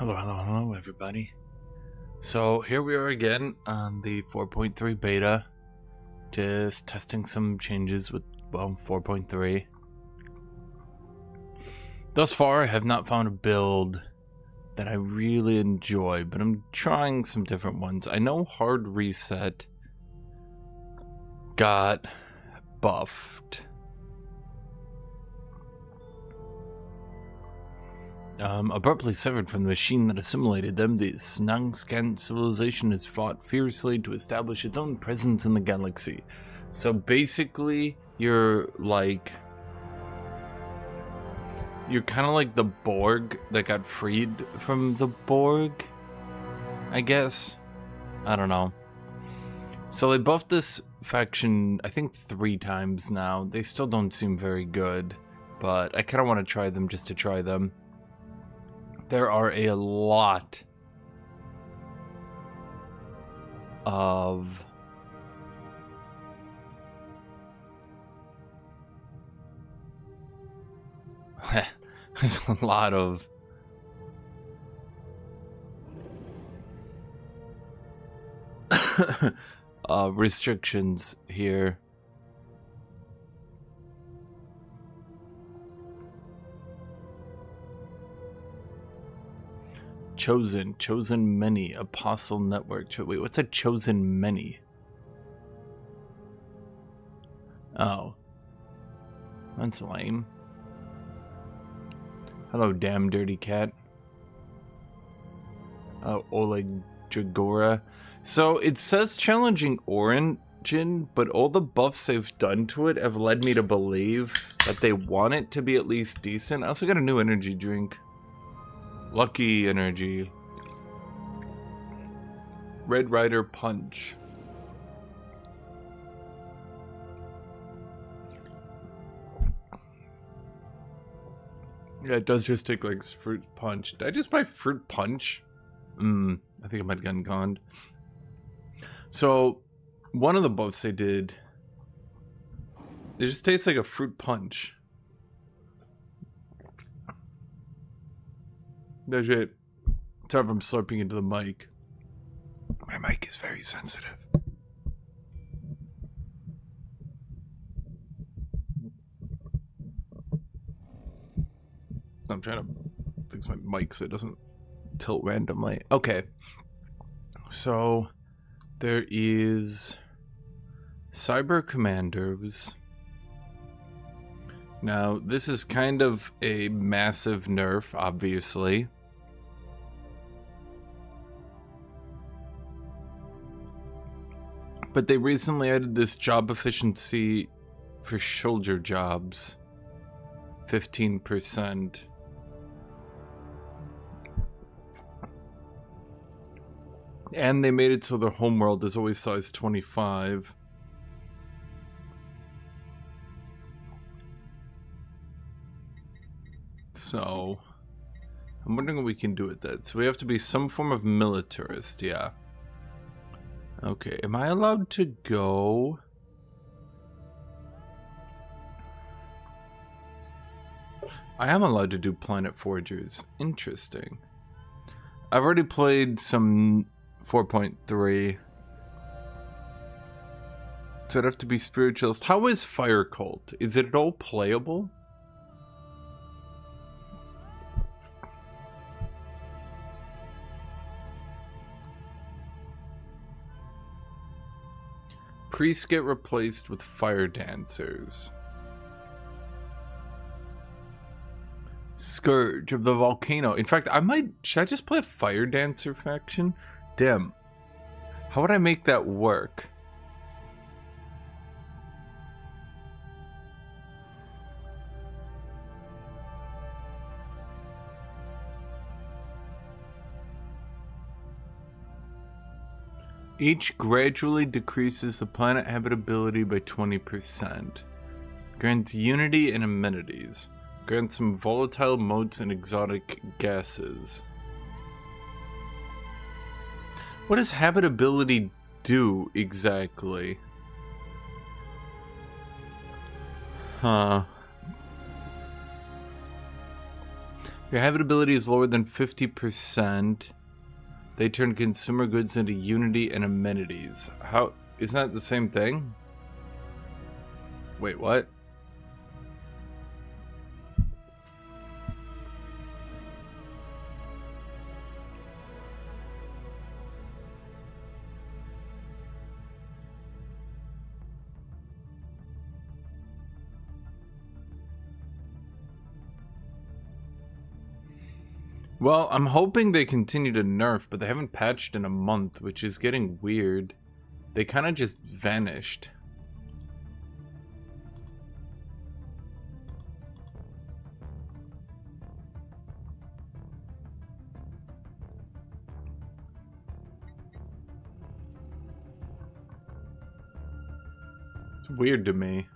Hello, everybody. So here we are again on the 4.3 beta, just testing some changes with, 4.3. Thus far, I have not found a build that I really enjoy, but I'm trying some different ones. I know Hard Reset got buffed. Abruptly severed from the machine that assimilated them, this non-scant civilization has fought fiercely to establish its own presence in the galaxy. So basically, you're kind of like the Borg that got freed from the Borg, I guess. I don't know. So they buffed this faction, I think 3 times now. They still don't seem very good, but I kind of want to try them just to try them. There are a lot of there's a lot of restrictions here. Chosen many, Apostle Network. Wait, what's a chosen many? Oh. That's lame. Hello, damn dirty cat. Oh, Oleg Jagora. So it says challenging origin, but all the buffs they've done to it have led me to believe that they want it to be at least decent. I also got a new energy drink. Lucky energy. Red Rider Punch. Yeah, it does just take like fruit punch. Did I just buy fruit punch? I think I might have gotten conned. So, one of the buffs they did, it just tastes like a fruit punch. That's it. Sorry if I'm slurping into the mic. My mic is very sensitive. I'm trying to fix my mic so it doesn't tilt randomly. Okay. So, there is Cyber Commanders. Now, this is kind of a massive nerf, obviously. But they recently added this job efficiency for soldier jobs. 15%. And they made it so their homeworld is always size 25. So, I'm wondering what we can do with that. So we have to be some form of militarist, yeah. Okay, am I allowed to go? I am allowed to do Planet Forgers. Interesting. I've already played some 4.3. So it'd have to be Spiritualist. How is Fire Cult? Is it at all playable? Priests get replaced with fire dancers. Scourge of the Volcano. In fact, should I just play a fire dancer faction? Damn. How would I make that work? Each gradually decreases the planet habitability by 20%. Grants unity and amenities. Grants some volatile motes and exotic gases. What does habitability do exactly? Your habitability is lower than 50%. They turn consumer goods into unity and amenities. How isn't that the same thing? Wait, what? Well, I'm hoping they continue to nerf, but they haven't patched in a month, which is getting weird. They kind of just vanished. It's weird to me.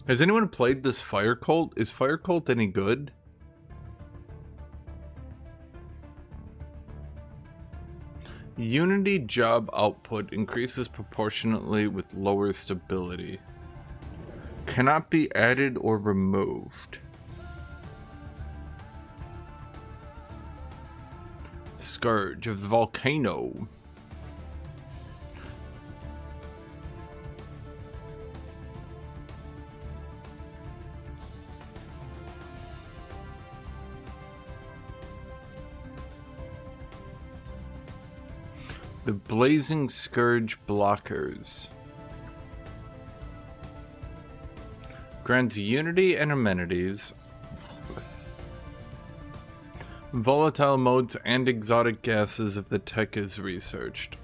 Has anyone played this Fire Cult? Is Fire Cult any good? Unity job output increases proportionately with lower stability. Cannot be added or removed. Scourge of the Volcano. The Blazing Scourge blockers. Grants unity and amenities. Volatile modes and exotic gases if the tech is researched.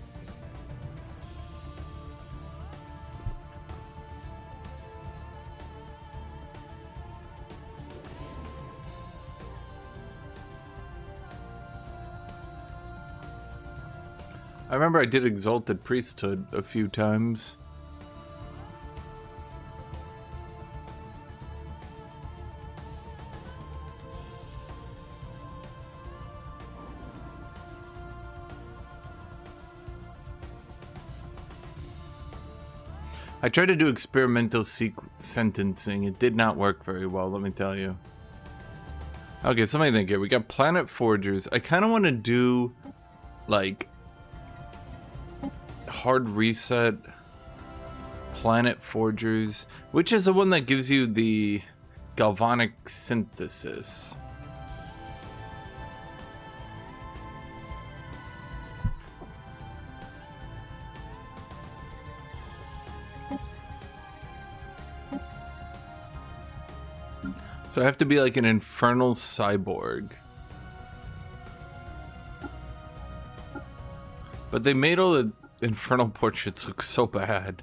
I remember I did Exalted Priesthood a few times. I tried to do experimental sentencing. It did not work very well, let me tell you. Okay, so let me think here. We got Planet Forgers. I kind of want to do, like, hard reset Planet Forgers, which is the one that gives you the galvanic synthesis. So I have to be like an infernal cyborg. But they made all the infernal portraits look so bad.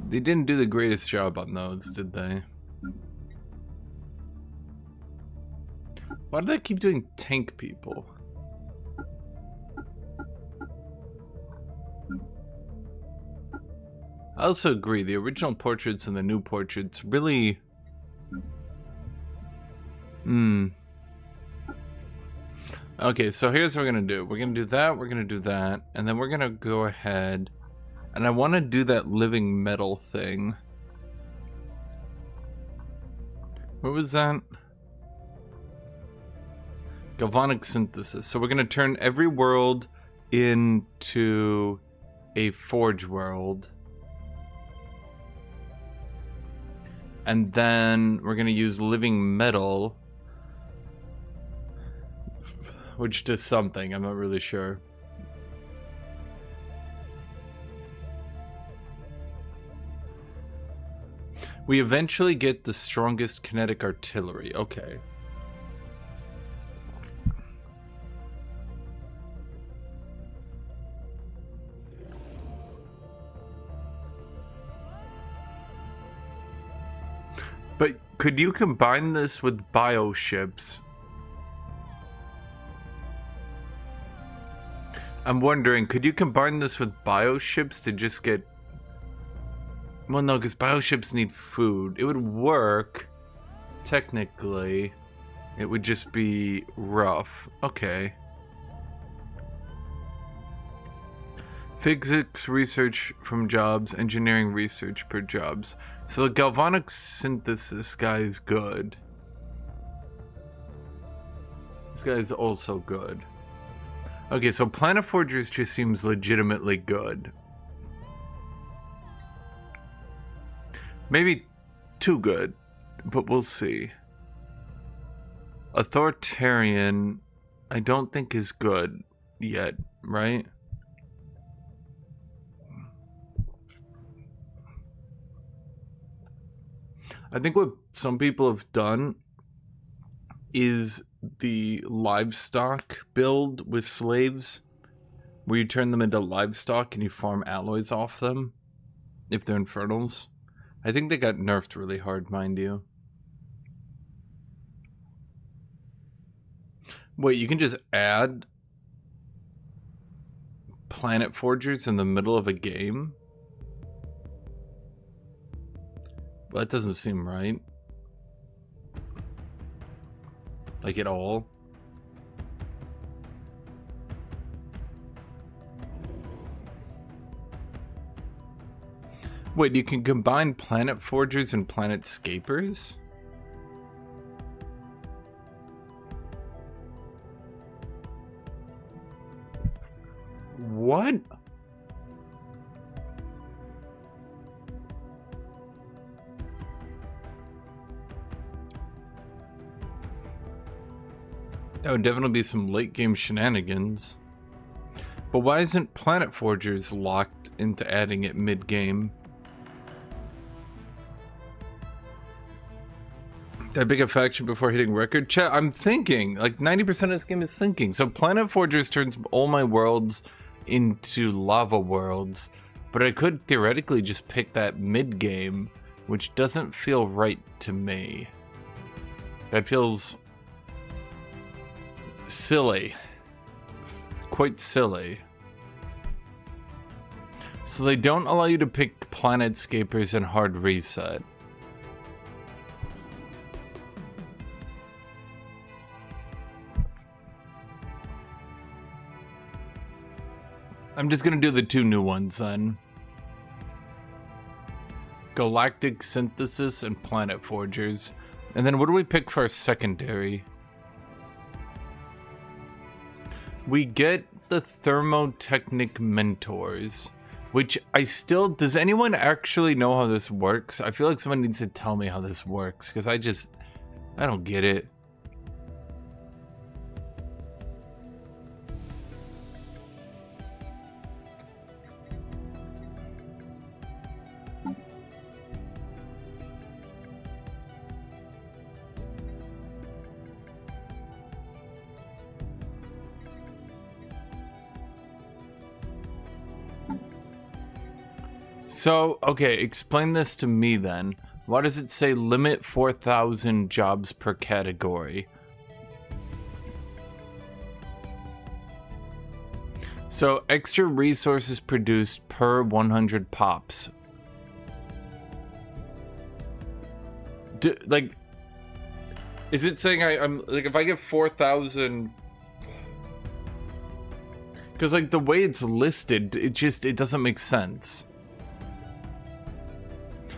They didn't do the greatest job on those, did they? Why do they keep doing tank people? I also agree, the original portraits and the new portraits really... Okay, so here's what we're gonna do. We're gonna do that, we're gonna do that, and then we're gonna go ahead, and I want to do that living metal thing. What was that? Galvanic synthesis. So we're gonna turn every world into a forge world. And then we're going to use living metal, which does something, I'm not really sure. We eventually get the strongest kinetic artillery. Okay. But could you combine this with bioships? I'm wondering, could you combine this with bioships to just get Well, no, because bioships need food. It would work, technically. It would just be rough. Okay. Physics research from jobs, engineering research per jobs. So the galvanic synthesis guy is good. This guy is also good. Okay, so Planet Forgers just seems legitimately good. Maybe too good, but we'll see. Authoritarian, I don't think is good yet, right? I think what some people have done is the livestock build with slaves, where you turn them into livestock and you farm alloys off them, if they're infernals. I think they got nerfed really hard, mind you. Wait, you can just add planet forgers in the middle of a game? Well, that doesn't seem right. Like at all. Wait, you can combine planet forgers and planet scapers? What? That would definitely be some late game shenanigans. But why isn't Planet Forgers locked into adding it mid game? Did I pick a faction before hitting record? Chat, I'm thinking. Like 90% of this game is thinking. So Planet Forgers turns all my worlds into lava worlds. But I could theoretically just pick that mid game, which doesn't feel right to me. That feels silly. Quite silly. So they don't allow you to pick Planetscapers and Hard Reset. I'm just gonna do the two new ones then. Galactic Synthesis and Planet Forgers. And then what do we pick for our secondary? We get the Thermotechnic Mentors, which I still... Does anyone actually know how this works? I feel like someone needs to tell me how this works, because I don't get it. So, okay, explain this to me then. Why does it say limit 4,000 jobs per category? So, extra resources produced per 100 pops. Like, is it saying I'm like, if I get 4,000... Because, like, the way it's listed, it doesn't make sense.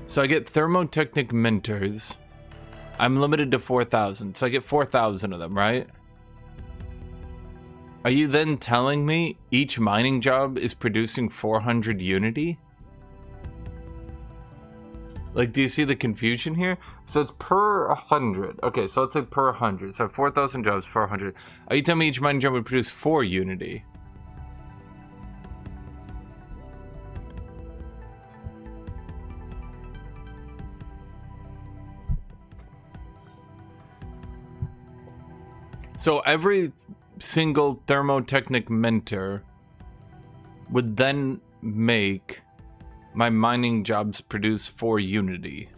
So I get Thermotechnic Mentors. I'm limited to 4,000. So I get 4,000 of them, right? Are you then telling me each mining job is producing 400 Unity? Like, do you see the confusion here? So it's per 100. Okay, so let's say per 100. So 4,000 jobs per 100. Are you telling me each mining job would produce 4 Unity? So every single Thermotechnic Mentor would then make my mining jobs produce 4 Unity.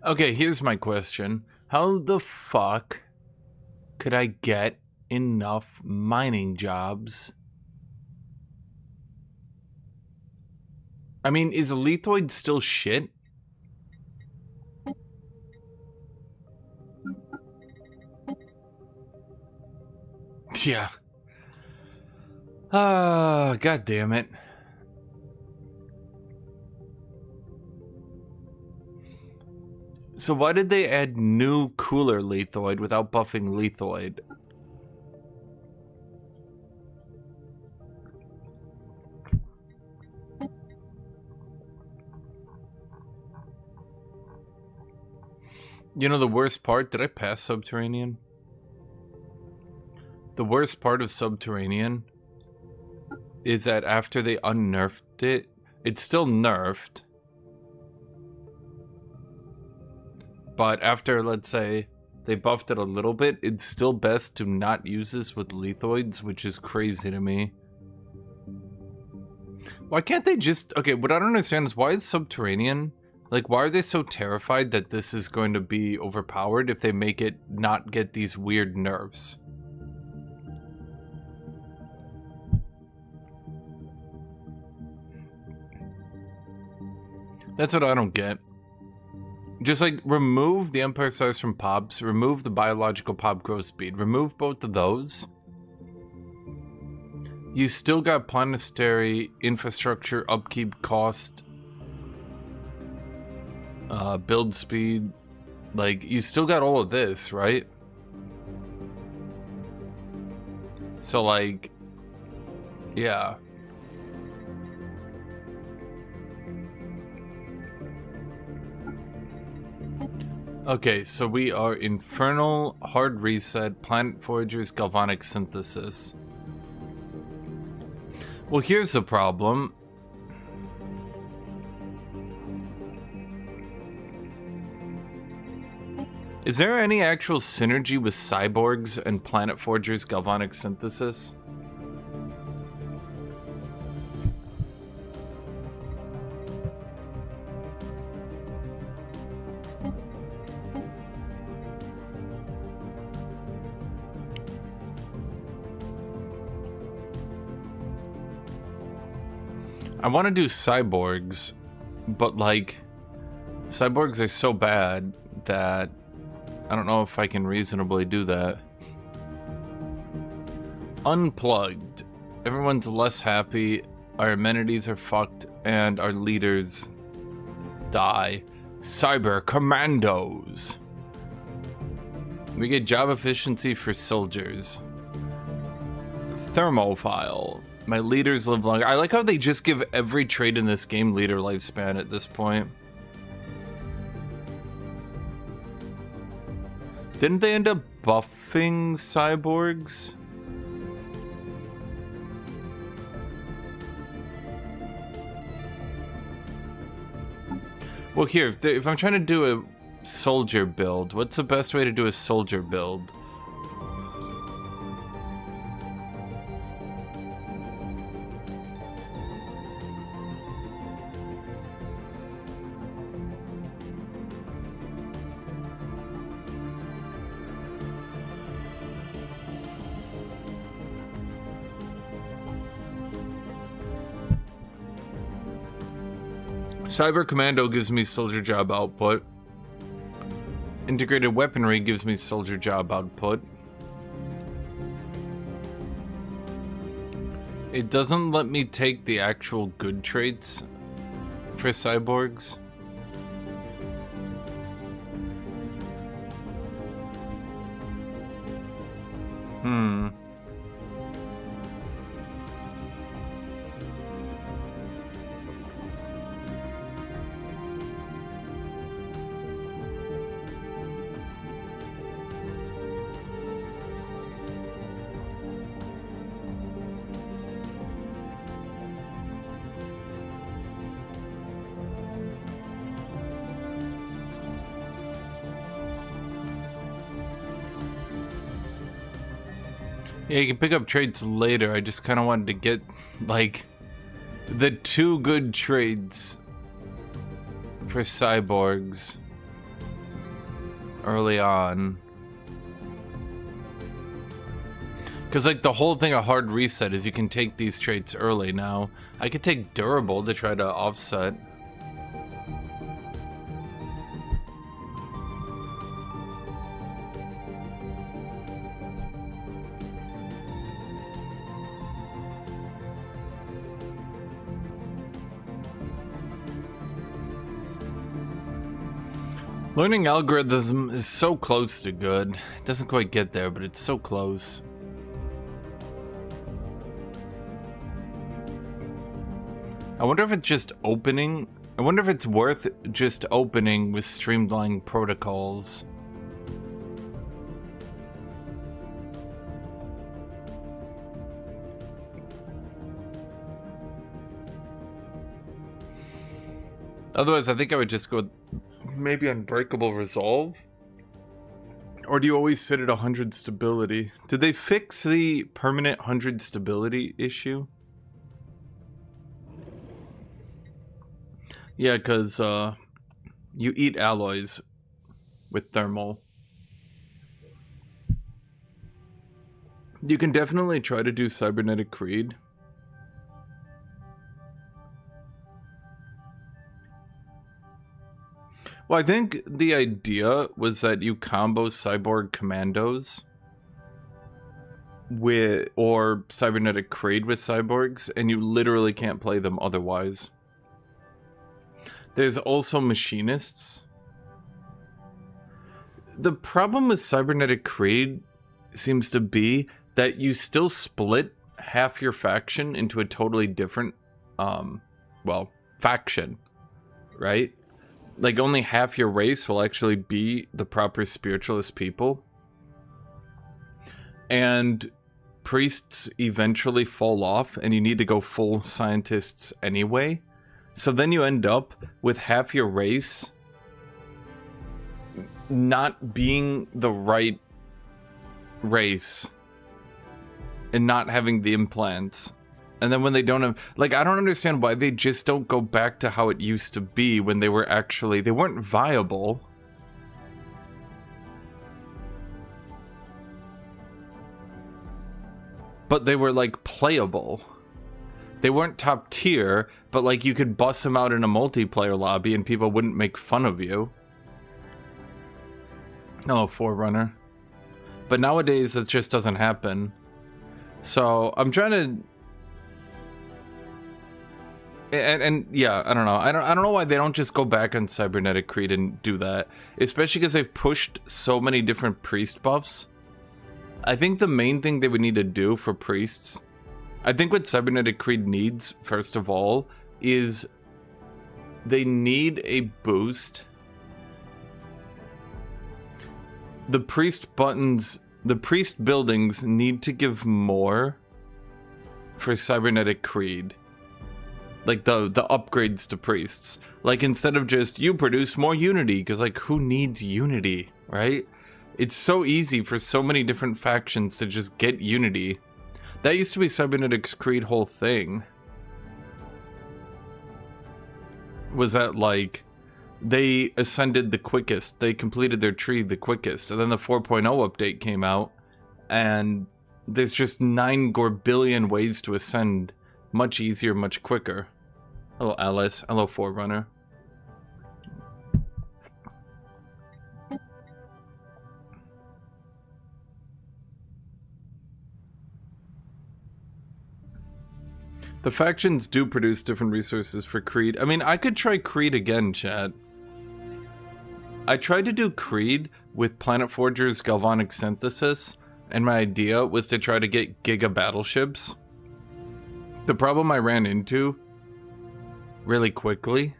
Okay, here's my question. How the fuck could I get enough mining jobs? I mean, is Lithoid still shit? Yeah. Ah, god damn it. So why did they add new cooler Lithoid without buffing Lithoid? You know the worst part? Did I pass subterranean? The worst part of subterranean is that after they unnerfed it, it's still nerfed. But after, let's say, they buffed it a little bit, it's still best to not use this with Lithoids, which is crazy to me. Why can't they just... Okay, what I don't understand is why is subterranean... Like, why are they so terrified that this is going to be overpowered if they make it not get these weird nerfs? That's what I don't get. Just like remove the Empire Stars from POBs, remove the biological POB growth speed, remove both of those. You still got planetary infrastructure, upkeep cost, build speed. Like, you still got all of this, right? So like, yeah. Okay, so we are Infernal, Hard Reset, Planet Forgers, Galvanic Synthesis. Well, here's the problem. Is there any actual synergy with Cyborgs and Planet Forgers, Galvanic Synthesis? I want to do Cyborgs, but like, Cyborgs are so bad that I don't know if I can reasonably do that. Unplugged. Everyone's less happy, our amenities are fucked, and our leaders die. Cyber Commandos. We get job efficiency for soldiers. Thermophile. My leaders live longer. I like how they just give every trait in this game leader lifespan at this point. Didn't they end up buffing Cyborgs? Well, here, if I'm trying to do a soldier build, what's the best way to do a soldier build? Cyber Commando gives me soldier job output. Integrated Weaponry gives me soldier job output. It doesn't let me take the actual good traits for Cyborgs. Yeah, you can pick up traits later. I just kind of wanted to get, like, the 2 good traits for Cyborgs. early on. Because, like, the whole thing of hard reset is you can take these traits early now. I could take durable to try to offset. Learning algorithm is so close to good. It doesn't quite get there, but it's so close. I wonder if it's just opening. I wonder if it's worth just opening with streamlined protocols. Otherwise, I think I would just go with maybe Unbreakable Resolve. Or do you always sit at 100 stability? Did they fix the permanent 100 stability issue? Yeah, because you eat alloys with thermal. You can definitely try to do Cybernetic Creed. Well, I think the idea was that you combo Cyborg Commandos with, or Cybernetic Creed with Cyborgs, and you literally can't play them otherwise. There's also Machinists. The problem with Cybernetic Creed seems to be that you still split half your faction into a totally different, well, faction, right? Like, only half your race will actually be the proper spiritualist people. And priests eventually fall off, and you need to go full scientists anyway. So then you end up with half your race not being the right race and not having the implants. And then when they don't have, like, I don't understand why they just don't go back to how it used to be when they were actually, they weren't viable. But they were, like, playable. They weren't top tier, but, like, you could bust them out in a multiplayer lobby and people wouldn't make fun of you. Oh, Forerunner. But nowadays, it just doesn't happen. So, I'm trying to... And yeah, I don't know. I don't know why they don't just go back on Cybernetic Creed and do that. Especially because they've pushed so many different priest buffs. I think the main thing they would need to do for priests, I think what Cybernetic Creed needs, first of all, is they need a boost. The priest buttons, the priest buildings need to give more for Cybernetic Creed. Like the upgrades to priests. Like, instead of just, you produce more unity, because, like, who needs unity, right? It's so easy for so many different factions to just get unity. That used to be Cybernetic Creed whole thing. Was that, like, they ascended the quickest, they completed their tree the quickest, and then the 4.0 update came out, and there's just 9 gorbillion ways to ascend much easier, much quicker. Hello, Alice. Hello, Forerunner. The factions do produce different resources for Creed. I mean, I could try Creed again, chat. I tried to do Creed with Planet Forger's Galvanic synthesis, and my idea was to try to get Giga Battleships. The problem I ran into really quickly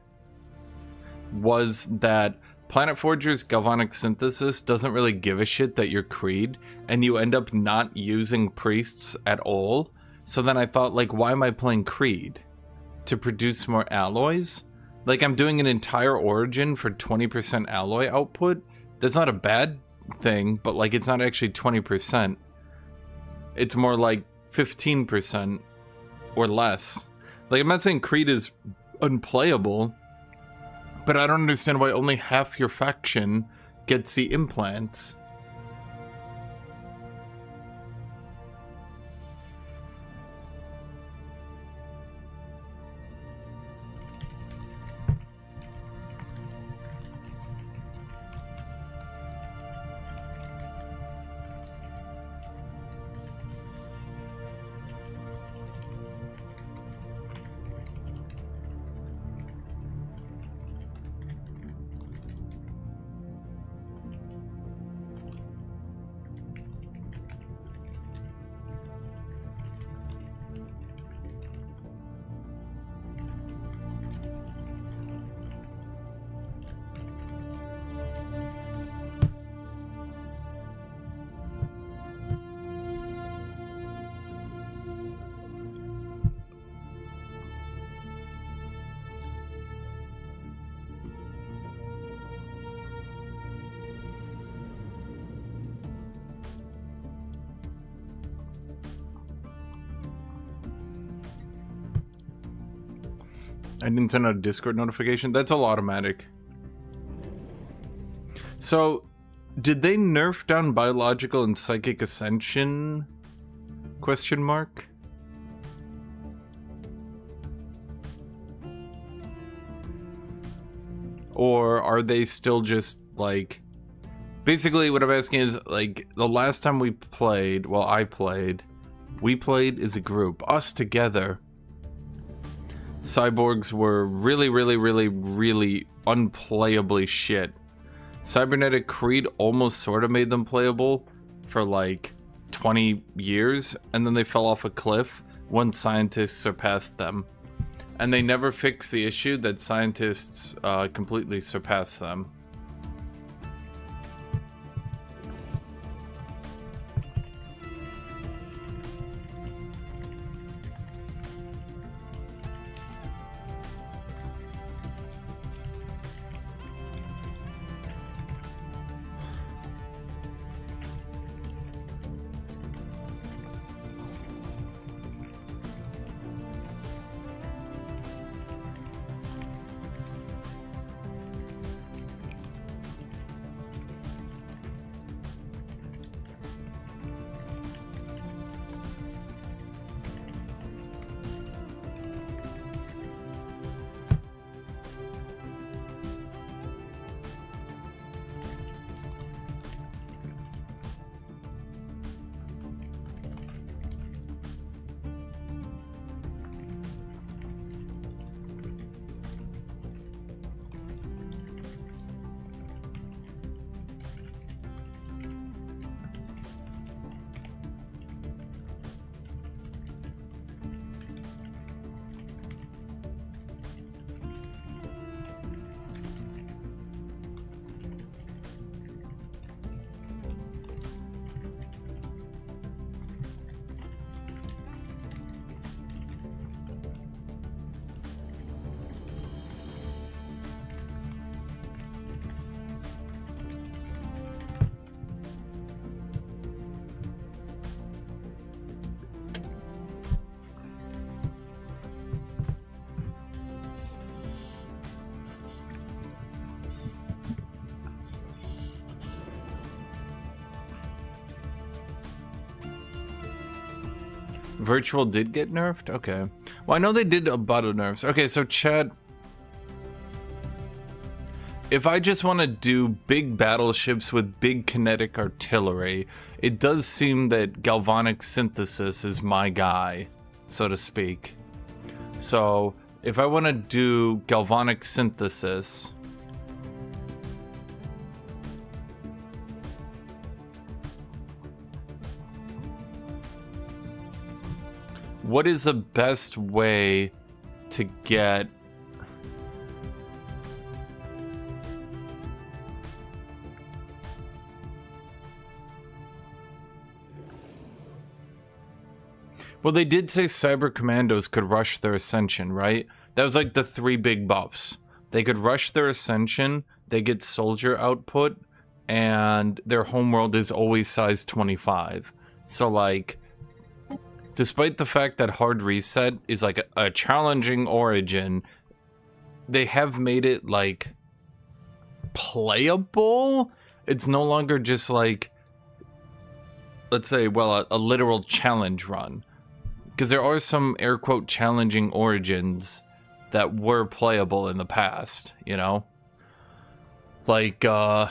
was that Planet Forger's Galvanic synthesis doesn't really give a shit that you're Creed, and you end up not using priests at all. So then I thought, like, why am I playing Creed? To produce more alloys? Like, I'm doing an entire origin for 20% alloy output? That's not a bad thing, but, like, it's not actually 20%. It's more like 15% or less. Like, I'm not saying Creed is unplayable, but I don't understand why only half your faction gets the implants. I didn't send out a Discord notification. That's all automatic. So, did they nerf down biological and psychic ascension? Question mark. Or are they still just like... Basically what I'm asking is, like, the last time we played, well, we played as a group, us together. Cyborgs were really, really, really, really unplayably shit. Cybernetic Creed almost sort of made them playable for like 20 years, and then they fell off a cliff when scientists surpassed them. And they never fixed the issue that scientists completely surpassed them. Virtual did get nerfed? Okay. Well, I know they did a bunch of nerfs. Okay, so chat... If I just want to do big battleships with big kinetic artillery, it does seem that Galvanic synthesis is my guy, so to speak. So, if I want to do Galvanic synthesis... What is the best way to get... Well, they did say Cyber Commandos could rush their Ascension, right? That was like the 3 big buffs. They could rush their Ascension, they get soldier output, and their homeworld is always size 25. So, like... Despite the fact that Hard Reset is like a challenging origin, they have made it like playable, It's no longer just like, let's say, well, a literal challenge run. Because there are some air quote challenging origins that were playable in the past, you know? Like, I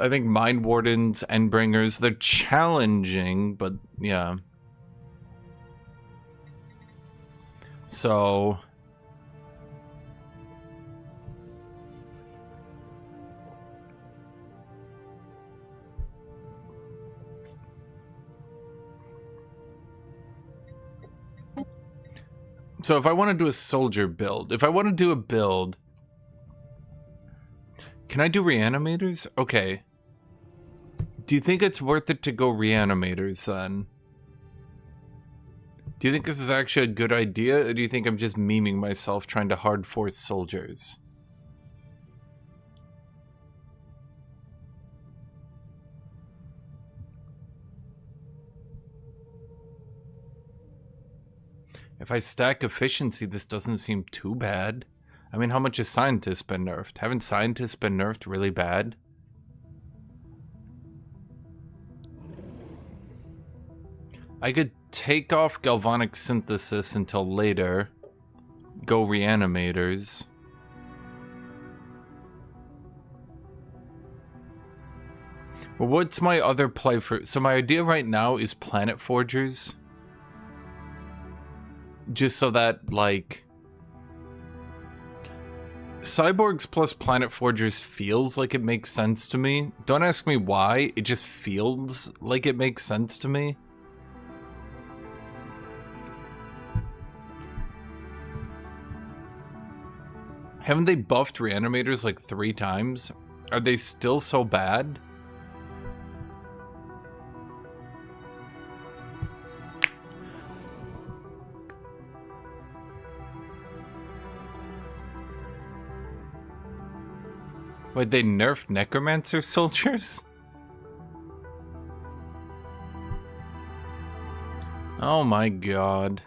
think Mind Wardens, Endbringers, they're challenging, but yeah. So... So if I want to do a soldier build, if I want to do a build... Can I do Reanimators? Okay. Do you think it's worth it to go Reanimators then? Do you think this is actually a good idea, or do you think I'm just memeing myself trying to hard force soldiers? If I stack efficiency, this doesn't seem too bad. I mean, how much has scientists been nerfed? Haven't scientists been nerfed really bad? I could take off Galvanic synthesis until later. Go Reanimators. Well, what's my other play for... So my idea right now is Planet Forgers. Just so that, like... Cyborgs plus Planet Forgers feels like it makes sense to me. Don't ask me why, it just feels like it makes sense to me. Haven't they buffed Reanimators like 3 times? Are they still so bad? Wait, they nerfed Necromancer soldiers? Oh my god.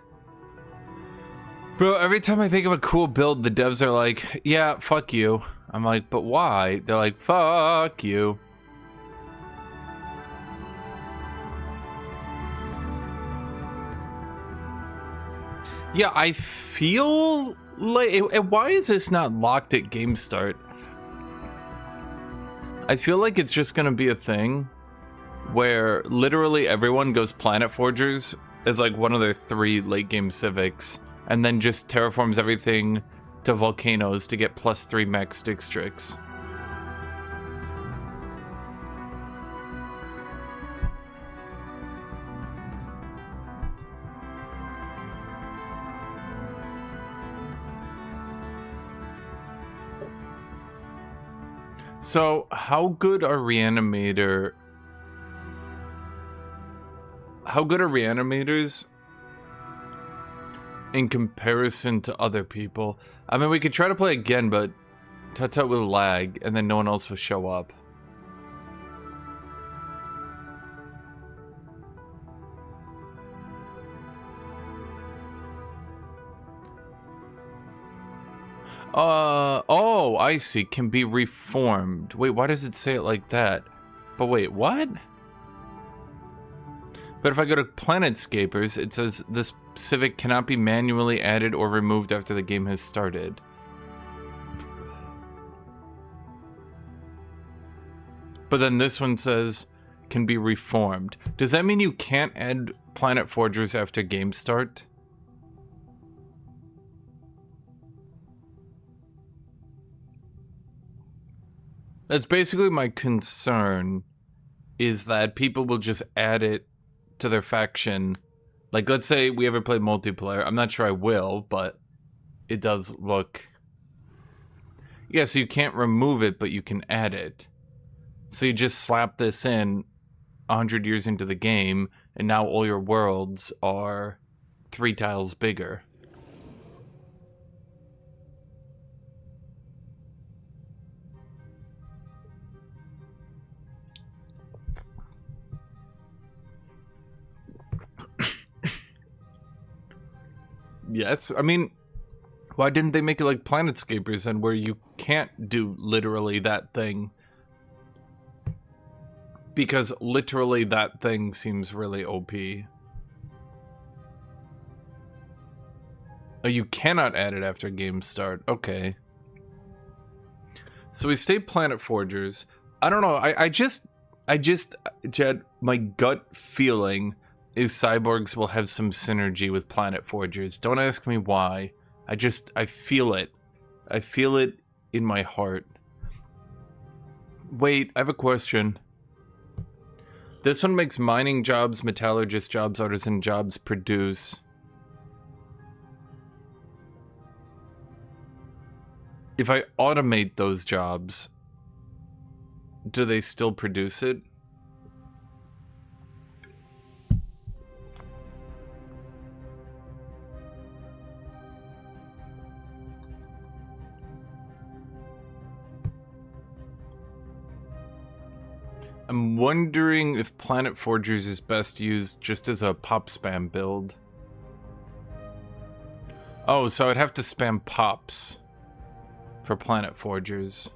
Bro, every time I think of a cool build, the devs are like, yeah, fuck you. I'm like, but why? They're like, fuck you. Yeah, I feel like... Why is this not locked at game start? I feel like it's just gonna be a thing where literally everyone goes Planet Forgers as like one of their 3 late game civics, and then just terraforms everything to volcanoes to get +3 max districts. So, how good are Reanimators in comparison to other people? I mean, we could try to play again, but Tut will lag, and then no one else will show up. Oh, I see. Can be reformed. Wait, why does it say it like that? But wait, what? But if I go to Planetscapers, it says this Civic cannot be manually added or removed after the game has started. But then this one says can be reformed. Does that mean you can't add Planet Forgers after game start? That's basically my concern, is that people will just add it to their faction. Like, let's say we ever play multiplayer. I'm not sure I will, but it does look... Yeah, so you can't remove it, but you can add it. So you just slap this in 100 years into the game, and now all your worlds are 3 tiles bigger. Yes, I mean, why didn't they make it like Planetscapers then, where you can't do literally that thing? Because literally that thing seems really OP. Oh, you cannot add it after game start. Okay. So we stay Planet Forgers. I don't know. I just, Jed, my gut feeling is Cyborgs will have some synergy with Planet Forgers. Don't ask me why. I feel it. I feel it in my heart. Wait, I have a question. This one makes mining jobs, metallurgist jobs, artisan jobs produce. If I automate those jobs, do they still produce it? I'm wondering if Planet Forgers is best used just as a pop spam build. Oh, so I'd have to spam pops for Planet Forgers.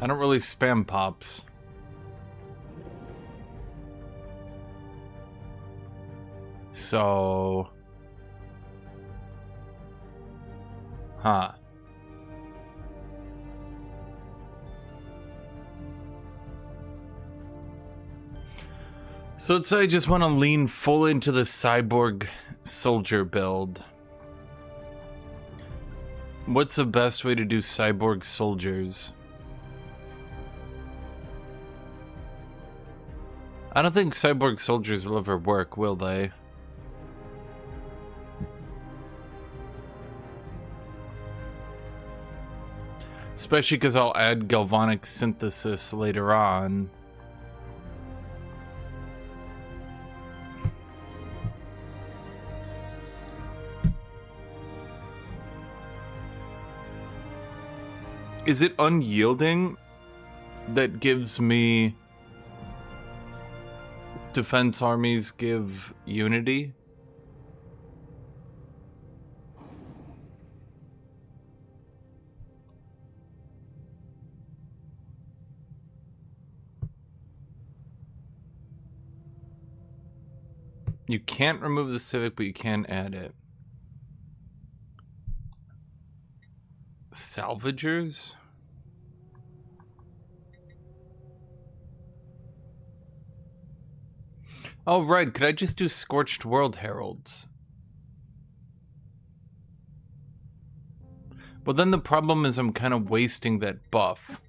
I don't really spam pops. So... Huh. So let's say I just want to lean full into the Cyborg soldier build. What's the best way to do Cyborg soldiers? I don't think Cyborg soldiers will ever work, will they? Especially because I'll add galvanic synthesis later on. Is it unyielding that gives me defense armies give unity? You can't remove the Civic, but you can add it. Salvagers? Oh, right. Could I just do Scorched World Heralds? Well, then the problem is I'm kind of wasting that buff.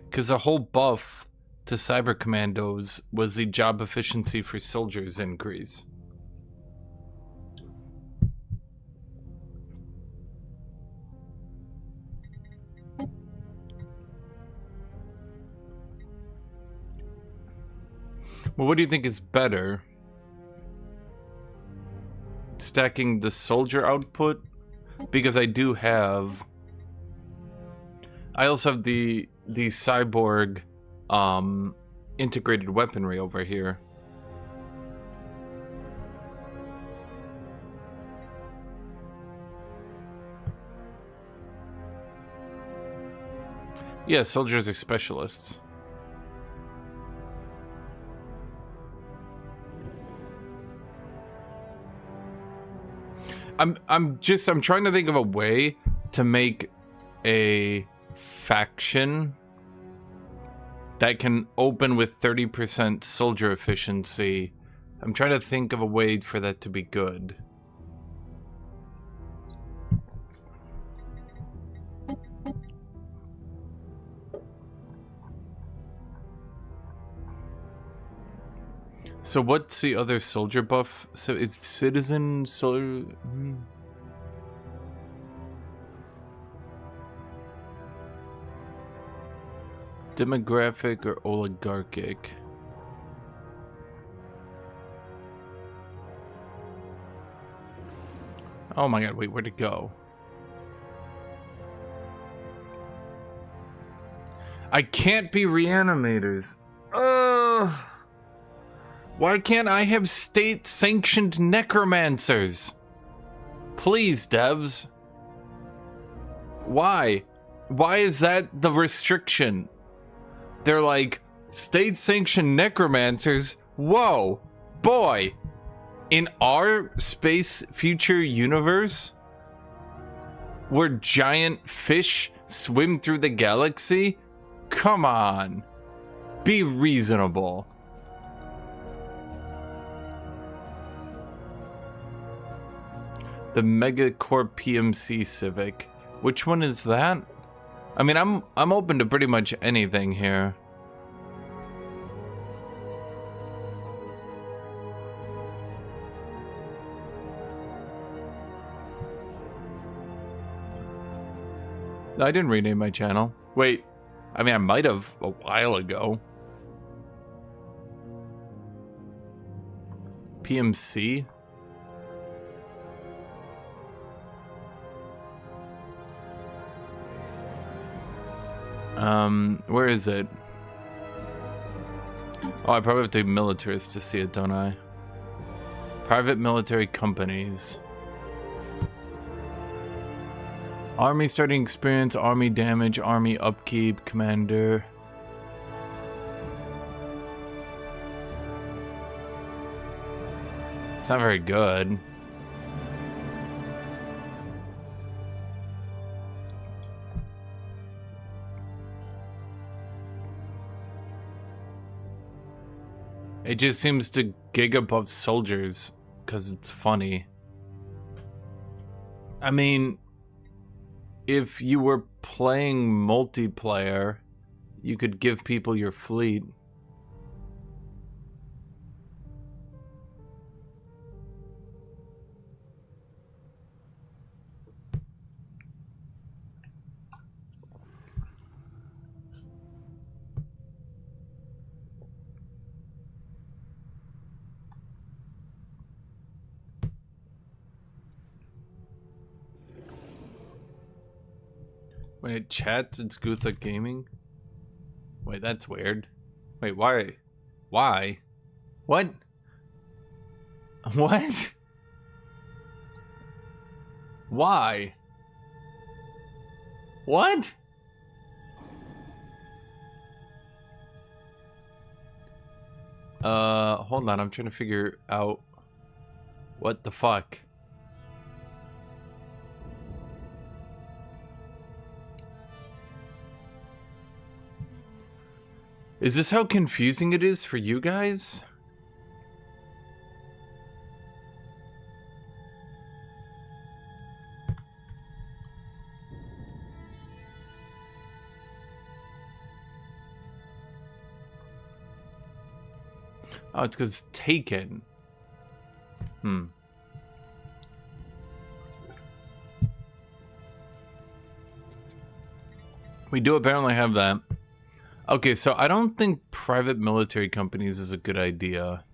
Because the whole buff to Cyber Commandos was the job efficiency for soldiers increase. Well, what do you think is better? Stacking the soldier output? Because I do have... I also have the cyborg integrated weaponry over here. Yeah, soldiers are specialists. I'm trying to think of a way to make a faction that can open with 30% soldier efficiency. I'm trying to think of a way for that to be good. So what's the other soldier buff? So it's citizen soldier. Demographic or oligarchic? Oh my god, wait, where'd it go? I can't be reanimators. Why can't I have state-sanctioned necromancers? Please, devs. Why? Why is that the restriction? They're like, state-sanctioned necromancers? Whoa, boy. In our space future universe, where giant fish swim through the galaxy? Come on. Be reasonable. The Megacorp PMC Civic. Which one is that? I mean, I'm open to pretty much anything here. I didn't rename my channel. Wait, I mean, I might have a while ago. PMC? Where is it? Oh, I probably have to be militarist to see it, don't I? Private military companies. Army starting experience, army damage, army upkeep, commander. It's not very good. It just seems to gig above soldiers because it's funny. I mean, if you were playing multiplayer, you could give people your fleet. When it chats, it's Guthuk Gaming? Wait, that's weird. Wait, why? Why? What? What? Why? What? Hold on, I'm trying to figure out what the fuck. Is this how confusing it is for you guys? Oh, it's because it's taken. We do apparently have that. Okay, so I don't think private military companies is a good idea.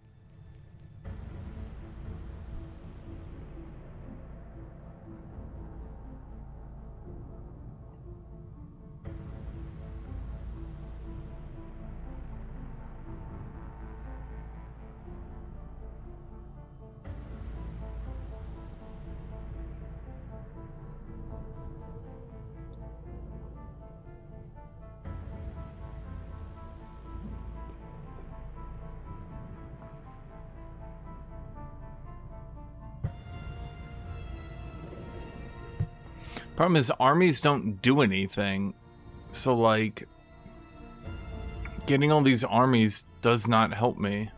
Problem is, armies don't do anything. So, like, getting all these armies does not help me.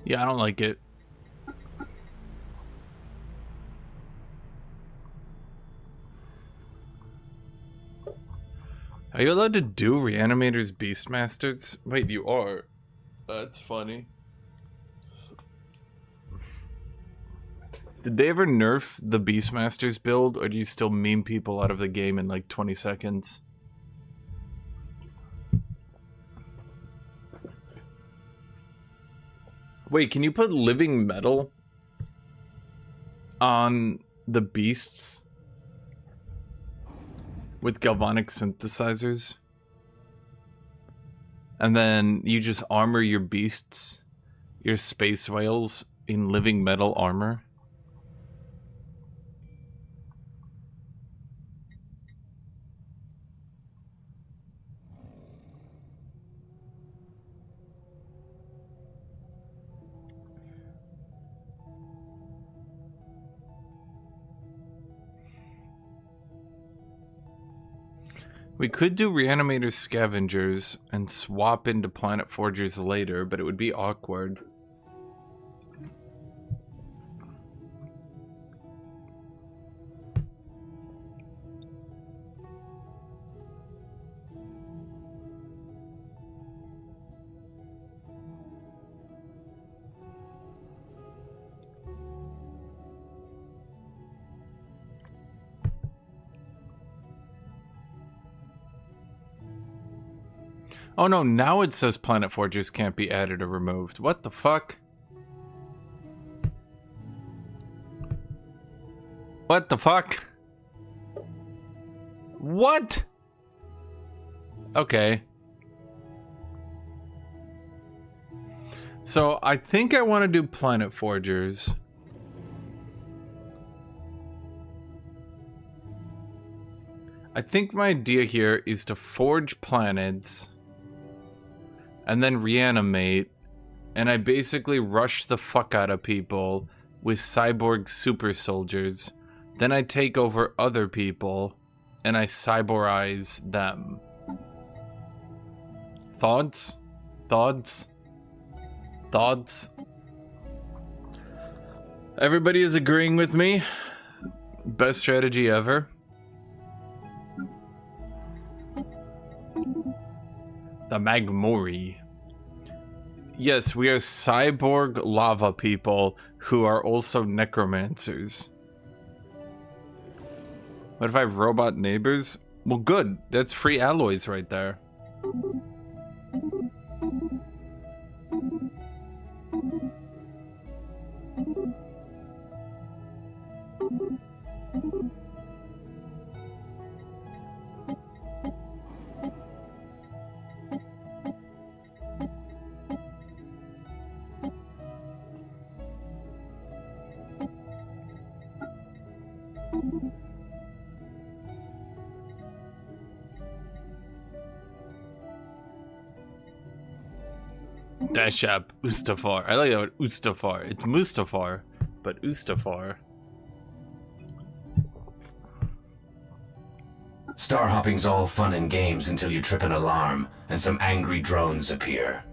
Yeah, I don't like it. Are you allowed to do Reanimators Beastmasters? Wait, you are. That's funny. Did they ever nerf the Beastmasters build, or do you still meme people out of the game in like 20 seconds? Wait, can you put living metal? on the beasts with galvanic synthesizers. And then you just armor your beasts, your space whales, in living metal armor. We could do Reanimators Scavengers and swap into Planet Forgers later, but it would be awkward. Oh no, now it says Planet Forgers can't be added or removed. What the fuck? What the fuck? What? Okay. So I think I want to do Planet Forgers. I think my idea here is to forge planets and then reanimate, and I basically rush the fuck out of people with cyborg super soldiers. Then I take over other people and I cyberize them. Thoughts? Thoughts? Thoughts? Everybody is agreeing with me. Best strategy ever. The Magmori. Yes, we are cyborg lava people who are also necromancers. What if I have robot neighbors? Well, good. That's free alloys right there. Dashap, Ustafar. I like that word, Ustafar. It's Mustafar, but Ustafar. Star hopping's all fun and games until you trip an alarm and some angry drones appear.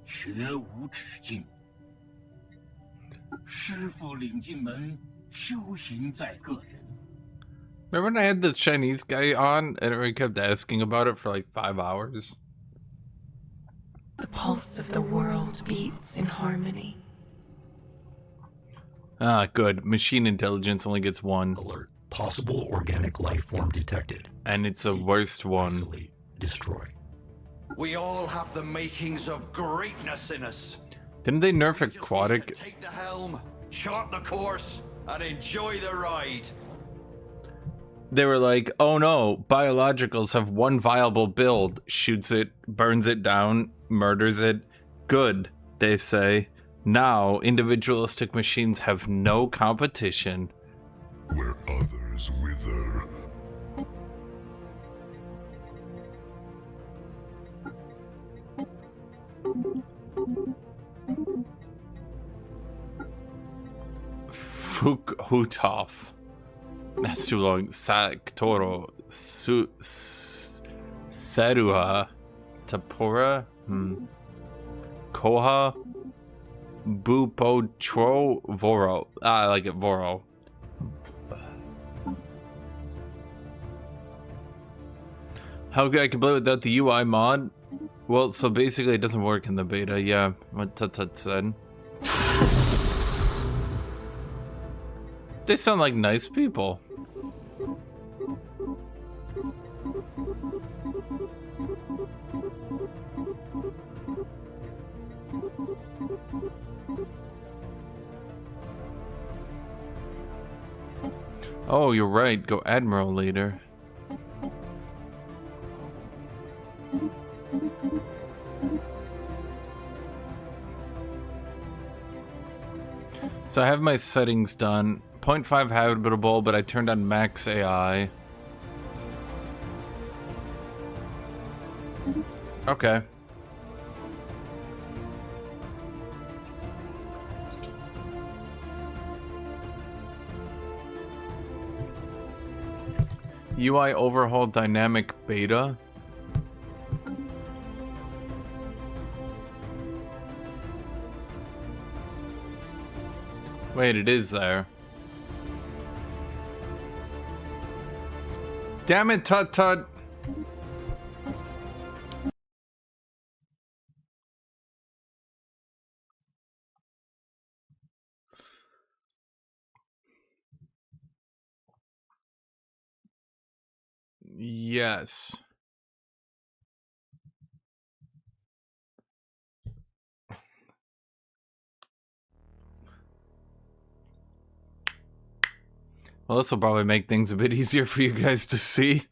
学无止境，师傅领进门，修行在个人。 Remember when I had the Chinese guy on and everyone kept asking about it for like 5 hours? The pulse of the world beats in harmony. Ah, good. Machine intelligence only gets 1. Alert. Possible organic life form detected. And it's the worst one. Isolate. Destroy. We all have the makings of greatness in us. Didn't they nerf We just need to aquatic? take the helm, chart the course, and enjoy the ride. They were like, oh no, biologicals have one viable build. Shoots it, burns it down, murders it. Good, they say. Now, individualistic machines have no competition. Where others wither. Fukhutov. That's too long. Saktoro. Seruha. Tapura. Koha. Bupotro. Voro. I like it. Voro. How could I can play without the UI mod? Well, so basically it doesn't work in the beta, yeah. What Tut said. They sound like nice people. Oh, you're right. Go Admiral later. So I have my settings done. 0.5 habitable, but I turned on max AI. Okay. UI overhaul dynamic beta. Wait, it is there. Damn it, Tut Tut. Yes. Well, this will probably make things a bit easier for you guys to see.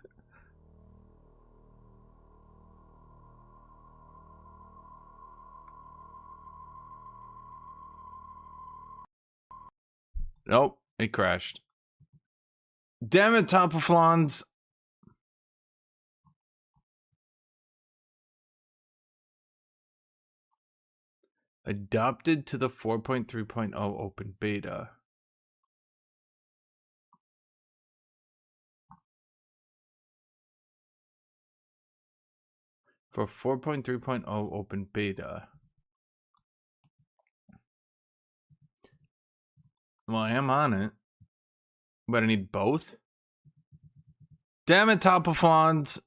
Nope, it crashed. Damn it, Top of Flans. Adopted to the 4.3.0 open beta. For 4.3.0 open beta. Well, I am on it. But I need both? Damn it, Top of Flans.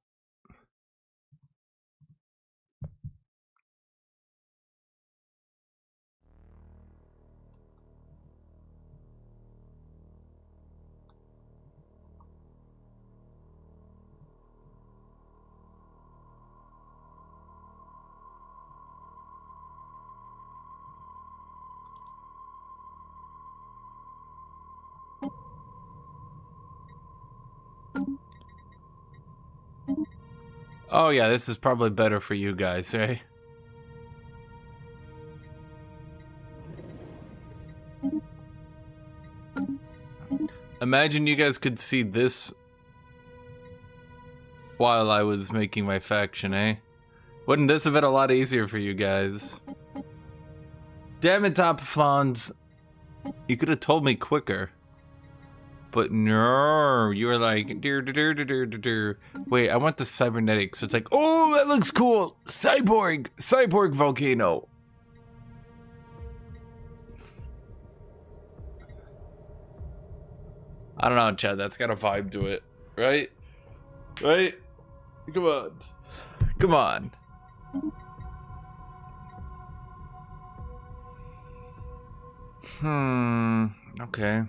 Oh yeah, this is probably better for you guys, eh? Imagine you guys could see this while I was making my faction, eh? Wouldn't this have been a lot easier for you guys? Damn it, Top of Flans. You could have told me quicker. But no, you were like, wait, I want the Cybernetic. So it's like, oh, that looks cool. Cyborg volcano. I don't know, Chad. That's got a vibe to it, right? Right? Come on. Come on. Okay.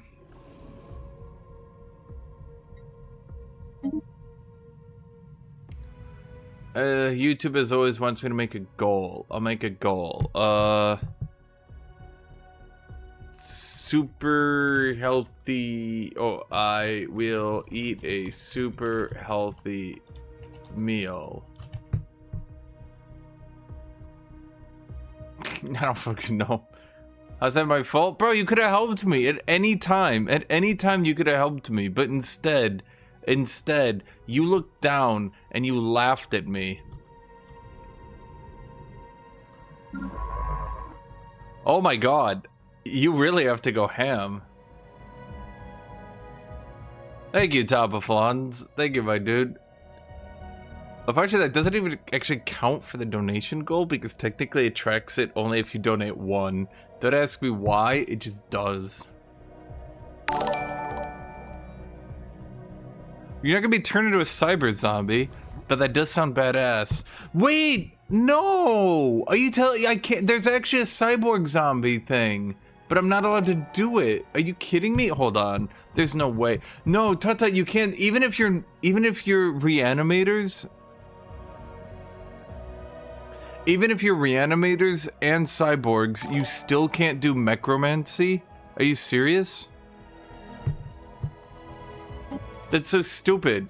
YouTube as always wants me to make a goal. I'll make a goal. Super healthy. Oh, I will eat a super healthy meal. I don't fucking know. How's that my fault? Bro, you could have helped me at any time. At any time you could have helped me, but instead, you looked down and you laughed at me. Oh my god. You really have to go ham. Thank you, Top of Flans. Thank you, my dude. Unfortunately, that doesn't even actually count for the donation goal because technically it tracks it only if you donate one. Don't ask me why, it just does. You're not gonna be turned into a cyber zombie, but that does sound badass. Wait, no! Are you telling? I can't. There's actually a cyborg zombie thing, but I'm not allowed to do it. Are you kidding me? Hold on. There's no way. No, Tata, you can't. Even if you're reanimators. Even if you're reanimators and cyborgs, you still can't do necromancy? Are you serious? That's so stupid.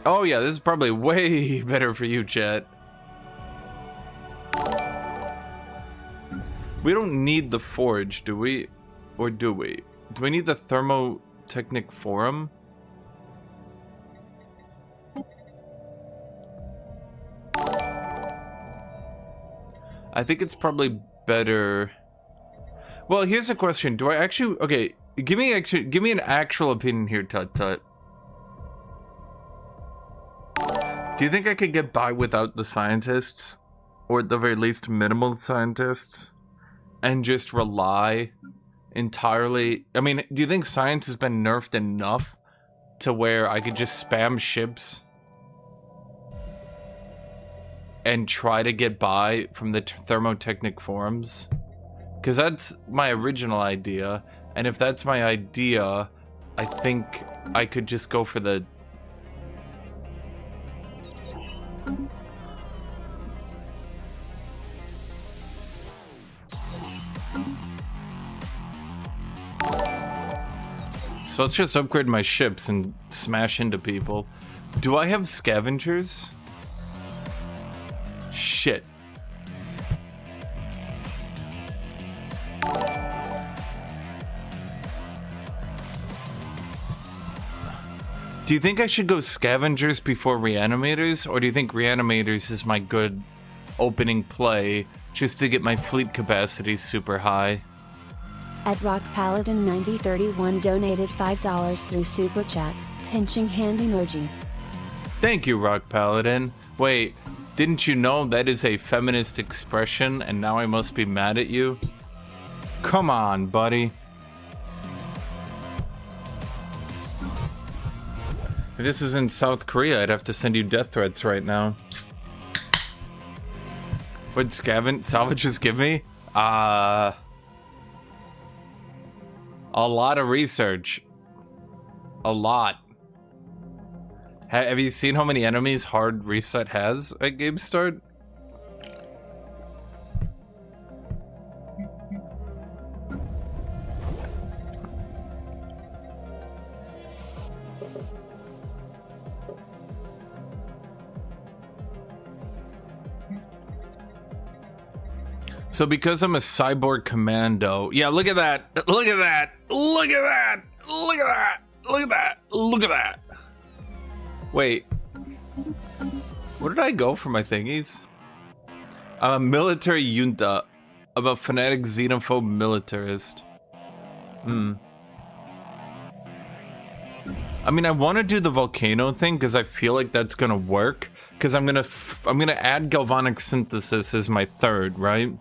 Oh yeah, this is probably way better for you, chat. We don't need the forge, do we? Or do we? Do we need the thermotechnic forum? I think it's probably better. Well, here's a question. Do I actually... Okay, give me an actual opinion here, Tut Tut. Do you think I could get by without the scientists? Or at the very least, minimal scientists? And just rely entirely... I mean, do you think science has been nerfed enough to where I could just spam ships and try to get by from the thermotechnic forums? Because that's my original idea, and if that's my idea, I think I could just go for the... So let's just upgrade my ships and smash into people. Do I have scavengers? Shit. Do you think I should go scavengers before reanimators, or do you think reanimators is my good opening play just to get my fleet capacity super high? At Rock Paladin 9031 donated $5 through Super Chat, pinching hand emoji. Thank you, Rock Paladin. Wait, didn't you know that is a feminist expression and now I must be mad at you? Come on, buddy. If this is in South Korea, I'd have to send you death threats right now. What'd salvagers give me? A lot of research. A lot. Have you seen how many enemies hard reset has at game start? So because I'm a cyborg commando, yeah, look at that, look at that, look at that, look at that, look at that, look at that. Wait, where did I go for my thingies? I'm a military junta. I'm a fanatic xenophobe militarist. I mean, I want to do the volcano thing because I feel like that's gonna work. Because I'm gonna add galvanic synthesis as my third, right?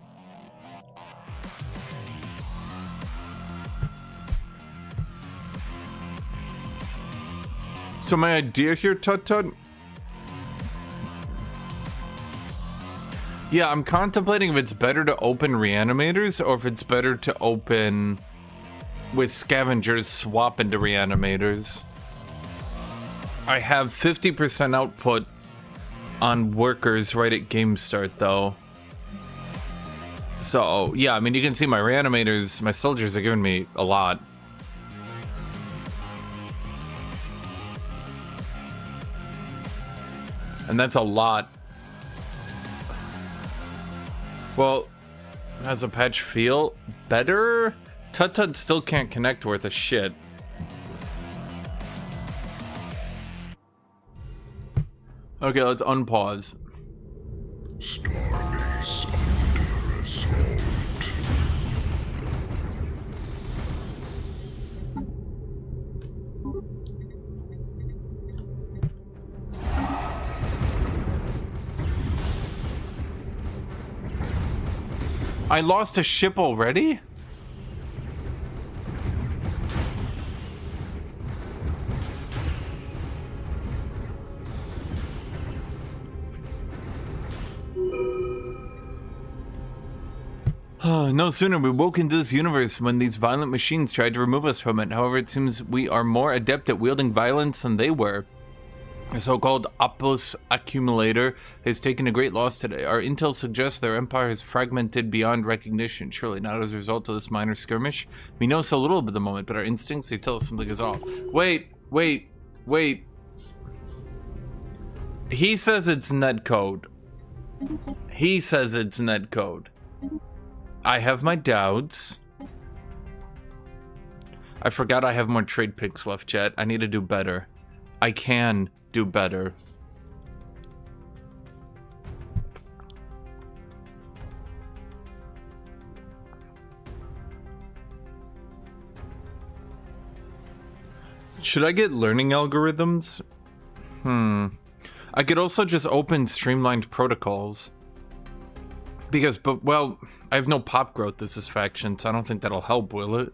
So my idea here, Tut Tut. Yeah, I'm contemplating if it's better to open reanimators or if it's better to open with scavengers swap into reanimators. I have 50% output on workers right at game start though. So yeah, I mean you can see my reanimators, my soldiers are giving me a lot. And that's a lot. Well, has a patch feel better? Tut Tut still can't connect worth a shit. Okay, let's unpause. Starbase under assault. I lost a ship already? No sooner we woke into this universe when these violent machines tried to remove us from it. However, it seems we are more adept at wielding violence than they were. The so-called Opus Accumulator has taken a great loss today. Our intel suggests their empire is fragmented beyond recognition. Surely not as a result of this minor skirmish. We know so little at the moment, but our instincts, they tell us something is off. Wait. Wait. He says it's netcode. He says it's netcode. I have my doubts. I forgot I have more trade picks left, chat. I need to do better. I can do better. Should I get learning algorithms? I could also just open streamlined protocols. Because, but, well, I have no pop growth this is faction, so I don't think that'll help, will it?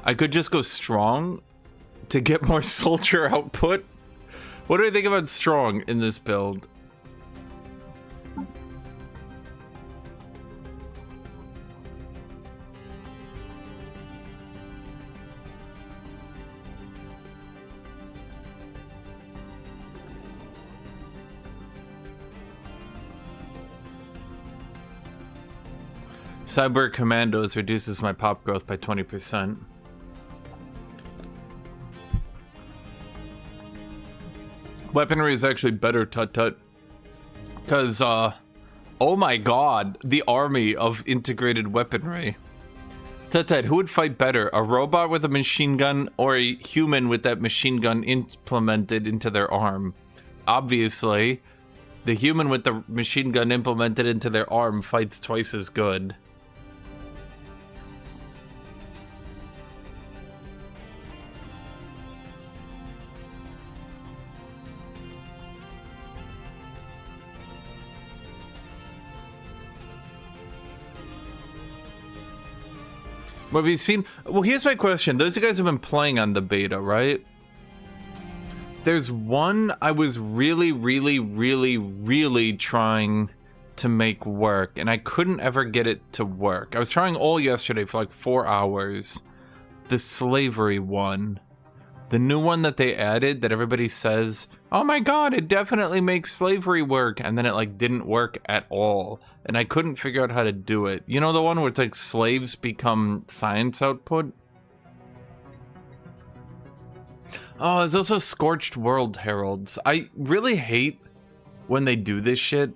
I could just go strong to get more soldier output. What do I think about strong in this build? Cyber Commandos reduces my pop growth by 20%. Weaponry is actually better, tut-tut. Because, oh my god, the army of integrated weaponry. Tut-tut, who would fight better, a robot with a machine gun or a human with that machine gun implemented into their arm? Obviously, the human with the machine gun implemented into their arm fights twice as good. What have you seen? Well, here's my question. Those of you guys have been playing on the beta, right? There's one I was really trying to make work, and I couldn't ever get it to work. I was trying all yesterday for like 4 hours. The slavery one. The new one that they added that everybody says, oh my god, it definitely makes slavery work, and then it like didn't work at all. And I couldn't figure out how to do it. You know the one where it's like slaves become science output? Oh, there's also Scorched World Heralds. I really hate when they do this shit.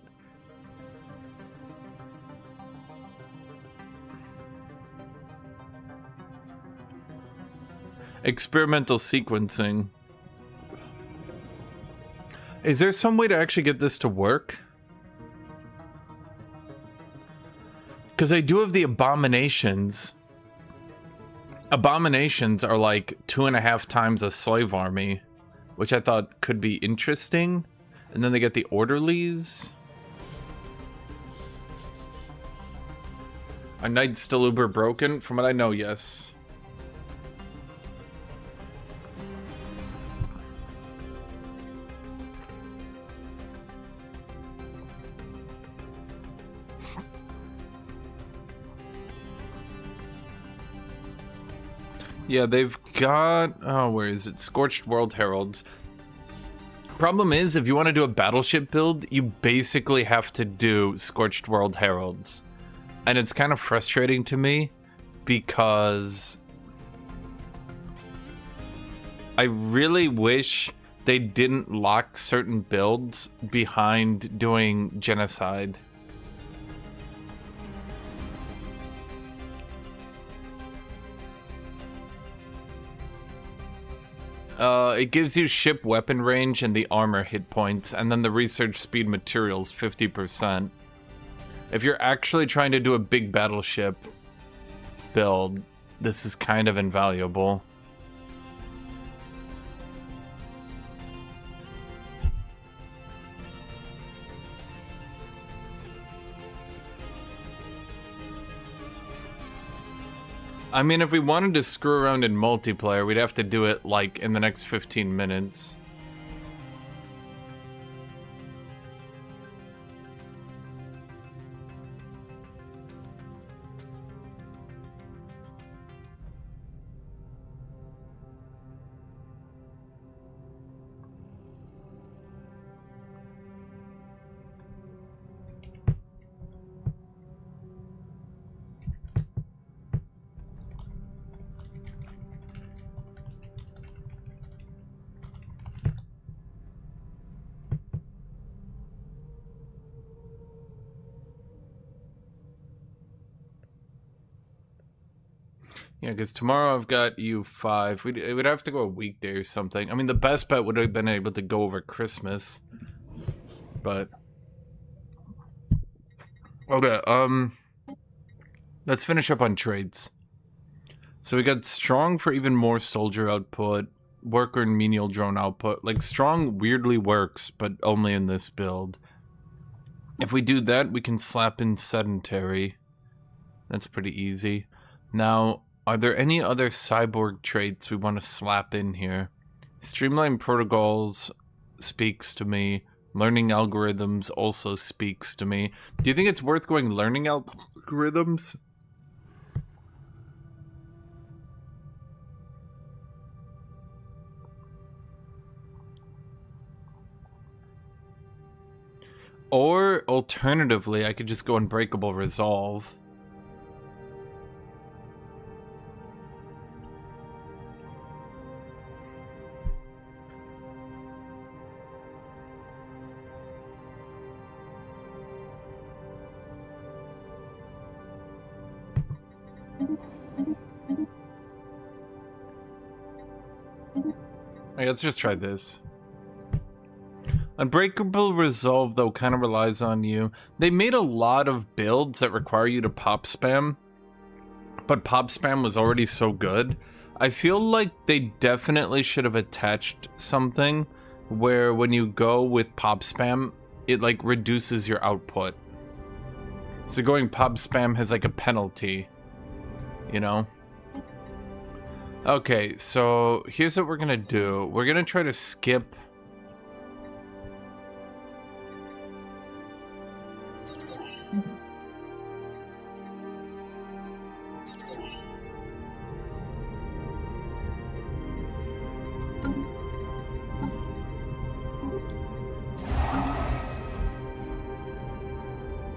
Experimental sequencing. Is there some way to actually get this to work? Because I do have the abominations. Abominations are like 2.5 times a slave army, which I thought could be interesting. And then they get the orderlies. Are knights still uber broken? From what I know, yes. Yeah, they've got... Oh, where is it? Scorched World Heralds. Problem is, if you want to do a Battleship build, you basically have to do Scorched World Heralds. And it's kind of frustrating to me, because... I really wish they didn't lock certain builds behind doing genocide. It gives you ship weapon range and the armor hit points, and then the research speed materials 50%. If you're actually trying to do a big battleship build, this is kind of invaluable. I mean, if we wanted to screw around in multiplayer, we'd have to do it, like, in the next 15 minutes. Yeah, because tomorrow I've got U5. It would have to go a weekday or something. I mean, the best bet would have been able to go over Christmas. But... okay, let's finish up on trades. So we got strong for even more soldier output, worker and menial drone output. Like, strong weirdly works, but only in this build. If we do that, we can slap in sedentary. That's pretty easy. Now, are there any other cyborg traits we want to slap in here? Streamline protocols speaks to me. Learning algorithms also speaks to me. Do you think it's worth going learning algorithms? Or, alternatively, I could just go Unbreakable Resolve. Okay, let's just try this. Unbreakable Resolve, though, kind of relies on you. They made a lot of builds that require you to pop spam, but pop spam was already so good. I feel like they definitely should have attached something where when you go with pop spam, it like reduces your output. So going pop spam has like a penalty, you know? Okay, so here's what we're gonna do. We're gonna try to skip...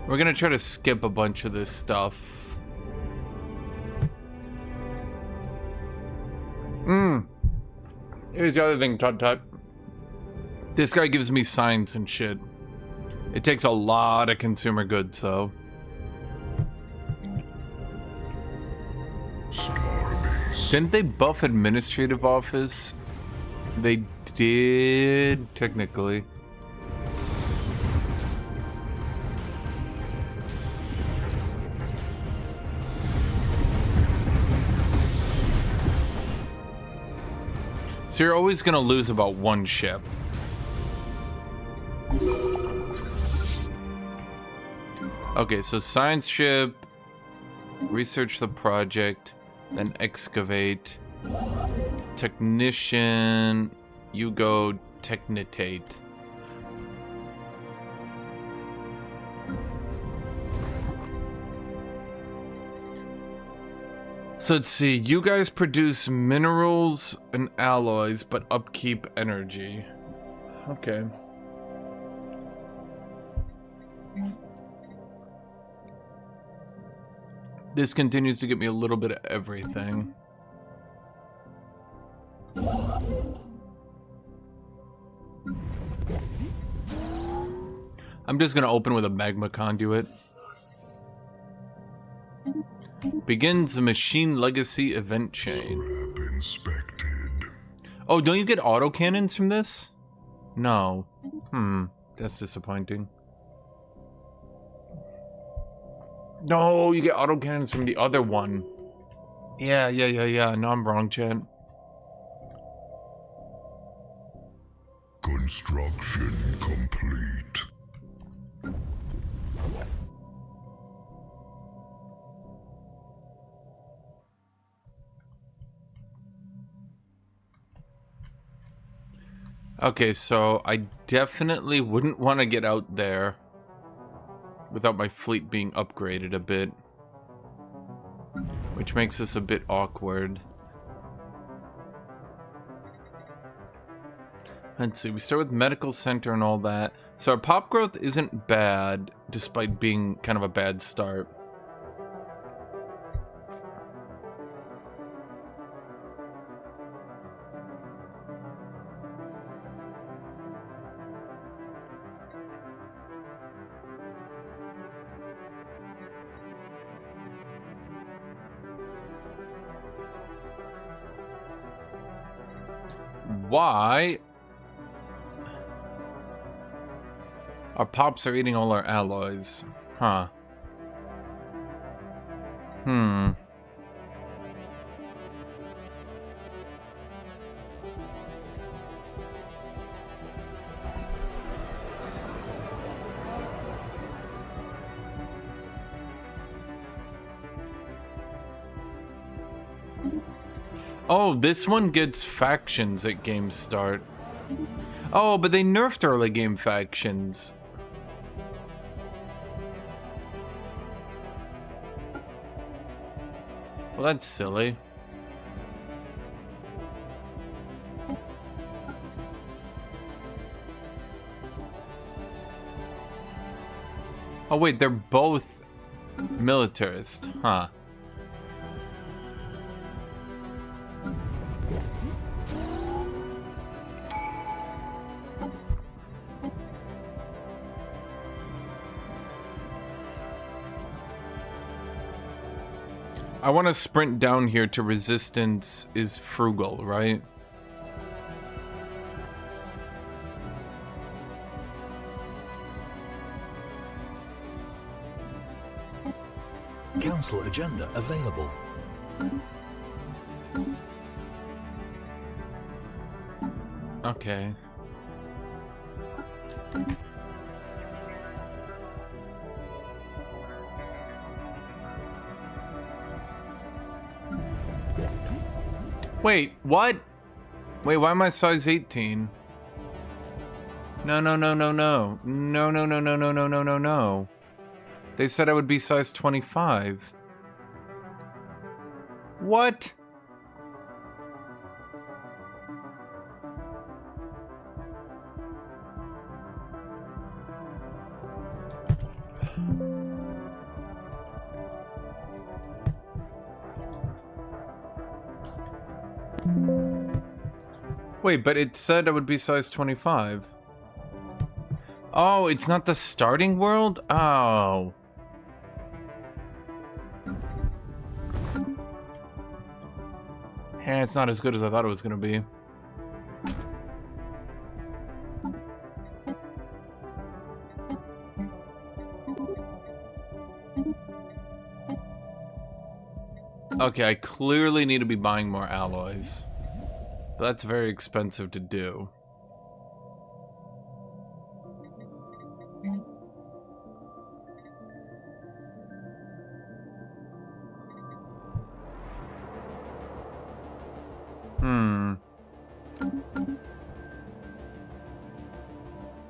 we're gonna try to skip a bunch of this stuff. Here's the other thing, Tut. This guy gives me science and shit. It takes a lot of consumer goods, though. Starbase. Didn't they buff administrative office? They did, technically. So you're always gonna lose about one ship. Okay, so science ship, research the project, then excavate, technician, you go technitate. So let's see, you guys produce minerals and alloys, but upkeep energy. Okay. This continues to get me a little bit of everything. I'm just gonna open with a magma conduit. Begins the Machine Legacy event chain. Trap inspected. Oh, don't you get autocannons from this? No. That's disappointing. No, you get autocannons from the other one. Yeah. No, I'm wrong, Chad. Construction complete. Okay, so I definitely wouldn't want to get out there without my fleet being upgraded a bit, which makes this a bit awkward. Let's see, we start with medical center and all that. So our pop growth isn't bad, despite being kind of a bad start. why our pops are eating all our alloys. Huh. Oh, this one gets factions at game start. Oh, but they nerfed early game factions. Well, that's silly. Oh wait, they're both militarist, huh? I want to sprint down here to resistance is frugal, right? Council agenda available. Okay. Wait, what? Wait, why am I size 18? No, no, no, no, no. No, no, no, no, no, no, no, no, no. They said I would be size 25. What? Wait, but it said I would be size 25. Oh, it's not the starting world? Oh. Eh, it's not as good as I thought it was gonna be. Okay, I clearly need to be buying more alloys. But that's very expensive to do.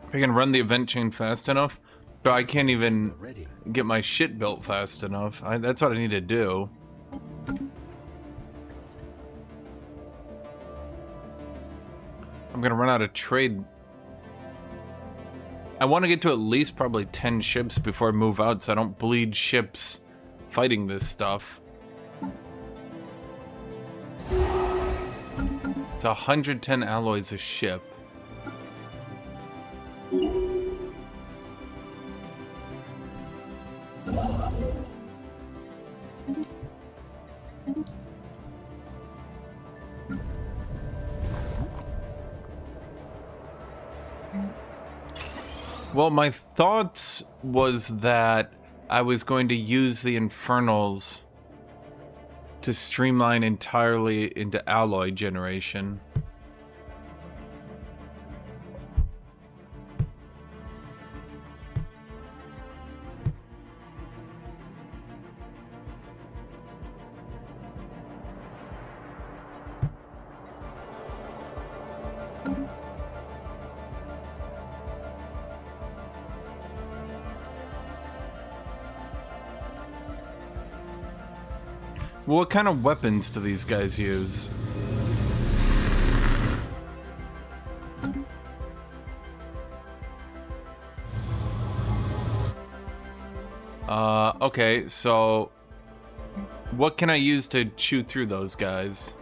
If I can run the event chain fast enough, but I can't even get my shit built fast enough. That's what I need to do. I'm gonna run out of trade. I want to get to at least probably 10 ships before I move out so I don't bleed ships fighting this stuff. It's 110 alloys a ship. Well, my thoughts was that I was going to use the infernals to streamline entirely into alloy generation. What kind of weapons do these guys use? Okay, so what can I use to chew through those guys?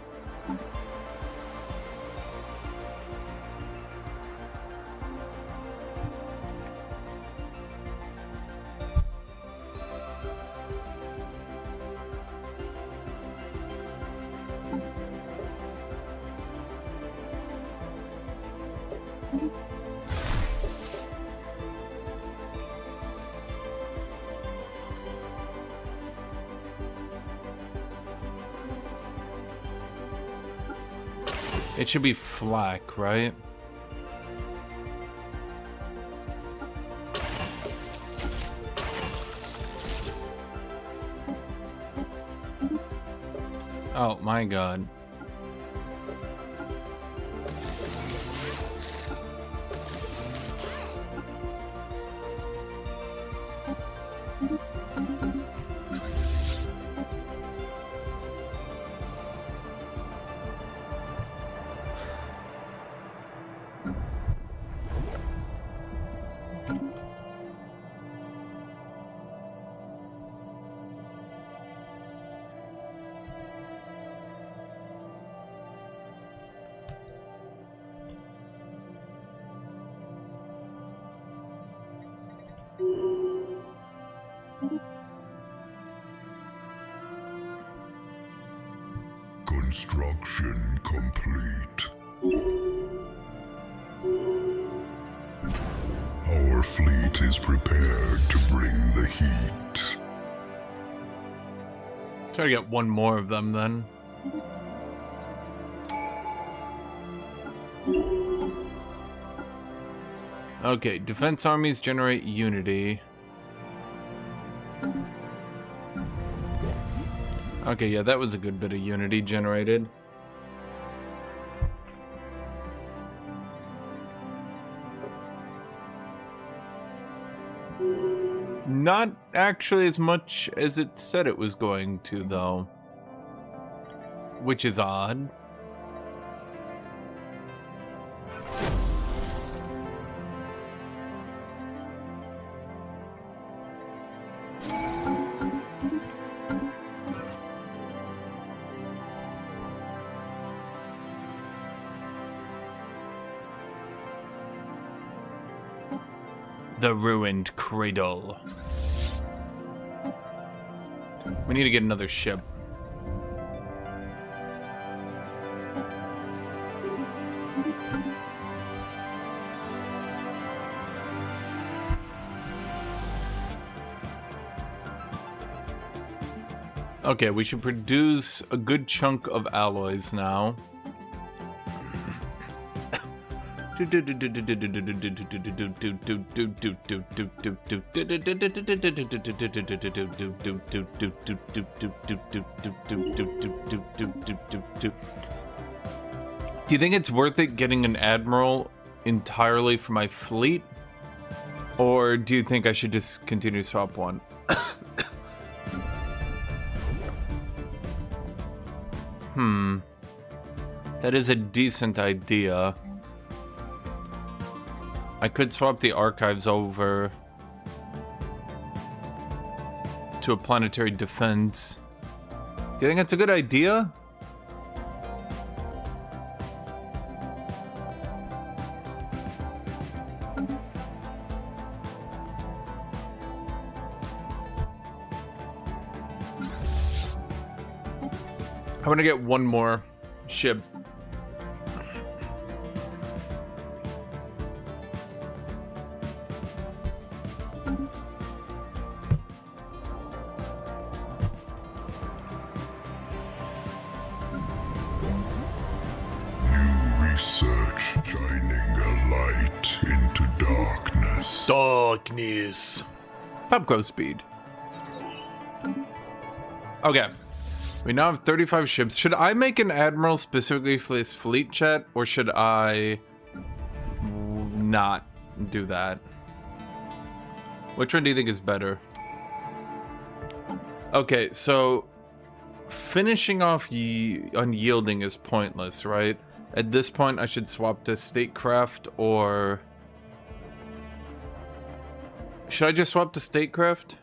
It should be flak, right? Oh my god. Construction complete. Our fleet is prepared to bring the heat. Try to get one more of them then. Okay, defense armies generate unity. Okay, yeah, that was a good bit of unity generated. Not actually as much as it said it was going to, though. Which is odd. The ruined cradle. We need to get another ship. Okay, we should produce a good chunk of alloys now. Do you think it's worth it getting an admiral entirely for my fleet? Or do you think I should just continue to swap one? That is a decent idea. I could swap the archives over to a planetary defense. Do you think that's a good idea? I want to get one more ship. Darkness. Pop growth speed. Okay. We now have 35 ships. Should I make an admiral specifically for this fleet, chat? Or should I not do that? Which one do you think is better? Okay, so finishing off unyielding is pointless, right? At this point, I should swap to statecraft, or should I just swap to statecraft?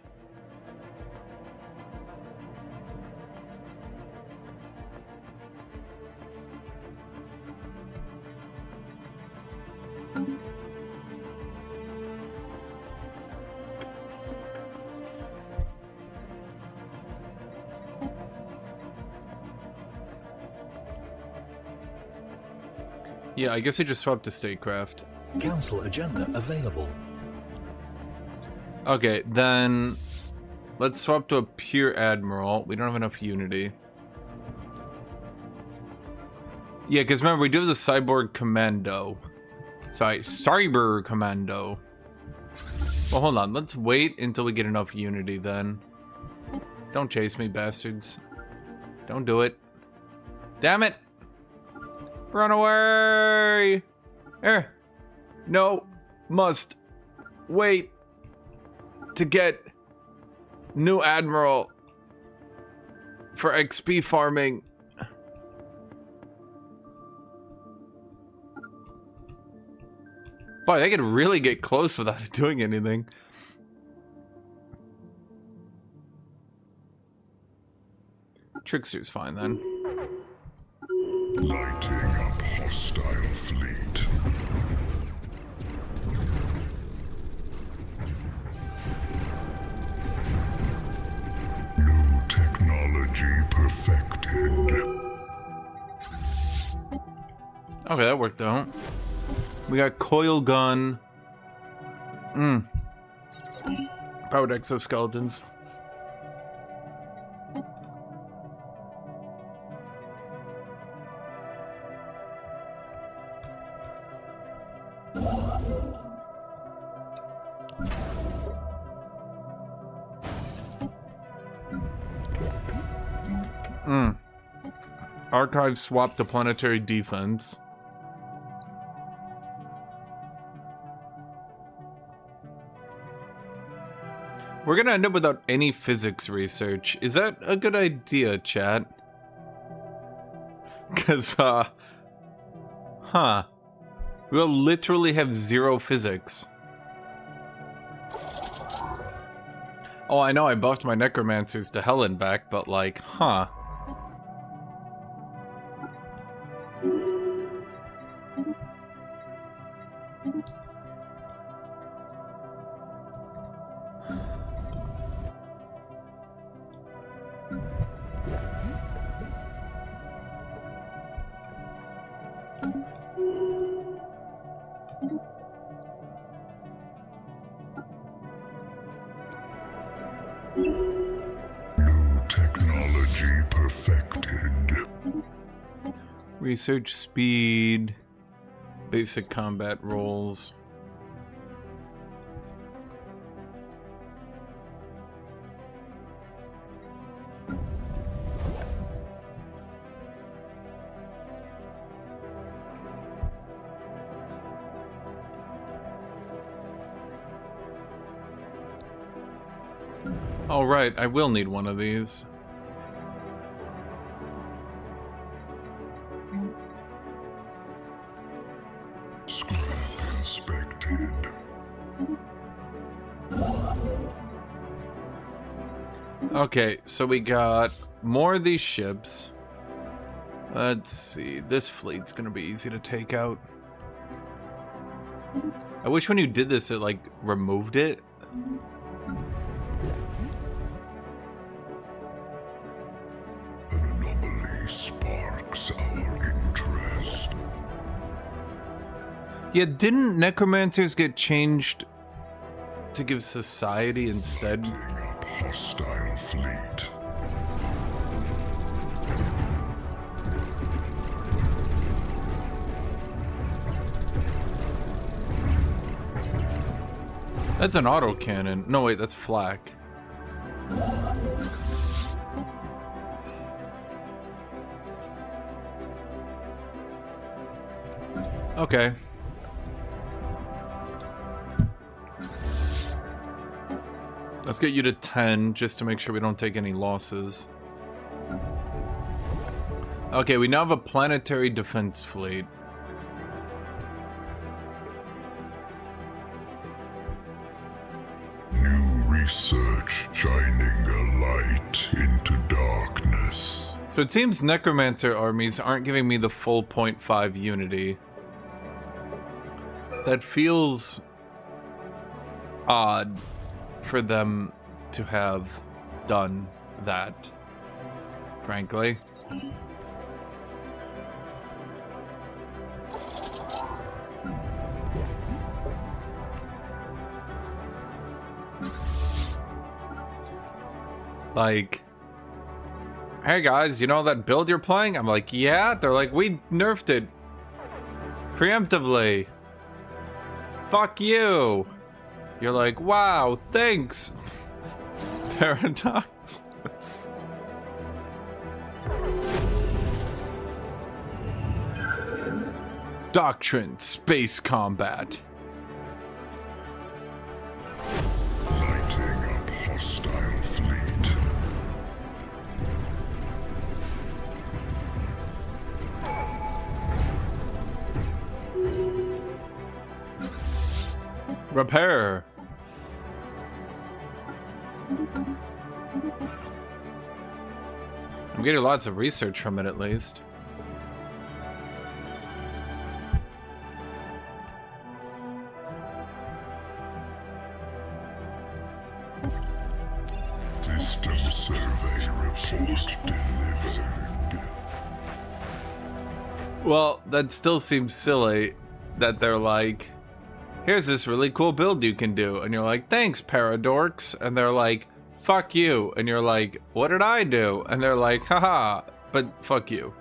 Yeah, I guess we just swapped to statecraft. Council agenda available. Okay, then let's swap to a pure admiral. We don't have enough unity. Yeah, because remember, we do have the cyborg commando. Sorry, cyber commando. Well, hold on. Let's wait until we get enough unity then. Don't chase me, bastards. Don't do it. Damn it! Run away! Here. No. Must. Wait. To get new admiral. For XP farming. Boy, they could really get close without doing anything. Trickster's fine then. Lighting up hostile fleet. New technology perfected. Okay, that worked out. We got coil gun. Powered exoskeletons. Archive swap to planetary defense. We're gonna end up without any physics research. Is that a good idea, chat? Cause, we'll literally have 0 physics. Oh, I know I buffed my necromancers to hell and back, but like, New technology perfected. Research speed, basic combat rolls. All right, I will need one of these. Scrap inspected. Okay, so we got more of these ships. Let's see, this fleet's gonna be easy to take out. I wish when you did this, it like removed it. An anomaly sparks our interest. Yeah, didn't necromancers get changed to give society instead? Lighting up hostile fleet. That's an autocannon. No, wait, that's flak. Okay. Let's get you to 10 just to make sure we don't take any losses. Okay, we now have a planetary defense fleet. New research shining a light into darkness. So it seems necromancer armies aren't giving me the full 0.5 unity. That feels odd for them to have done that, frankly. Like, hey guys, you know that build you're playing? I'm like, yeah. They're like, we nerfed it preemptively. Fuck you. You're like, wow, thanks. Paradox. Doctrine, space combat. Lighting up hostile fleet. Repair. I'm getting lots of research from it, at least. System survey report delivered. Well, that still seems silly that they're like, here's this really cool build you can do. And you're like, thanks, Paradorks. And they're like, fuck you. And you're like, what did I do? And they're like, haha, but fuck you.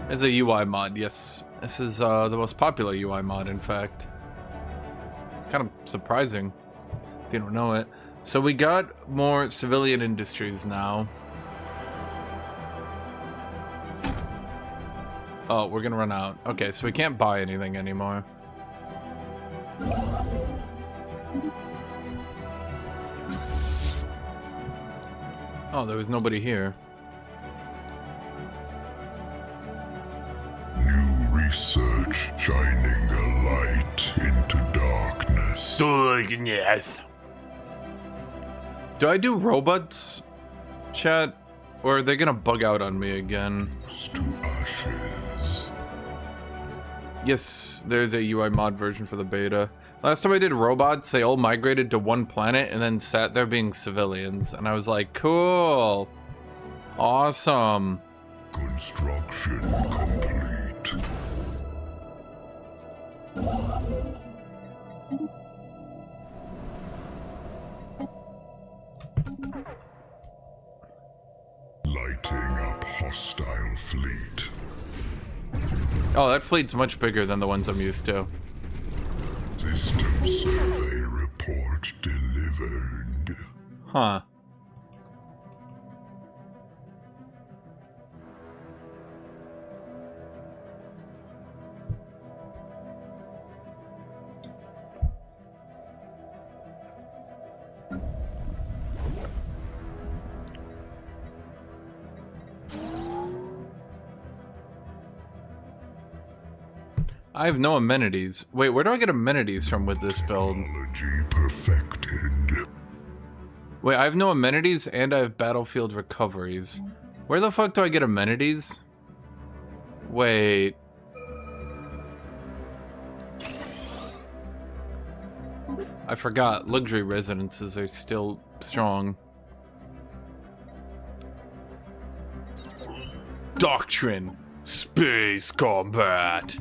It's a UI mod, yes. This is the most popular UI mod, in fact. Kind of surprising if you don't know it. So we got more civilian industries now. Oh, we're gonna run out. Okay, so we can't buy anything anymore. Oh, there was nobody here. New research shining a light into darkness. Darkness. Do I do robots, chat? Or are they gonna bug out on me again? To ashes. Yes, there's a UI mod version for the beta. Last time I did robots, they all migrated to one planet and then sat there being civilians. And I was like, cool. Awesome. Construction complete. Lighting up hostile fleet. Oh, that fleet's much bigger than the ones I'm used to. System survey report delivered. Huh. I have no amenities. Wait, where do I get amenities from with this build? Technology perfected. Wait, I have no amenities and I have battlefield recoveries. Where the fuck do I get amenities? Wait. I forgot. Luxury residences are still strong. Doctrine. Space combat.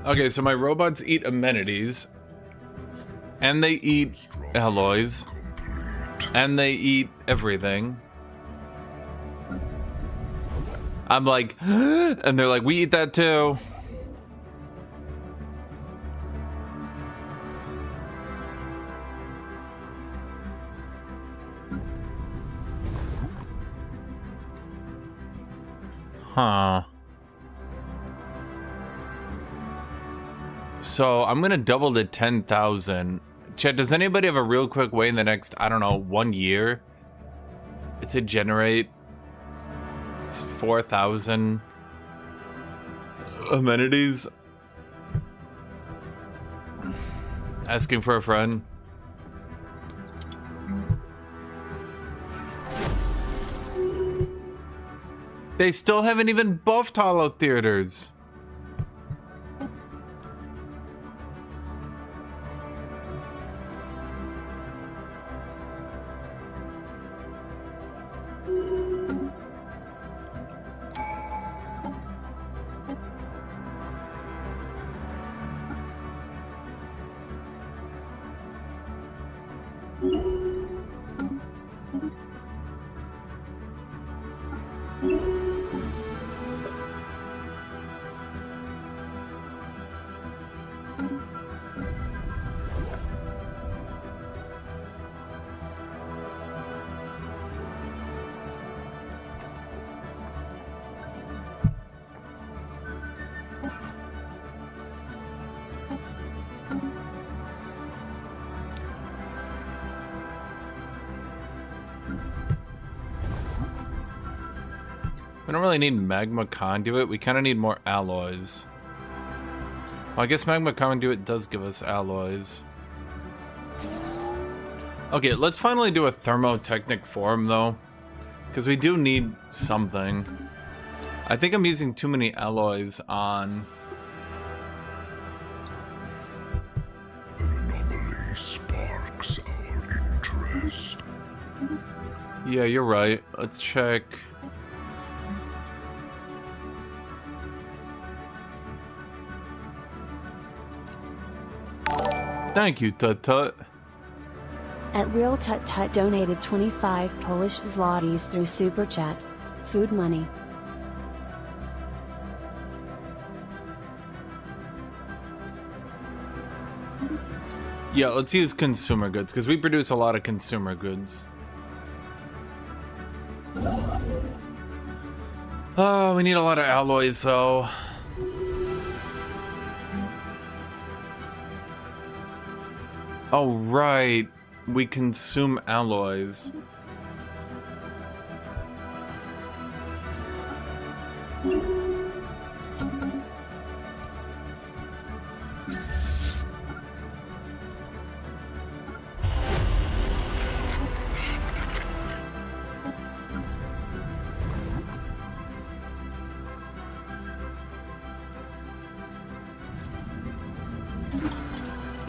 Okay, so my robots eat amenities, and they eat alloys, and they eat everything. I'm like, and they're like, we eat that too. Huh. So I'm gonna double to 10,000. Chat, does anybody have a real quick way in the next, I don't know, 1 year to generate 4,000 amenities? Asking for a friend. They still haven't even buffed Hollow Theaters. We don't really need magma conduit. We kind of need more alloys. Well, I guess magma conduit does give us alloys. Okay, let's finally do a thermotechnic form, though. Because we do need something. I think I'm using too many alloys on... An anomaly sparks our interest. Yeah, you're right. Let's check... Thank you, Tut Tut. At Real Tut Tut donated 25 Polish zlotys through Super Chat. Food money. Yeah, let's use consumer goods, because we produce a lot of consumer goods. Oh, we need a lot of alloys, though. Oh, right. We consume alloys.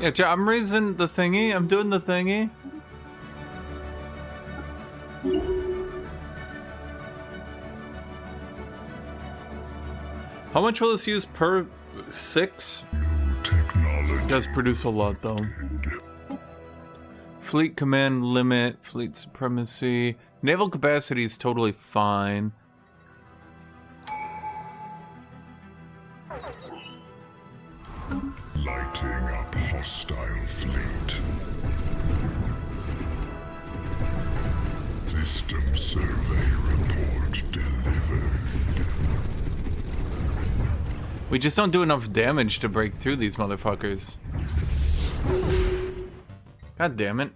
Yeah, I'm raising the thingy. I'm doing the thingy. How much will this use per 6? New technology. It does produce a lot, though. Fleet command limit, fleet supremacy. Naval capacity is totally fine. Lighting up hostile fleet. System survey report delivered. We just don't do enough damage to break through these motherfuckers. God damn it.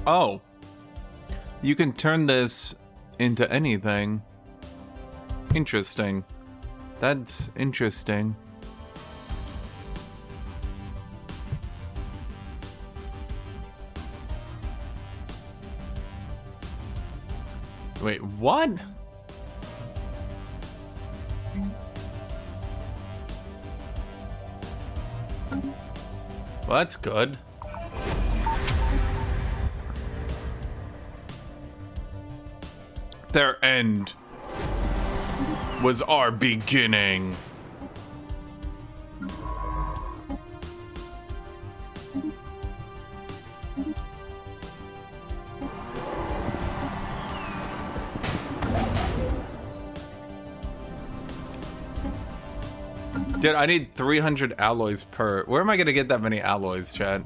Oh. You can turn this into anything. Interesting. That's interesting. Wait, what? Well, that's good. Their end was our beginning. Dude, I need 300 alloys per... Where am I gonna get that many alloys, Chad?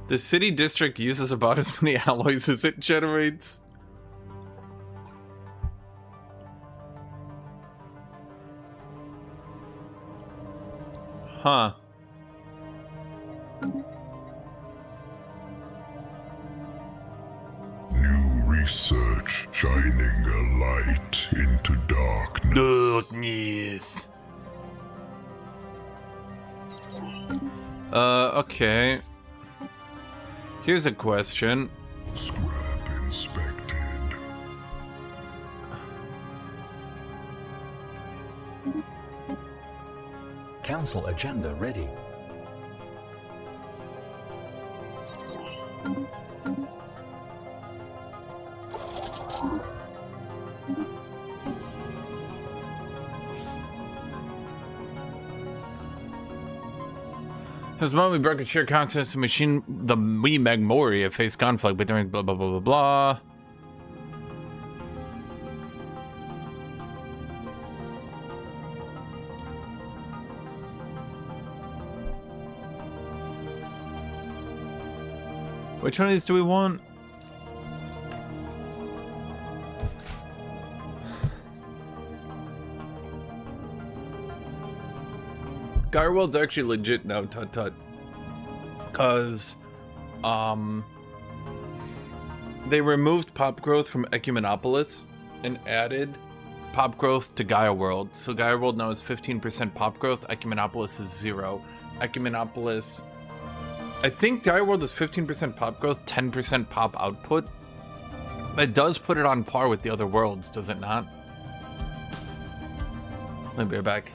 The city district uses about as many alloys as it generates. Huh. New research shining a light into darkness. Okay. Here's a question. Scrap inspected. Council agenda ready. This moment we broke a shared conscience machine, the we Magmori have faced conflict, but during blah blah blah blah blah. Which one of these do we want? Gyreworld's actually legit now, tut tut. Cause they removed pop growth from Ecumenopolis and added pop growth to Gaia World. So Gaia World now is 15% pop growth, Ecumenopolis is 0. Ecumenopolis, I think Gaia World is 15% pop growth, 10% pop output. That does put it on par with the other worlds, does it not? Let me be right back.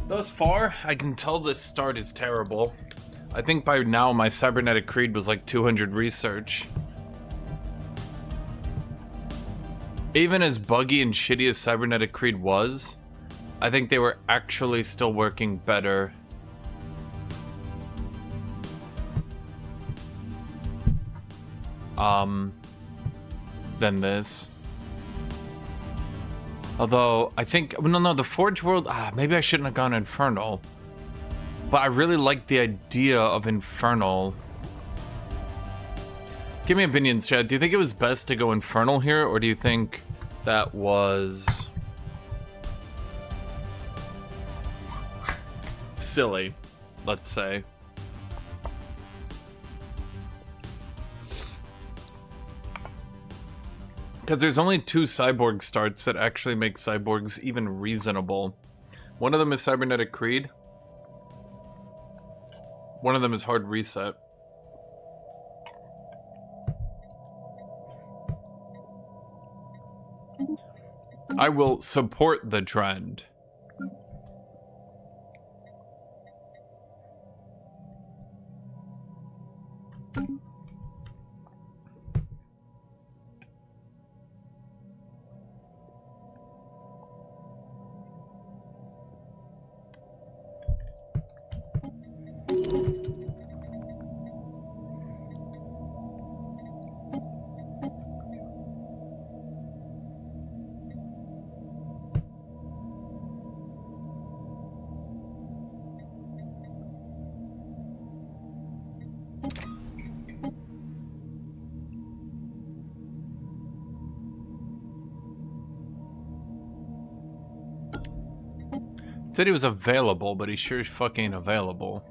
Thus far, I can tell this start is terrible. I think by now my Cybernetic Creed was like 200 research. Even as buggy and shitty as Cybernetic Creed was, I think they were actually still working better. Than this. Although, I think... No, the Forge World... maybe I shouldn't have gone Infernal. But I really like the idea of Infernal. Give me opinions, Chad. Do you think it was best to go Infernal here? Or do you think that was... silly, let's say? Because there's only 2 Cyborg starts that actually make Cyborgs even reasonable. One of them is Cybernetic Creed. One of them is Hard Reset. I will support the trend. Said he was available, but he sure as fuck ain't available.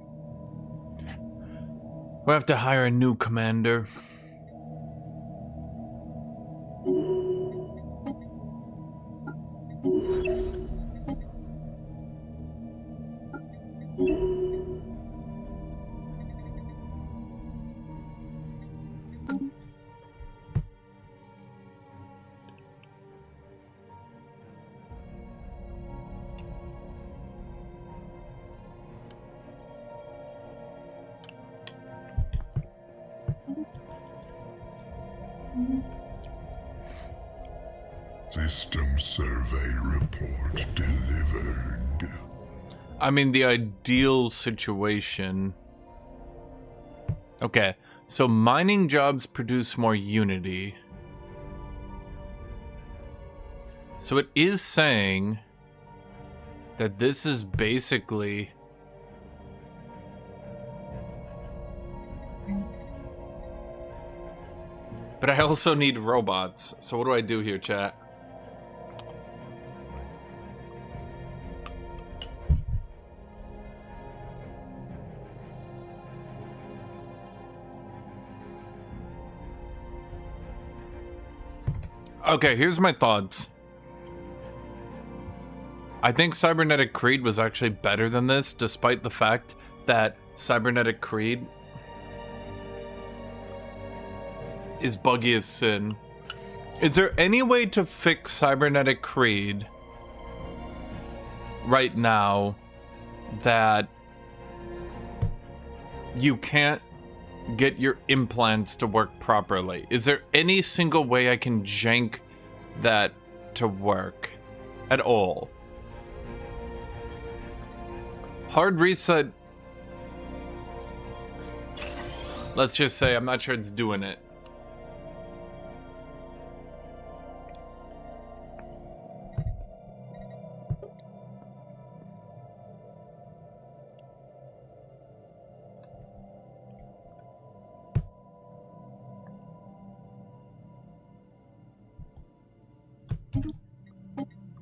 We'll have to hire a new commander. System survey report delivered. I mean, the ideal situation... Okay, so mining jobs produce more unity. So it is saying that this is basically... But I also need robots. So what do I do here, chat? Okay, here's my thoughts. I think Cybernetic Creed was actually better than this, despite the fact that Cybernetic Creed is buggy as sin. Is there any way to fix Cybernetic Creed right now that you can't get your implants to work properly? Is there any single way I can jank that to work at all? Hard reset. Let's just say I'm not sure it's doing it.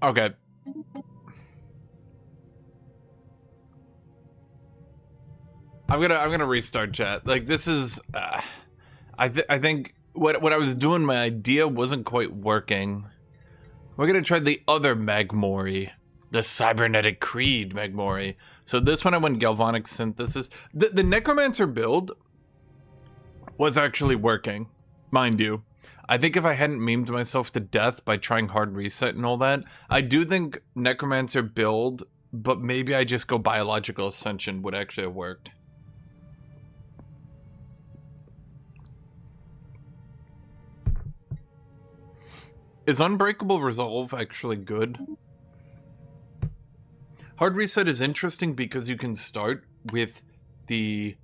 Okay. I'm gonna restart chat. Like, this is I think what I was doing, my idea wasn't quite working. We're gonna try the other Magmori, the Cybernetic Creed Magmori. So this one I went Galvanic synthesis. The Necromancer build was actually working, mind you. I think if I hadn't memed myself to death by trying hard reset and all that, I do think Necromancer build, but maybe I just go biological ascension would actually have worked. Is Unbreakable Resolve actually good? Hard reset is interesting because you can start with the...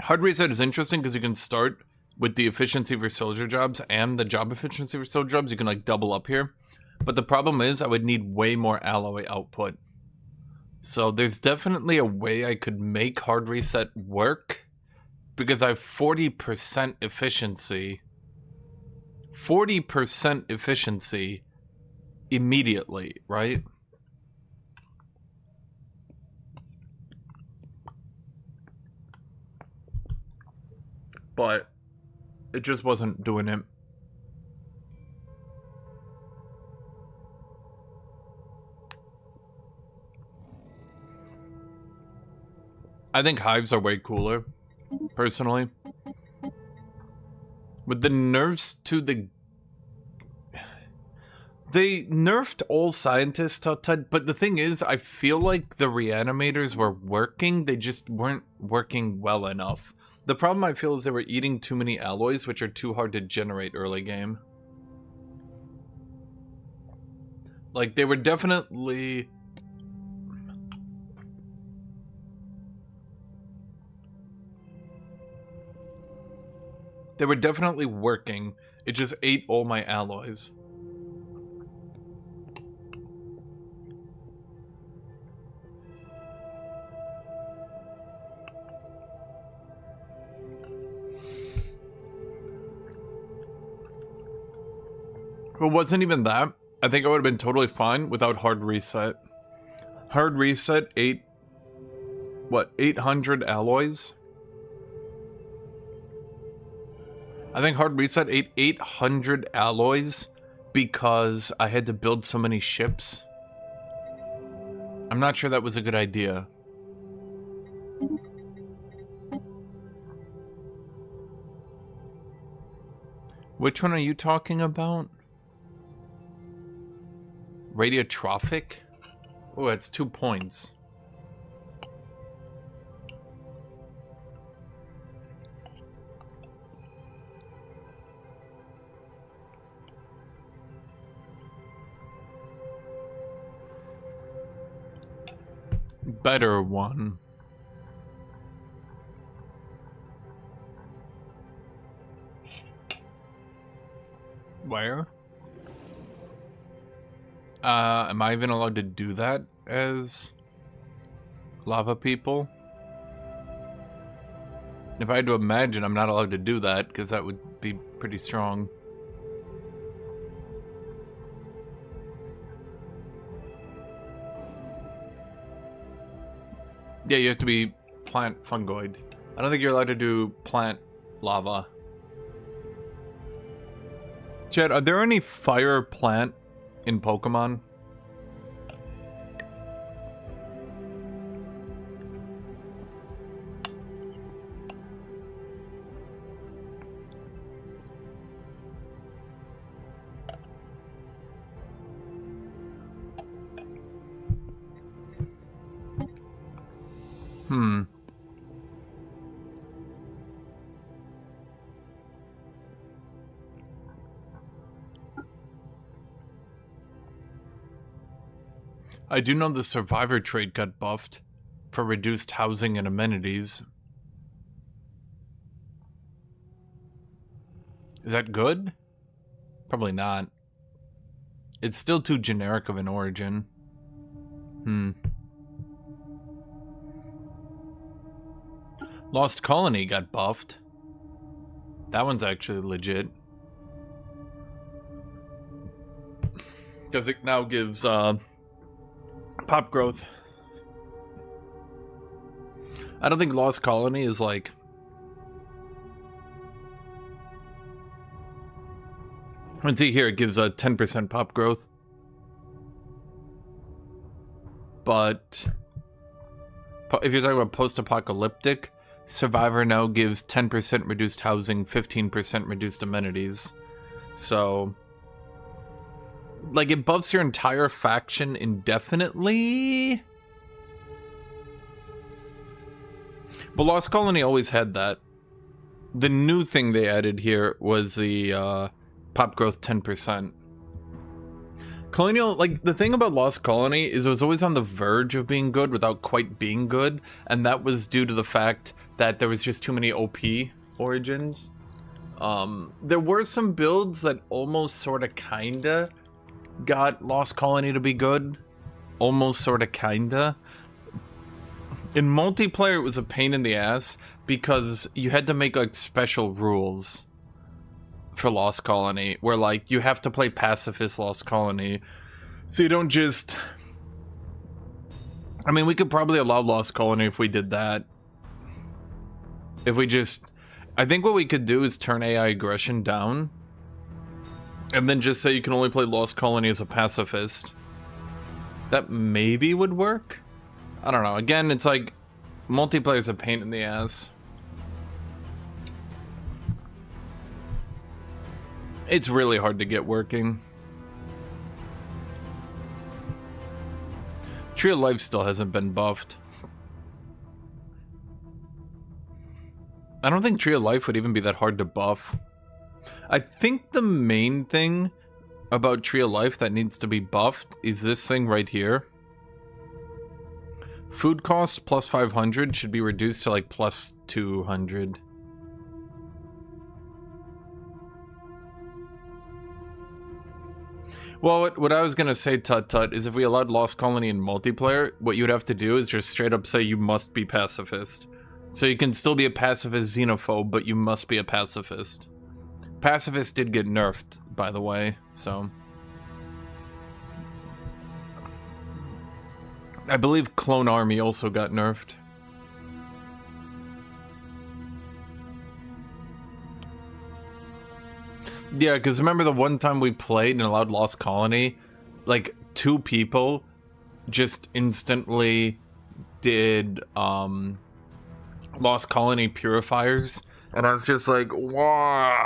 Hard reset is interesting because you can start with the efficiency for soldier jobs and the job efficiency for soldier jobs. You can like double up here. But the problem is I would need way more alloy output. So there's definitely a way I could make hard reset work because I have 40% efficiency. 40% efficiency immediately, right? But it just wasn't doing it. I think hives are way cooler, personally. With the nerfs to the... They nerfed all scientists, but the thing is, I feel like the reanimators were working, they just weren't working well enough. The problem I feel is they were eating too many alloys, which are too hard to generate early game. Like, they were definitely... They were definitely working. It just ate all my alloys. It wasn't even that. I think I would have been totally fine without hard reset. Hard reset ate, what, 800 alloys? I think hard reset ate 800 alloys because I had to build so many ships. I'm not sure that was a good idea. Which one are you talking about? Radiotrophic? Oh, it's 2 points. Better one. Where? Am I even allowed to do that as lava people? If I had to imagine, I'm not allowed to do that, because that would be pretty strong. Yeah, you have to be plant fungoid. I don't think you're allowed to do plant lava. Chad, are there any fire plant in Pokemon? I do know the survivor trait got buffed for reduced housing and amenities. Is that good? Probably not. It's still too generic of an origin. Lost Colony got buffed. That one's actually legit. Because it now gives pop growth. I don't think Lost Colony is like... Let's see here, it gives a 10% pop growth. But if you're talking about post-apocalyptic, Survivor now gives 10% reduced housing, 15% reduced amenities. So, like, it buffs your entire faction indefinitely? But Lost Colony always had that. The new thing they added here was the pop growth 10%. Colonial, like, the thing about Lost Colony is it was always on the verge of being good without quite being good, and that was due to the fact that there was just too many OP origins. There were some builds that almost sorta kinda got Lost Colony to be good. Almost sorta kinda. In multiplayer, it was a pain in the ass because you had to make like special rules for Lost Colony, where like you have to play pacifist Lost Colony, so you don't just... I mean, we could probably allow Lost Colony if we did that. If we just... I think what we could do is turn AI aggression down, and then just say you can only play Lost Colony as a pacifist. That maybe would work? I don't know. Again, it's like, multiplayer is a pain in the ass. It's really hard to get working. Tree of Life still hasn't been buffed. I don't think Tree of Life would even be that hard to buff. I think the main thing about Tree of Life that needs to be buffed is this thing right here. Food cost plus 500 should be reduced to like plus 200. Well, what I was gonna say, Tut Tut, is if we allowed Lost Colony in multiplayer, what you'd have to do is just straight up say you must be pacifist. So you can still be a pacifist xenophobe, but you must be a pacifist. Pacifist did get nerfed, by the way, so... I believe Clone Army also got nerfed. Yeah, because remember the one time we played and allowed Lost Colony? Like, 2 people just instantly did, Lost Colony purifiers. And I was just like, why?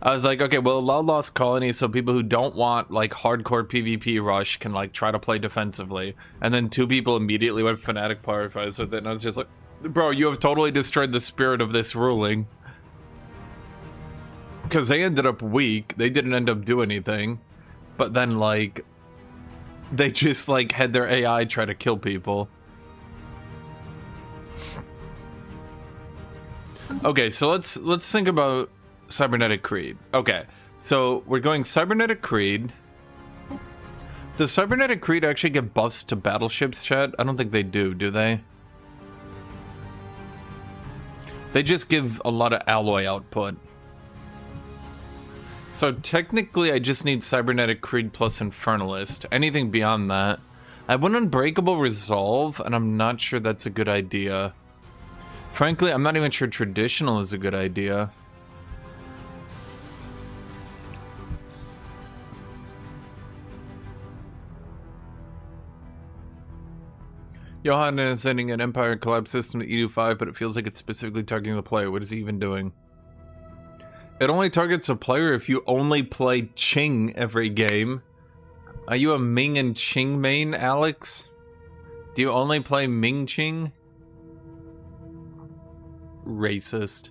I was like, okay, well, allow Lost Colony so people who don't want, like, hardcore PvP rush can, like, try to play defensively. And then 2 people immediately went Fnatic purifiers with it, and I was just like, bro, you have totally destroyed the spirit of this ruling. Because they ended up weak, they didn't end up doing anything. But then, like, they just, like, had their AI try to kill people. Okay, so let's think about Cybernetic Creed. Okay, so we're going Cybernetic Creed. Does Cybernetic Creed actually get buffs to battleships, chat? I don't think they do they? They just give a lot of alloy output. So technically I just need Cybernetic Creed plus Infernalist. Anything beyond that. I have one Unbreakable Resolve, and I'm not sure that's a good idea. Frankly, I'm not even sure Traditional is a good idea. Johan is sending an Empire collapse system to EU5, but it feels like it's specifically targeting the player. What is he even doing? It only targets a player if you only play Qing every game. Are you a Ming and Qing main, Alex? Do you only play Ming Qing? Racist.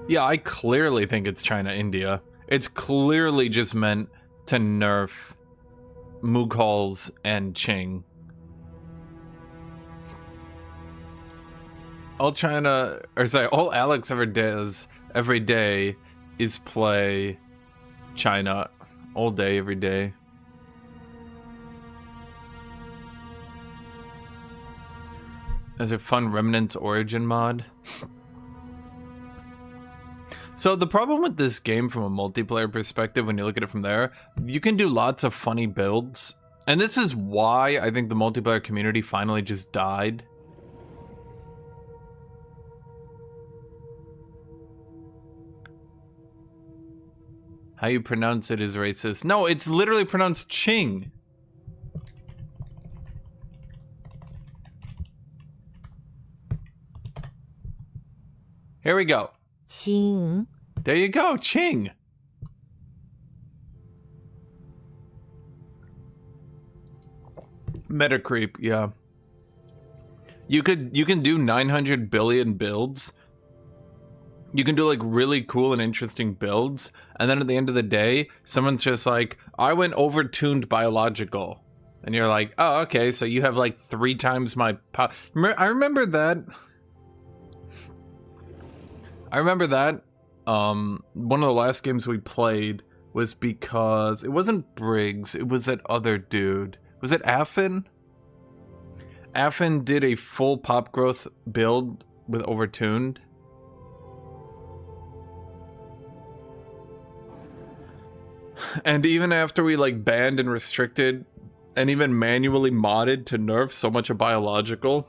Yeah, I clearly think it's China-India. It's clearly just meant to nerf Mughal's and Qing. All Alex ever does every day is play China all day, every day. There's a fun Remnant Origin mod. So the problem with this game from a multiplayer perspective, when you look at it from there, you can do lots of funny builds. And this is why I think the multiplayer community finally just died. How you pronounce it is racist. No, it's literally pronounced Qing. Here we go. Qing. There you go, Qing. Meta creep, yeah. You can do 900 billion builds. You can do like really cool and interesting builds, and then at the end of the day, someone's just like, I went overtuned biological. And you're like, oh, okay, so you have like 3 times my I remember that. One of the last games we played was because it wasn't Briggs, it was that other dude. Was it Affin? Affin did a full pop growth build with overtuned. And even after we like banned and restricted and even manually modded to nerf so much of biological,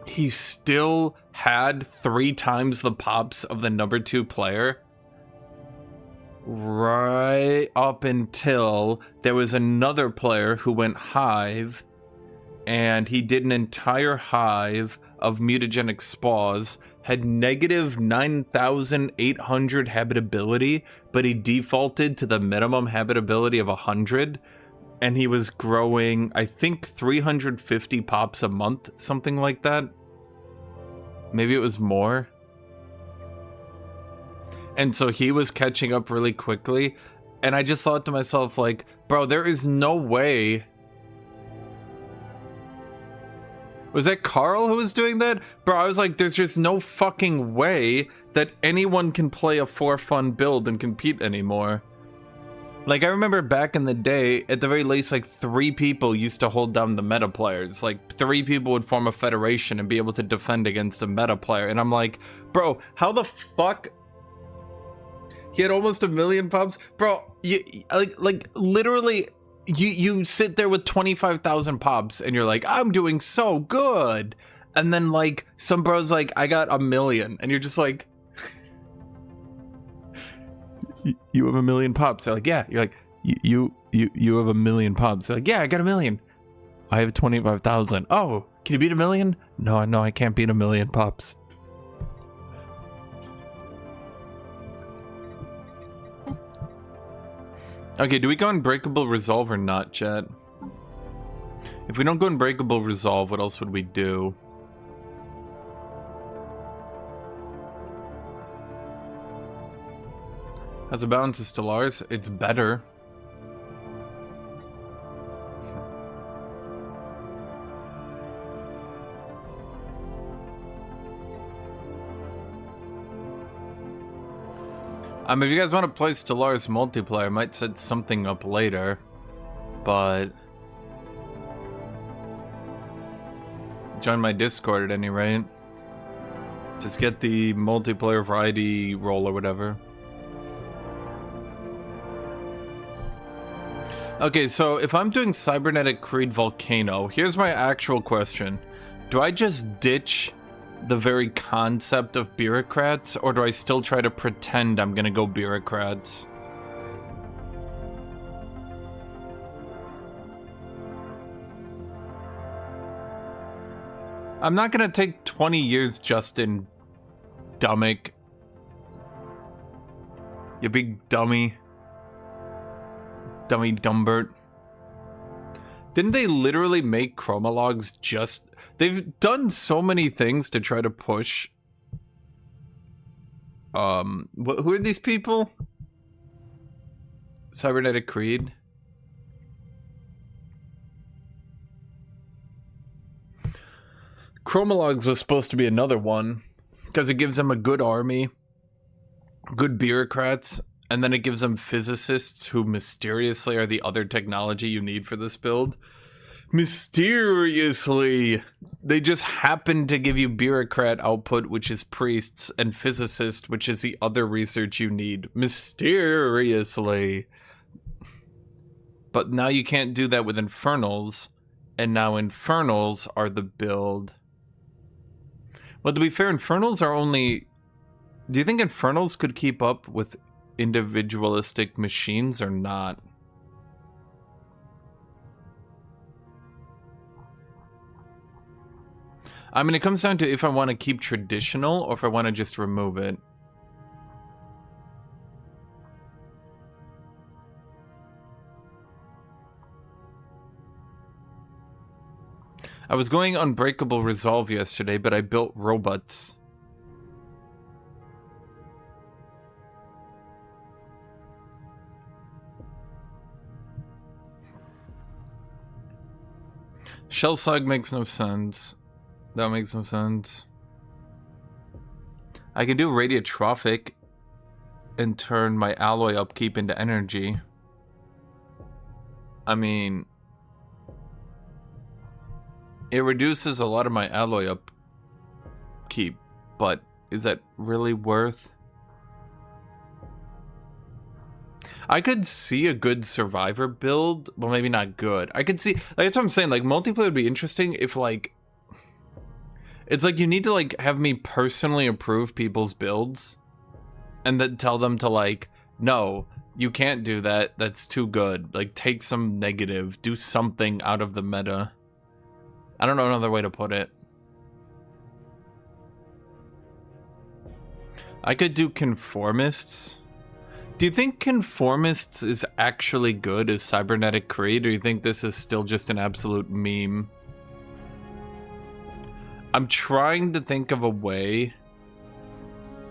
he still had 3 times the pops of the number 2 player. Right up until there was another player who went hive, and he did an entire hive of mutagenic spores, had negative 9,800 habitability, but he defaulted to the minimum habitability of 100, and he was growing, I think, 350 pops a month, something like that. Maybe it was more. And so he was catching up really quickly, and I just thought to myself, like, bro, there is no way. Was that Carl who was doing that? Bro, I was like, there's just no fucking way that anyone can play a for fun build and compete anymore. Like, I remember back in the day, at the very least, like 3 people used to hold down the meta players. Like, 3 people would form a federation and be able to defend against a meta player. And I'm like, bro, how the fuck? He had almost 1 million pops? Bro, you like literally, you sit there with 25,000 pops and you're like, I'm doing so good. And then like, some bro's like, I got 1 million. And you're just like, you have 1 million pops. They're like, yeah. You're like, you have 1 million pops. They're like, yeah, I got 1 million. I have 25,000. Oh, can you beat 1 million? No, I can't beat 1 million pops. Okay, do we go Unbreakable Resolve or not, chat? If we don't go Unbreakable Resolve, what else would we do? How's the balance of Stellaris? It's better. If you guys want to play Stellaris multiplayer, I might set something up later, but join my Discord at any rate. Just get the multiplayer variety role or whatever. Okay, so if I'm doing Cybernetic Creed Volcano, here's my actual question. Do I just ditch the very concept of bureaucrats, or do I still try to pretend I'm gonna go bureaucrats? I'm not gonna take 20 years, Justin Dummick. You big dummy. Dummy Dumbert. Didn't they literally make chromalogs just... They've done so many things to try to push... who are these people? Cybernetic Creed? Chromalogs was supposed to be another one, because it gives them a good army, good bureaucrats, and then it gives them physicists who mysteriously are the other technology you need for this build. Mysteriously! They just happen to give you bureaucrat output, which is priests, and physicist, which is the other research you need. Mysteriously! But now you can't do that with infernals, and now infernals are the build. Well, to be fair, infernals are only... Do you think infernals could keep up with individualistic machines or not? I mean, it comes down to if I want to keep traditional or if I want to just remove it. I was going Unbreakable Resolve yesterday, but I built robots. Shellsog makes no sense. That makes no sense. I can do radiotrophic and turn my alloy upkeep into energy. I mean, it reduces a lot of my alloy upkeep, but is that really worth? I could see a good survivor build, well, maybe not good. I could see, like, that's what I'm saying, like, multiplayer would be interesting if, like, it's like you need to, like, have me personally approve people's builds and then tell them to, like, no, you can't do that, that's too good. Like, take some negative, do something out of the meta. I don't know another way to put it. I could do conformists. Do you think conformists is actually good as Cybernetic Creed, or do you think this is still just an absolute meme? I'm trying to think of a way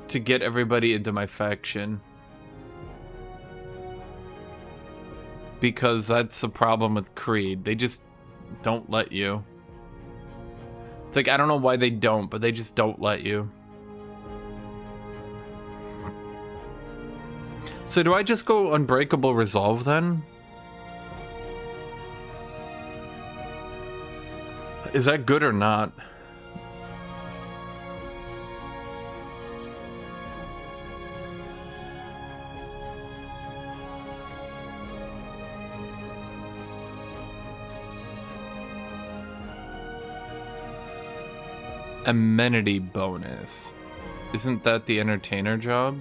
to get everybody into my faction. Because that's the problem with Creed. They just don't let you. It's like, I don't know why they don't, but they just don't let you. So do I just go Unbreakable Resolve then? Is that good or not? Amenity bonus. Isn't that the entertainer job?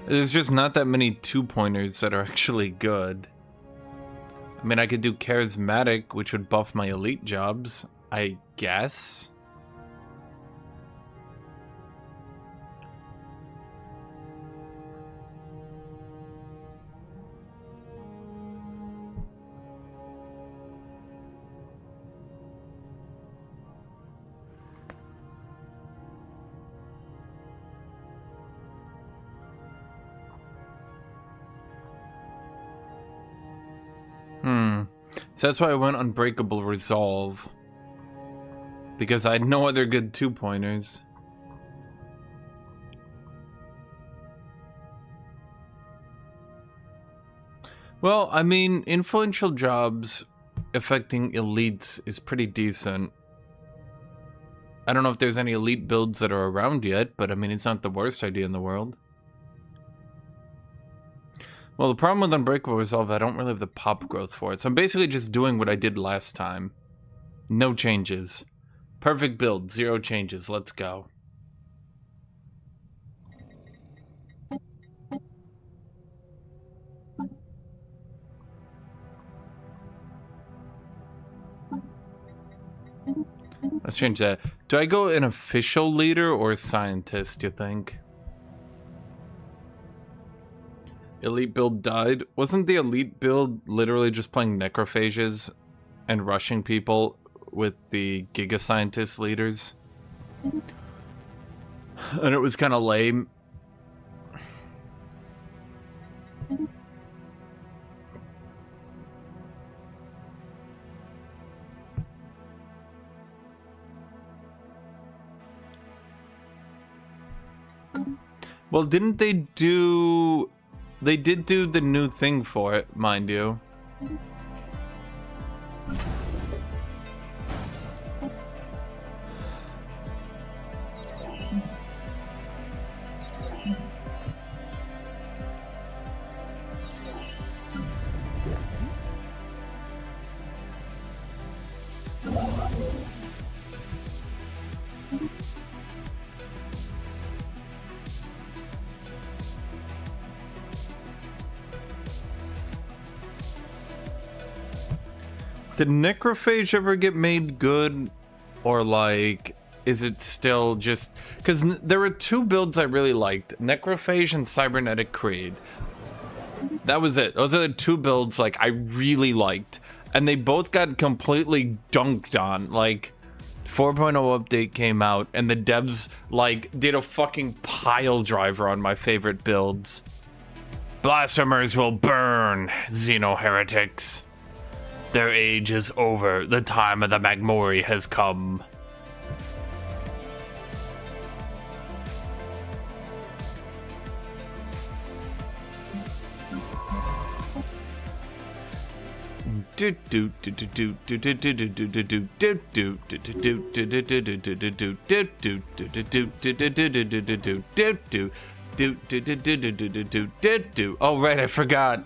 There's just not that many 2-pointers that are actually good. I mean, I could do charismatic, which would buff my elite jobs, I guess. So that's why I went Unbreakable Resolve. Because I had no other good 2-pointers. Well, I mean, influential jobs affecting elites is pretty decent. I don't know if there's any elite builds that are around yet, but I mean, it's not the worst idea in the world. Well, the problem with Unbreakable Resolve, I don't really have the pop growth for it. So I'm basically just doing what I did last time. No changes. Perfect build, 0 changes. Let's go. Let's change that. Do I go an official leader or a scientist, you think? Elite build died. Wasn't the elite build literally just playing necrophages and rushing people with the Giga Scientist leaders? And it was kind of lame. Well, didn't they do... They did do the new thing for it, mind you. Did Necrophage ever get made good? Or like, is it still just... Because there were 2 builds I really liked. Necrophage and Cybernetic Creed. That was it. Those are the 2 builds like I really liked. And they both got completely dunked on. Like, 4.0 update came out and the devs like did a fucking pile driver on my favorite builds. Blasphemers will burn, Xeno-heretics. Their age is over. The time of the Magmori has come. Oh right, I forgot.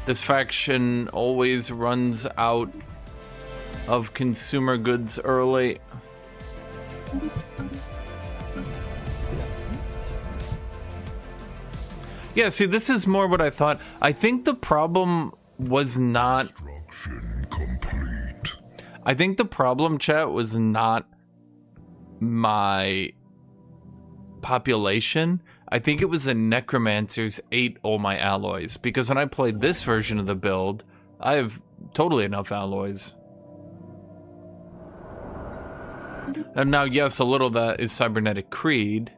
This faction always runs out of consumer goods early. Yeah, see, this is more what I thought. I think the problem was not... Construction complete. I think the problem, chat, was not my population. I think it was the Necromancers ate all my alloys, because when I played this version of the build, I have totally enough alloys. And now, yes, a little of that is Cybernetic Creed.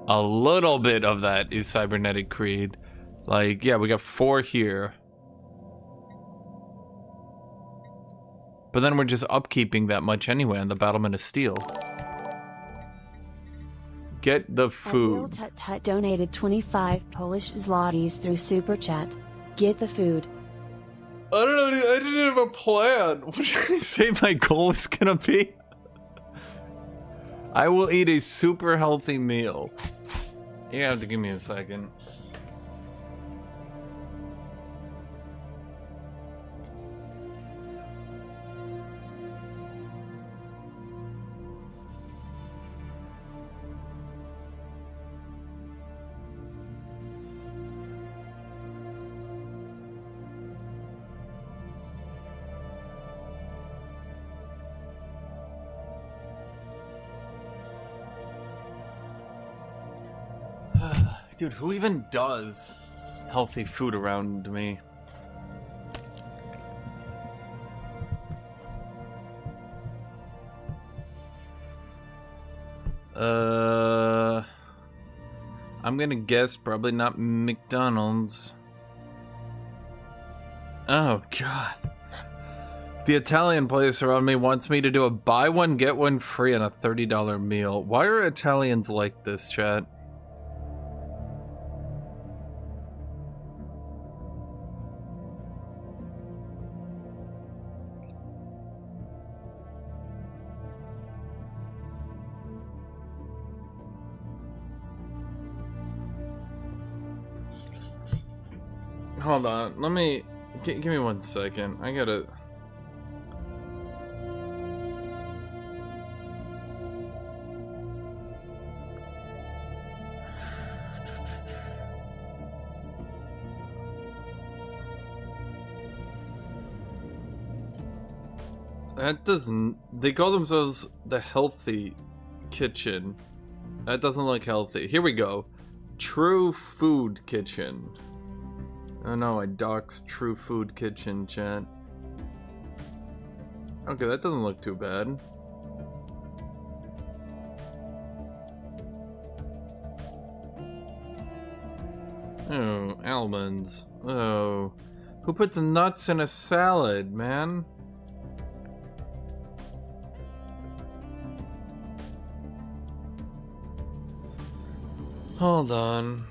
A little bit of that is Cybernetic Creed. Like, yeah, we got 4 here. But then we're just upkeeping that much anyway on the Battlement of Steel. Get the food. Tut Tut donated 25 Polish zlotys through Super Chat. Get the food. I don't know, I didn't have a plan. What did I say my goal was gonna be? I will eat a super healthy meal. You have to give me a second. Dude, who even does healthy food around me? I'm gonna guess probably not McDonald's. Oh, God. The Italian place around me wants me to do a buy one, get one free on a $30 meal. Why are Italians like this, chat? Hold on, let me... Give me 1 second. I gotta... That doesn't... They call themselves the Healthy Kitchen. That doesn't look healthy. Here we go. True Food Kitchen. Oh no, I doxed True Food Kitchen, chat. Okay, that doesn't look too bad. Oh, almonds. Oh. Who puts nuts in a salad, man? Hold on.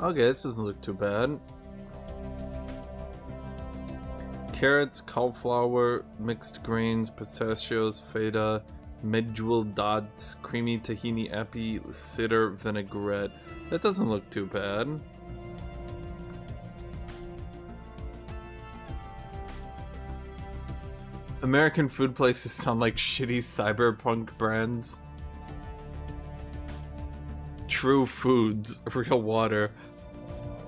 Okay, this doesn't look too bad. Carrots, cauliflower, mixed grains, pistachios, feta, medjool dots, creamy tahini epi, cider vinaigrette. That doesn't look too bad. American food places sound like shitty cyberpunk brands. True Foods, real water.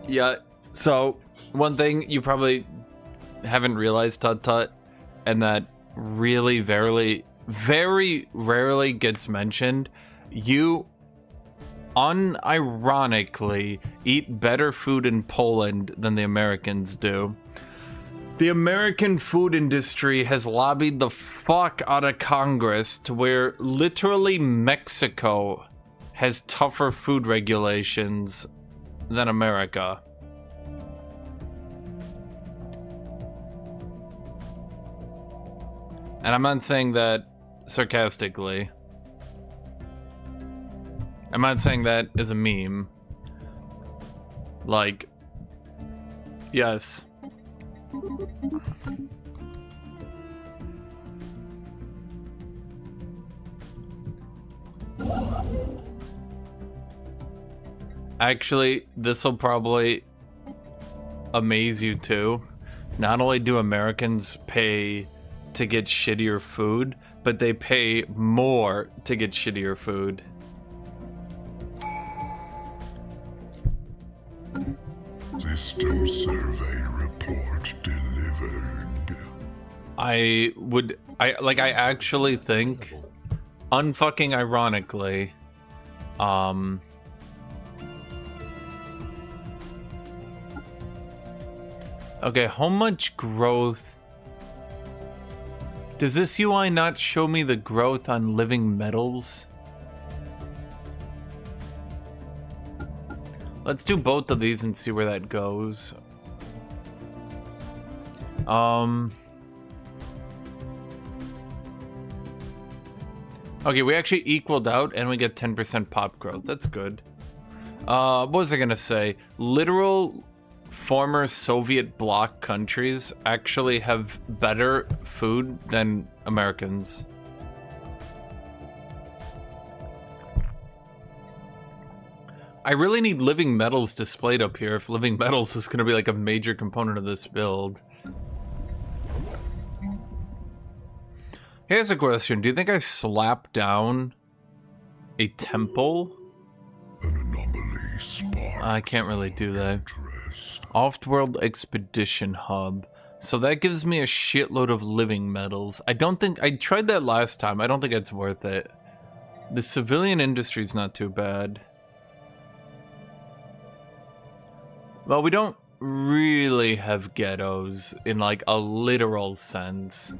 Yeah, so one thing you probably haven't realized, Tut Tut, and that really very rarely gets mentioned, you unironically eat better food in Poland than the Americans do. The American food industry has lobbied the fuck out of Congress to where literally Mexico has tougher food regulations than America. And I'm not saying that sarcastically. I'm not saying that as a meme. Like, yes. Actually, this will probably amaze you too. Not only do Americans pay to get shittier food, but they pay more to get shittier food. System survey report delivered. I actually think, unfucking ironically, okay, how much growth? Does this UI not show me the growth on living metals? Let's do both of these and see where that goes. Okay, we actually equaled out and we get 10% pop growth. That's good. What was I gonna say? Literal former Soviet bloc countries actually have better food than Americans. I really need living metals displayed up here if living metals is going to be like a major component of this build. Here's a question. Do you think I slap down a temple? An anomaly sparks I can't really do that. interest. Off-world expedition hub. So that gives me a shitload of living metals. I don't think... I tried that last time. I don't think it's worth it. The civilian industry's not too bad. Well, we don't really have ghettos in like a literal sense.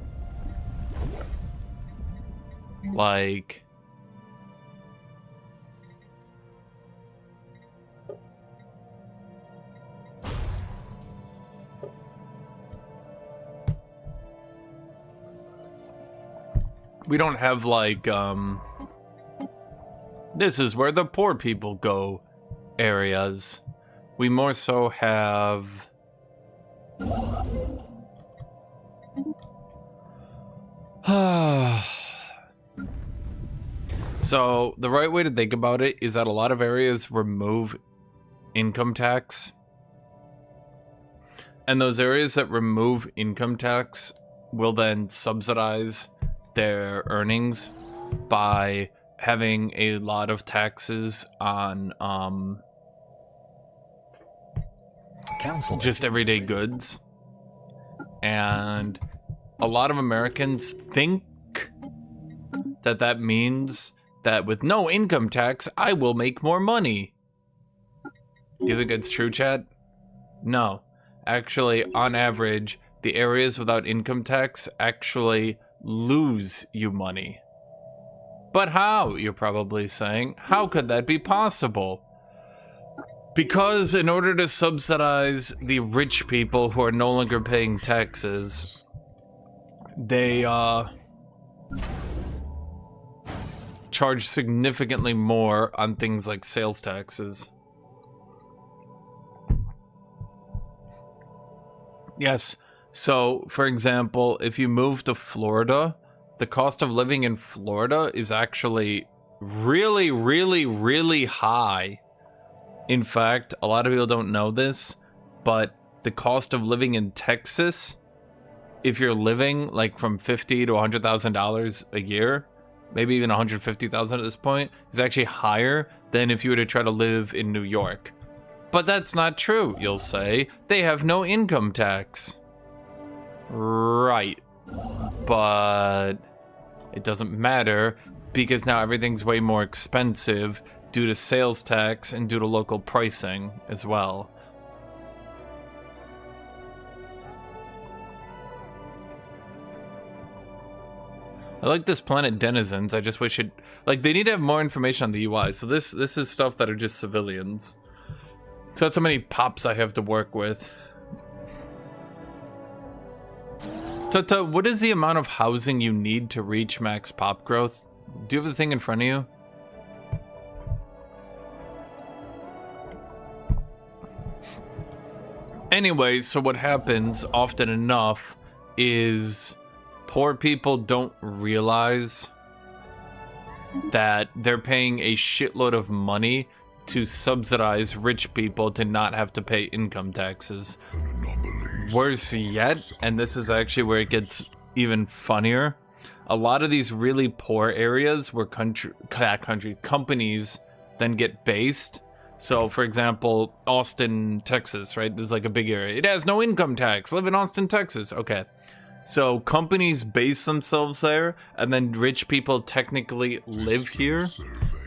Like, We don't have like this is where the poor people go areas. We more so have so the right way to think about it is that a lot of areas remove income tax. And those areas that remove income tax will then subsidize their earnings by having a lot of taxes on Council just everyday goods. And a lot of Americans think that that means that with no income tax, I will make more money. Do you think it's true, Chad? No. Actually, on average, the areas without income tax actually lose you money. But how, you're probably saying? How could that be possible? Because in order to subsidize the rich people who are no longer paying taxes, they charge significantly more on things like sales taxes. Yes, so for example, if you move to Florida, the cost of living in Florida is actually really, really, really high. In fact, a lot of people don't know this, but the cost of living in Texas, if you're living like from $50,000 to $100,000 a year, maybe even $150,000 at this point, is actually higher than if you were to try to live in New York. But that's not true, you'll say. They have no income tax. Right. But it doesn't matter because now everything's way more expensive due to sales tax and due to local pricing as well. I like this Planet Denizens. I just wish it... Like, they need to have more information on the UI. So this is stuff that are just civilians. So that's how many pops I have to work with. Tata, what is the amount of housing you need to reach max pop growth? Do you have the thing in front of you? Anyway, so what happens often enough is poor people don't realize that they're paying a shitload of money to subsidize rich people to not have to pay income taxes. Worse yet, and this is actually where it gets even funnier, a lot of these really poor areas where companies then get based. So, for example, Austin, Texas, right? This is like a big area. It has no income tax. Live in Austin, Texas. Okay. So companies base themselves there, and then rich people technically live here.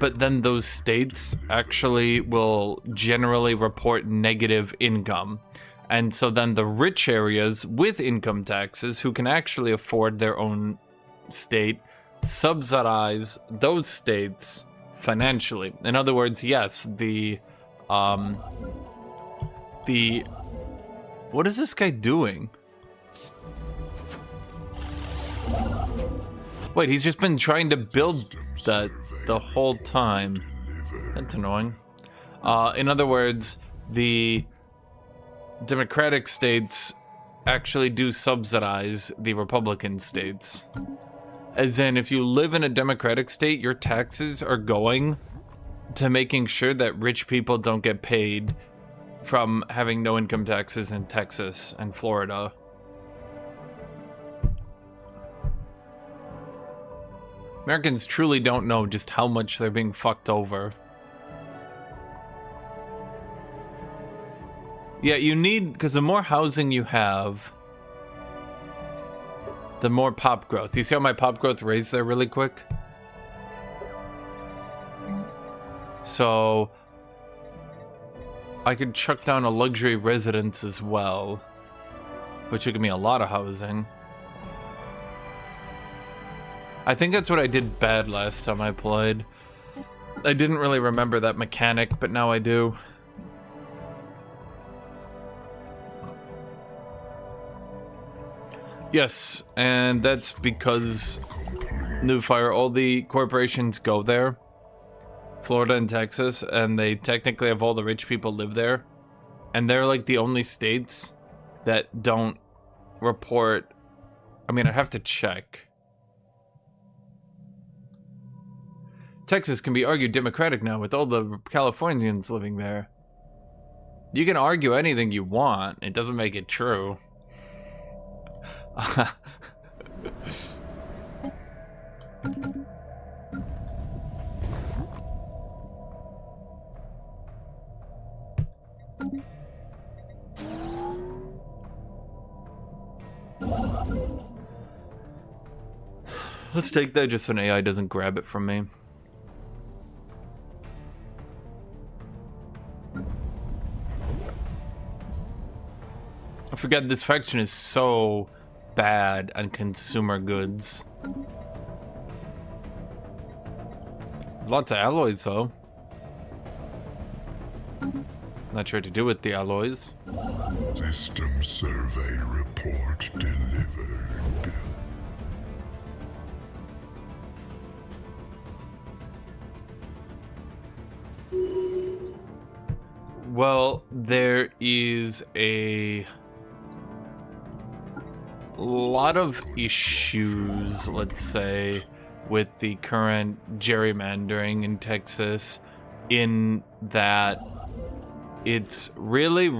But then those states actually will generally report negative income. And so then the rich areas with income taxes who can actually afford their own state subsidize those states financially. In other words, yes, what is this guy doing? Wait, he's just been trying to build that the whole time. That's annoying. In other words, the Democratic states actually do subsidize the Republican states. As in, if you live in a Democratic state, your taxes are going to making sure that rich people don't get paid from having no income taxes in Texas and Florida. Americans truly don't know just how much they're being fucked over. Yeah, you need, because the more housing you have, the more pop growth. You see how my pop growth raised there really quick? So I could chuck down a luxury residence as well, which would give me a lot of housing. I think that's what I did bad last time I played. I didn't really remember that mechanic, but now I do. Yes, and that's because New Fire, all the corporations go there. Florida and Texas, and they technically have all the rich people live there. And they're like the only states that don't report. I mean, I have to check. Texas can be argued Democratic now with all the Californians living there. You can argue anything you want. It doesn't make it true. Let's take that just so an AI doesn't grab it from me. I forgot this faction is so bad on consumer goods. Lots of alloys though. Not sure what to do with the alloys. System survey report delivered. Well, there is a lot of issues, let's say, with the current gerrymandering in Texas, in that it's really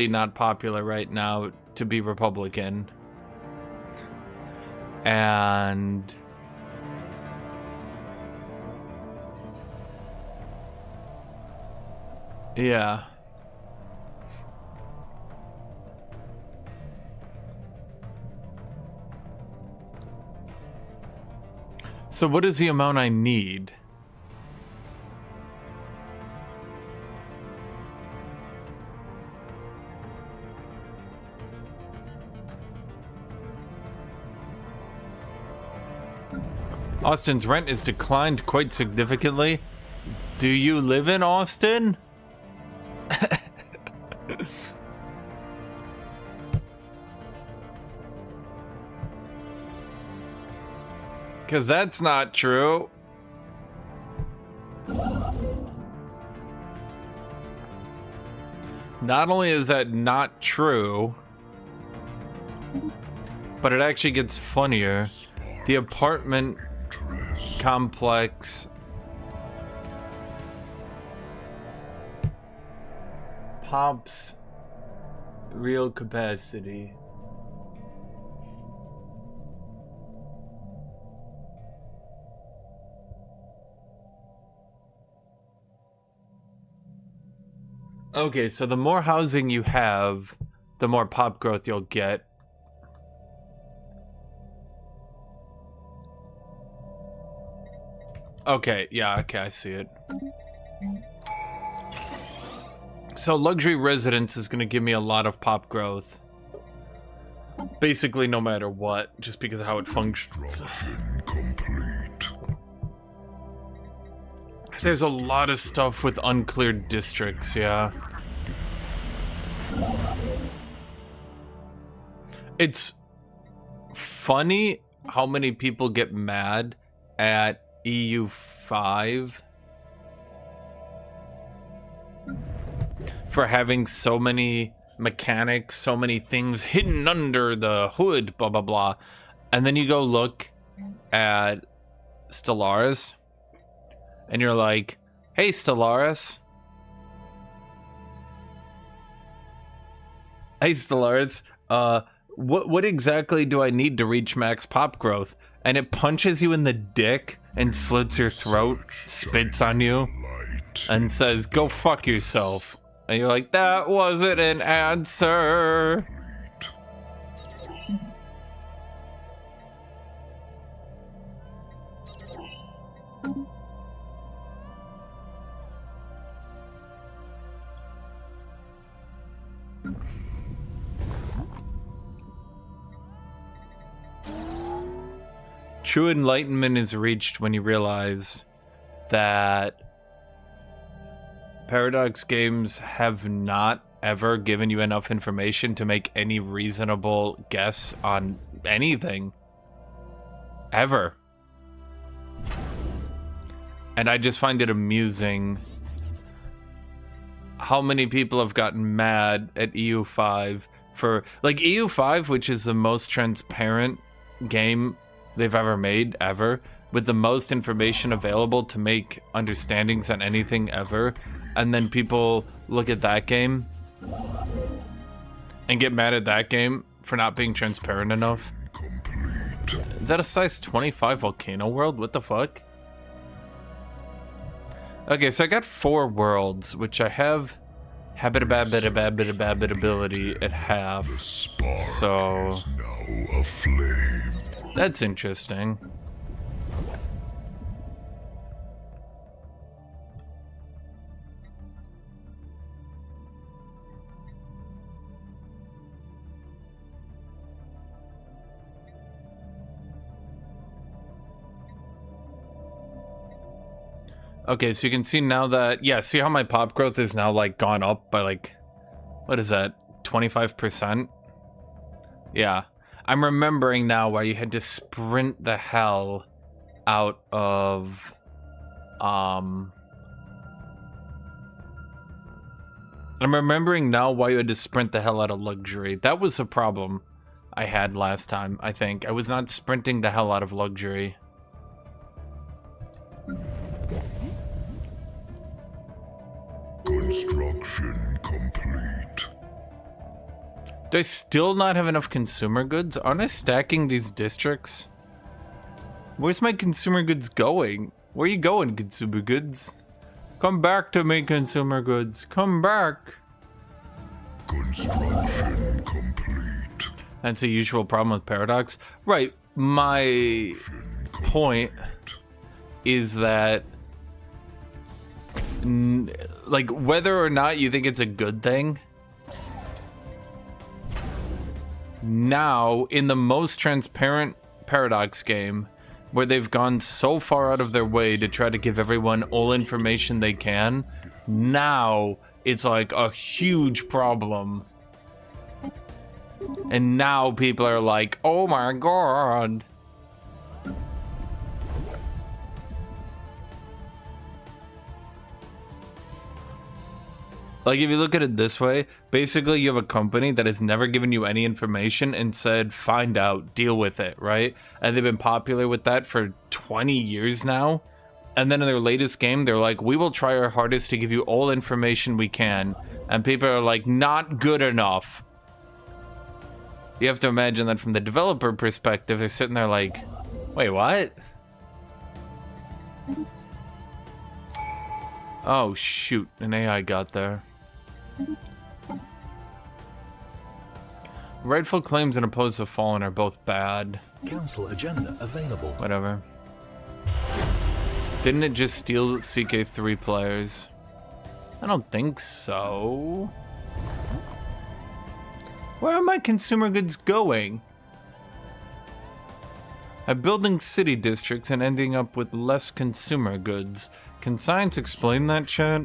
not popular right now to be Republican. And yeah. So what is the amount I need? Austin's rent is declined quite significantly. Do you live in Austin? Because that's not true. Not only is that not true, but it actually gets funnier. The apartment complex pops real capacity. Okay, so the more housing you have, the more pop growth you'll get. Okay, yeah, okay, I see it. So luxury residence is going to give me a lot of pop growth. Basically no matter what, just because of how it functions. Complete. There's a lot of stuff with uncleared districts, yeah. It's funny how many people get mad at EU5 for having so many mechanics, so many things hidden under the hood, blah blah blah. And then you go look at Stellaris and you're like, hey Stellaris. Hey Stellaris, what exactly do I need to reach max pop growth? And it punches you in the dick and slits your throat, spits on you, and says, go fuck yourself. And you're like, that wasn't an answer. True enlightenment is reached when you realize that Paradox games have not ever given you enough information to make any reasonable guess on anything. Ever. And I just find it amusing how many people have gotten mad at EU5 for, like, EU5, which is the most transparent game they've ever made, ever, with the most information available to make understandings on anything ever, and then people look at that game and get mad at that game for not being transparent enough. Is that a size 25 volcano world? What the fuck? Okay, so I got 4 worlds, which I have habitability at half. So that's interesting. Okay, so you can see now that, yeah, see how my pop growth is now, like, gone up by, like, what is that, 25%? Yeah. I'm remembering now why you had to sprint the hell out of, I'm remembering now why you had to sprint the hell out of luxury. That was a problem I had last time, I think. I was not sprinting the hell out of luxury. Construction complete. Do I still not have enough consumer goods? Aren't I stacking these districts? Where's my consumer goods going? Where are you going, consumer goods? Come back to me, consumer goods. Come back. Construction complete. That's a usual problem with Paradox. Right. My point is that like, whether or not you think it's a good thing, now in the most transparent Paradox game, where they've gone so far out of their way to try to give everyone all information they can, now it's like a huge problem. And now people are like, oh my god. Like, if you look at it this way, basically you have a company that has never given you any information and said, find out, deal with it, right? And they've been popular with that for 20 years now. And then in their latest game, they're like, we will try our hardest to give you all information we can. And people are like, not good enough. You have to imagine that from the developer perspective, they're sitting there like, wait, what? Oh, shoot, an AI got there. Rightful claims and opposed to fallen are both bad. Council agenda available. Whatever. Didn't it just steal CK3 players? I don't think so. Where are my consumer goods going? I'm building city districts and ending up with less consumer goods. Can science explain that, chat?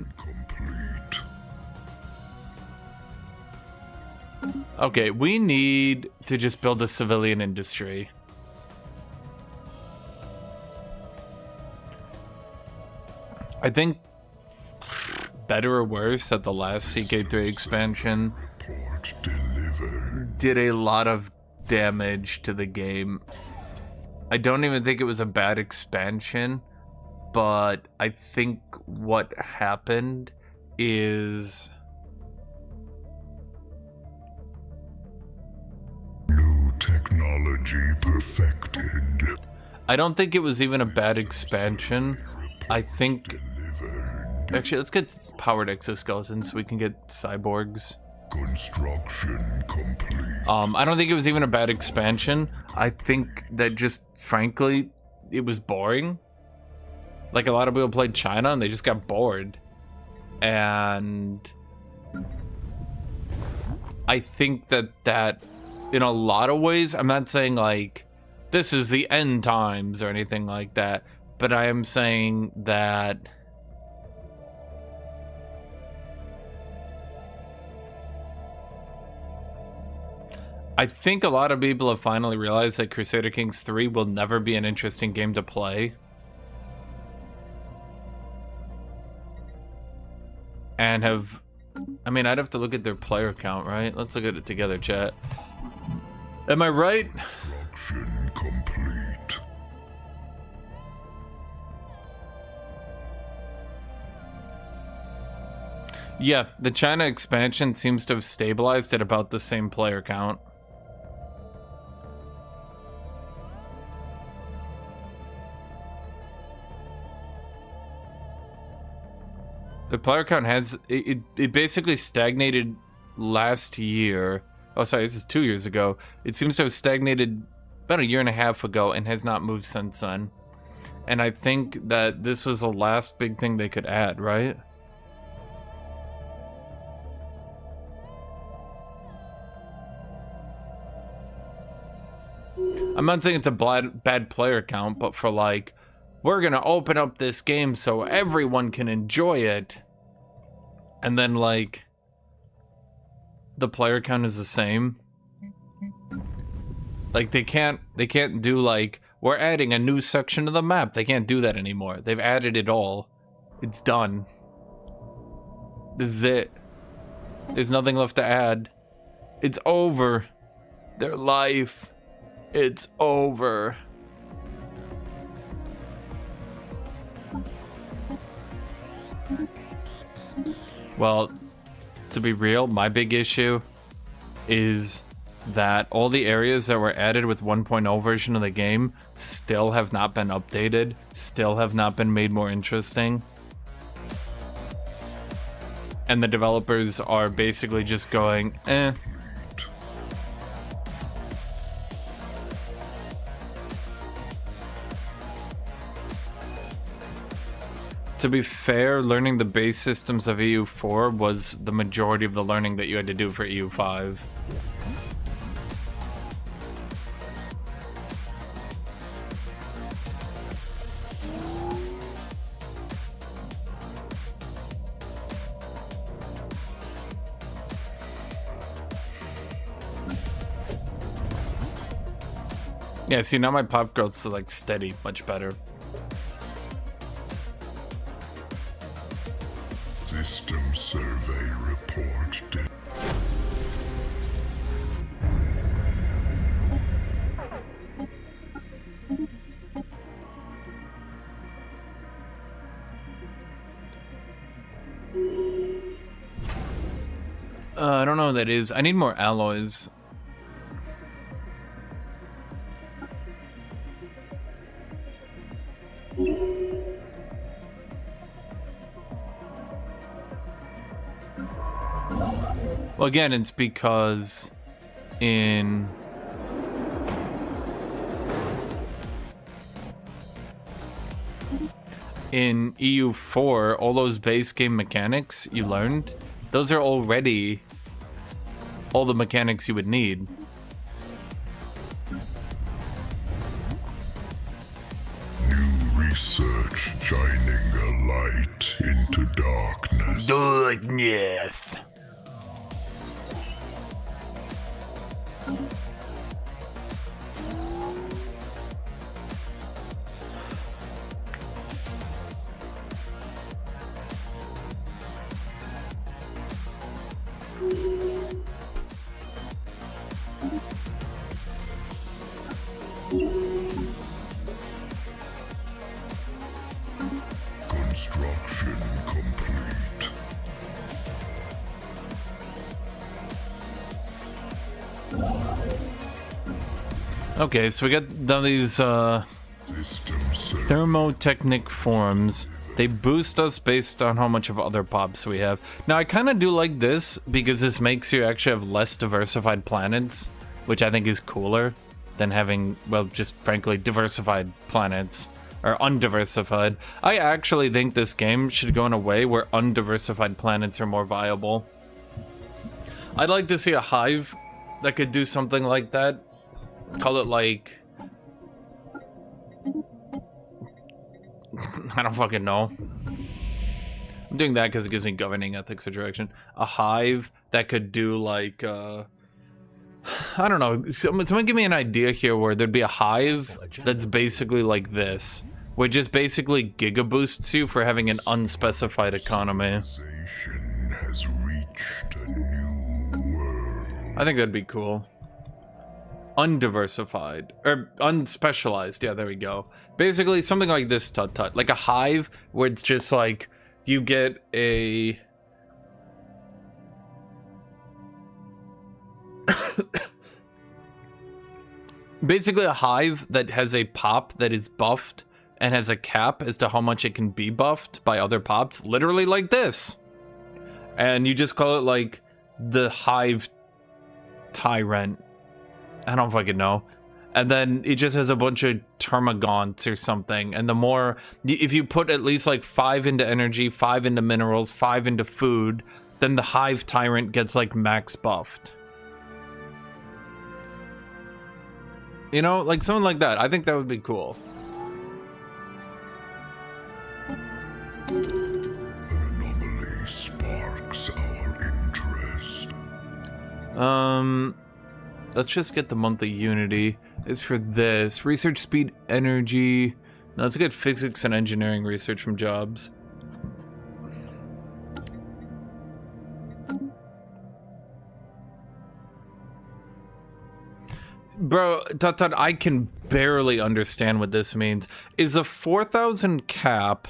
Okay, we need to just build a civilian industry. I think, better or worse, at the last CK3 expansion, did a lot of damage to the game. I don't even think it was a bad expansion, but I think what happened is new technology perfected. I don't think it was even a bad expansion. I think actually, let's get powered exoskeletons so we can get cyborgs. Construction complete. I don't think it was even a bad expansion. I think that just, frankly, it was boring. Like, a lot of people played China and they just got bored. And I think that in a lot of ways, I'm not saying like this is the end times or anything like that, but I am saying that I think a lot of people have finally realized that Crusader Kings 3 will never be an interesting game to play. And have... I mean, I'd have to look at their player count, right? Let's look at it together, chat. Am I right? Construction complete. Yeah, the China expansion seems to have stabilized at about the same player count. The player count has... It basically stagnated last year. Oh, sorry, this is 2 years ago. It seems to have stagnated about a year and a half ago and has not moved since then. And I think that this was the last big thing they could add, right? I'm not saying it's a bad player count, but for like, we're gonna open up this game so everyone can enjoy it, and then like, the player count is the same. Like they can't do like, we're adding a new section of the map. They can't do that anymore. They've added it all. It's done. This is it. There's nothing left to add. It's over. Their life. It's over. Well, to be real, my big issue is that all the areas that were added with 1.0 version of the game still have not been updated, still have not been made more interesting. And the developers are basically just going, eh. To be fair, learning the base systems of EU4 was the majority of the learning that you had to do for EU5. Yeah, see, now my pop growth's like steady, much better. System survey report. I don't know what that is. I need more alloys. Well, again, it's because in EU4, all those base game mechanics you learned, those are already all the mechanics you would need. New research shining a light into darkness. Goodness. Construction complete. Okay, so we got these thermotechnic forms. They boost us based on how much of other pops we have. Now, I kind of do like this because this makes you actually have less diversified planets, which I think is cooler than having, well, just frankly, diversified planets. Or undiversified. I actually think this game should go in a way where undiversified planets are more viable. I'd like to see a hive that could do something like that. Call it like... I don't fucking know. I'm doing that because it gives me governing ethics or direction. A hive that could do like I don't know. Someone give me an idea here where there'd be a hive that's basically like this, where it just basically giga boosts you for having an unspecified economy. Civilization has reached a new world. I think that'd be cool. Undiversified or unspecialized. Yeah, there we go. Basically, something like this, tut, like a hive where it's just like you get a. Basically a hive that has a pop that is buffed and has a cap as to how much it can be buffed by other pops, literally like this. And you just call it like the hive tyrant. I don't fucking know. And then it just has a bunch of termagants or something. And the more, if you put at least like 5 into energy, 5 into minerals, 5 into food, then the hive tyrant gets like max buffed. You know, like something like that. I think that would be cool. An anomaly sparks our interest. Let's just get the monthly unity. Is for this. Research speed, energy. No, let's get physics and engineering research from jobs. Bro, Tut, I can barely understand what this means. Is a 4,000 cap...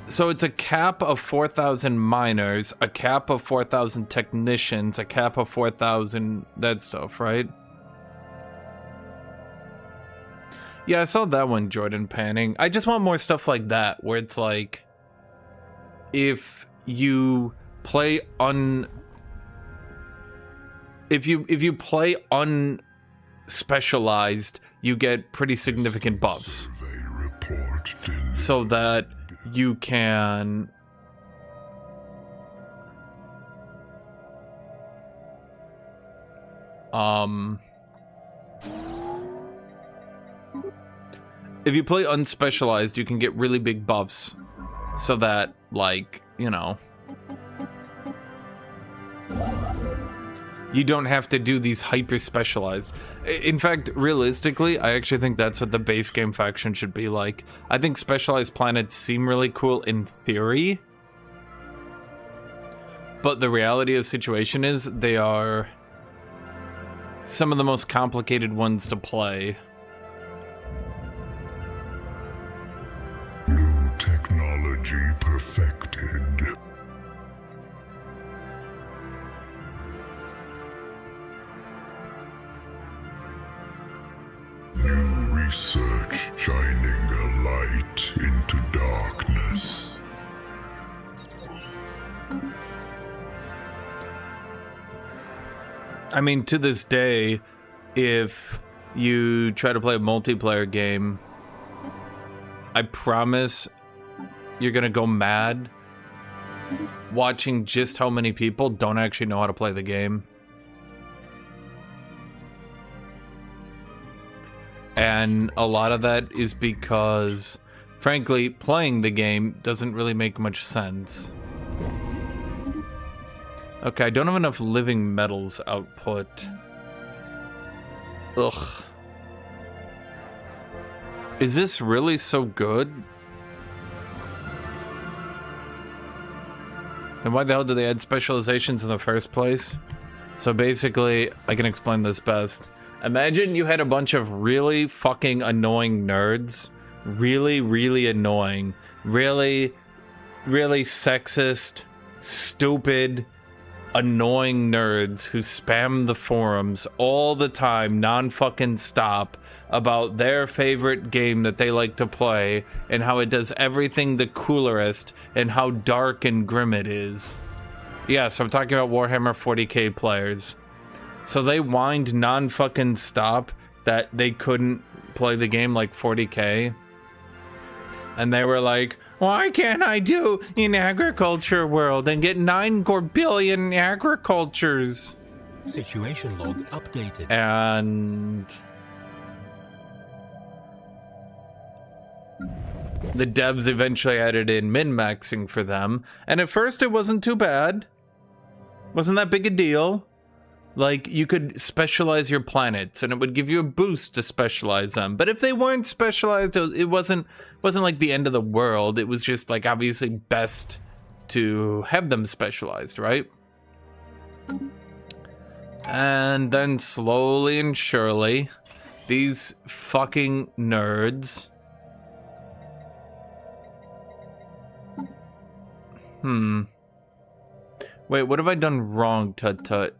So it's a cap of 4,000 miners, a cap of 4,000 technicians, a cap of 4,000 that stuff, right? Yeah, I saw that one, Jordan Panning. I just want more stuff like that, where it's like... If you play If you play unspecialized, you get pretty significant buffs. So that you can... If you play unspecialized, you can get really big buffs. So that, like, you know... You don't have to do these hyper specialized. In fact, realistically, I actually think that's what the base game faction should be like. I think specialized planets seem really cool in theory. But the reality of the situation is they are some of the most complicated ones to play. New technology perfected. New research shining a light into darkness. I mean, to this day, if you try to play a multiplayer game, I promise you're gonna go mad watching just how many people don't actually know how to play the game. And a lot of that is because, frankly, playing the game doesn't really make much sense. Okay, I don't have enough living metals output. Ugh. Is this really so good? And why the hell did they add specializations in the first place? So basically, I can explain this best. Imagine you had a bunch of really fucking annoying nerds. Really, really annoying. Really, really sexist, stupid, annoying nerds who spam the forums all the time, non-fucking stop, about their favorite game that they like to play and how it does everything the coolerest and how dark and grim it is. Yeah, so I'm talking about Warhammer 40k players. So they whined non-fucking stop that they couldn't play the game like 40k. And they were like, why can't I do an agriculture world and get 9 billion agricultures? Situation log updated. And the devs eventually added in min-maxing for them. And at first it wasn't too bad. Wasn't that big a deal. Like, you could specialize your planets, and it would give you a boost to specialize them. But if they weren't specialized, it wasn't like the end of the world. It was just, like, obviously best to have them specialized, right? And then slowly and surely, these fucking nerds... Wait, what have I done wrong, Tut Tut?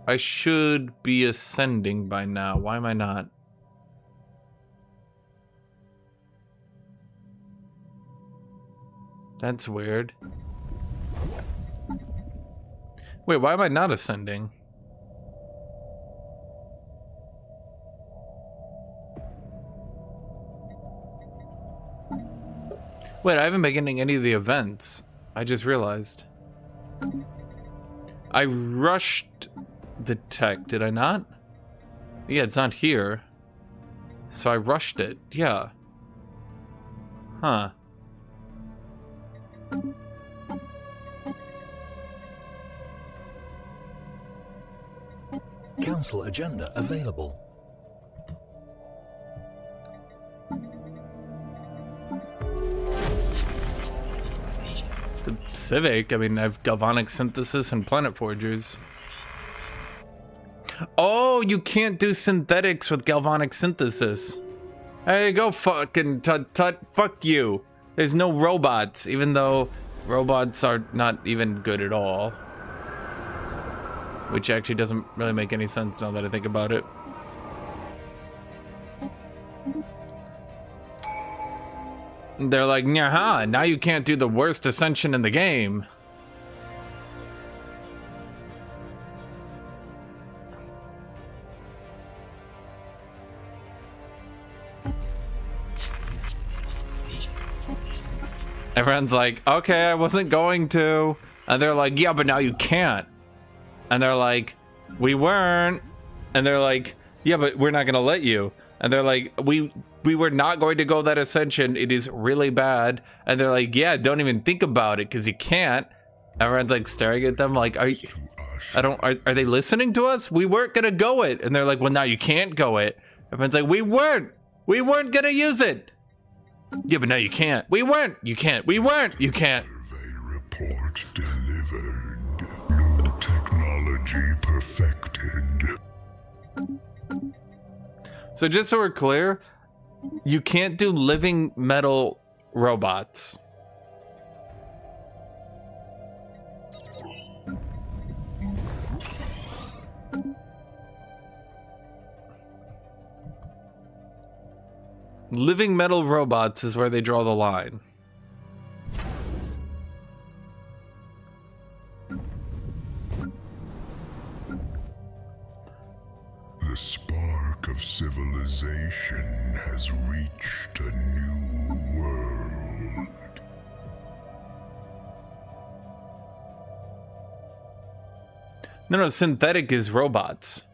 I should be ascending by now. Why am I not? That's weird. Wait, why am I not ascending? Wait, I haven't been getting any of the events. I just realized. I rushed the tech, did I not? Yeah, it's not here. So I rushed it, yeah. Huh. Council agenda available. The Civic, I mean, I have Galvanic synthesis and planet forgers. Oh, you can't do synthetics with Galvanic synthesis. Hey, go fucking Tut Tut, fuck you. There's no robots, even though robots are not even good at all. Which actually doesn't really make any sense now that I think about it. They're like, nah, now you can't do the worst Ascension in the game. Everyone's like, okay, I wasn't going to. And they're like, yeah, but now you can't. And they're like, we weren't. And they're like, yeah, but we're not going to let you. And they're like, we were not going to go that Ascension. It is really bad. And they're like, yeah, don't even think about it because you can't. Everyone's like staring at them like, are they listening to us? We weren't going to go it. And they're like, well, now you can't go it. Everyone's like, we weren't going to use it. Yeah, but now you can't. We weren't. You can't. We weren't. You can't. Survey report delivered. New technology perfected. So just so we're clear, you can't do living metal robots. Living metal robots is where they draw the line. The spark of civilization has reached a new world. No, synthetic is robots.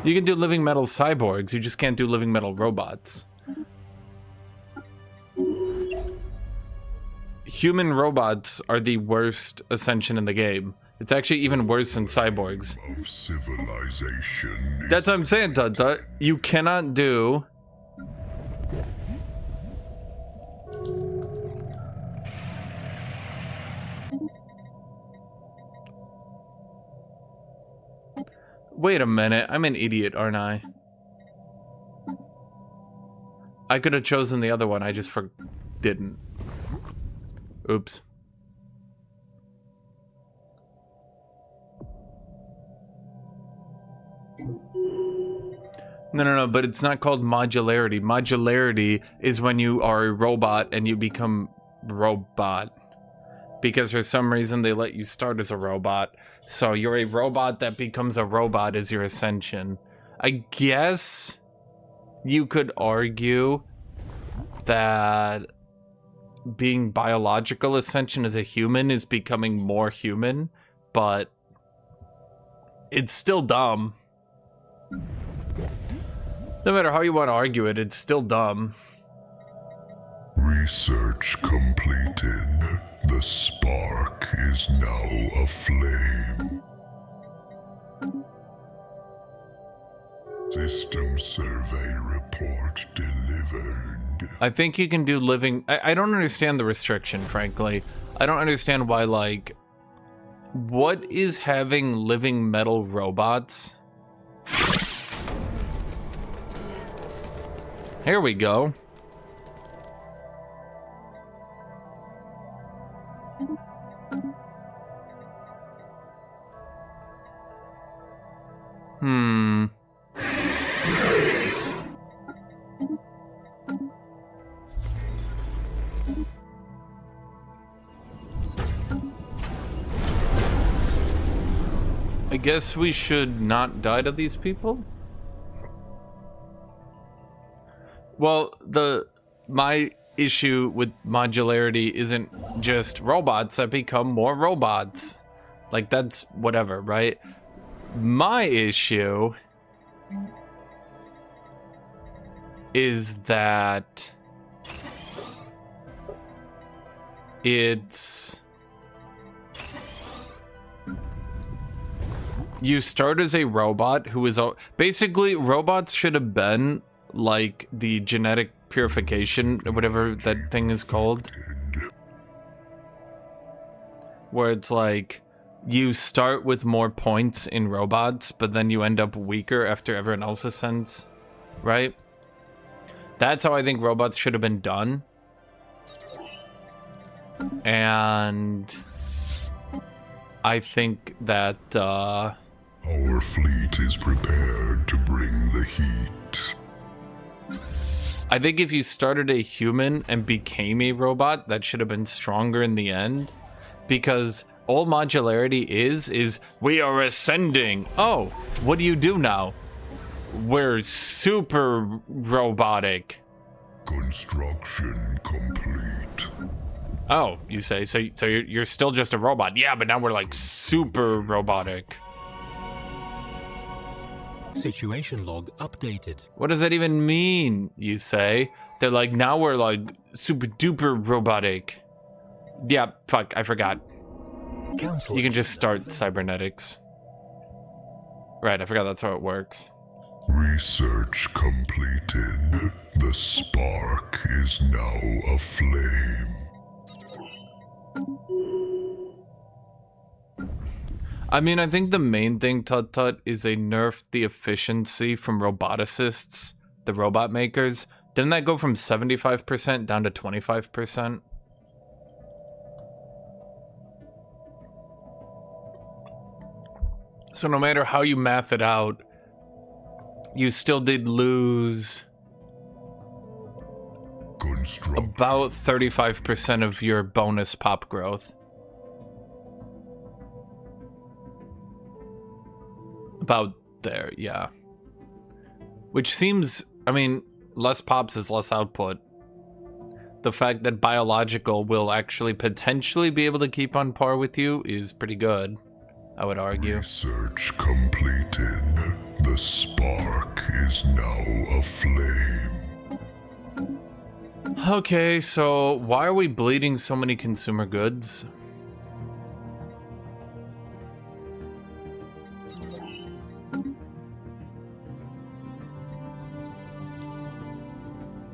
You can do living metal cyborgs, you just can't do living metal robots. Human robots are the worst Ascension in the game. It's actually even worse than cyborgs. Of civilization. That's what I'm saying, Tut Tut. You cannot do... Wait a minute, I'm an idiot, aren't I? I could have chosen the other one, I just didn't. Oops. No, but it's not called modularity. Modularity is when you are a robot and you become robot. Because for some reason they let you start as a robot. So you're a robot that becomes a robot as your Ascension. I guess you could argue that being biological Ascension as a human is becoming more human, but it's still dumb. No matter how you want to argue it, it's still dumb. Research completed. The spark is now aflame. System survey report delivered. I think you can do living... I don't understand the restriction, frankly. I don't understand why, like... What is having living metal robots? Here we go. I guess we should not die to these people? Well, my issue with modularity isn't just robots that become more robots. Like, that's whatever, right? My issue is that it's... You start as a robot who is... Basically, robots should have been like the genetic purification, or whatever that thing is called. Where it's like, you start with more points in robots, but then you end up weaker after everyone else ascends, right? That's how I think robots should have been done. And I think that, Our fleet is prepared to bring the heat. I think if you started a human and became a robot, that should have been stronger in the end. Because all modularity is we are ascending. Oh, what do you do now? We're super robotic. Construction complete. Oh, you say, so you're still just a robot. Yeah, but now we're like super robotic. Situation log updated. What does that even mean, you say? They're like, now we're like super duper robotic. Yeah, fuck, I forgot. Council. You can just start cybernetics. Right, I forgot that's how it works. Research completed. The spark is now aflame. I mean, I think the main thing, Tut Tut, is they nerfed the efficiency from roboticists, the robot makers. Didn't that go from 75% down to 25%? So no matter how you math it out, you still did lose about 35% of your bonus pop growth. About there, yeah. Which seems, I mean, less pops is less output. The fact that biological will actually potentially be able to keep on par with you is pretty good, I would argue. Research completed. The spark is now aflame. Okay, so why are we bleeding so many consumer goods?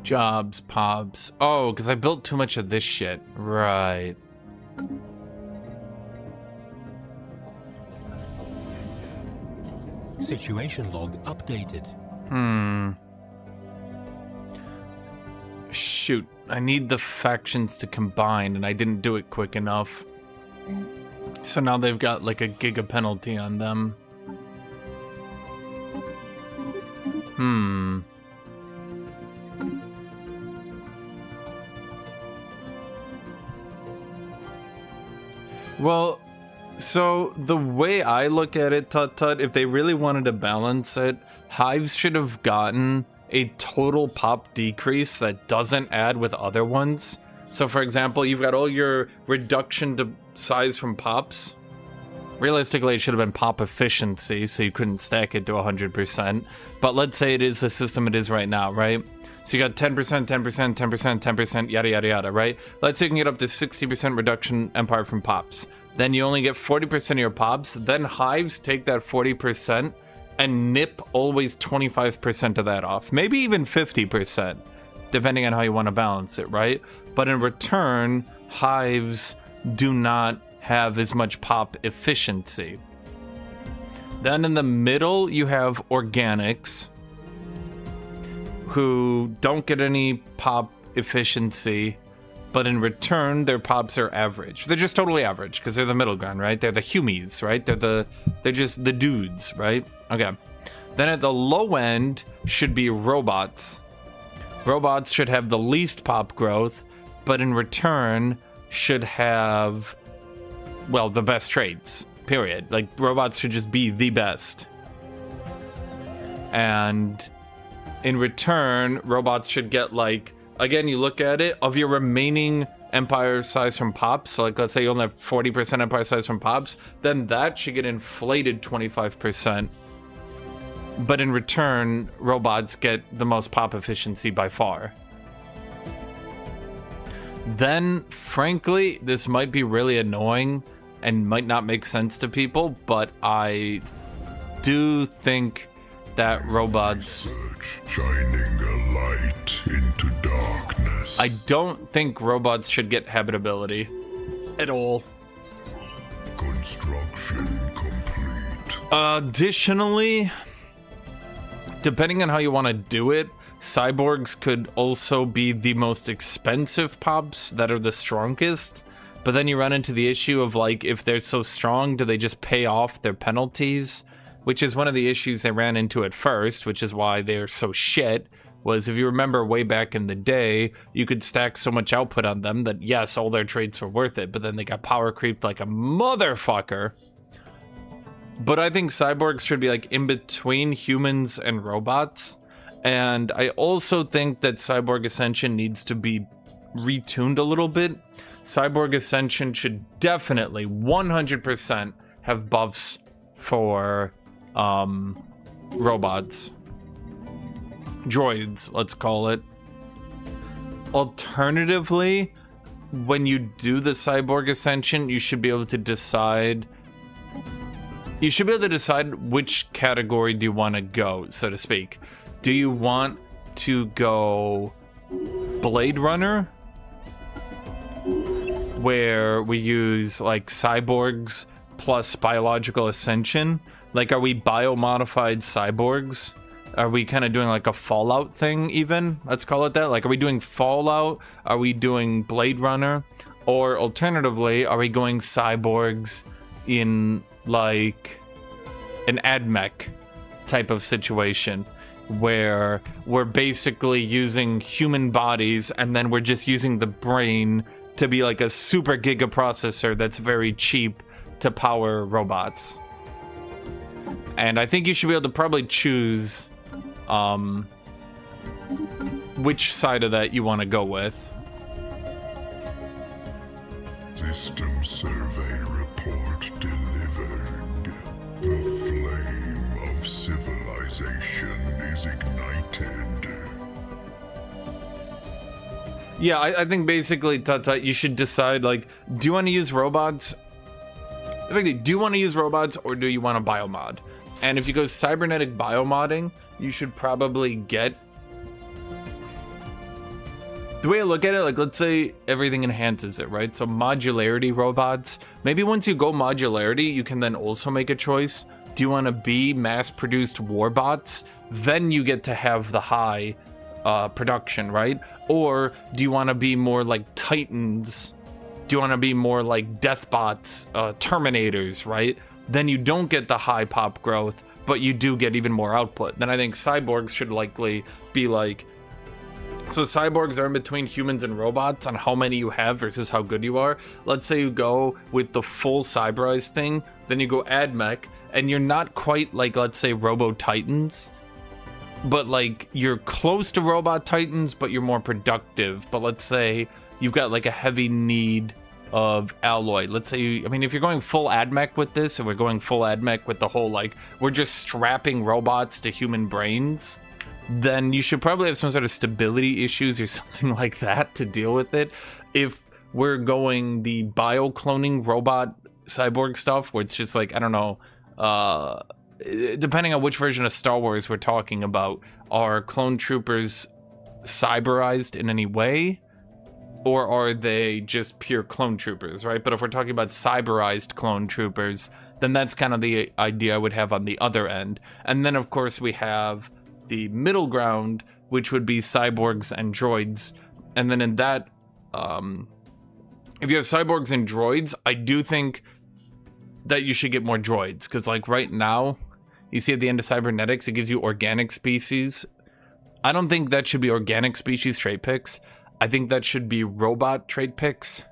Jobs, pobs. Oh, because I built too much of this shit. Right. Situation log updated. Shoot, I need the factions to combine, and I didn't do it quick enough. So now they've got like a giga penalty on them. Well, so the way I look at it, Tut Tut, if they really wanted to balance it, Hives should have gotten a total pop decrease that doesn't add with other ones. So for example, you've got all your reduction to size from pops, Realistically, it should have been pop efficiency, so you couldn't stack it to 100%. But let's say it is the system it is right now, right? So you got 10%, 10%, 10%, 10%, yada, yada, yada, right? Let's say you can get up to 60% reduction Empire from pops. Then you only get 40% of your pops. Then hives take that 40% and nip always 25% of that off. Maybe even 50%, depending on how you want to balance it, right? But in return, hives do not have as much pop efficiency. Then in the middle, you have organics, who don't get any pop efficiency, but in return, their pops are average. They're just totally average, because they're the middle ground, right? They're the humies, right? They're just the dudes, right? Okay. Then at the low end should be robots. Robots should have the least pop growth, but in return should have, well, the best traits, period. Like, robots should just be the best. And in return, robots should get, like, again, you look at it, of your remaining Empire size from pops, so like, let's say you only have 40% Empire size from pops, then that should get inflated 25%. But in return, robots get the most pop efficiency by far. Then, frankly, this might be really annoying and might not make sense to people, but I do think that robots... Shining a light into darkness. I don't think robots should get habitability at all. Construction complete. Additionally, depending on how you want to do it, cyborgs could also be the most expensive pops that are the strongest. But then you run into the issue of, like, if they're so strong, do they just pay off their penalties? Which is one of the issues they ran into at first, which is why they're so shit, was if you remember way back in the day, you could stack so much output on them that, yes, all their traits were worth it, but then they got power creeped like a motherfucker. But I think cyborgs should be, like, in between humans and robots. And I also think that Cyborg Ascension needs to be retuned a little bit. Cyborg Ascension should definitely 100% have buffs for robots, droids, let's call it. Alternatively, when you do the Cyborg Ascension, you should be able to decide which category do you want to go, so to speak. Do you want to go Blade Runner, where we use, like, cyborgs plus biological ascension? Like, are we biomodified cyborgs? Are we kind of doing, like, a Fallout thing, even? Let's call it that. Like, are we doing Fallout? Are we doing Blade Runner? Or alternatively, are we going cyborgs in, like, an AdMech type of situation, where we're basically using human bodies and then we're just using the brain to be like a super giga processor that's very cheap to power robots? And I think you should be able to probably choose which side of that you want to go with. System survey report delivered. The flame of civilization is ignited. Yeah, I think basically, Tata, you should decide, like, do you want to use robots? Do you want to use robots, or do you want to biomod? And if you go cybernetic biomodding, you should probably get... The way I look at it, like, let's say everything enhances it, right? So modularity robots. Maybe once you go modularity, you can then also make a choice. Do you want to be mass-produced warbots? Then you get to have the high production, right? Or do you want to be more like Titans? Do you want to be more like Deathbots, Terminators, right? Then you don't get the high pop growth, but you do get even more output. Then I think cyborgs should likely be like... So cyborgs are in between humans and robots on how many you have versus how good you are. Let's say you go with the full Cyberize thing, then you go AdMech, and you're not quite like, let's say, Robo Titans, but like you're close to Robot Titans, but you're more productive. But let's say you've got like a heavy need of alloy. Let's say, I mean, if you're going full AdMech with this, and we're going full AdMech with the whole, like, we're just strapping robots to human brains, then you should probably have some sort of stability issues or something like that to deal with it. If we're going the bio-cloning robot cyborg stuff, where it's just like, I don't know, depending on which version of Star Wars we're talking about, are clone troopers cyberized in any way? Or are they just pure clone troopers, right? But if we're talking about cyberized clone troopers, then that's kind of the idea I would have on the other end. And then, of course, we have the middle ground, which would be cyborgs and droids. And then in that, if you have cyborgs and droids, I do think that you should get more droids. Because, like, right now, you see at the end of Cybernetics, it gives you organic species. I don't think that should be organic species trait picks. I think that should be robot trait picks,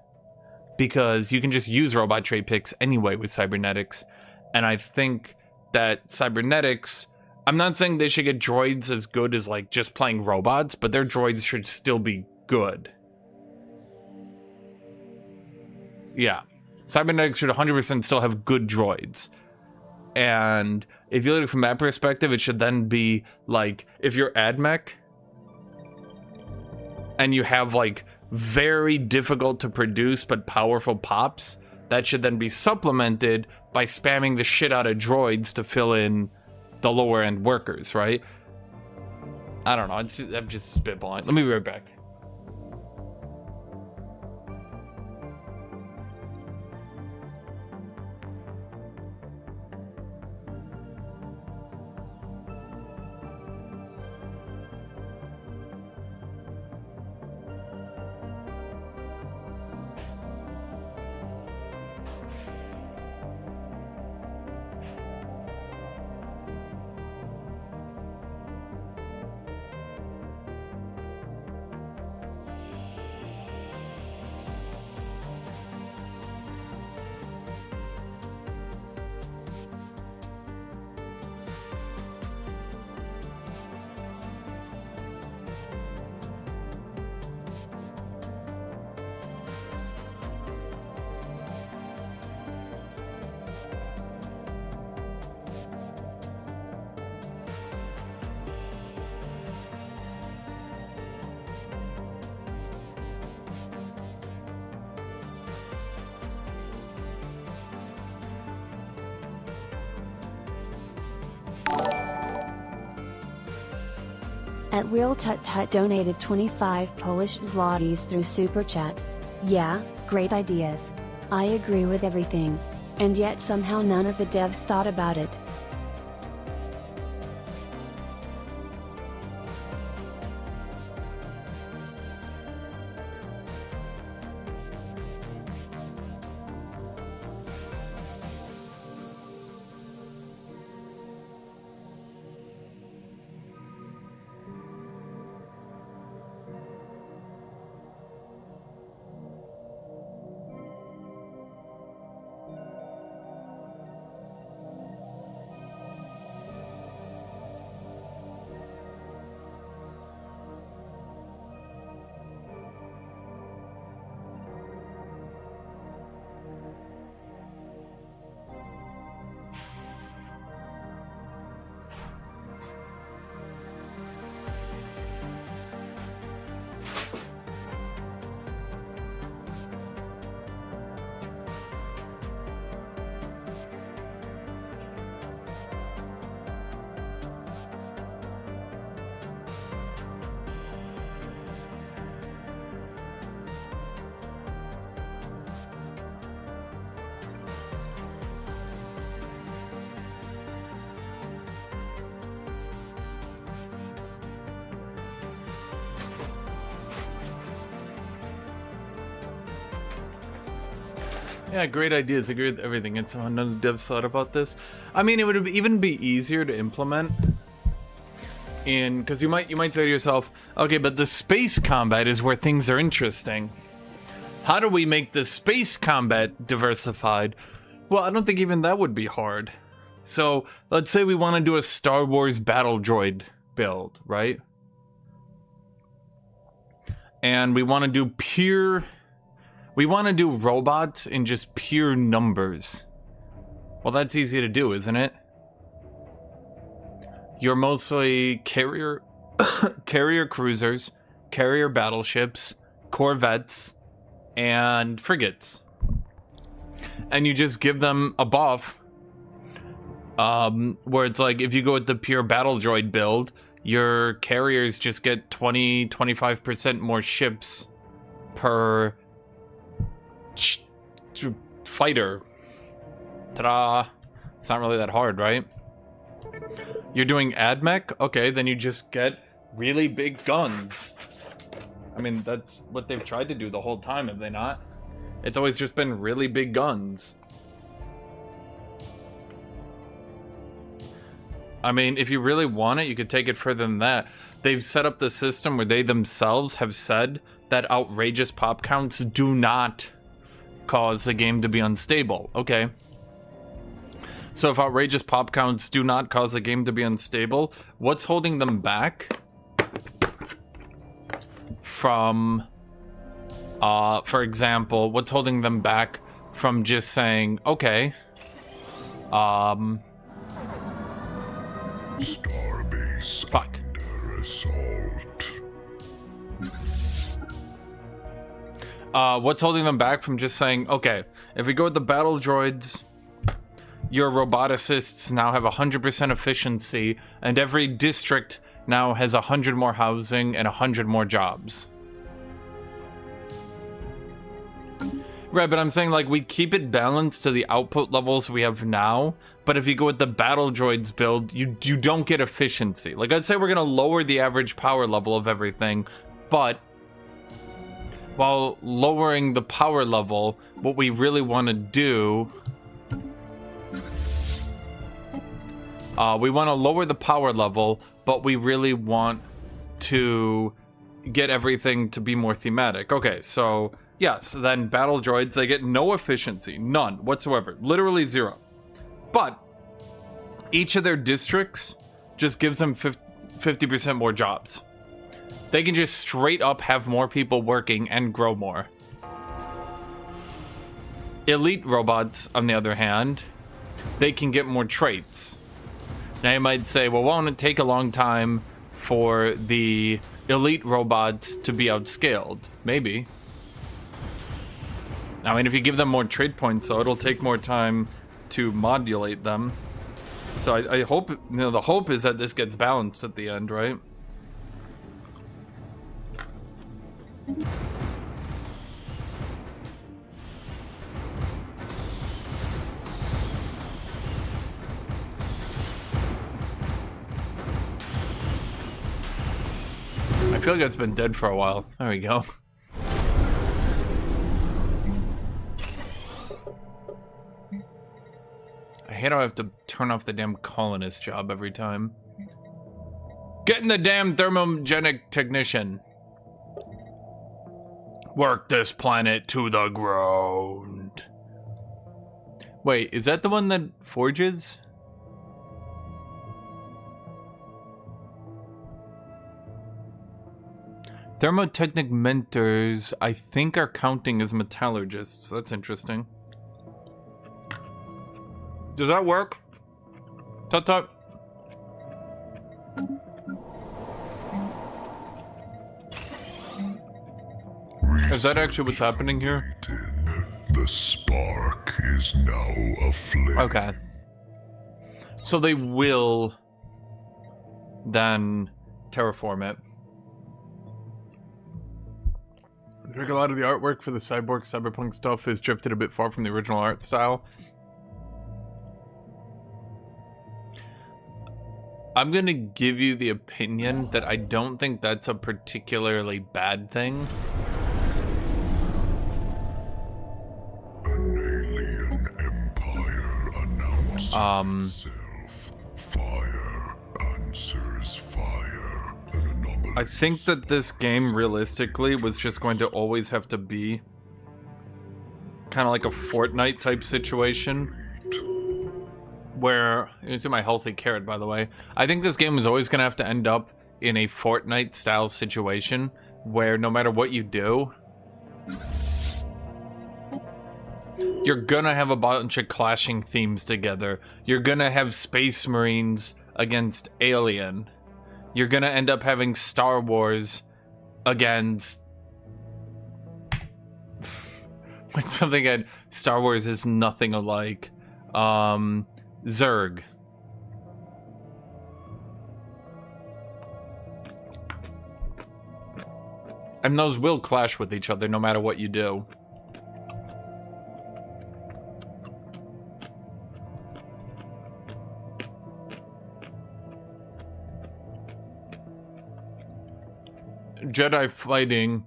because you can just use robot trait picks anyway with Cybernetics. And I think that Cybernetics, I'm not saying they should get droids as good as, like, just playing robots, but their droids should still be good. Yeah. Cybernetics should 100% still have good droids. And if you look at it from that perspective, it should then be, like, if you're AdMech, and you have, like, very difficult to produce but powerful pops, that should then be supplemented by spamming the shit out of droids to fill in the lower end workers, right? I don't know, I'm just spitballing. Let me be right back. At Real Tut Tut donated 25 Polish zlotys through Super Chat. Yeah, great ideas. I agree with everything. And yet somehow none of the devs thought about it. Yeah, great ideas. Agree with everything. And somehow none of the devs thought about this. I mean, it would even be easier to implement. Because you might say to yourself, okay, but the space combat is where things are interesting. How do we make the space combat diversified? Well, I don't think even that would be hard. So let's say we want to do a Star Wars battle droid build, right? And we want to do pure... We want to do robots in just pure numbers. Well, that's easy to do, isn't it? You're mostly carrier cruisers, carrier battleships, corvettes, and frigates. And you just give them a buff. Where it's like, if you go with the pure battle droid build, your carriers just get 20-25% more ships per fighter. Ta-da! It's not really that hard, right? You're doing AdMech? Okay, then you just get really big guns. I mean, that's what they've tried to do the whole time, have they not? It's always just been really big guns. I mean, if you really want it, you could take it further than that. They've set up the system where they themselves have said that outrageous pop counts do not cause the game to be unstable. Okay. So if outrageous pop counts do not cause the game to be unstable, what's holding them back from, for example, what's holding them back from just saying, okay, Starbase fuck. under assault. What's holding them back from just saying, okay, if we go with the battle droids, your roboticists now have 100% efficiency, and every district now has 100 more housing and 100 more jobs. Right, but I'm saying, like, we keep it balanced to the output levels we have now, but if you go with the battle droids build, you don't get efficiency. Like, I'd say we're gonna lower the average power level of everything, but while lowering the power level, what we really want to do, we want to lower the power level, but we really want to get everything to be more thematic. Okay, so yeah, so then battle droids, they get no efficiency, none whatsoever, literally zero. But each of their districts just gives them 50% more jobs. They can just straight up have more people working and grow more. Elite robots, on the other hand, they can get more traits. Now you might say, well, won't it take a long time for the elite robots to be outscaled? Maybe. I mean, if you give them more trait points, though, it'll take more time to modulate them. So I hope, you know, the hope is that this gets balanced at the end, right? I feel like it's been dead for a while. There we go. I hate how I have to turn off the damn colonist job every time. Getting the damn thermogenic technician. Work this planet to the ground. Wait, is that the one that forges? Thermotechnic mentors, I think, are counting as metallurgists. That's interesting. Does that work? Tut tut. Is that actually what's happening here? The spark is now aflame. Okay. So they will then terraform it. I think a lot of the artwork for the Cyborg cyberpunk stuff has drifted a bit far from the original art style. I'm gonna give you the opinion that I don't think that's a particularly bad thing. An alien empire announces itself. Fire answers fire. An anomaly. I think that this game realistically was just going to always have to be kind of like a Fortnite type situation. Where, it's in my healthy carrot, by the way. I think this game is always going to have to end up in a Fortnite style situation where no matter what you do, You're gonna have a bunch of clashing themes together. You're gonna have Space Marines against Alien. You're gonna end up having Star Wars against... What's something that Star Wars is nothing alike? Zerg. And those will clash with each other no matter what you do. Jedi fighting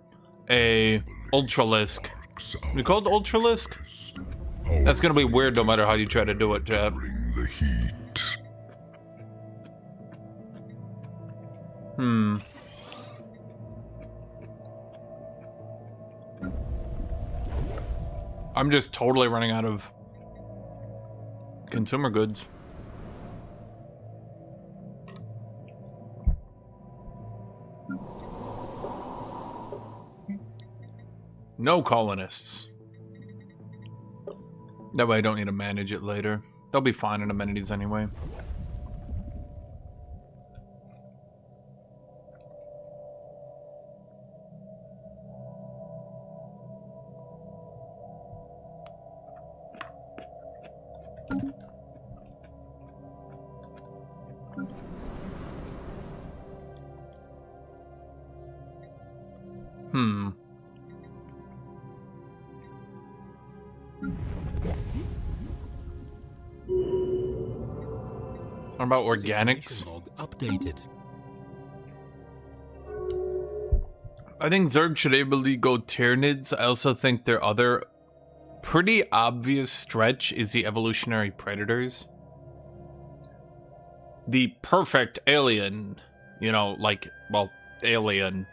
a Ultralisk. You called Ultralisk? That's gonna be weird no matter how you try to do it, Jeb. Bring the heat. I'm just totally running out of consumer goods. No colonists. That way I don't need to manage it later. They'll be fine in amenities anyway. What about organics? Log updated. I think Zerg should ably go Tyranids. I also think their other pretty obvious stretch is the evolutionary predators. The perfect alien, you know, like, well, alien.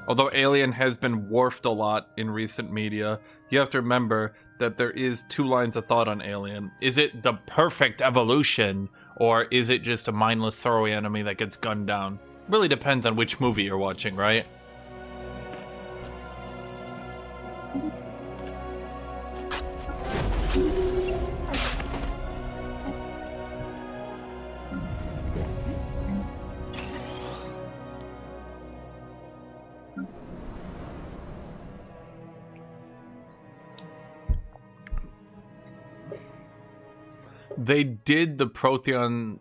Although alien has been warped a lot in recent media, you have to remember that there is two lines of thought on alien. Is it the perfect evolution, or is it just a mindless throwaway enemy that gets gunned down? Really depends on which movie you're watching, right? They did the Protheon,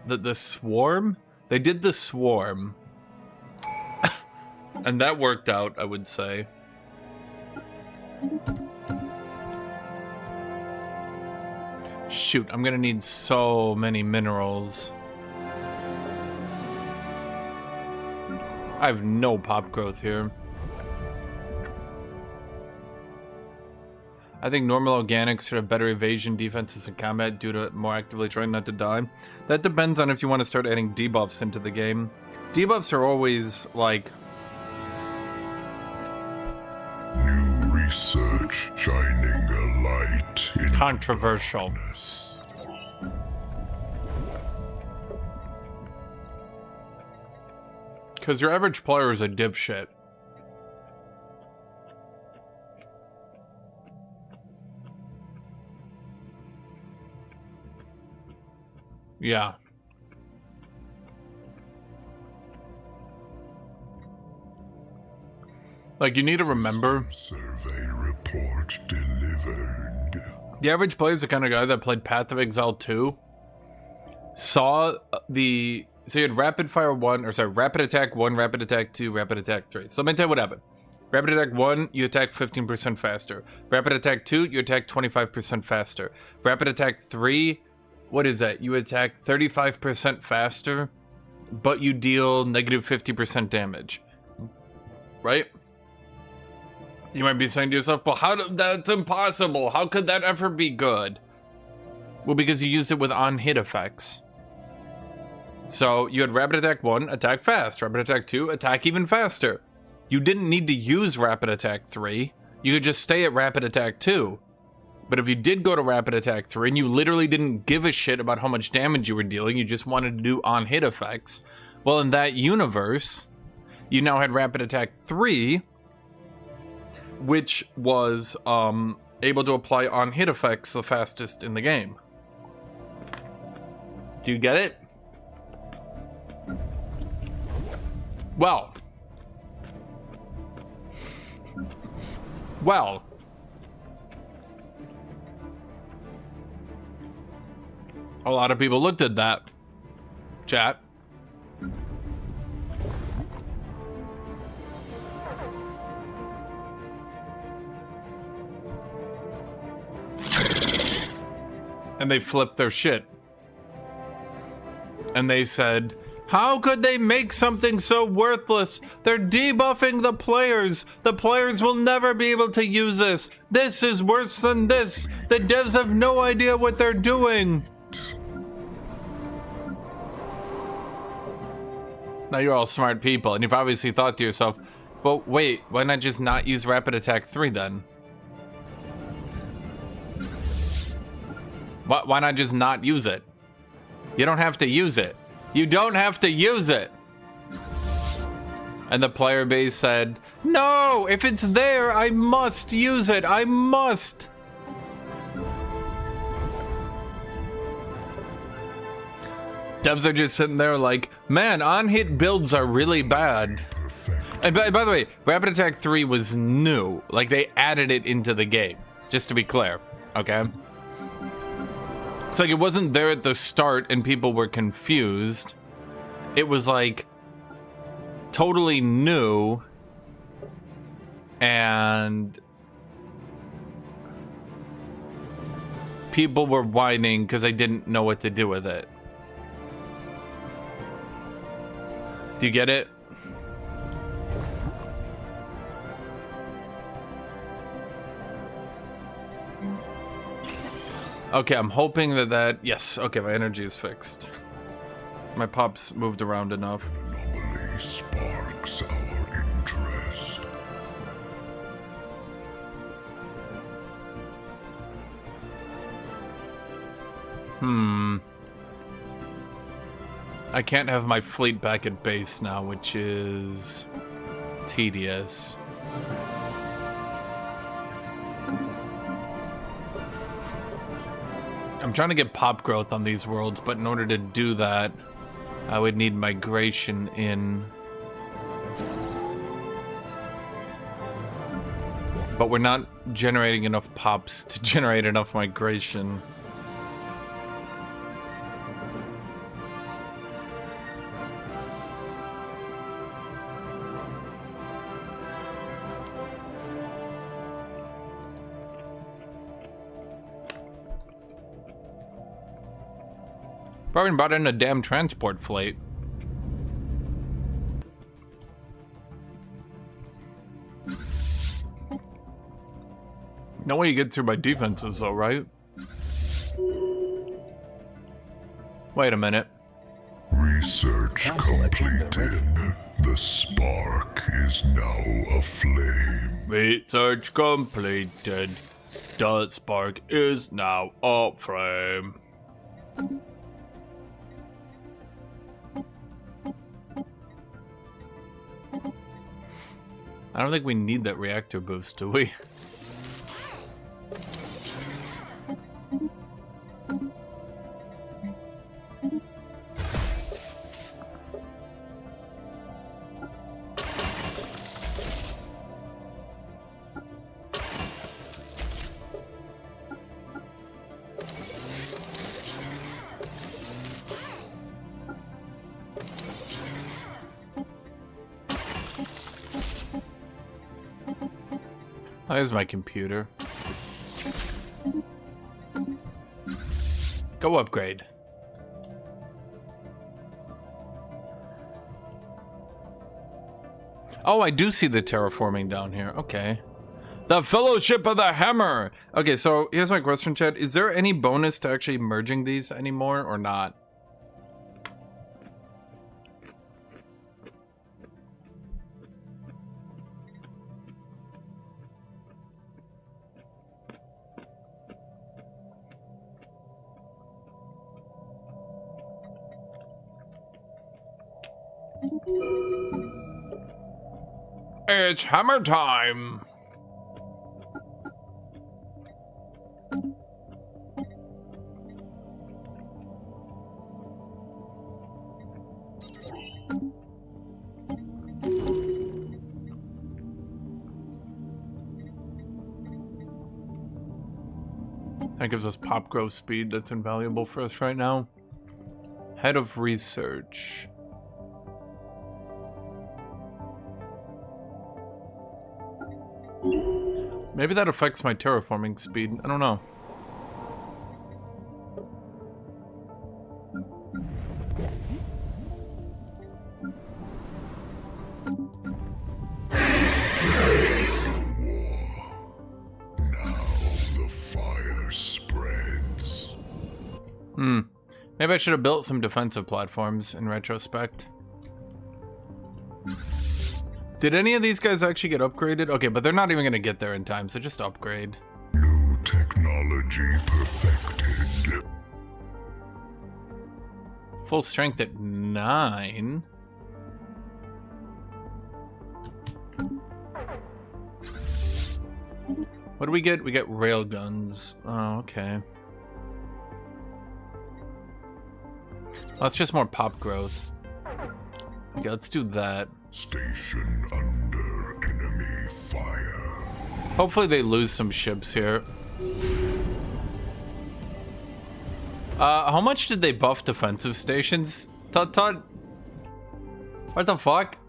the Swarm? They did the Swarm. And that worked out, I would say. Shoot, I'm gonna need so many minerals. I have no pop growth here. I think normal organics should have better evasion, defenses, and combat due to more actively trying not to die. That depends on if you want to start adding debuffs into the game. Debuffs are always, like... New research shining a light in controversial. darkness. Because your average player is a dipshit. Yeah. Like, you need to remember... Survey report delivered. The average player is the kind of guy that played Path of Exile 2. Saw the... So you had Rapid Fire 1, or sorry, Rapid Attack 1, Rapid Attack 2, Rapid Attack 3. So let me tell you what happened. Rapid Attack 1, you attack 15% faster. Rapid Attack 2, you attack 25% faster. Rapid Attack 3... What is that? You attack 35% faster, but you deal negative 50% damage. Right? You might be saying to yourself, well, that's impossible. How could that ever be good? Well, because you used it with on-hit effects. So you had Rapid Attack 1, attack fast. Rapid Attack 2, attack even faster. You didn't need to use Rapid Attack 3. You could just stay at Rapid Attack 2. But if you did go to Rapid Attack 3 and you literally didn't give a shit about how much damage you were dealing, you just wanted to do on-hit effects, well, in that universe, you now had Rapid Attack 3, which was able to apply on-hit effects the fastest in the game. Do you get it? Well. Well. A lot of people looked at that. Chat. And they flipped their shit. And they said, how could they make something so worthless? They're debuffing the players. The players will never be able to use this. This is worse than this. The devs have no idea what they're doing. Now you're all smart people, and you've obviously thought to yourself, well, wait, why not just not use Rapid Attack 3 then? Why not just not use it? You don't have to use it. You don't have to use it. And the player base said, no, if it's there, I must use it. I must. Devs are just sitting there like, man, on-hit builds are really bad. And by the way, Rapid Attack 3 was new. Like, they added it into the game, just to be clear, okay? It's like it wasn't there at the start and people were confused. It was like totally new and people were whining because they didn't know what to do with it. Do you get it? Okay, I'm hoping that yes, okay, my energy is fixed. My pops moved around enough. Anomaly sparks our interest. I can't have my fleet back at base now, which is tedious. I'm trying to get pop growth on these worlds, but in order to do that, I would need migration in. But we're not generating enough pops to generate enough migration. Probably brought in a damn transport fleet. No way you get through my defenses though, right? Wait a minute. Research completed. The spark is now aflame. Research completed. The spark is now aflame. I don't think we need that reactor boost, do we? There's my computer. Go upgrade. Oh, I do see the terraforming down here. Okay. The Fellowship of the Hammer. Okay, so here's my question, Chad. Is there any bonus to actually merging these anymore or not? It's hammer time! That gives us pop growth speed. That's invaluable for us right now. Head of research. Maybe that affects my terraforming speed. I don't know. Maybe I should have built some defensive platforms in retrospect. Did any of these guys actually get upgraded? Okay, but they're not even going to get there in time, so just upgrade. New technology perfected. Full strength at 9. What do we get? We get railguns. Oh, okay. That's just more pop growth. Okay, let's do that. Station under enemy fire. Hopefully they lose some ships here. How much did they buff defensive stations? Tut. What the fuck?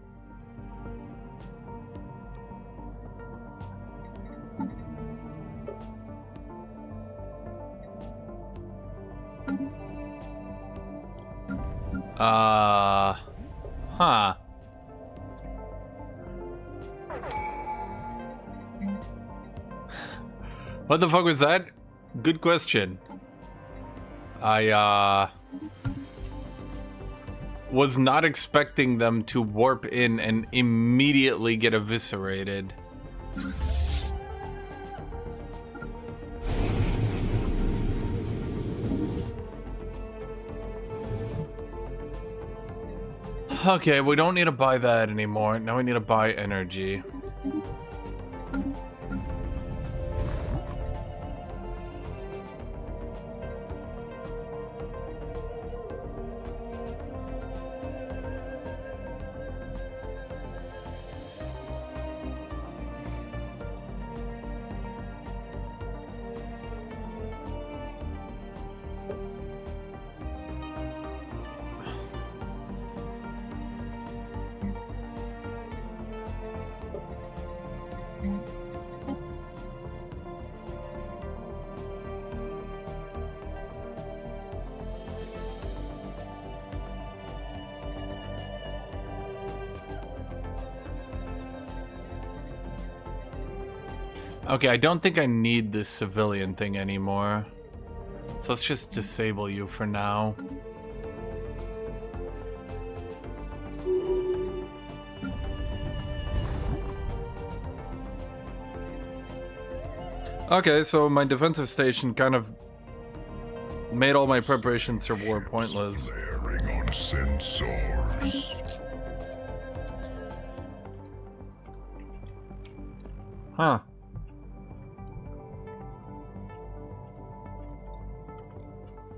Huh. What the fuck was that? Good question. I was not expecting them to warp in and immediately get eviscerated. Okay, we don't need to buy that anymore. Now we need to buy energy. Okay, I don't think I need this civilian thing anymore. So let's just disable you for now. Okay, so my defensive station kind of made all my preparations for war pointless. Flaring on sensors. Huh.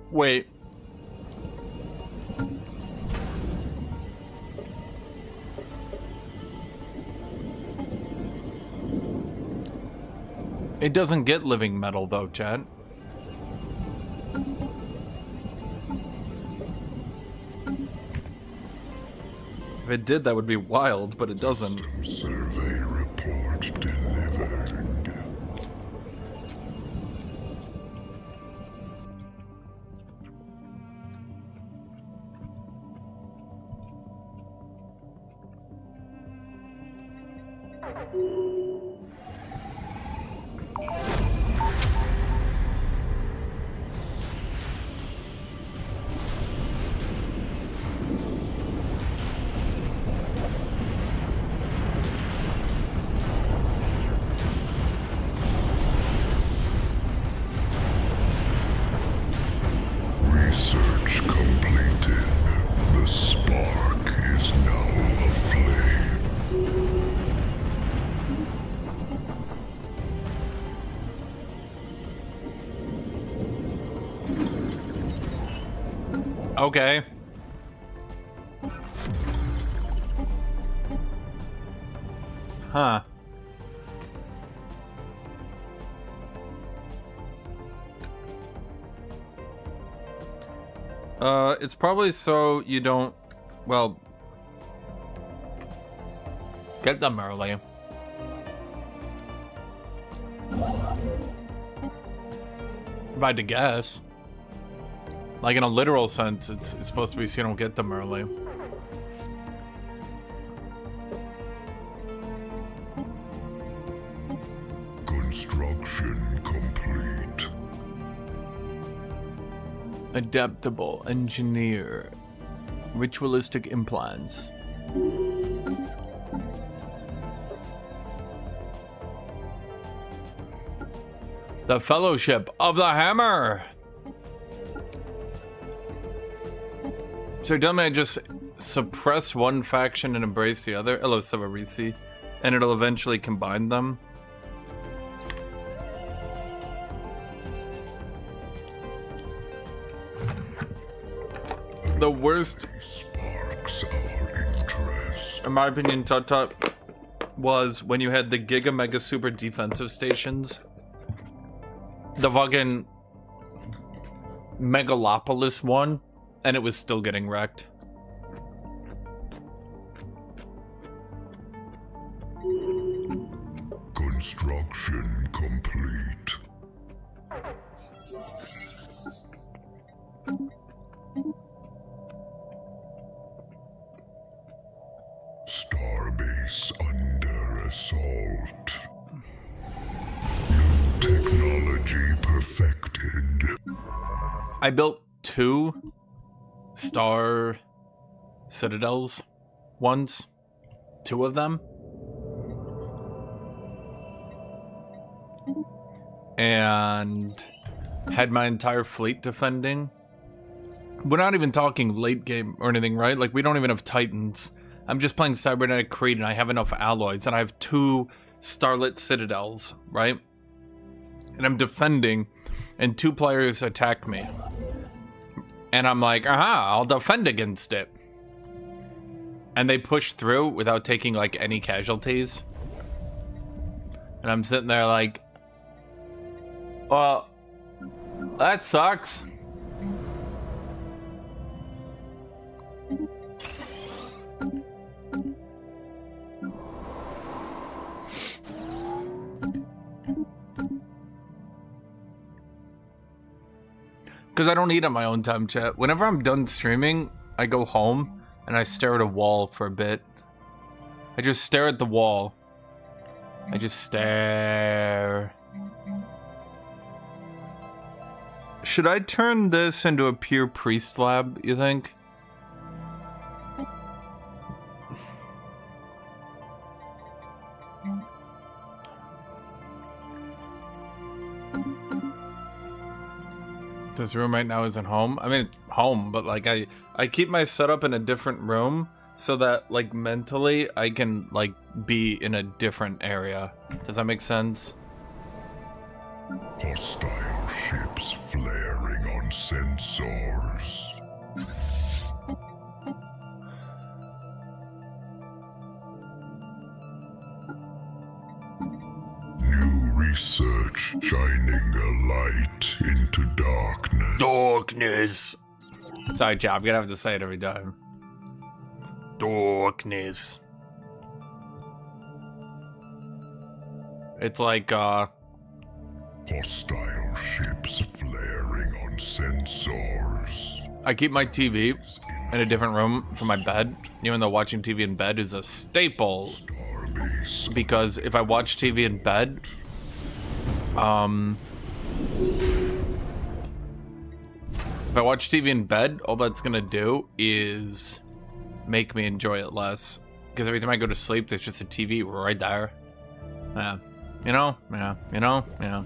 Wait. It doesn't get living metal though, chat. If it did, that would be wild, but it doesn't. Survey report delivered. Research completed. The spark is now aflame. Okay. Huh. It's probably so you don't, well, get them early. If I had to guess. Like in a literal sense, it's supposed to be so you don't get them early. Construction complete. Adaptable, engineer, ritualistic implants. The Fellowship of the Hammer. So tell me I just suppress one faction and embrace the other. Hello, Cybernetic, and it'll eventually combine them. The worst Sparks our interest. in my opinion, Tut was when you had the Giga Mega Super defensive stations. The fucking Megalopolis one, and it was still getting wrecked. Construction complete. Starbase under assault. New technology perfected. I built 2 star citadels once. 2 of them. And had my entire fleet defending. We're not even talking late game or anything, right? Like, we don't even have Titans. I'm just playing Cybernetic Creed and I have enough alloys and I have 2 starlit citadels, right? And I'm defending and 2 players attack me. And I'm like, aha, I'll defend against it. And they push through without taking like any casualties. And I'm sitting there like, well, that sucks. Because I don't eat on my own time, chat. Whenever I'm done streaming, I go home and I stare at a wall for a bit. I just stare at the wall. I just stare. Should I turn this into a pure priest lab, you think? This room right now isn't home. I mean, it's home, but like I keep my setup in a different room so that like mentally I can like be in a different area. Does that make sense? Hostile ships flaring on sensors. New research shining a light into darkness. Darkness. Sorry, chat, I'm gonna have to say it every time. Darkness. It's like, Hostile ships flaring on sensors. I keep my TV in a different room from my bed, even though watching TV in bed is a staple. Starbase. Because if I watch TV in bed, if I watch TV in bed, all that's gonna do is make me enjoy it less. Because every time I go to sleep, there's just a TV right there. Yeah. You know? Yeah. You know? Yeah.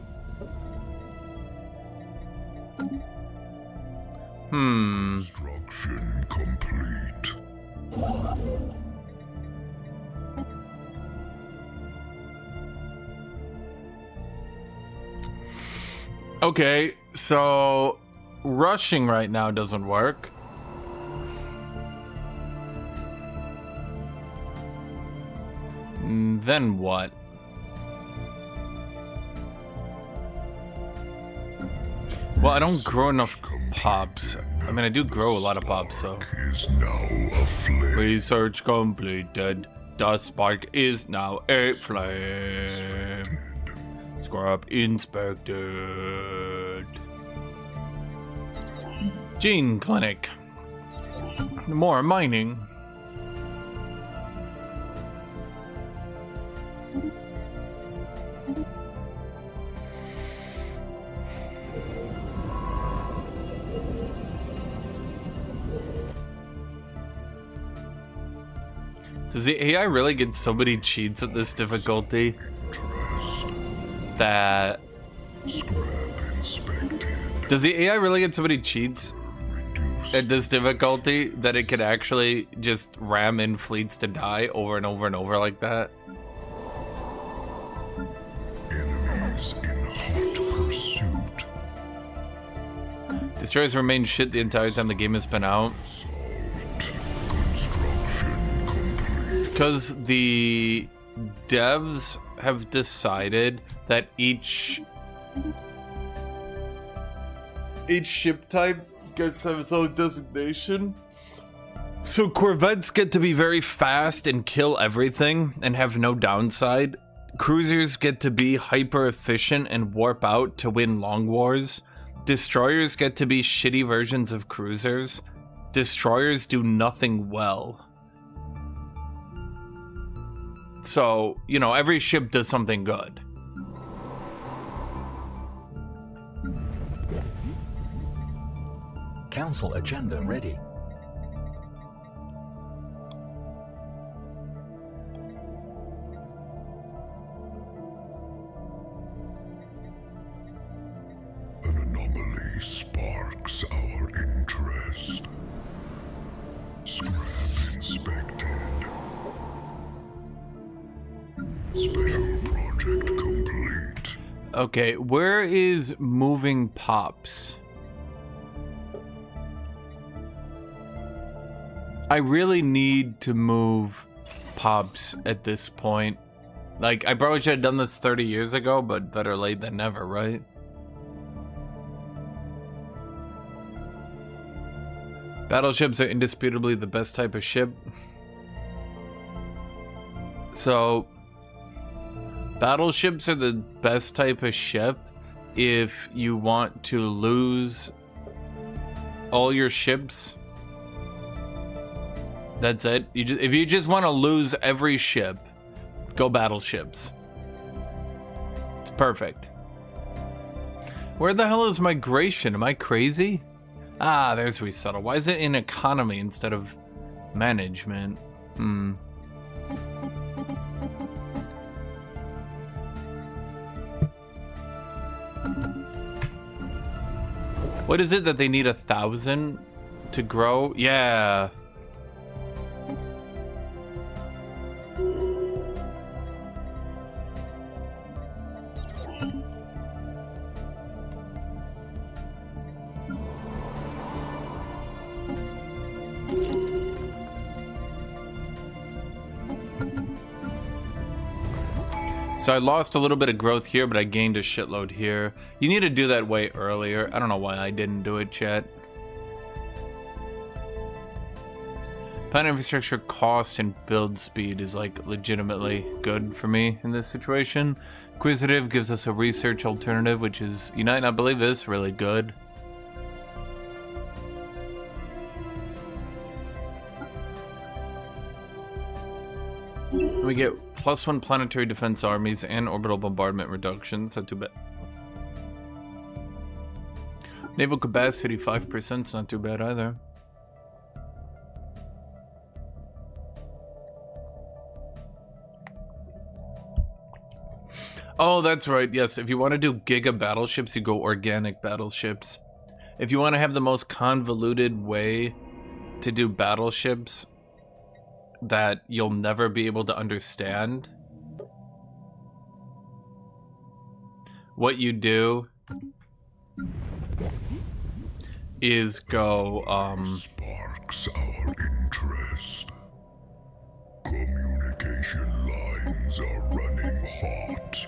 Construction complete. Okay, so rushing right now doesn't work. Then what? Well, I don't grow enough pops. I mean, I do grow a lot of pops, so. Is now aflame. Research completed. The spark is now a flame. Scrap inspected. Gene clinic. More mining. Does the AI really get so many cheats at this difficulty that... Does the AI really get so many cheats at this difficulty that it can actually just ram in fleets to die over and over and over like that? Enemies in hot pursuit. Destroyers remain shit the entire time the game has been out. Because the devs have decided that each ship type gets its own designation. So corvettes get to be very fast and kill everything and have no downside. Cruisers get to be hyper efficient and warp out to win long wars. Destroyers get to be shitty versions of cruisers. Destroyers do nothing well. So, you know, every ship does something good. Council agenda ready. An anomaly sparks our interest. Scrap inspected. Special project complete. Okay, where is moving pops? I really need to move pops at this point. Like, I probably should have done this 30 years ago, but better late than never, right? Battleships are indisputably the best type of ship. So, battleships are the best type of ship if you want to lose all your ships. That's it. If you just want to lose every ship, go battleships. It's perfect. Where the hell is migration? Am I crazy? Ah, there's resettle. Why is it in economy instead of management? What is it that they need 1,000 to grow? Yeah. So I lost a little bit of growth here, but I gained a shitload here. You need to do that way earlier. I don't know why I didn't do it, chat. Planet infrastructure cost and build speed is like legitimately good for me in this situation. Inquisitive gives us a research alternative, which is, you might not believe this, really good. We get +1 planetary defense armies and orbital bombardment reductions. Not too bad. Naval capacity 5% is not too bad either. Oh, that's right. Yes, if you want to do giga battleships, you go organic battleships. If you want to have the most convoluted way to do battleships that you'll never be able to understand, what you do is go sparks our interest. Communication lines are running hot.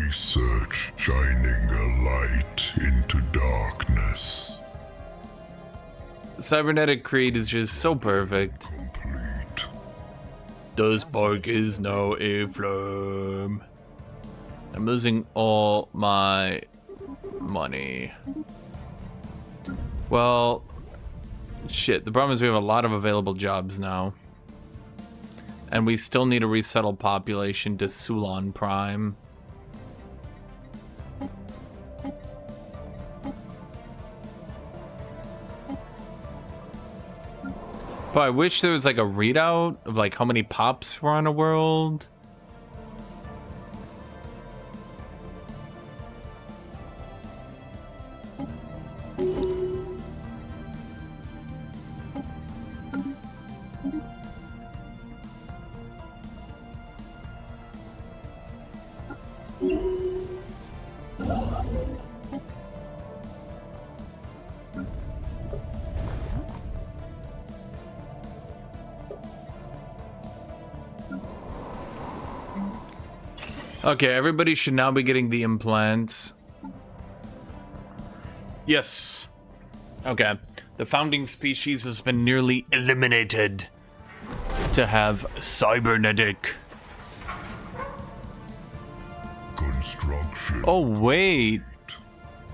research shining a light into darkness. Cybernetic creed is just so perfect. Complete. The spark is now a flame. I'm losing all my money. Well, shit. The problem is we have a lot of available jobs now. And we still need to resettle population to Sulon Prime. But I wish there was like a readout of like how many pops were on a world. Okay, everybody should now be getting the implants. Yes. Okay. The founding species has been nearly eliminated to have cybernetic. Construction. Oh, wait.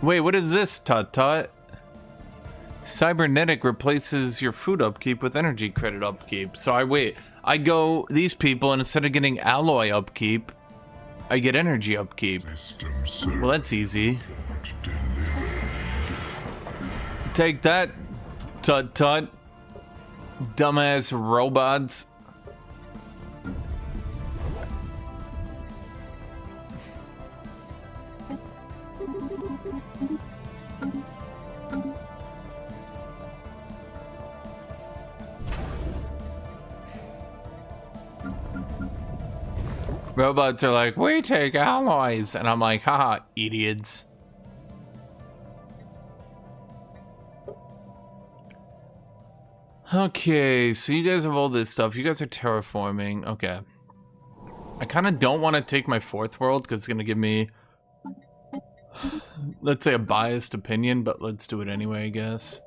Wait, what is this, Tut Tut? Cybernetic replaces your food upkeep with energy credit upkeep. So I go these people, and instead of getting alloy upkeep, I get energy upkeep. Well, that's easy. Take that, Tut Tut. Dumbass robots. Robots are like, we take alloys. And I'm like, haha, idiots. Okay, so you guys have all this stuff. You guys are terraforming. Okay. I kind of don't want to take my fourth world because it's going to give me, let's say, a biased opinion, but let's do it anyway, I guess.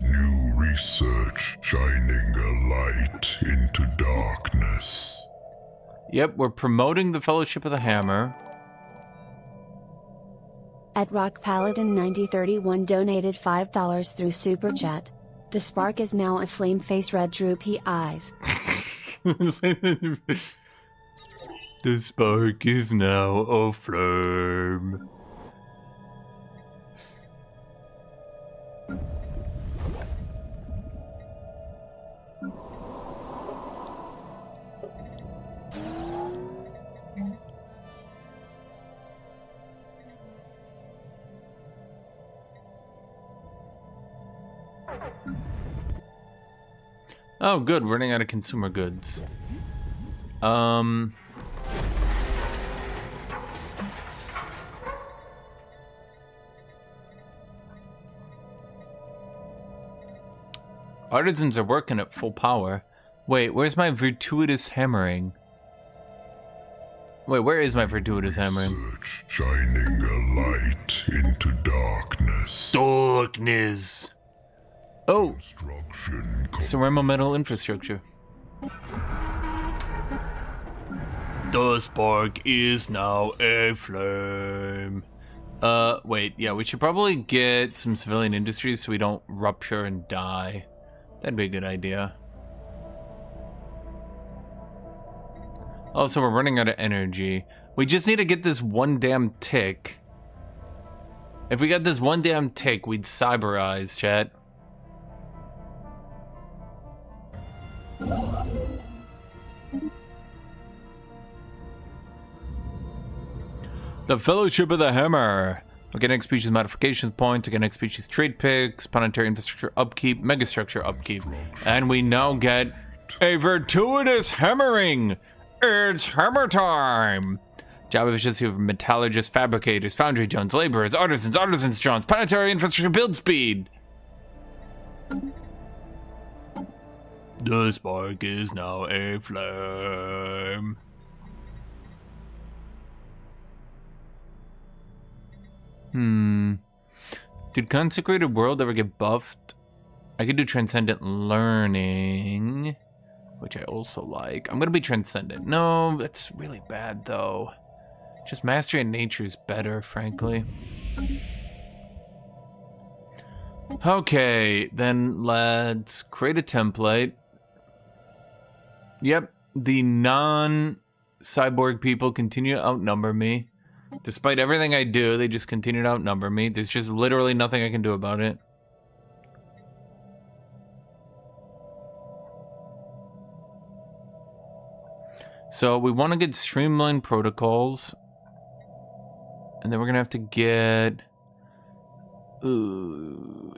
New research shining a light into darkness. Yep, we're promoting the Fellowship of the Hammer. At Rock Paladin 9031 donated $5 through Super Chat. The spark is now a flame face red droopy eyes. The spark is now a flame. Oh, good. We're running out of consumer goods. Artisans are working at full power. Wait, where's my virtuous hammering? Wait, where is my virtuous hammering? Research shining a light into darkness. Darkness. Oh, Construction. ceramic metal infrastructure. The spark is now a flame. Wait, yeah, we should probably get some civilian industries so we don't rupture and die. That'd be a good idea. Also, we're running out of energy. We just need to get this one damn tick. If we got this one damn tick, we'd cyberize, chat. The Fellowship of the Hammer. Organic species modifications point, organic species trade picks, planetary infrastructure upkeep, megastructure upkeep. And we now get a virtuous hammering. It's hammer time. Job efficiency of metallurgists, fabricators, foundry jones, laborers, artisans jones, planetary infrastructure build speed. The spark is now a flame. Did Consecrated World ever get buffed? I could do Transcendent Learning, which I also like. I'm gonna be Transcendent. No, that's really bad though. Just Mastery in Nature is better, frankly. Okay, then let's create a template. Yep, the non-cyborg people continue to outnumber me. Despite everything I do, they just continue to outnumber me. There's just literally nothing I can do about it. So we want to get streamlined protocols. And then we're going to have to get...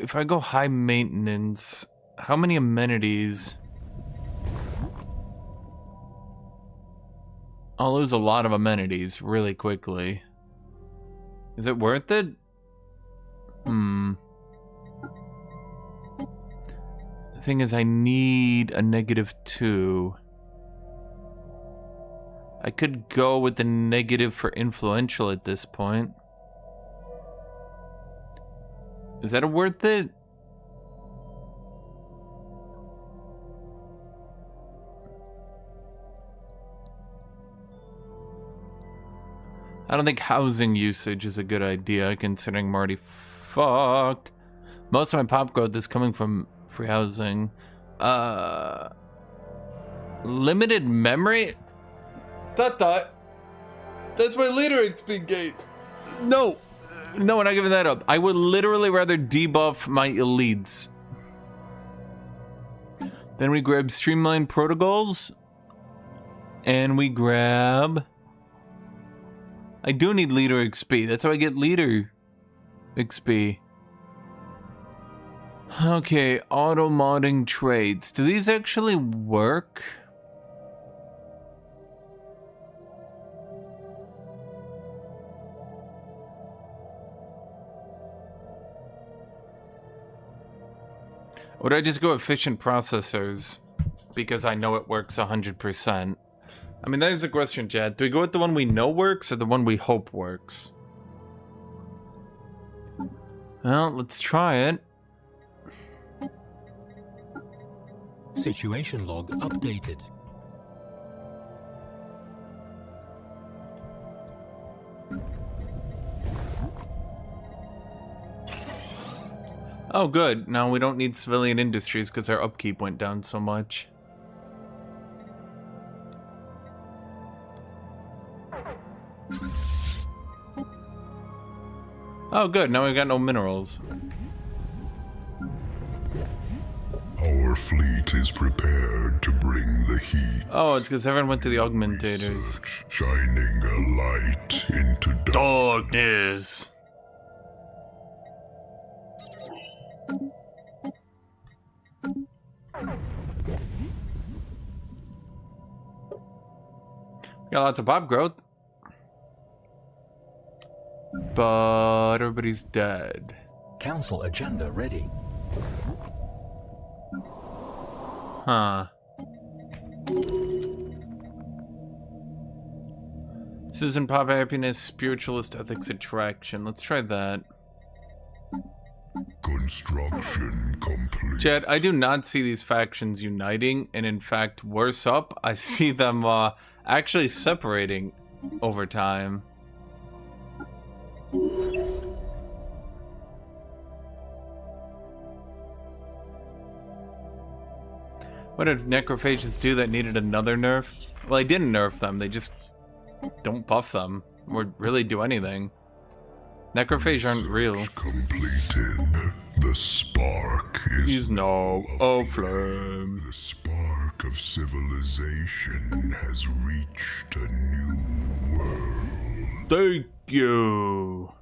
if I go high maintenance, how many amenities? I'll lose a lot of amenities really quickly. Is it worth it? The thing is, I need a -2. I could go with the negative for influential at this point. Is that worth it? I don't think housing usage is a good idea, considering I'm already fucked. Most of my pop growth is coming from free housing. Limited memory? That's my leader XP gate. No, we're not giving that up. I would literally rather debuff my elites. Then we grab streamlined protocols. And we grab... I do need leader XP. That's how I get leader XP. Okay, auto modding traits. Do these actually work? Would I just go efficient processors? Because I know it works 100%. I mean, that is the question, Chad. Do we go with the one we know works or the one we hope works? Well, let's try it. Situation log updated. Oh, good. Now we don't need civilian industries because our upkeep went down so much. Oh, good. Now we've got no minerals. Our fleet is prepared to bring the heat. Oh, it's because everyone went to the augmentators. Shining a light into Darkness. Got lots of pop growth. But everybody's dead. Council agenda ready. Huh. Citizen pop happiness, spiritualist ethics attraction. Let's try that. construction complete. Chad, I do not see these factions uniting, and in fact, worse up, I see them actually separating over time. What did necrophages do that needed another nerf? Well, I didn't nerf them, they just don't buff them or really do anything. Necrophage aren't real. Completed. The spark is now aflame. The spark of civilization has reached a new world. Thank you.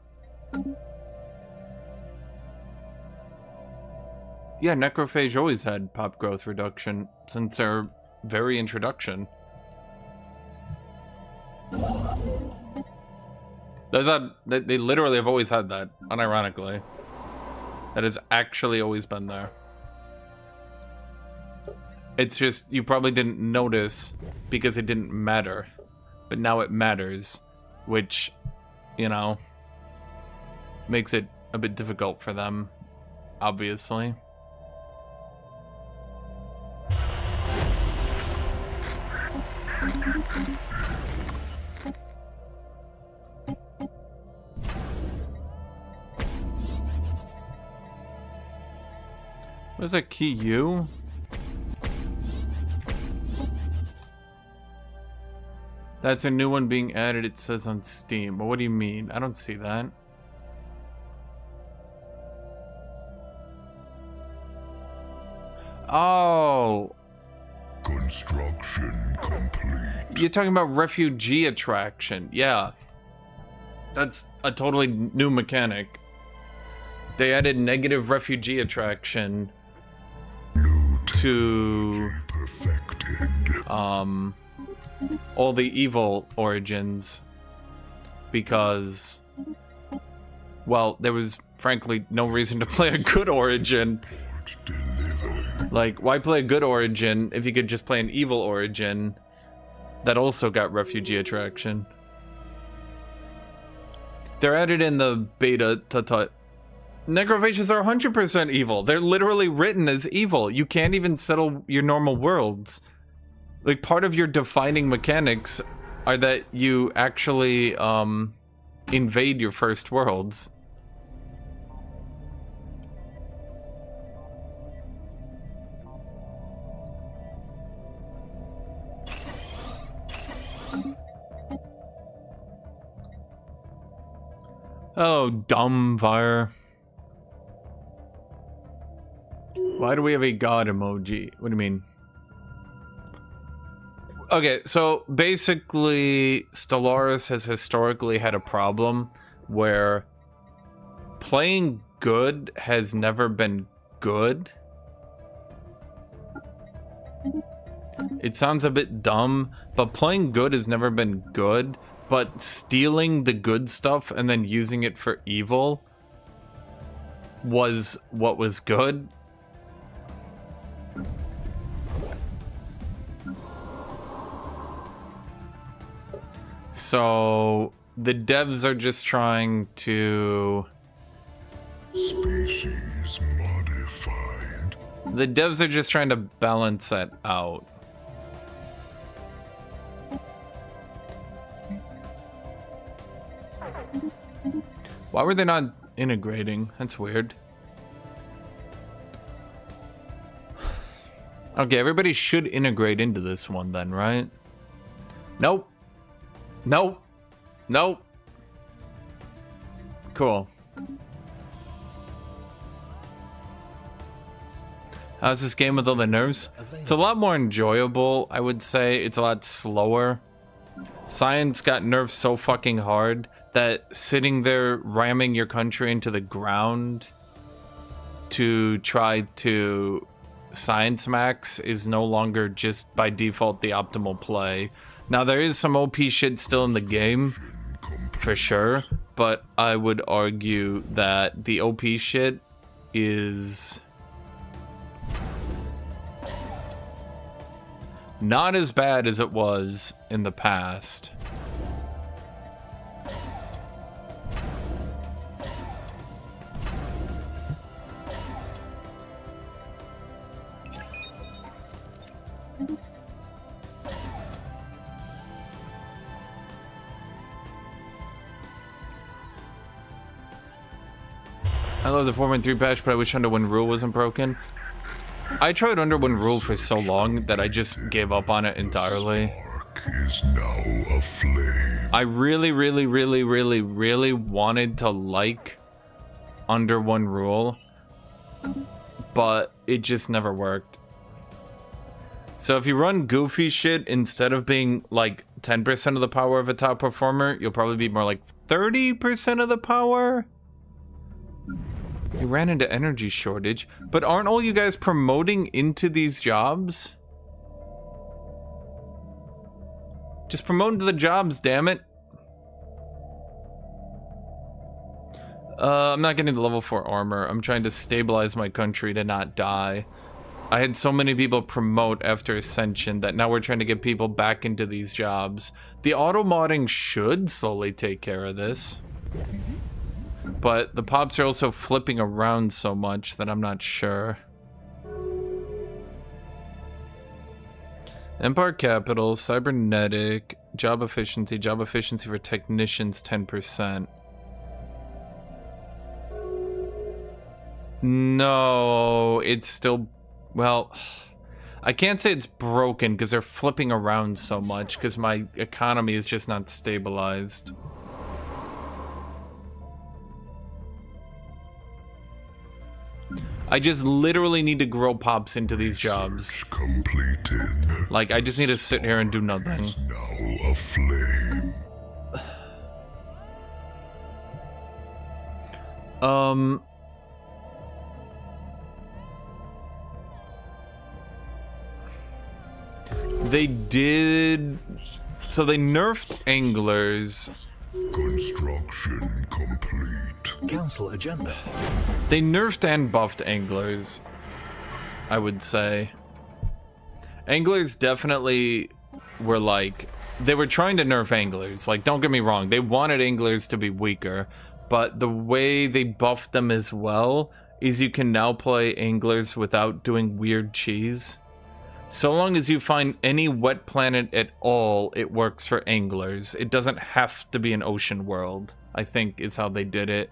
Yeah, necrophage always had pop growth reduction since their very introduction. They literally have always had that, unironically. That has actually always been there. It's just, you probably didn't notice because it didn't matter. But now it matters, which, you know. makes it a bit difficult for them, obviously. What is that key U? That's a new one being added, it says on Steam. But what do you mean? I don't see that. Oh. Construction complete. You're talking about refugee attraction. Yeah. That's a totally new mechanic. They added negative refugee attraction to perfected. all the evil origins because, well, there was frankly no reason to play a good origin. Like, why play a good origin if you could just play an evil origin that also got refugee attraction? They're added in the beta. Necrophages are 100% evil. They're literally written as evil. You can't even settle your normal worlds. Like, part of your defining mechanics are that you actually invade your first worlds. Oh, dumb fire. Why do we have a god emoji? What do you mean? Okay, so basically, Stellaris has historically had a problem where playing good has never been good. It sounds a bit dumb, but playing good has never been good, but stealing the good stuff and then using it for evil was what was good. So the devs are just trying to... Species modified. The devs are just trying to balance that out. Why were they not integrating? That's weird. Okay, everybody should integrate into this one then, right? Nope. Nope. Nope. Cool. How's this game with all the nerves? It's a lot more enjoyable, I would say. It's a lot slower. Science got nerfed so fucking hard that sitting there ramming your country into the ground to try to science max is no longer just by default the optimal play. Now, there is some OP shit still in the game, for sure, but I would argue that the OP shit is not as bad as it was in the past. I love the 4.3 patch, but I wish Underwind Rule wasn't broken. I tried Underwind Rule for so long that I just gave up on it entirely. Is now aflame. I really wanted to like Underwind Rule, but it just never worked. So if you run goofy shit, instead of being like 10% of the power of a top performer, you'll probably be more like 30% of the power. You ran into energy shortage, but aren't all you guys promoting into these jobs? Just promote into the jobs, damn it. I'm not getting the level 4 armor. I'm trying to stabilize my country to not die. I had so many people promote after Ascension that now we're trying to get people back into these jobs. The auto modding should slowly take care of this. but the pops are also flipping around so much that I'm not sure. Empire Capital, Cybernetic, job efficiency for technicians 10%. No, it's still, well, I can't say it's broken because they're flipping around so much because my economy is just not stabilized. I just literally need to grow pops into these jobs. Completed. Like, I just need to sit here and do nothing. Is now aflame. They did... So they nerfed anglers. Construction complete. Council agenda. They nerfed and buffed anglers, I would say. Anglers definitely were like... They were trying to nerf anglers. Like, don't get me wrong. They wanted anglers to be weaker. But the way they buffed them as well is you can now play anglers without doing weird cheese. So long as you find any wet planet at all, it works for anglers. It doesn't have to be an ocean world, I think is how they did it.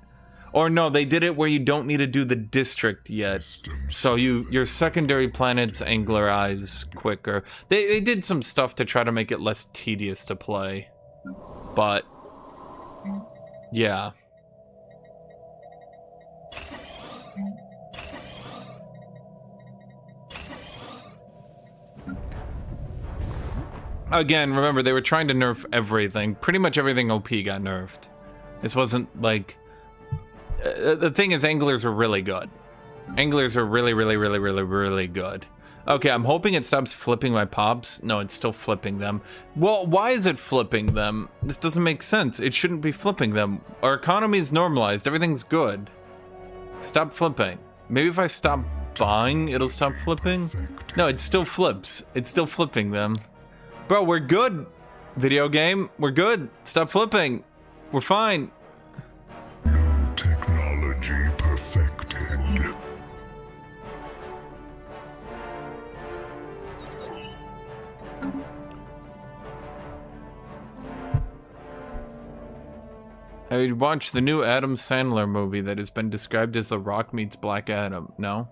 Or no, they did it where you don't need to do the district yet. So your secondary planets anglerize quicker. They did some stuff to try to make it less tedious to play. But, yeah. Again, remember, they were trying to nerf everything. Pretty much everything OP got nerfed. This wasn't like... the thing is, anglers were really good. Anglers were really good. Okay, I'm hoping it stops flipping my pops. No, it's still flipping them. Well, why is it flipping them? This doesn't make sense. It shouldn't be flipping them. Our economy is normalized. Everything's good. Stop flipping. Maybe if I stop buying, it'll stop flipping? No, it still flips. It's still flipping them. Bro, we're good. Video game, we're good. Stop flipping. We're fine. New technology perfected. I watched the new Adam Sandler movie that has been described as The Rock meets Black Adam. No?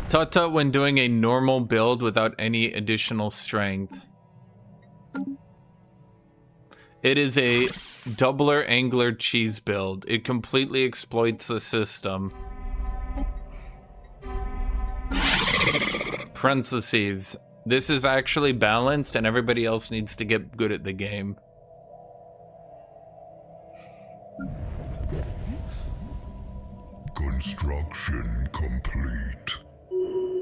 Tut-tut when doing a normal build without any additional strength. It is a doubler angler cheese build. It completely exploits the system. Parentheses. This is actually balanced and everybody else needs to get good at the game. Construction complete.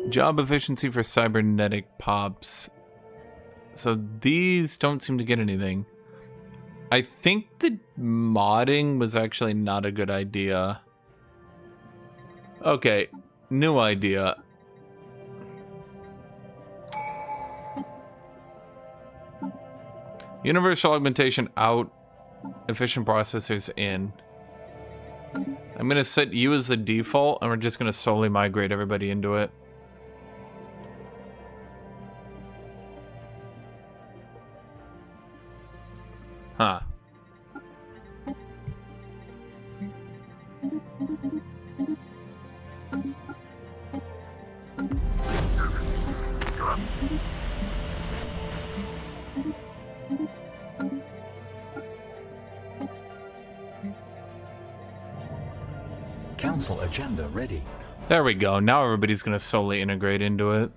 Job efficiency for cybernetic pops. So these don't seem to get anything. I think the modding was actually not a good idea. Okay, new idea. Universal augmentation out, efficient processors in. I'm gonna set you as the default and we're just gonna slowly migrate everybody into it. Huh. Council agenda ready. There we go. Now everybody's gonna solely integrate into it.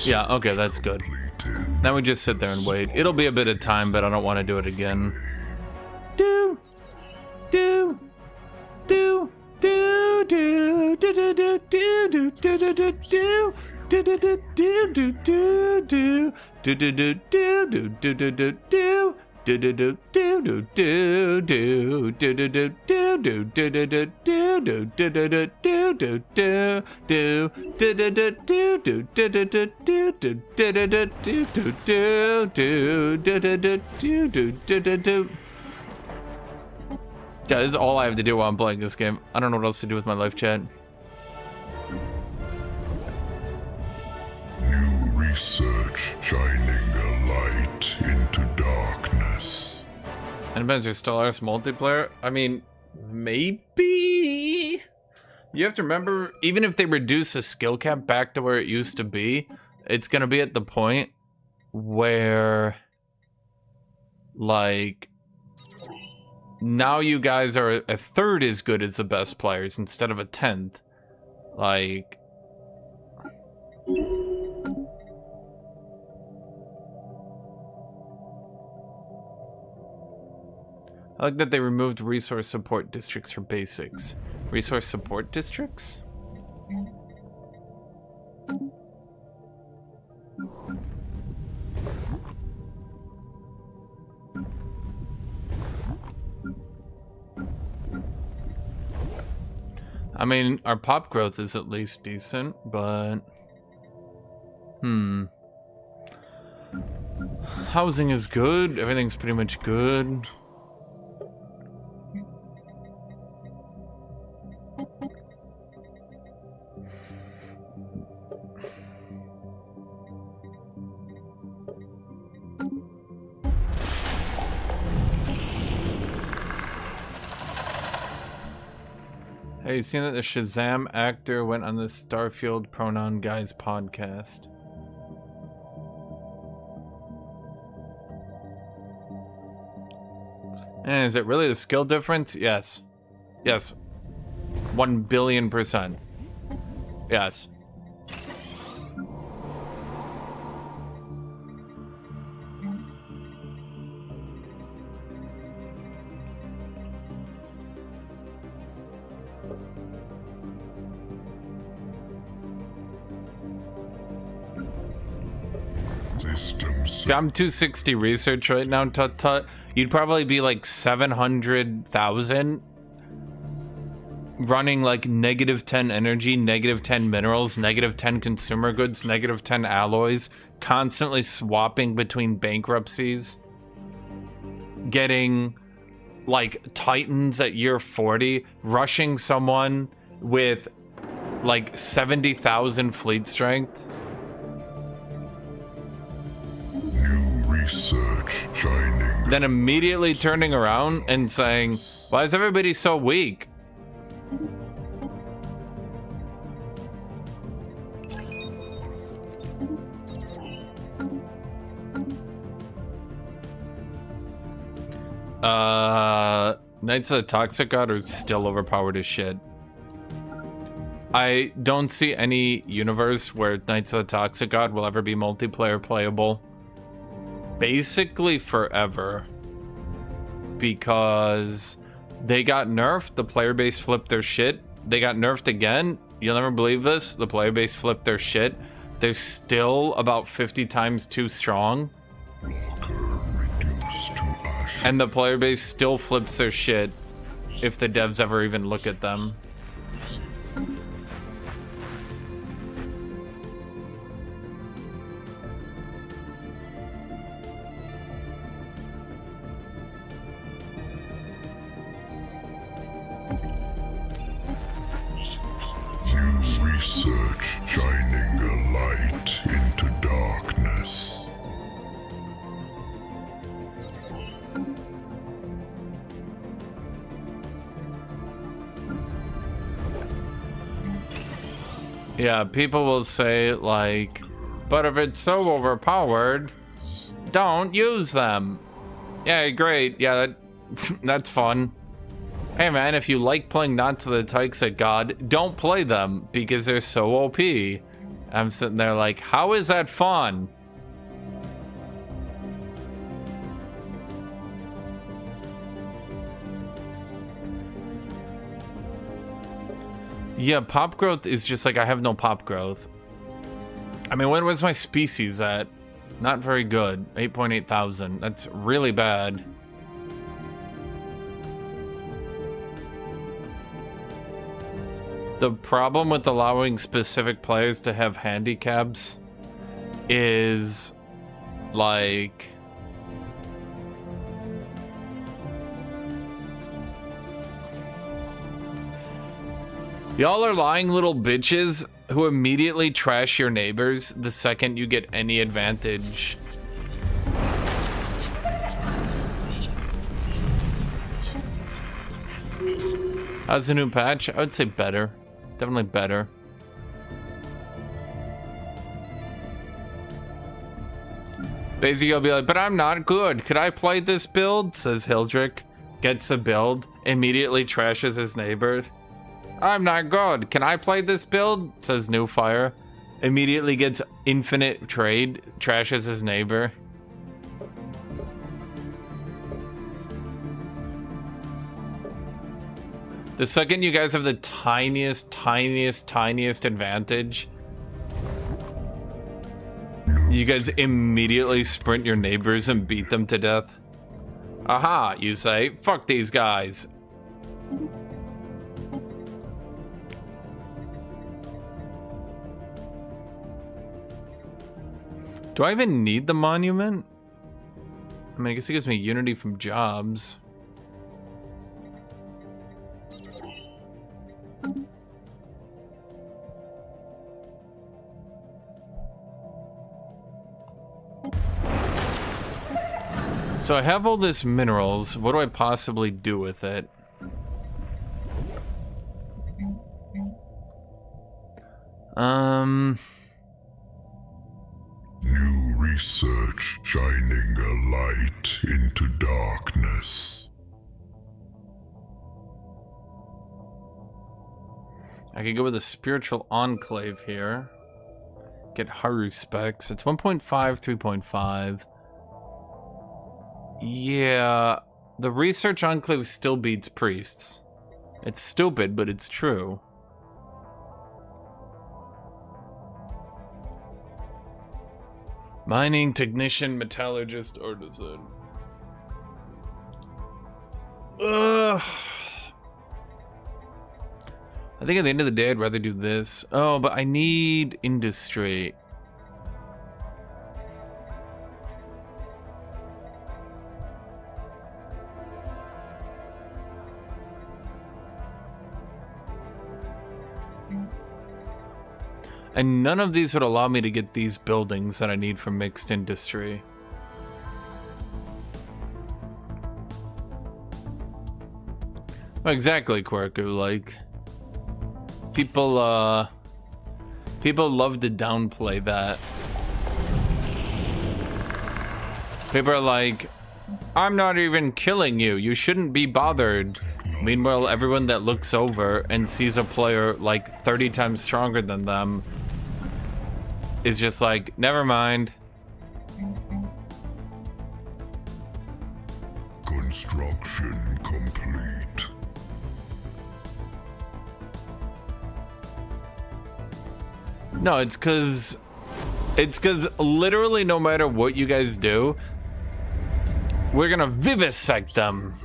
Yeah, okay, that's good. Now we just sit there and wait. It'll be a bit of time, but I don't want to do it again. Do, do, do, do, do, do, do, do, do, do, do, do, do. Do do do do do do do do do do do do do do do do do That is all I have to do while I'm playing this game. I don't know what else to do with my live chat. New research shining a light into darkness. And Adventure Stellaris multiplayer? I mean, maybe? You have to remember, even if they reduce the skill cap back to where it used to be, it's gonna be at the point where, like, now you guys are a third as good as the best players instead of a 10th. Like... I like that they removed resource support districts for basics. Resource support districts? I mean, our pop growth is at least decent, but... Housing is good. Everything's pretty much good. Hey, you seen that the Shazam actor went on the Starfield Pronoun Guys podcast? And is it really the skill difference? Yes. Yes. 1,000,000,000%. Yes. See, I'm 260 research right now, Tut Tut. You'd probably be like 700,000 running like -10 energy, -10 minerals, -10 consumer goods, -10 alloys, constantly swapping between bankruptcies, getting like titans at year 40, rushing someone with like 70,000 fleet strength. Research shining. Then immediately turning around and saying, why is everybody so weak? Knights of the Toxic God are still overpowered as shit. I don't see any universe where Knights of the Toxic God will ever be multiplayer playable. Basically forever, because they got nerfed, the player base flipped their shit. They got nerfed again. You'll never believe this. The player base flipped their shit. They're still about 50 times too strong. And the player base still flips their shit if the devs ever even look at them. Research shining a light into darkness. Yeah, people will say like, but if it's so overpowered, don't use them. Yeah, great. Yeah, that's fun. Hey man, if you like playing Knights of the Toxic God, don't play them because they're so OP. I'm sitting there like, how is that fun? Yeah, pop growth is just like, I have no pop growth. I mean, where's my species at? Not very good. 8.8 thousand. That's really bad. The problem with allowing specific players to have handicaps is like y'all are lying little bitches who immediately trash your neighbors the second you get any advantage. How's the new patch? I would say better. Definitely better. Basically, I'll be like, but I'm not good. Could I play this build? Says Hildrick. Gets the build. Immediately trashes his neighbor. I'm not good. Can I play this build? Says Newfire. Immediately gets infinite trade. Trashes his neighbor. The second you guys have the tiniest advantage, you guys immediately sprint your neighbors and beat them to death. Aha, you say. Fuck these guys. Do I even need the monument? I mean, I guess it gives me unity from jobs. So I have all this minerals. What do I possibly do with it? New research shining a light into darkness. I could go with a spiritual enclave here. Get Haru specs. It's 1.5, 3.5. Yeah, the research enclave still beats priests. It's stupid, but it's true. Mining, technician, metallurgist, artisan. Ugh. I think at the end of the day, I'd rather do this. Oh, but I need industry. And none of these would allow me to get these buildings that I need for mixed industry. Well, exactly, Quirku. Like, people love to downplay that. People are like, I'm not even killing you. You shouldn't be bothered. Meanwhile, everyone that looks over and sees a player like 30 times stronger than them is just like, never mind. Construction complete. No, it's cause literally no matter what you guys do, we're gonna vivisect them.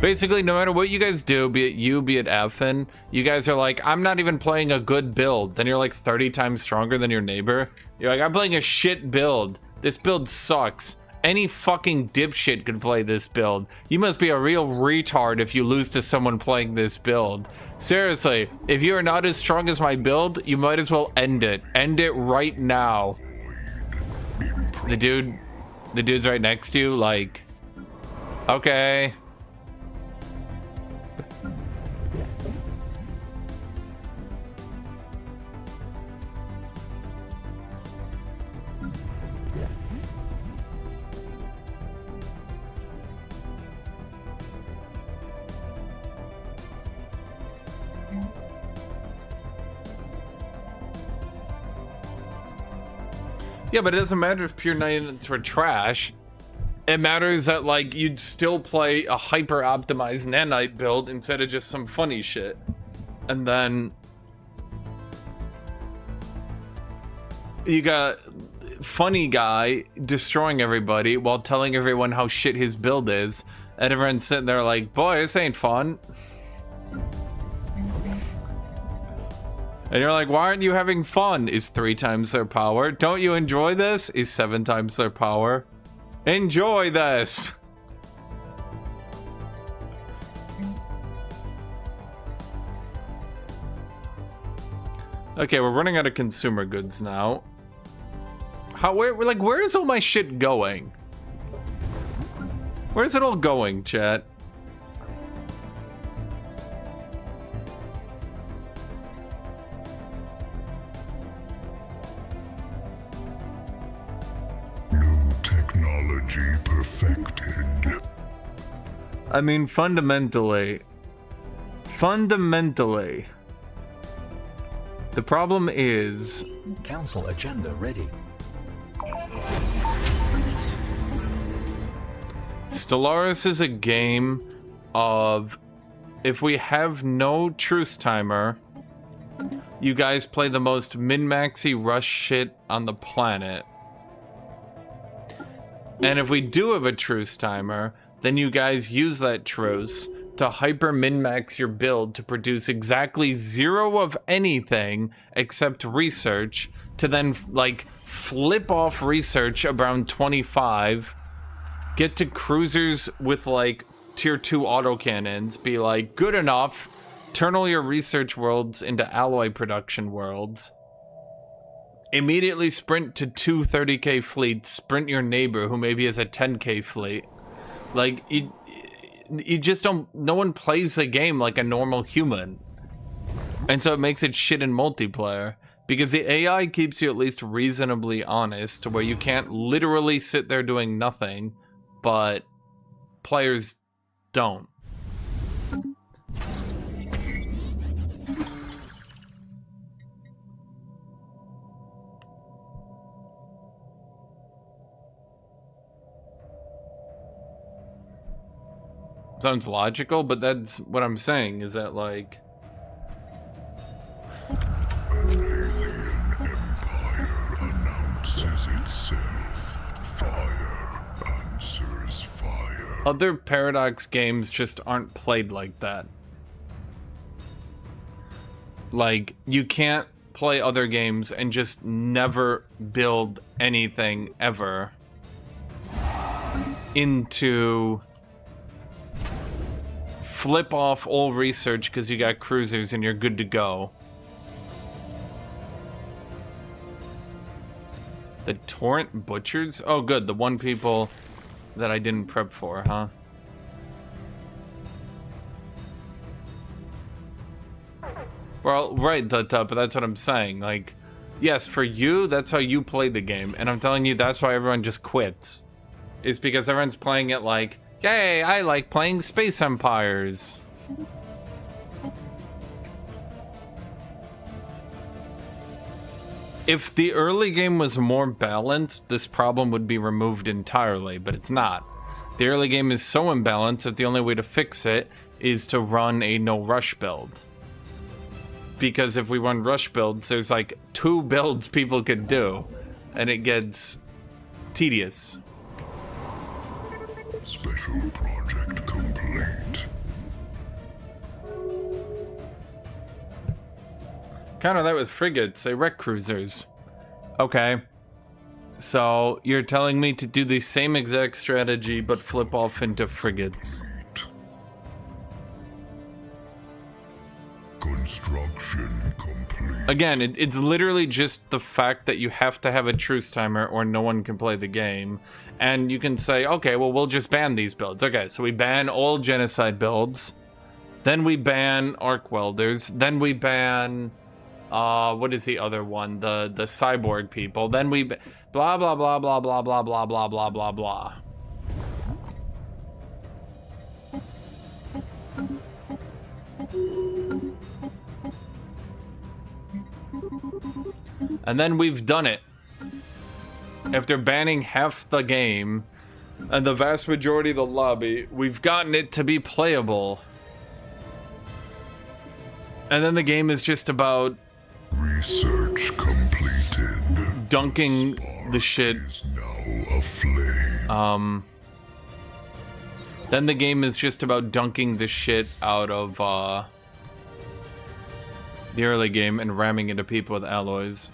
Basically, no matter what you guys do, be it you, be it Effin, you guys are like, I'm not even playing a good build. Then you're like 30 times stronger than your neighbor. You're like, I'm playing a shit build. This build sucks. Any fucking dipshit could play this build. You must be a real retard if you lose to someone playing this build. Seriously, if you are not as strong as my build, you might as well end it. End it right now. The dude's right next to you, like, okay. Yeah, but it doesn't matter if pure knights were trash. It matters that, like, you'd still play a hyper-optimized nanite build instead of just some funny shit. And then... you got... funny guy destroying everybody while telling everyone how shit his build is, and everyone's sitting there like, boy, this ain't fun. And you're like, why aren't you having fun? Is 3 times their power. Don't you enjoy this? Is 7 times their power. Enjoy this. Okay, we're running out of consumer goods now. Where is all my shit going? Where's it all going, chat? New technology perfected. I mean, fundamentally, the problem is... Council agenda ready. Stellaris is a game of, if we have no truce timer, you guys play the most min-maxy rush shit on the planet. And if we do have a truce timer, then you guys use that truce to hyper min-max your build to produce exactly 0 of anything except research, to then like flip off research around 25, get to cruisers with like tier 2 autocannons, be like, good enough, turn all your research worlds into alloy production worlds, immediately sprint to 2 30k fleets, sprint your neighbor who maybe has a 10k fleet. Like, you just don't, no one plays the game like a normal human. And so it makes it shit in multiplayer. Because the AI keeps you at least reasonably honest, where you can't literally sit there doing nothing, but players don't. Sounds logical, but that's what I'm saying, is that like... An alien empire announces itself. Fire answers fire. Other Paradox games just aren't played like that. Like, you can't play other games and just never build anything ever into... flip off all research because you got cruisers and you're good to go. The torrent butchers? Oh good, the one people that I didn't prep for, huh? Well, right, but that's what I'm saying. Like, yes, for you, that's how you play the game. And I'm telling you, that's why everyone just quits. It's because everyone's playing it like, yay, I like playing Space Empires. If the early game was more balanced, this problem would be removed entirely, but it's not. The early game is so imbalanced that the only way to fix it is to run a no rush build. Because if we run rush builds, there's like 2 builds people could do, and it gets tedious. Special project complete. Counter that with frigates, they wreck cruisers. Okay. So, you're telling me to do the same exact strategy, but flip off into frigates. Construction complete. Again, it's literally just the fact that you have to have a truce timer or no one can play the game. And you can say, okay, well, we'll just ban these builds. Okay, so we ban all genocide builds. Then we ban arc welders. Then we ban... what is the other one? The cyborg people. Then we... blah, blah, blah, blah, blah, blah, blah, blah, blah, blah, blah. And then we've done it. After banning half the game and the vast majority of the lobby, we've gotten it to be playable. And then the game is just about research completed. Dunking the shit. Is now aflame. Then the game is just about dunking the shit out of the early game and ramming into people with alloys.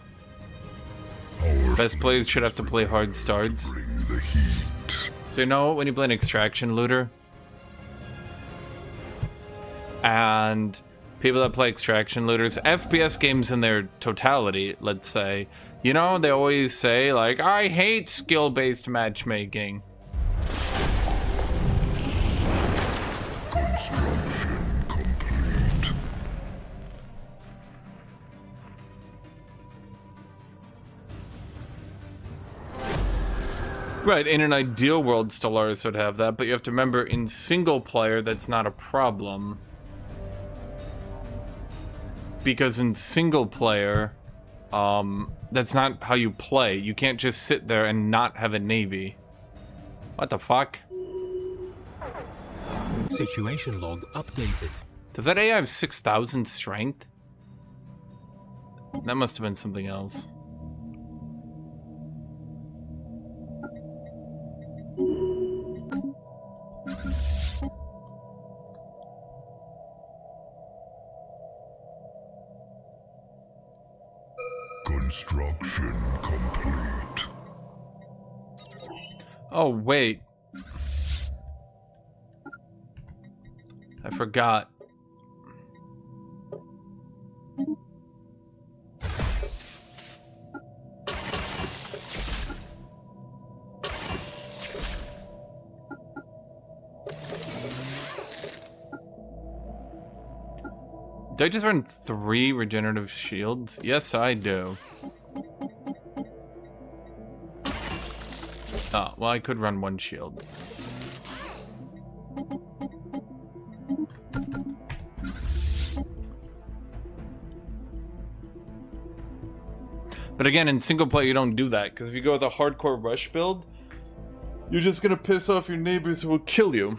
Our Best players should have to play hard starts. bring the heat. So you know when you play an extraction looter, and people that play extraction looters, FPS games in their totality, let's say, you know, they always say like, I hate skill-based matchmaking. Construction complete. Right, in an ideal world, Stellaris would have that, but you have to remember, in single player, that's not a problem. Because in single player, that's not how you play. You can't just sit there and not have a navy. What the fuck? Situation log updated. Does that AI have 6,000 strength? That must have been something else. Construction complete. Oh, wait. I forgot. Do I just run 3 regenerative shields? Yes, I do. Oh, well, I could run 1 shield. But again, in single player, you don't do that, because if you go with a hardcore rush build, you're just gonna piss off your neighbors who will kill you.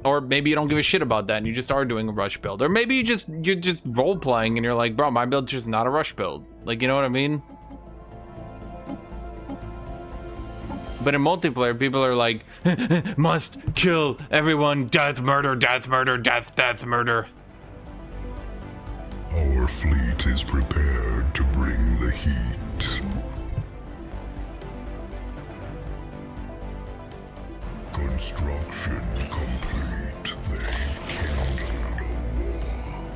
Or maybe you don't give a shit about that and you just are doing a rush build. Or maybe you're just role playing and you're like, bro, my build's just not a rush build. Like, you know what I mean? But in multiplayer, people are like, must kill everyone, death, murder, death, murder, death, death, murder. Our fleet is prepared to bring the heat. Construction complete. They've kindled a war.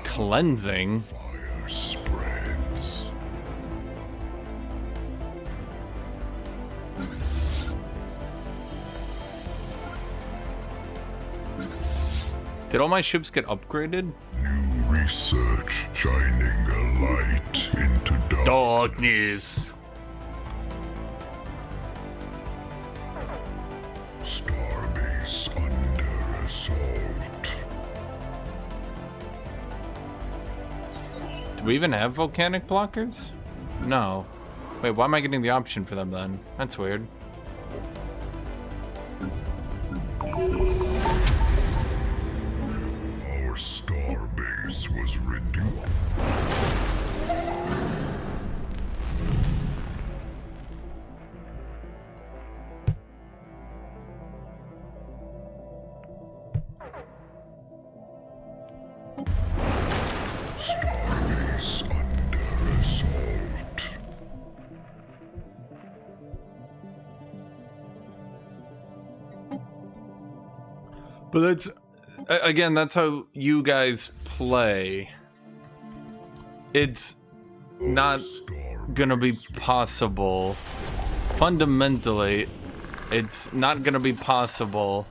Cleansing? Fire spreads. Did all my ships get upgraded? New research shining a light into Darkness. Starbase under assault. Do we even have volcanic blockers? No. Wait, why am I getting the option for them then? That's weird. Our starbase was reduced. Starbase under assault. But that's, again, that's how you guys play. It's not gonna be possible. Fundamentally, it's not gonna be possible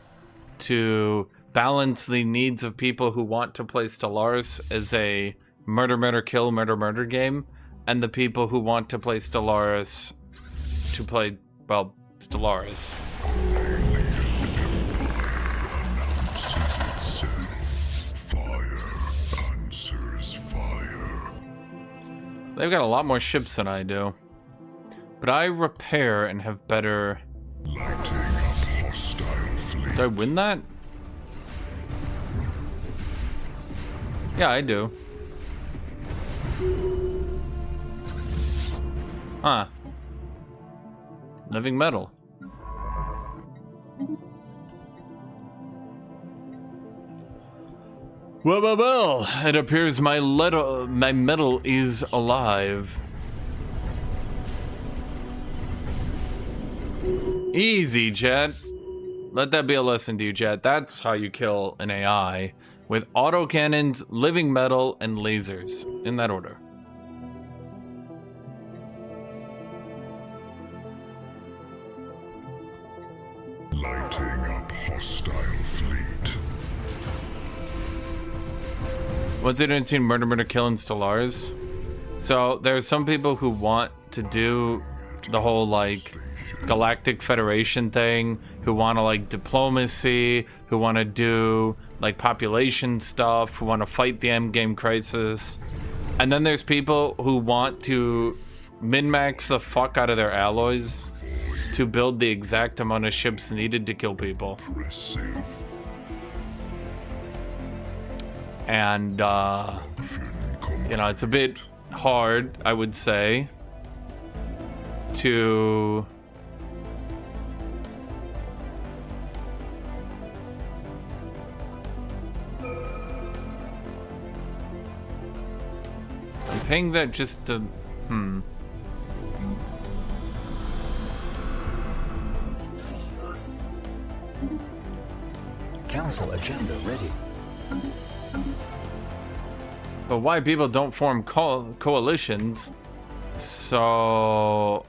to balance the needs of people who want to play Stellaris as a murder, murder, kill, murder, murder game, and the people who want to play Stellaris to play, well, Stellaris. They've got a lot more ships than I do. But I repair and have better... Lighting up hostile fleet. Do I win that? Yeah, I do. Huh. Living metal. Well, it appears my metal is alive. Easy, chat. Let that be a lesson to you, chat. That's how you kill an AI. With autocannons, living metal, and lasers. In that order. Lighting up hostile fleet. What's it interesting? Murder, kill, and Stellaris? So, there are some people who want to do the whole, like, Galactic Federation thing, who want to, like, diplomacy, who want to do, like, population stuff, who want to fight the endgame crisis. And then there's people who want to min-max the fuck out of their alloys to build the exact amount of ships needed to kill people. And, you know, it's a bit hard, I would say, to... I'm paying that just to... Council agenda ready. But why people don't form coalitions? So...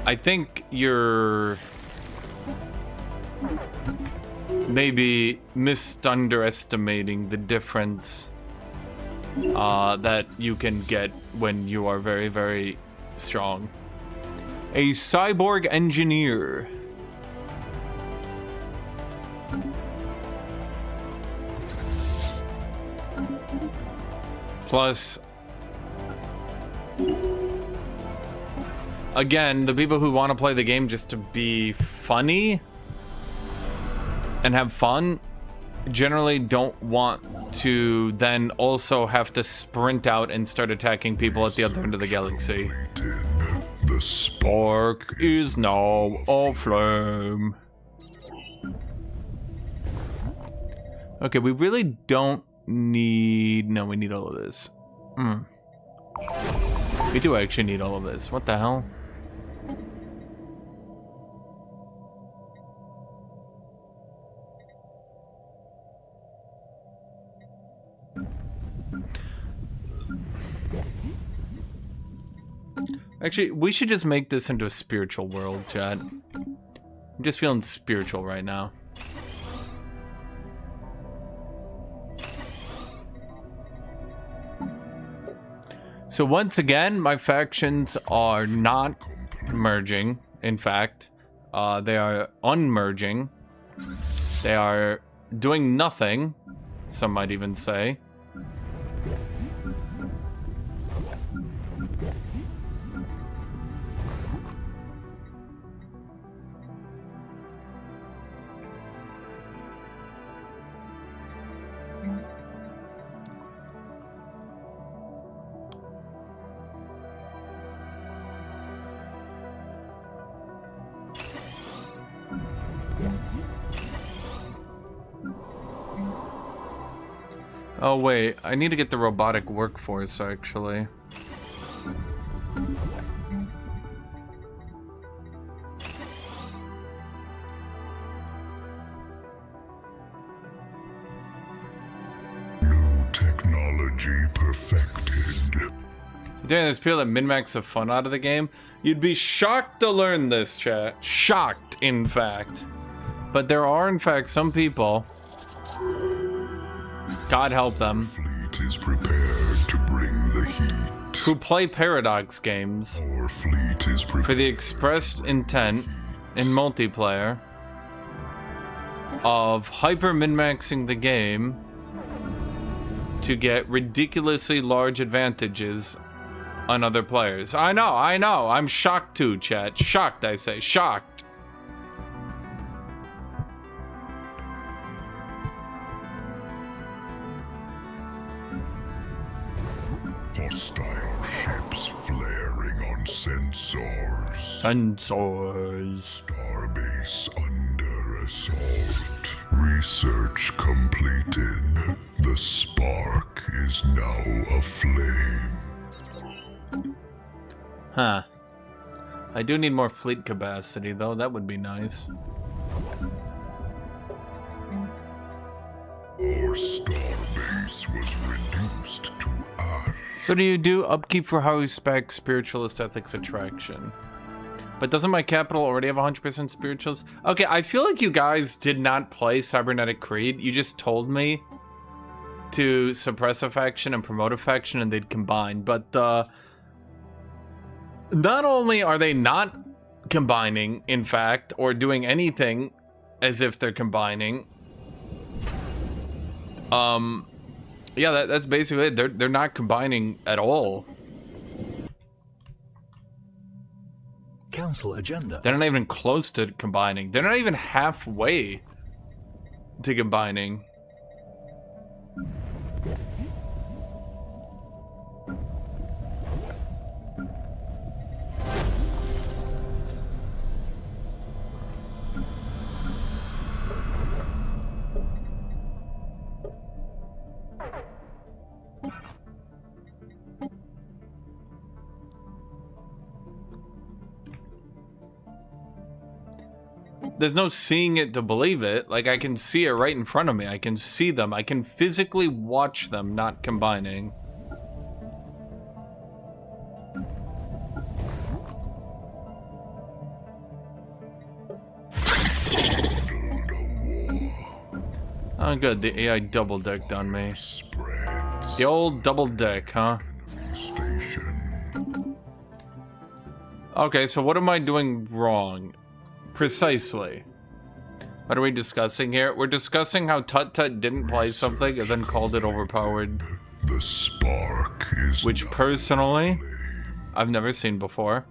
I think you're maybe misunderestimating the difference that you can get when you are very, very strong. A cyborg engineer. Plus, again, the people who want to play the game just to be funny and have fun generally don't want to then also have to sprint out and start attacking people at the other end of the galaxy. The spark is now aflame. Okay, we really don't need... No, we need all of this. We do actually need all of this. What the hell? Actually, we should just make this into a spiritual world, chat. I'm just feeling spiritual right now. So once again, my factions are not merging. In fact, they are unmerging. They are doing nothing, some might even say. Oh wait, I need to get the robotic workforce actually. New technology perfected. Damn, there's people that min-max the fun out of the game. You'd be shocked to learn this, chat. Shocked, in fact. But there are, in fact, some people, God help them, Fleet is prepared to bring the heat. who play Paradox games Our fleet is prepared for the expressed intent in multiplayer of hyper min-maxing the game to get ridiculously large advantages on other players. I know, I'm shocked too, chat. Shocked, I say, shocked. Hostile ships flaring on sensors. Sensors. Starbase under assault. Research completed. The spark is now aflame. Huh. I do need more fleet capacity, though. That would be nice. Our starbase was reduced to ash. So do you do upkeep for high spec spiritualist ethics attraction? But doesn't my capital already have 100% spirituals? Okay, I feel like you guys did not play Cybernetic Creed. You just told me to suppress a faction and promote a faction and they'd combine. But not only are they not combining, in fact, or doing anything as if they're combining. Yeah, that's basically it. They're not combining at all. Council agenda. They're not even close to combining. They're not even halfway to combining. There's no seeing it to believe it. Like, I can see it right in front of me. I can see them. I can physically watch them not combining. Oh, good. The AI double-decked on me. The old double-deck, huh? Okay, so what am I doing wrong? Precisely. What are we discussing here? We're discussing how Tut Tut didn't play something and then called it overpowered. The spark is which personally, I've never seen before.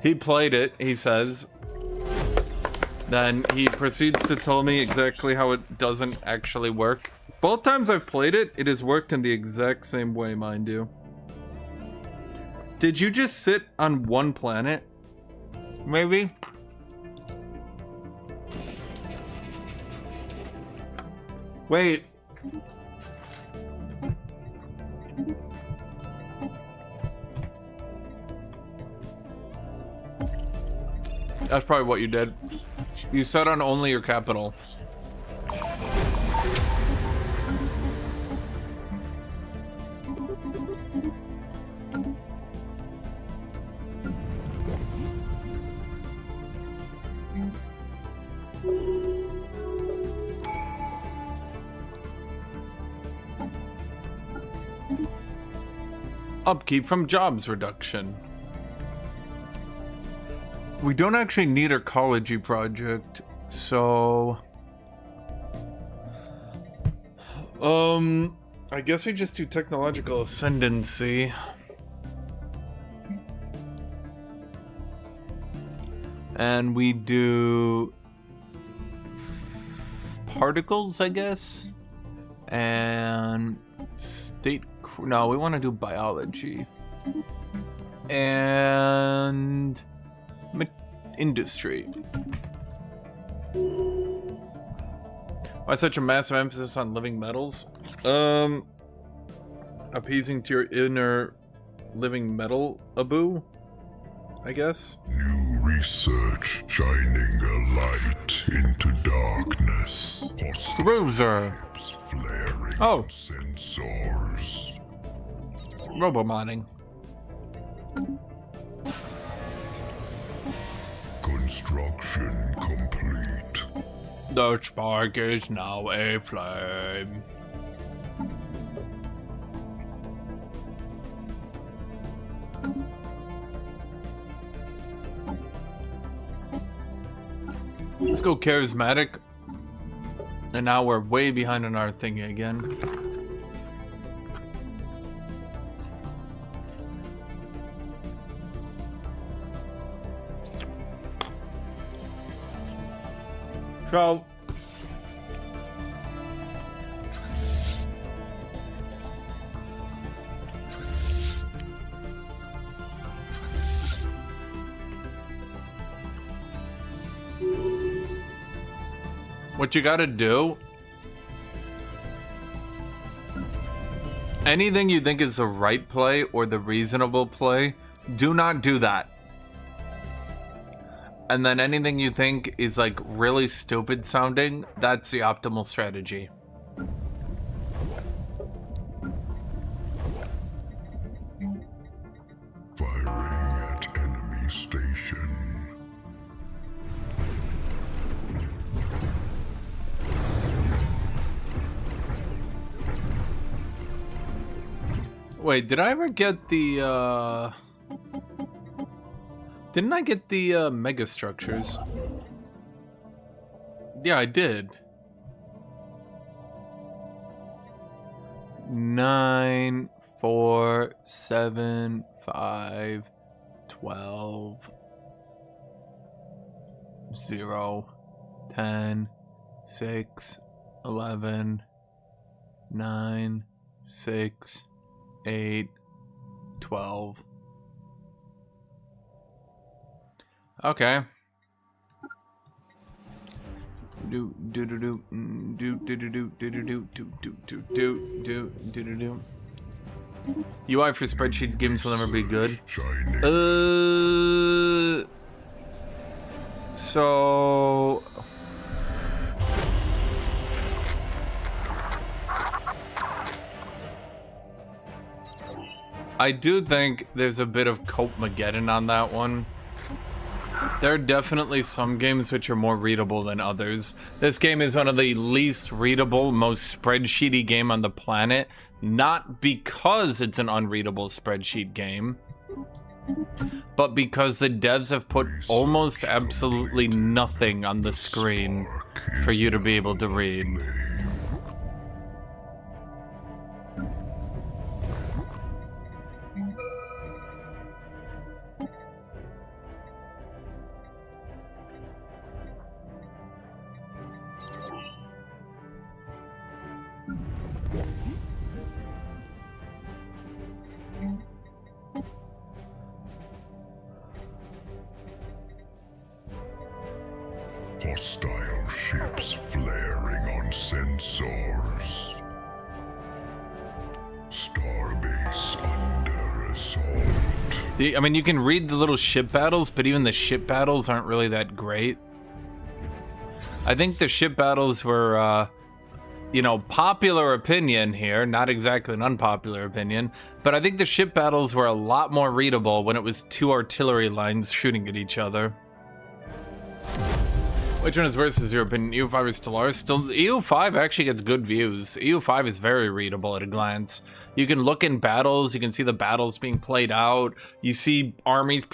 He played it, he says. Then he proceeds to tell me exactly how it doesn't actually work. Both times I've played it, it has worked in the exact same way, mind you. Did you just sit on one planet? Maybe? Wait. That's probably what you did. You sat on only your capital. Upkeep from jobs reduction. We don't actually need an ecology project, so... I guess we just do technological ascendancy. And we do... particles, I guess? And... state... no, we want to do biology. And... industry. Why such a massive emphasis on living metals? Appeasing to your inner living metal aboo, I guess. New research shining a light into darkness. Cruiser. Flaring oh. Sensors. Robomodding. Construction complete. The spark is now a flame. Let's go charismatic. And now we're way behind on our thing again. So what you gotta do, anything you think is the right play or the reasonable play, do not do that. And then anything you think is like really stupid sounding, that's the optimal strategy. Firing at enemy station. Wait, did I ever get the, didn't I get the, mega structures? Yeah, I did. 9, 4, 7, 5, 12, 0, 10, 6, 11, 9, 6, 8, 12. Okay. UI for spreadsheet games will never be good. So I do think there's a bit of Cope-mageddon on that one. There are definitely some games which are more readable than others. This game is one of the least readable, most spreadsheety game on the planet. Not because it's an unreadable spreadsheet game, but because the devs have put almost absolutely nothing on the screen for you to be able to read. Hostile ships flaring on sensors. Starbase under assault. I mean, you can read the little ship battles, but even the ship battles aren't really that great. I think the ship battles were, you know, popular opinion here, not exactly an unpopular opinion, but I think the ship battles were a lot more readable when it was two artillery lines shooting at each other. Which one is worse, is your opinion? EU5 or Stellaris? Still, EU5 actually gets good views. EU5 is very readable at a glance. You can look in battles, you can see the battles being played out, you see armies,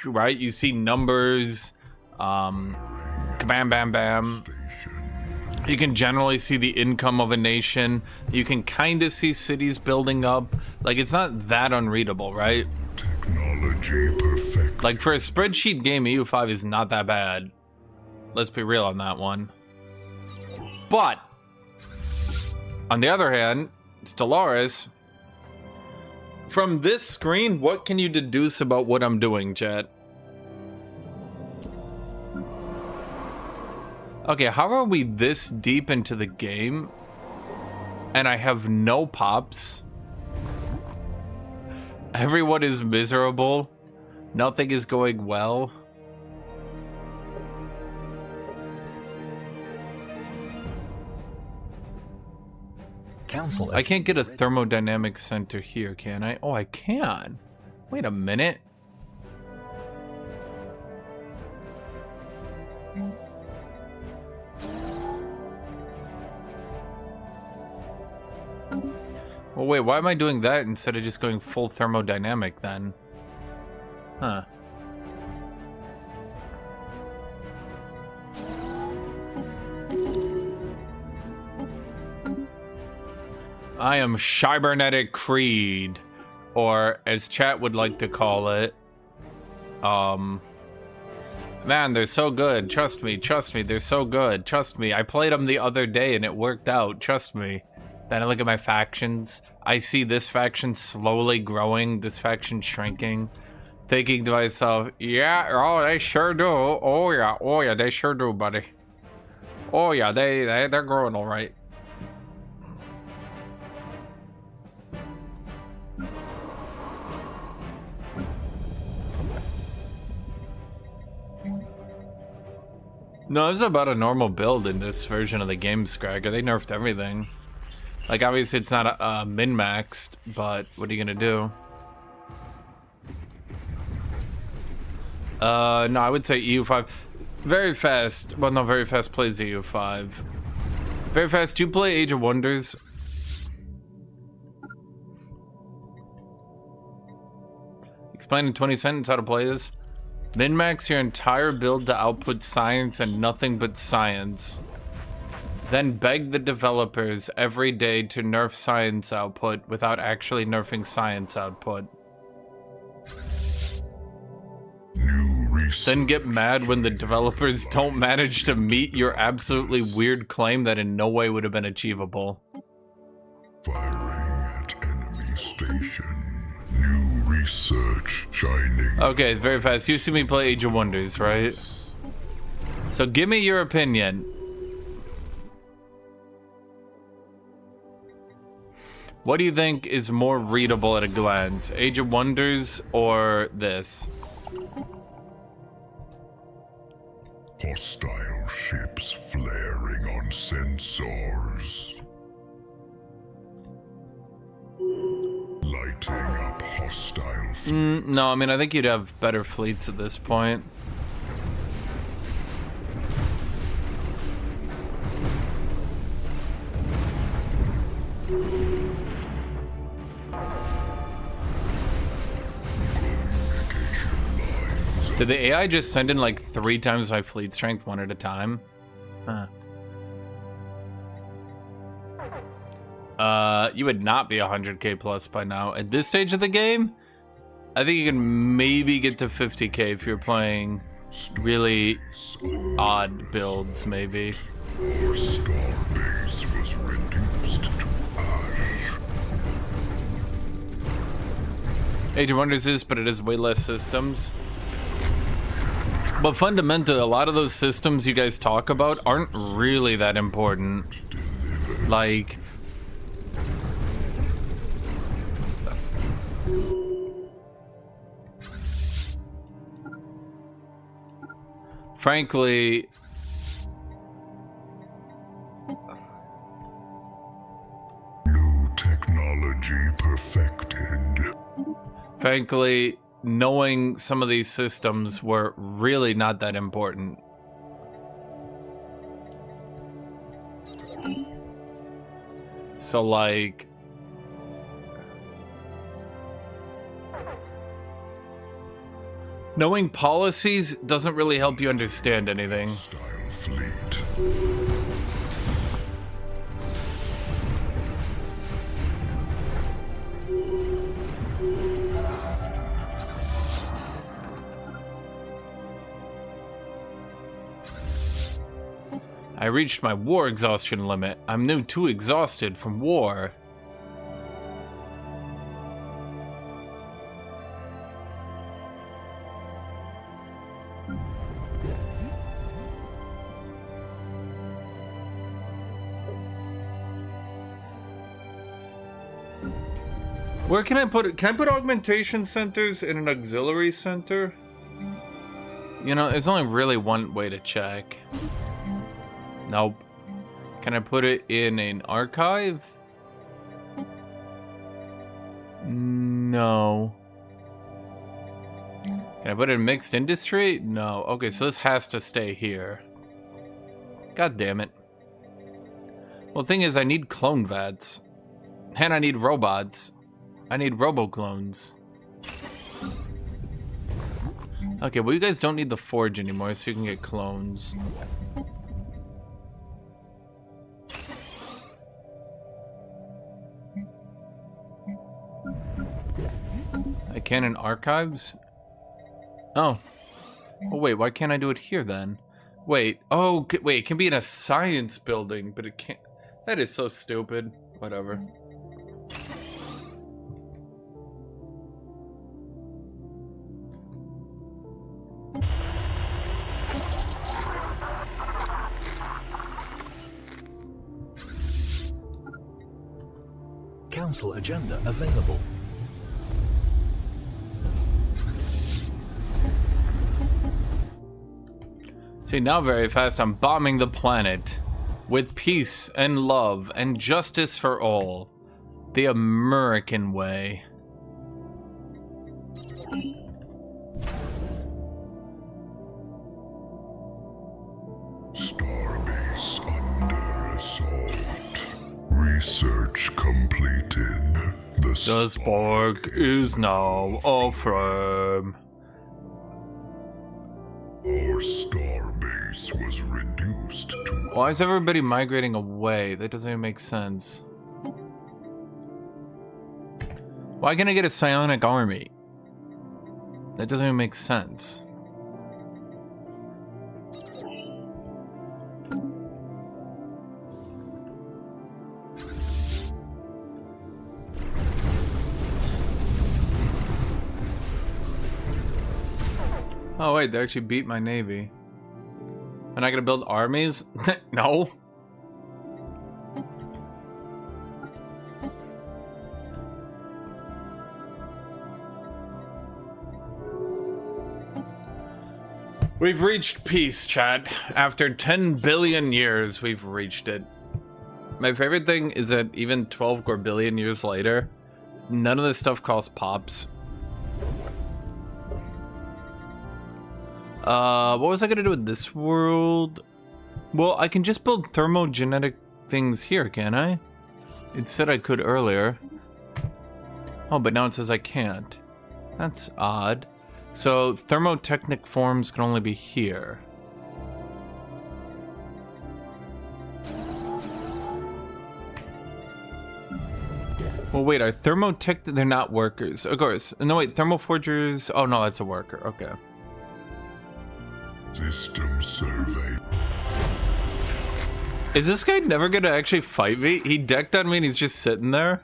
right? You see numbers, bam, bam, bam. You can generally see the income of a nation. You can kind of see cities building up. Like, it's not that unreadable, right? Technology perfect. Like, for a spreadsheet game, EU5 is not that bad. Let's be real on that one. But on the other hand, Stellaris, from this screen, what can you deduce about what I'm doing, chat? Okay, how are we this deep into the game and I have no pops? Everyone is miserable. Nothing is going well. Council. I can't get a thermodynamic center here, can I? Oh, I can. Wait a minute. Well, wait, why am I doing that instead of just going full thermodynamic then? Huh. I am Cybernetic Creed, or as chat would like to call it, Man, they're so good. Trust me, they're so good. Trust me, I played them the other day and it worked out. Trust me. Then I look at my factions. I see this faction slowly growing, this faction shrinking. Thinking to myself, yeah, oh, they sure do. Oh yeah, they sure do, buddy. Oh yeah, they're growing all right. No, this is about a normal build in this version of the game, Scragger. They nerfed everything. Like, obviously it's not min-maxed, but what are you gonna do? No, I would say EU5. Very fast. Well, no, Very Fast plays EU5. Very Fast, do you play Age of Wonders? Explain in 20 sentences how to play this. Min-max your entire build to output science and nothing but science. Then beg the developers every day to nerf science output without actually nerfing science output. Then get mad when the developers don't manage to meet your absolutely weird claim that in no way would have been achievable. Firing at enemy station. New research shining. Okay, Very Fast. You see me play Age of Wonders, right? So give me your opinion. What do you think is more readable at a glance? Age of Wonders or this? Hostile ships flaring on sensors. Lighting up hostile No, I mean, I think you'd have better fleets at this point. Did the AI just send in like 3 times my fleet strength one at a time? Huh. You would not be 100k plus by now. At this stage of the game, I think you can maybe get to 50k if you're playing really odd builds, maybe. Our star base was reduced to ash. Age of Wonders is, but it is way less systems. But fundamentally, a lot of those systems you guys talk about aren't really that important. Like... Frankly... New technology perfected. Frankly... knowing some of these systems were really not that important. So like... knowing policies doesn't really help you understand anything. Style fleet. I reached my war exhaustion limit. I'm now too exhausted from war. Where can I put it? Can I put augmentation centers in an auxiliary center? You know, there's only really one way to check. Nope. Can I put it in an archive? No. Can I put it in mixed industry? No. Okay, so this has to stay here. God damn it. Well, the thing is, I need clone vats. And I need robots. I need robo-clones. Okay, well, you guys don't need the forge anymore, so you can get clones. I can in archives? Oh. Oh, wait, why can't I do it here then? Wait, oh, wait, it can be in a science building, but it can't. That is so stupid. Whatever. Council agenda available. See, now very fast I'm bombing the planet with peace and love and justice for all. The American way. Starbase under assault. Research completed. The Cyborg is now aflame. Our starbase was reduced to... Why is everybody migrating away? That doesn't even make sense. Why can't I get a psionic army? That doesn't even make sense. Oh wait, they actually beat my navy. Am I gonna build armies? No. We've reached peace, chat. After 10 billion years, we've reached it. My favorite thing is that even 12 billion years later, none of this stuff costs pops. What was I gonna do with this world? Well, I can just build thermogenetic things here, can I? It said I could earlier. Oh, but now it says I can't. That's odd. So, thermotechnic forms can only be here. Well, wait, are thermotech... They're not workers. Of course. No, wait, thermoforgers... Oh, no, that's a worker. Okay. System survey. Is this guy never gonna actually fight me? He decked on me and he's just sitting there?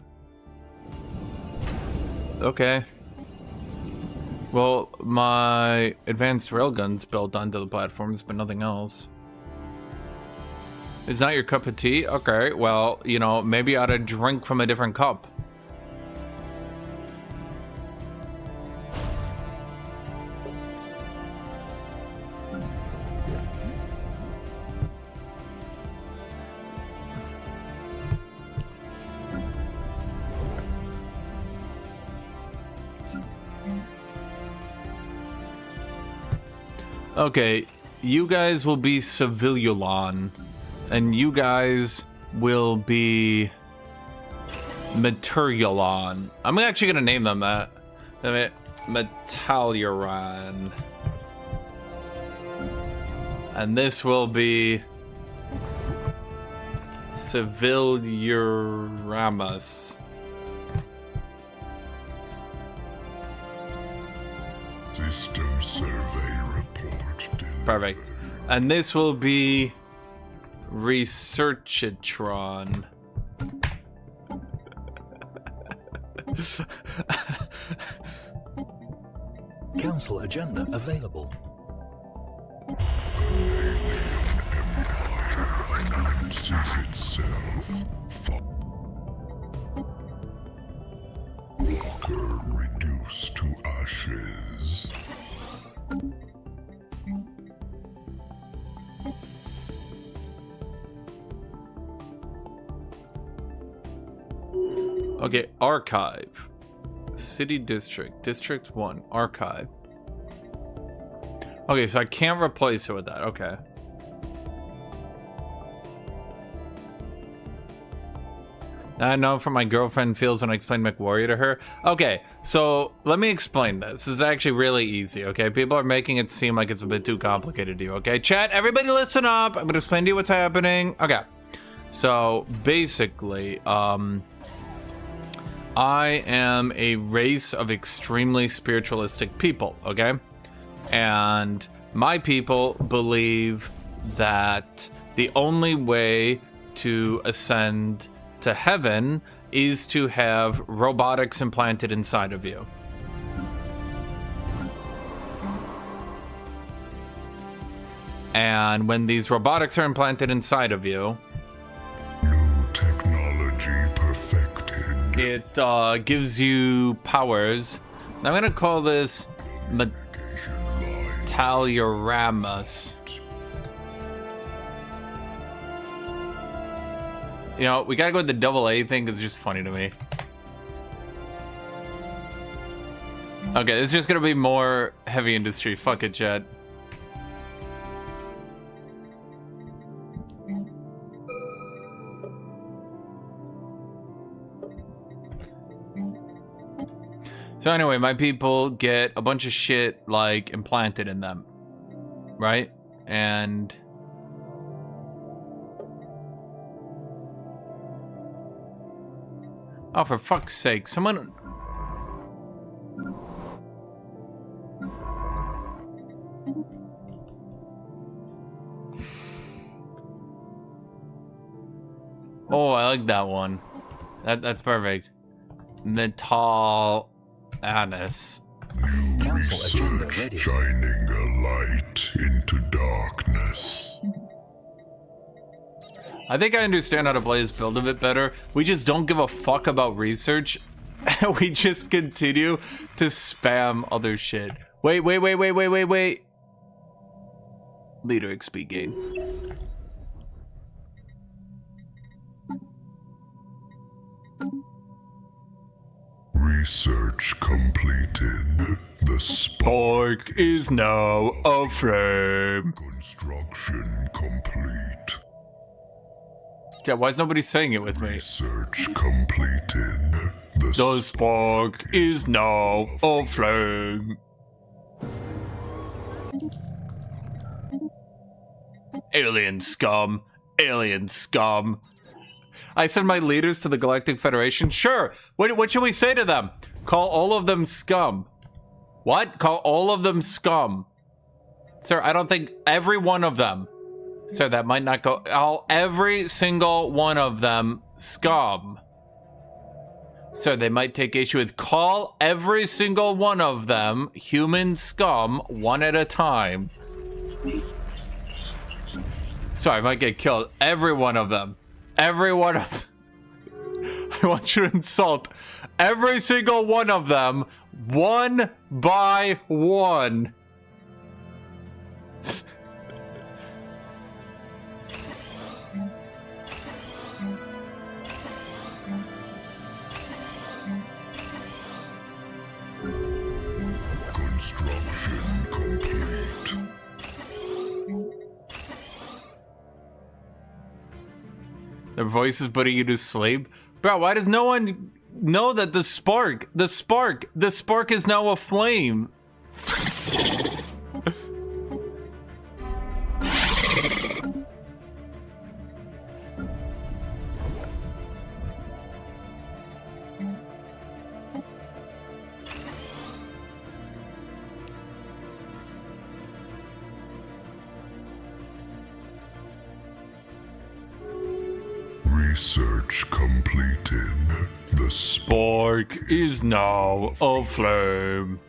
Okay. Well, my advanced railgun's built onto the platforms, but nothing else. It's not your cup of tea? Okay, well, you know, maybe I ought to drink from a different cup. Okay, you guys will be Civilulon, and you guys will be Materialon. I'm actually gonna name them that. Metaluran. And this will be Civiluramus. System survey report delivered. Perfect. And this will be Researchatron. Council agenda available. An alien empire announces itself. Walker reduced to ashes. Okay, archive. City district. District 1. Archive. Okay, so I can't replace it with that. Okay. I know from my girlfriend feels when I explain McWarrior to her. Okay, so let me explain this. This is actually really easy, okay? People are making it seem like it's a bit too complicated to you, okay? Chat, everybody listen up. I'm gonna explain to you what's happening. Okay. So, basically, I am a race of extremely spiritualistic people, okay? And My people believe that the only way to ascend to heaven is to have robotics implanted inside of you. And when these robotics are implanted inside of you, New technology perfected. it gives you powers. Now I'm gonna call this Metallioramus. You know, we gotta go with the double A thing because it's just funny to me. Okay, it's just gonna be more heavy industry. Fuck it, chat. So anyway, my people get a bunch of shit like implanted in them, right? And oh, for fuck's sake, someone. Oh, I like that one. That's perfect. Metal Annis. Council agenda ready. Shining a light into darkness. I think I understand how to play this build a bit better. We just don't give a fuck about research. We just continue to spam other shit. Wait. Leader XP gain. Research completed. The Spark is now aflame. construction complete. Yeah, why is nobody saying it with me? Research completed. The spark is now aflame. Alien scum. Alien scum. I send my leaders to the Galactic Federation? Sure. What should we say to them? Call all of them scum. What? Call all of them scum. Sir, I don't think every one of them. Sir, that might not go. Every single one of them scum. Sir, they might take issue with call every single one of them human scum one at a time. Sorry, I might get killed. Every one of them. Every one of them. I want you to insult every single one of them one by one. Construction complete. Their voice is putting you to sleep. Bro, why does no one know that the spark is now aflame? Research completed. The Spark is now aflame.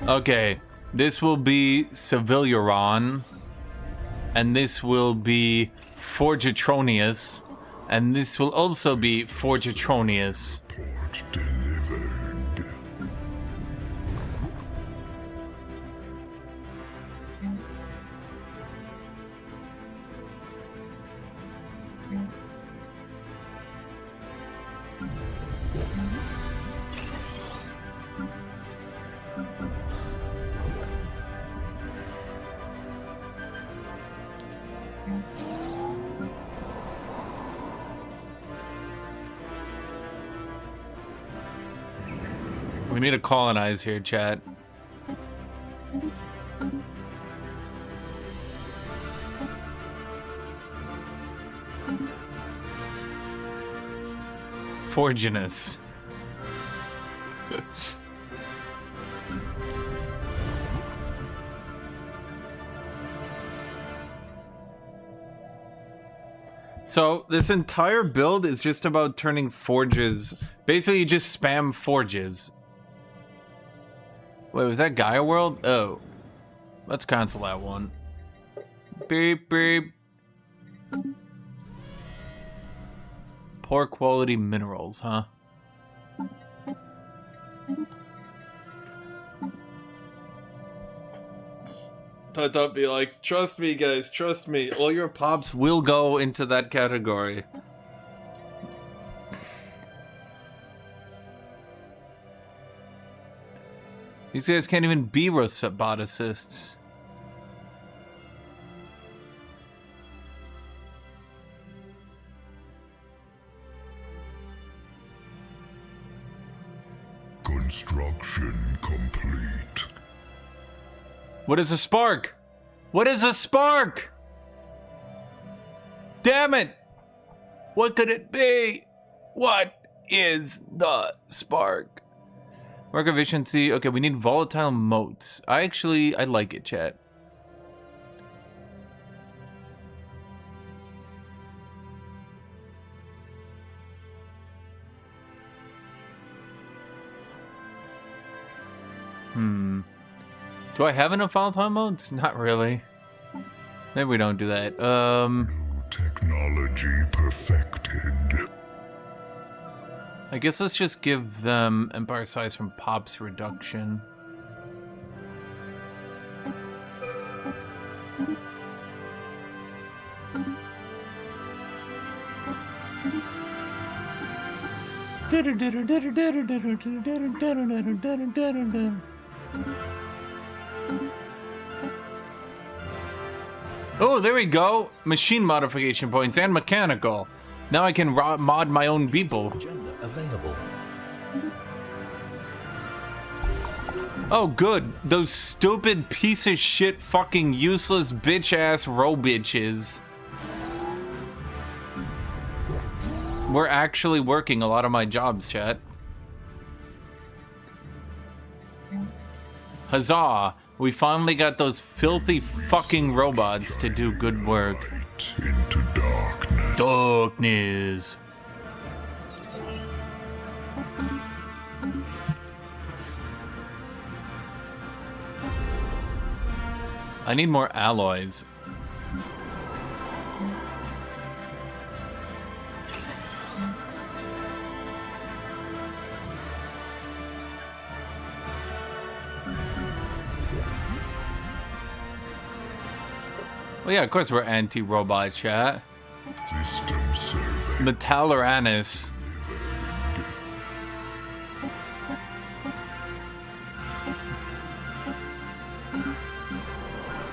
Okay, this will be Civiliaron. And this will be Forgatronius. And this will also be Forgatronius. port delivered. We need to colonize here, chat. Forginus. So this entire build is just about turning forges. Basically, you just spam forges. Wait, was that Gaia World? Oh. Let's cancel that one. Beep, beep. Poor quality minerals, huh? Tut be like, trust me guys, trust me. All your pops will go into that category. These guys can't even be roboticists. Construction complete. What is a spark? What is a spark? Damn it! What could it be? What is the spark? Work efficiency. Okay, we need volatile motes. I like it, chat. Do I have enough volatile modes? Not really. Maybe we don't do that. New technology perfected. I guess let's just give them empire size from Pop's reduction. Oh, there we go. Machine modification points and mechanical. Now I can mod my own people. Agenda available. Oh, good. Those stupid piece of shit fucking useless bitch ass bitches. We're actually working a lot of my jobs, chat. Huzzah! We finally got those filthy fucking robots to do good work. Into darkness. Darkness. I need more alloys. Well, yeah, of course we're anti-robot, chat. System survey. Metalluranis.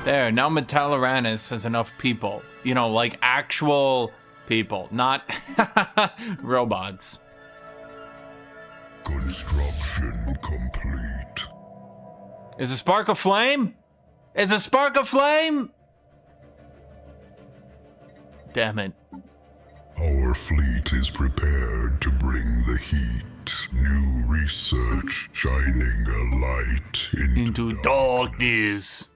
There, now Metalluranis has enough people. You know, like actual people, not robots. Construction complete. Is a spark of flame? Is a spark of flame? Damn it. Our fleet is prepared to bring the heat. New research shining a light into darkness.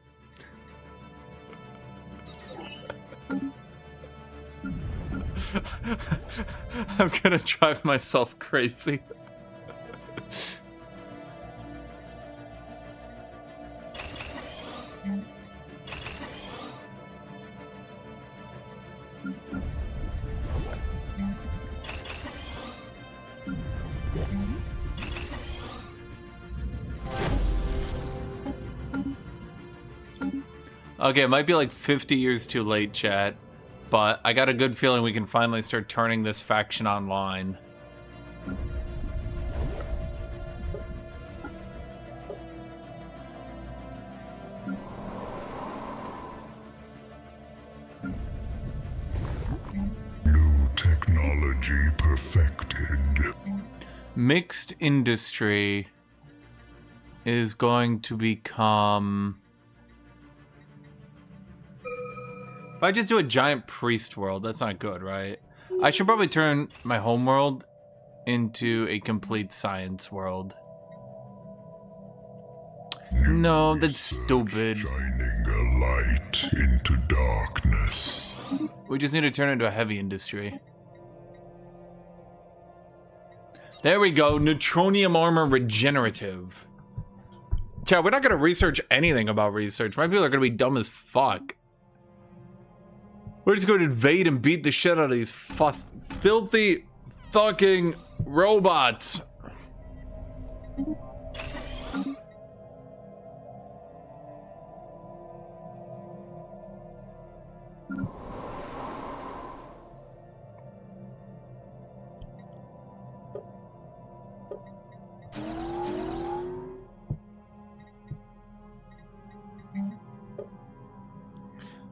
I'm gonna drive myself crazy. Okay, it might be like 50 years too late, chat, but I got a good feeling we can finally start turning this faction online. new technology perfected. Mixed industry. is going to become... If I just do a giant priest world, that's not good, right? I should probably turn my home world into a complete science world. No, that's stupid. Shining a light into darkness. We just need to turn it into a heavy industry. There we go. Neutronium armor regenerative. Chat, we're not going to research anything about research. My people are going to be dumb as fuck. We're just going to invade and beat the shit out of these filthy fucking robots.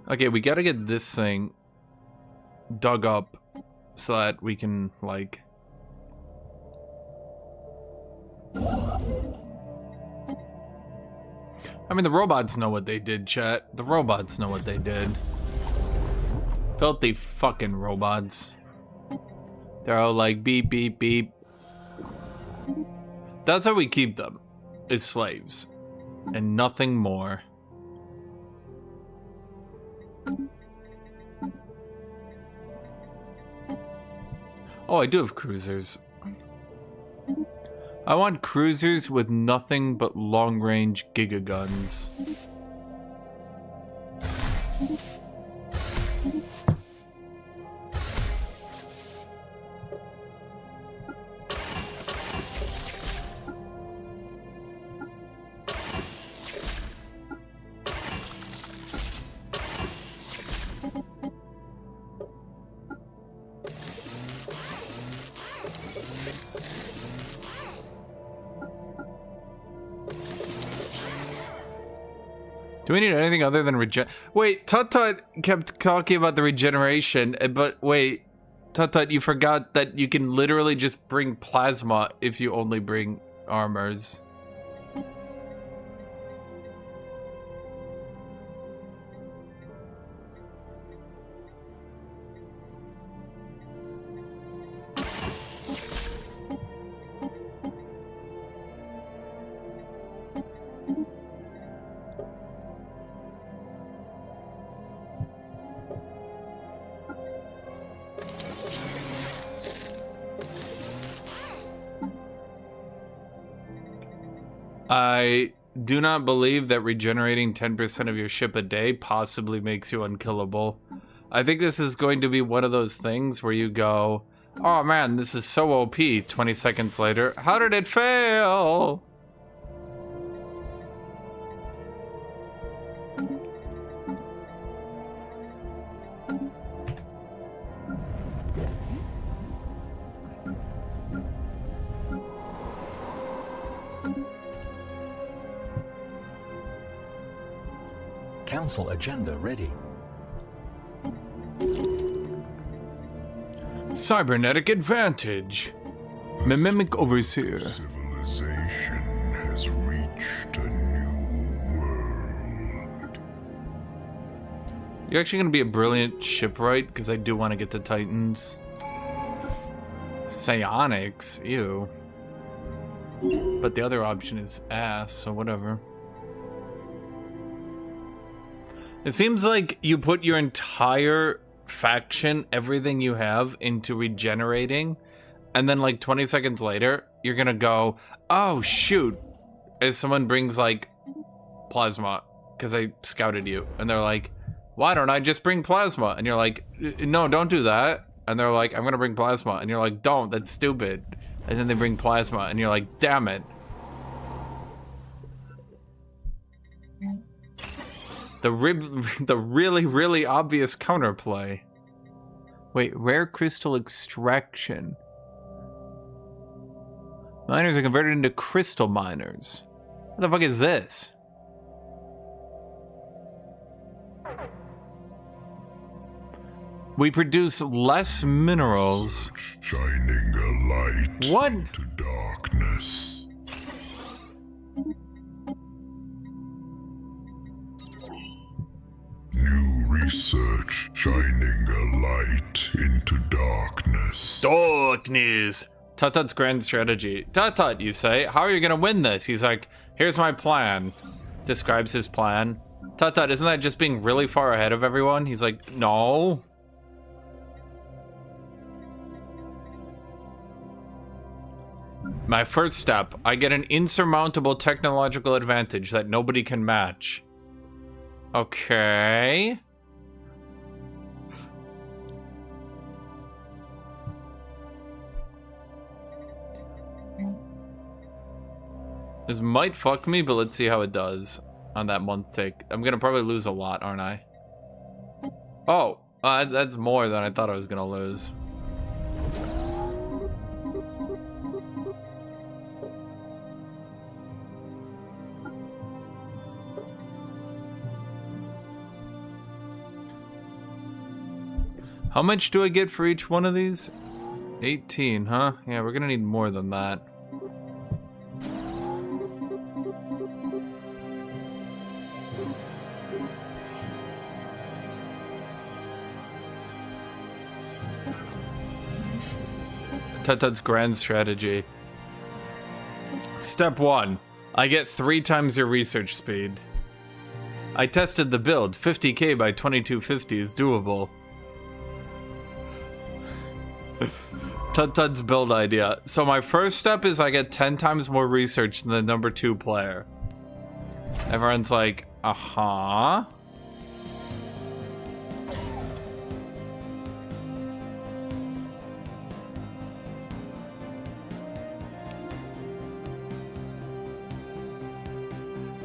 Okay, we gotta get this thing dug up so that we can, like... I mean, the robots know what they did, chat. The robots know what they did. Filthy fucking robots. They're all like, beep, beep, beep. That's how we keep them, is slaves. And nothing more. Oh, I do have cruisers. I want cruisers with nothing but long-range gigaguns. Do we need anything other than Wait, Tut-Tut kept talking about the regeneration, but wait, Tut-Tut, you forgot that you can literally just bring plasma if you only bring armors. I do not believe that regenerating 10% of your ship a day possibly makes you unkillable. I think this is going to be one of those things where you go, oh man, this is so OP, 20 seconds later, how did it fail? Council agenda ready. Cybernetic advantage. Mimic overseer. Civilization has reached a new world. You're actually going to be a brilliant shipwright, because I do want to get to Titans. Psionics, ew. But the other option is ass, so whatever. It seems like you put your entire faction, everything you have, into regenerating, and then like 20 seconds later, you're gonna go, oh shoot, as someone brings like plasma, because I scouted you, and they're like, why don't I just bring plasma? And you're like, no, don't do that. And they're like, I'm gonna bring plasma, and you're like, don't, that's stupid. And then they bring plasma, and you're like, damn it. The really, really obvious counterplay. Wait, rare crystal extraction. Miners are converted into crystal miners. What the fuck is this? We produce less minerals. Shining a light What? into darkness. research shining a light into darkness. Darkness. Tut-Tut's grand strategy. Tut-Tut, you say? How are you gonna win this? He's like, here's my plan. Describes his plan. Tut-Tut, isn't that just being really far ahead of everyone? He's like, no. My first step, I get an insurmountable technological advantage that nobody can match. Okay. This might fuck me, but let's see how it does on that month take. I'm gonna probably lose a lot, aren't I? Oh, that's more than I thought I was gonna lose. How much do I get for each one of these? 18, huh? Yeah, we're gonna need more than that. Tut-Tut's grand strategy. Step 1. I get 3 times your research speed. I tested the build. 50k by 2250 is doable. Tut-Tut's build idea. So my first step is I get 10 times more research than the number 2 player. Everyone's like, uh-huh.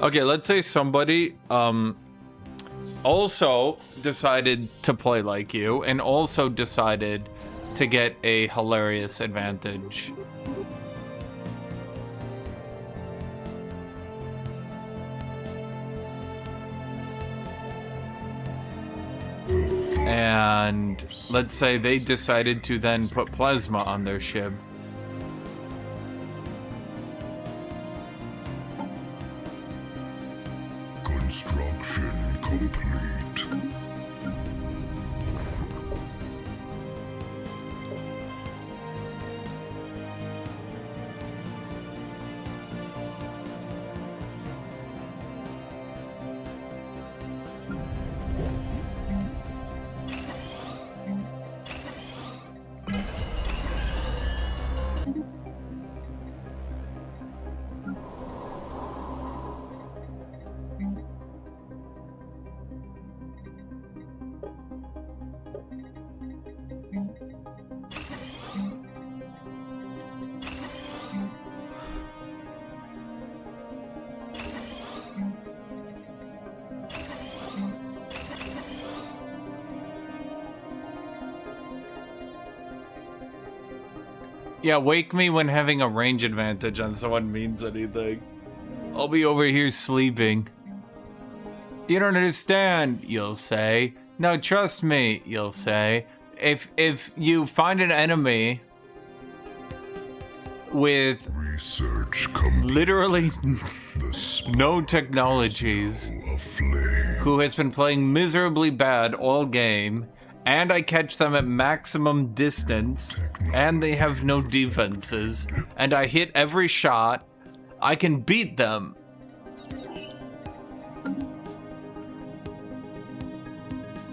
Okay, let's say somebody also decided to play like you and also decided to get a hilarious advantage. And let's say they decided to then put plasma on their ship. Construction complete. Yeah, wake me when having a range advantage on someone means anything. I'll be over here sleeping. You don't understand, you'll say. No, trust me, you'll say. If you find an enemy with research complete. Literally no technologies, who has been playing miserably bad all game, and I catch them at maximum distance, and they have no defenses, and I hit every shot, I can beat them.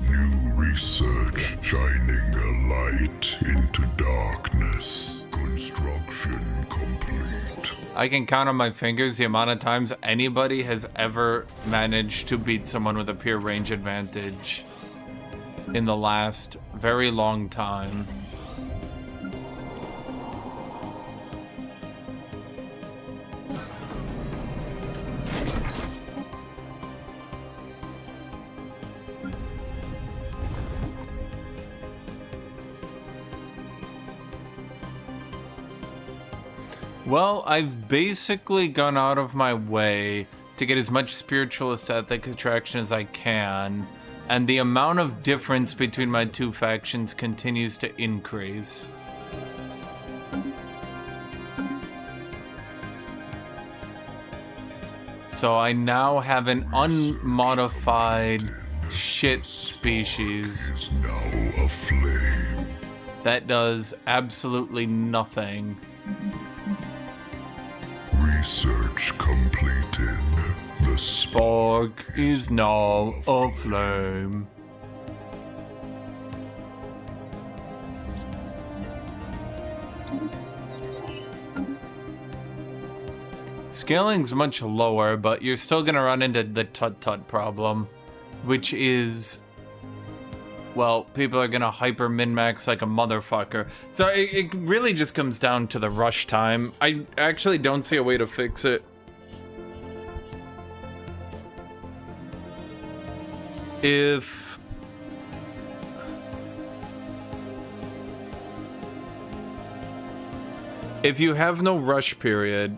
New research shining a light into darkness. Construction complete. I can count on my fingers the amount of times anybody has ever managed to beat someone with a pure range advantage in the last very long time. Well, I've basically gone out of my way to get as much spiritualist ethic attraction as I can, and the amount of difference between my two factions continues to increase. So I now have an unmodified shit species Is now aflame. that does absolutely nothing. Research completed. The Cyborg is now aflame. Scaling's much lower, but you're still gonna run into the tut-tut problem, which is, well, people are gonna hyper min-max like a motherfucker. So it really just comes down to the rush time. I actually don't see a way to fix it. If you have no rush period,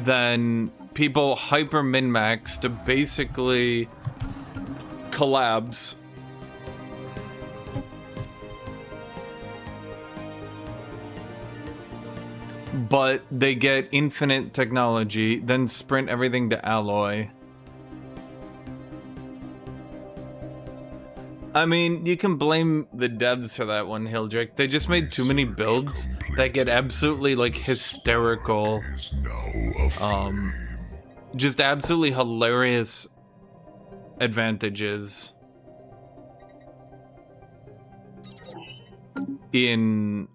then people hyper min-max to basically collapse. But they get infinite technology, then sprint everything to alloy. I mean, you can blame the devs for that one, Hildrick. They just made too many builds that get absolutely, like, hysterical. is now aflame. Just absolutely hilarious advantages in,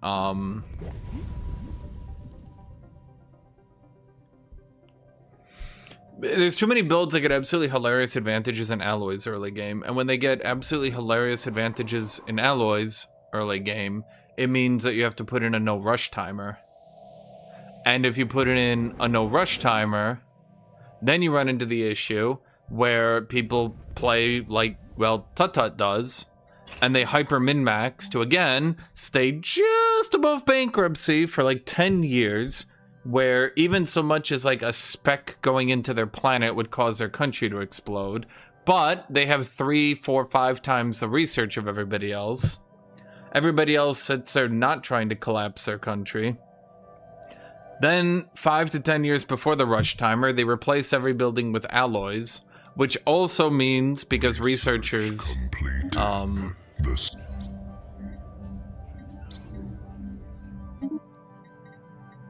there's too many builds that get absolutely hilarious advantages in alloys early game, and when they get absolutely hilarious advantages in alloys early game, it means that you have to put in a no rush timer. And if you put in a no rush timer, then you run into the issue where people play like, well, Tut-Tut does, and they hyper min-max to, again, stay just above bankruptcy for like 10 years, where even so much as like a speck going into their planet would cause their country to explode, but they have 3, 4, 5 times the research of everybody else. Everybody else sits there not trying to collapse their country. Then 5 to 10 years before the rush timer, they replace every building with alloys, which also means, because researchers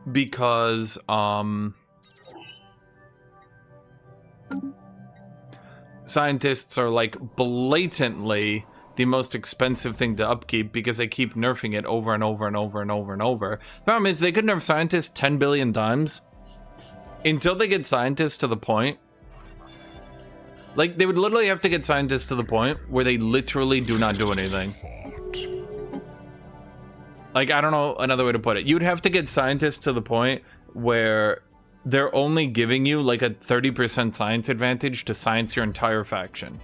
because scientists are like blatantly the most expensive thing to upkeep because they keep nerfing it over and over and over and over and over. The problem is they could nerf scientists 10 billion times until they get scientists to the point, like, they would literally have to get scientists to the point where they literally do not do anything. Like, I don't know another way to put it. You'd have to get scientists to the point where they're only giving you like a 30% science advantage to science your entire faction.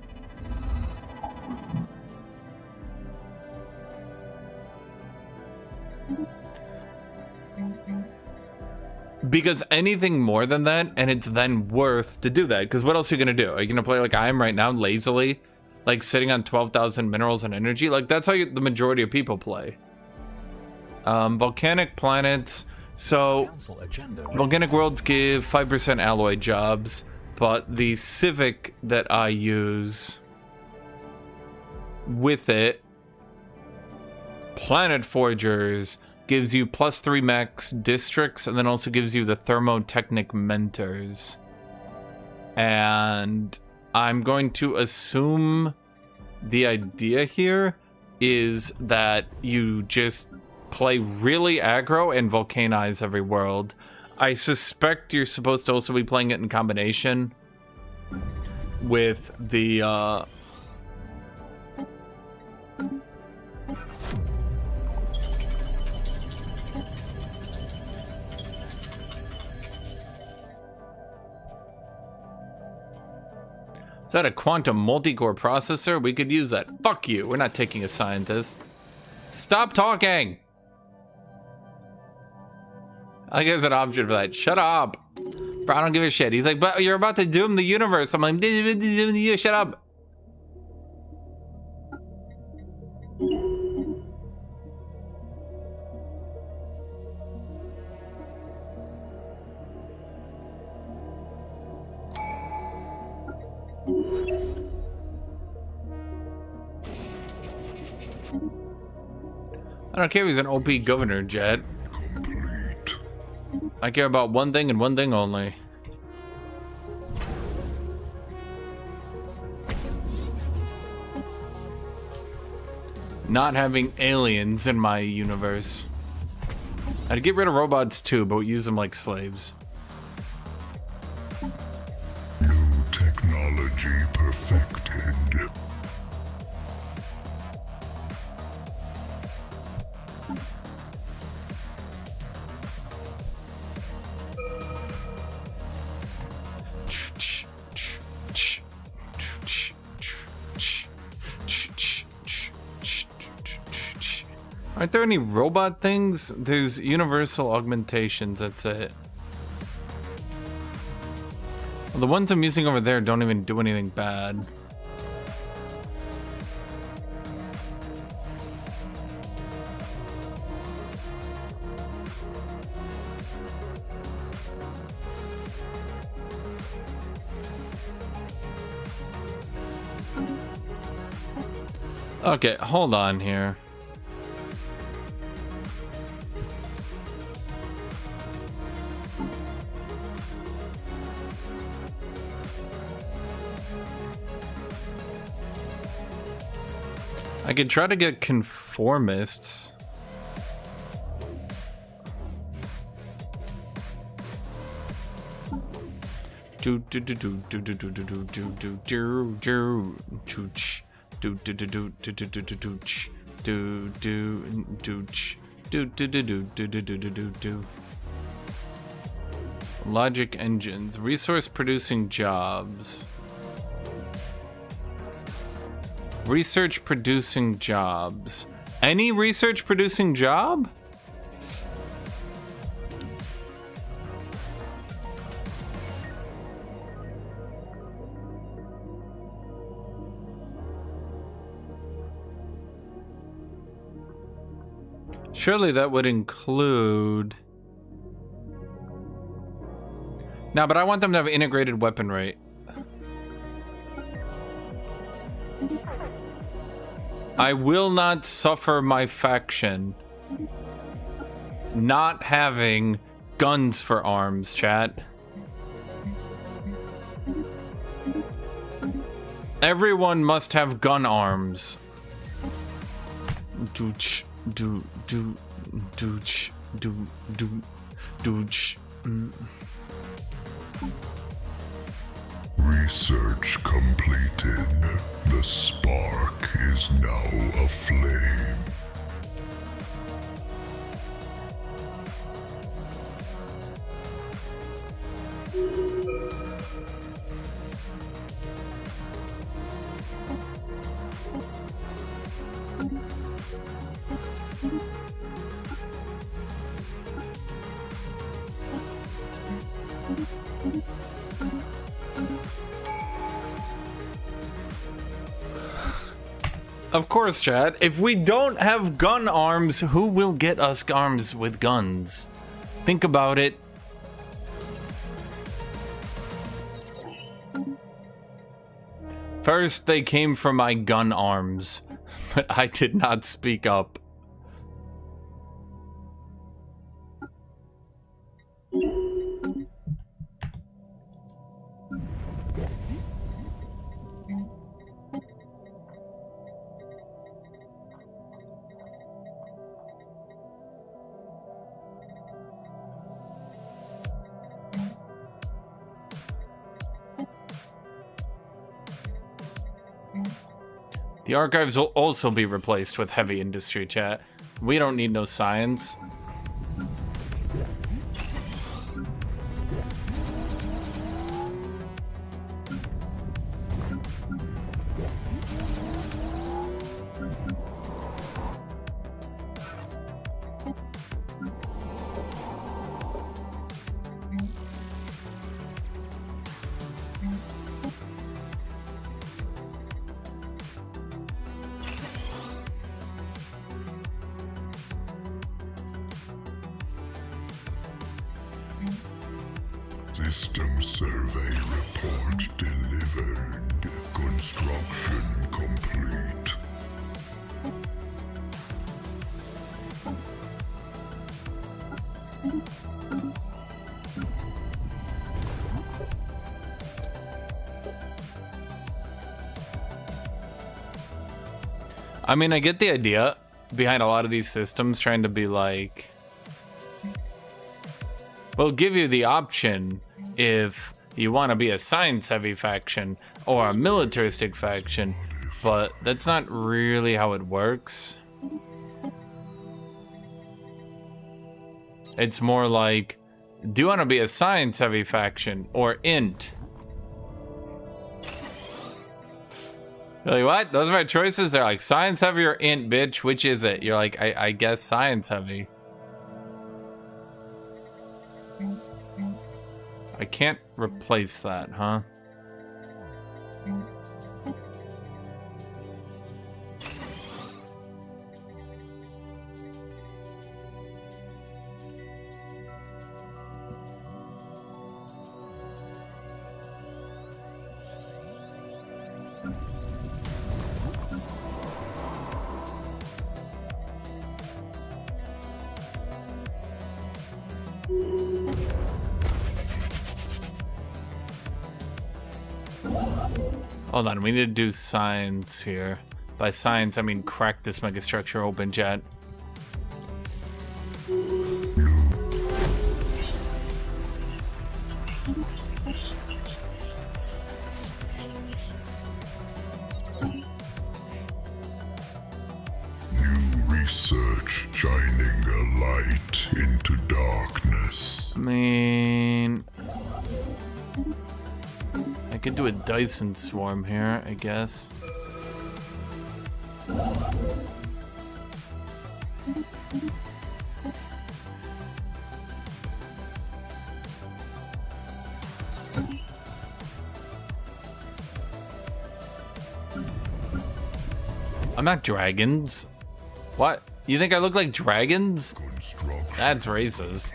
Because anything more than that, and it's then worth to do that. Because what else are you going to do? Are you going to play like I am right now, lazily? Like sitting on 12,000 minerals and energy? Like, that's how the majority of people play. Volcanic planets. So, volcanic worlds give 5% alloy jobs, but the Civic that I use with it, Planet Forgers, gives you +3 max districts, and then also gives you the thermotechnic mentors. And I'm going to assume the idea here is that you just play really aggro and volcanize every world. I suspect you're supposed to also be playing it in combination with the Is that a quantum multi-core processor? We could use that. Fuck you. We're not taking a scientist. Stop talking! I think there's an option for that. Shut up. Bro, I don't give a shit. He's like, but you're about to doom the universe. I'm like, shut up. I don't care if he's an OP governor, Jet. Complete. I care about one thing and one thing only. Not having aliens in my universe. I'd get rid of robots too, but use them like slaves. New technology perfected. Aren't there any robot things? There's universal augmentations, that's it. Well, the ones I'm using over there don't even do anything bad. Okay, hold on here. I could try to get conformists. Logic engines, resource producing jobs. Research producing jobs. Any research producing job? Surely that would include... No, but I want them to have integrated weapon rate. I will not suffer my faction not having guns for arms, chat. Everyone must have gun arms. Dooch, do, do, dooch, do, do, dooch. Research completed. The spark is now aflame. Of course, chat. If we don't have gun arms, who will get us arms with guns? Think about it. First, they came for my gun arms, but I did not speak up. The archives will also be replaced with heavy industry, chat. We don't need no science. System survey report delivered. Construction complete. I mean, I get the idea behind a lot of these systems trying to be like, we'll give you the option if you want to be a science-heavy faction or a militaristic faction, but that's not really how it works. It's more like, do you want to be a science-heavy faction or int? You're like, what? Those are my choices? They're like, science-heavy or int, bitch? Which is it? You're like, I guess science-heavy. I can't replace that, huh? Hold on, we need to do science here. By science, I mean crack this megastructure open, chat. New research shining a light into darkness. I mean, I could do a Dyson swarm here, I guess. I'm not dragons. What? You think I look like dragons? That's racist.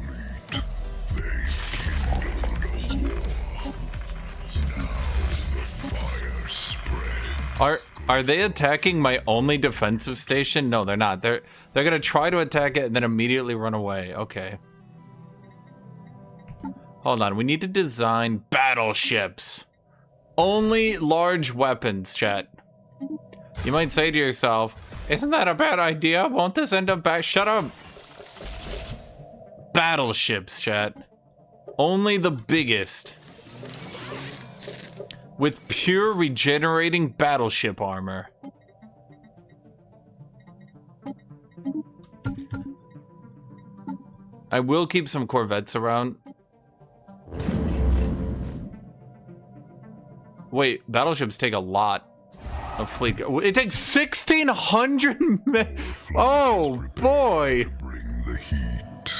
Are they attacking my only defensive station? No, they're not. They're gonna try to attack it and then immediately run away. Okay. Hold on. We need to design battleships. Only large weapons, chat. You might say to yourself, isn't that a bad idea? Won't this end up bad? Shut up. Battleships, chat. Only the biggest. With pure regenerating battleship armor. I will keep some corvettes around. Wait, battleships take a lot of fleet. It takes 1,600 Oh boy!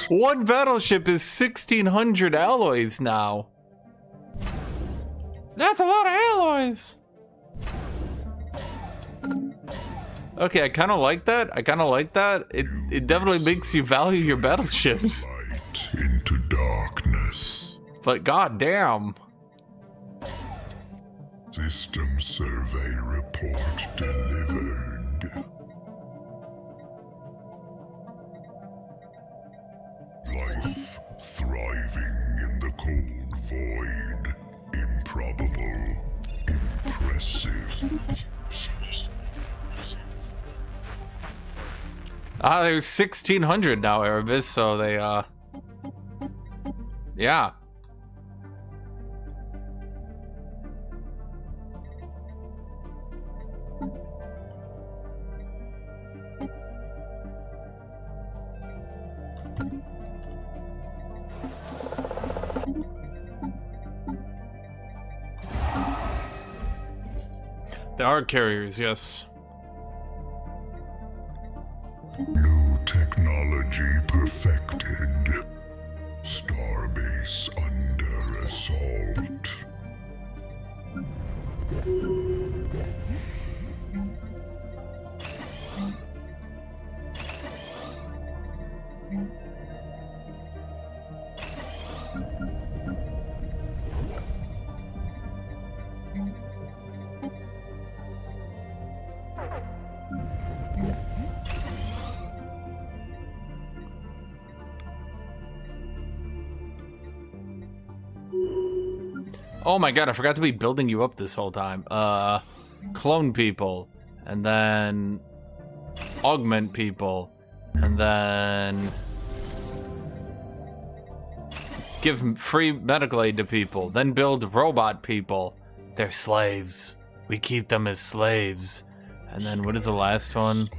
One battleship is 1,600 alloys now. That's a lot of alloys. Okay, I kind of like that. It definitely makes you value your battleships. Light into darkness. But goddamn. System survey report delivered. Life thriving in the cold void. Improbable. Impressive. There's 1,600 now, Erebus, so they, yeah. There are carriers, yes. New technology perfected. Starbase under assault. Oh my god, I forgot to be building you up this whole time. Clone people. And then augment people, and then give free medical aid to people, then build robot people. They're slaves. We keep them as slaves. And then what is the last one?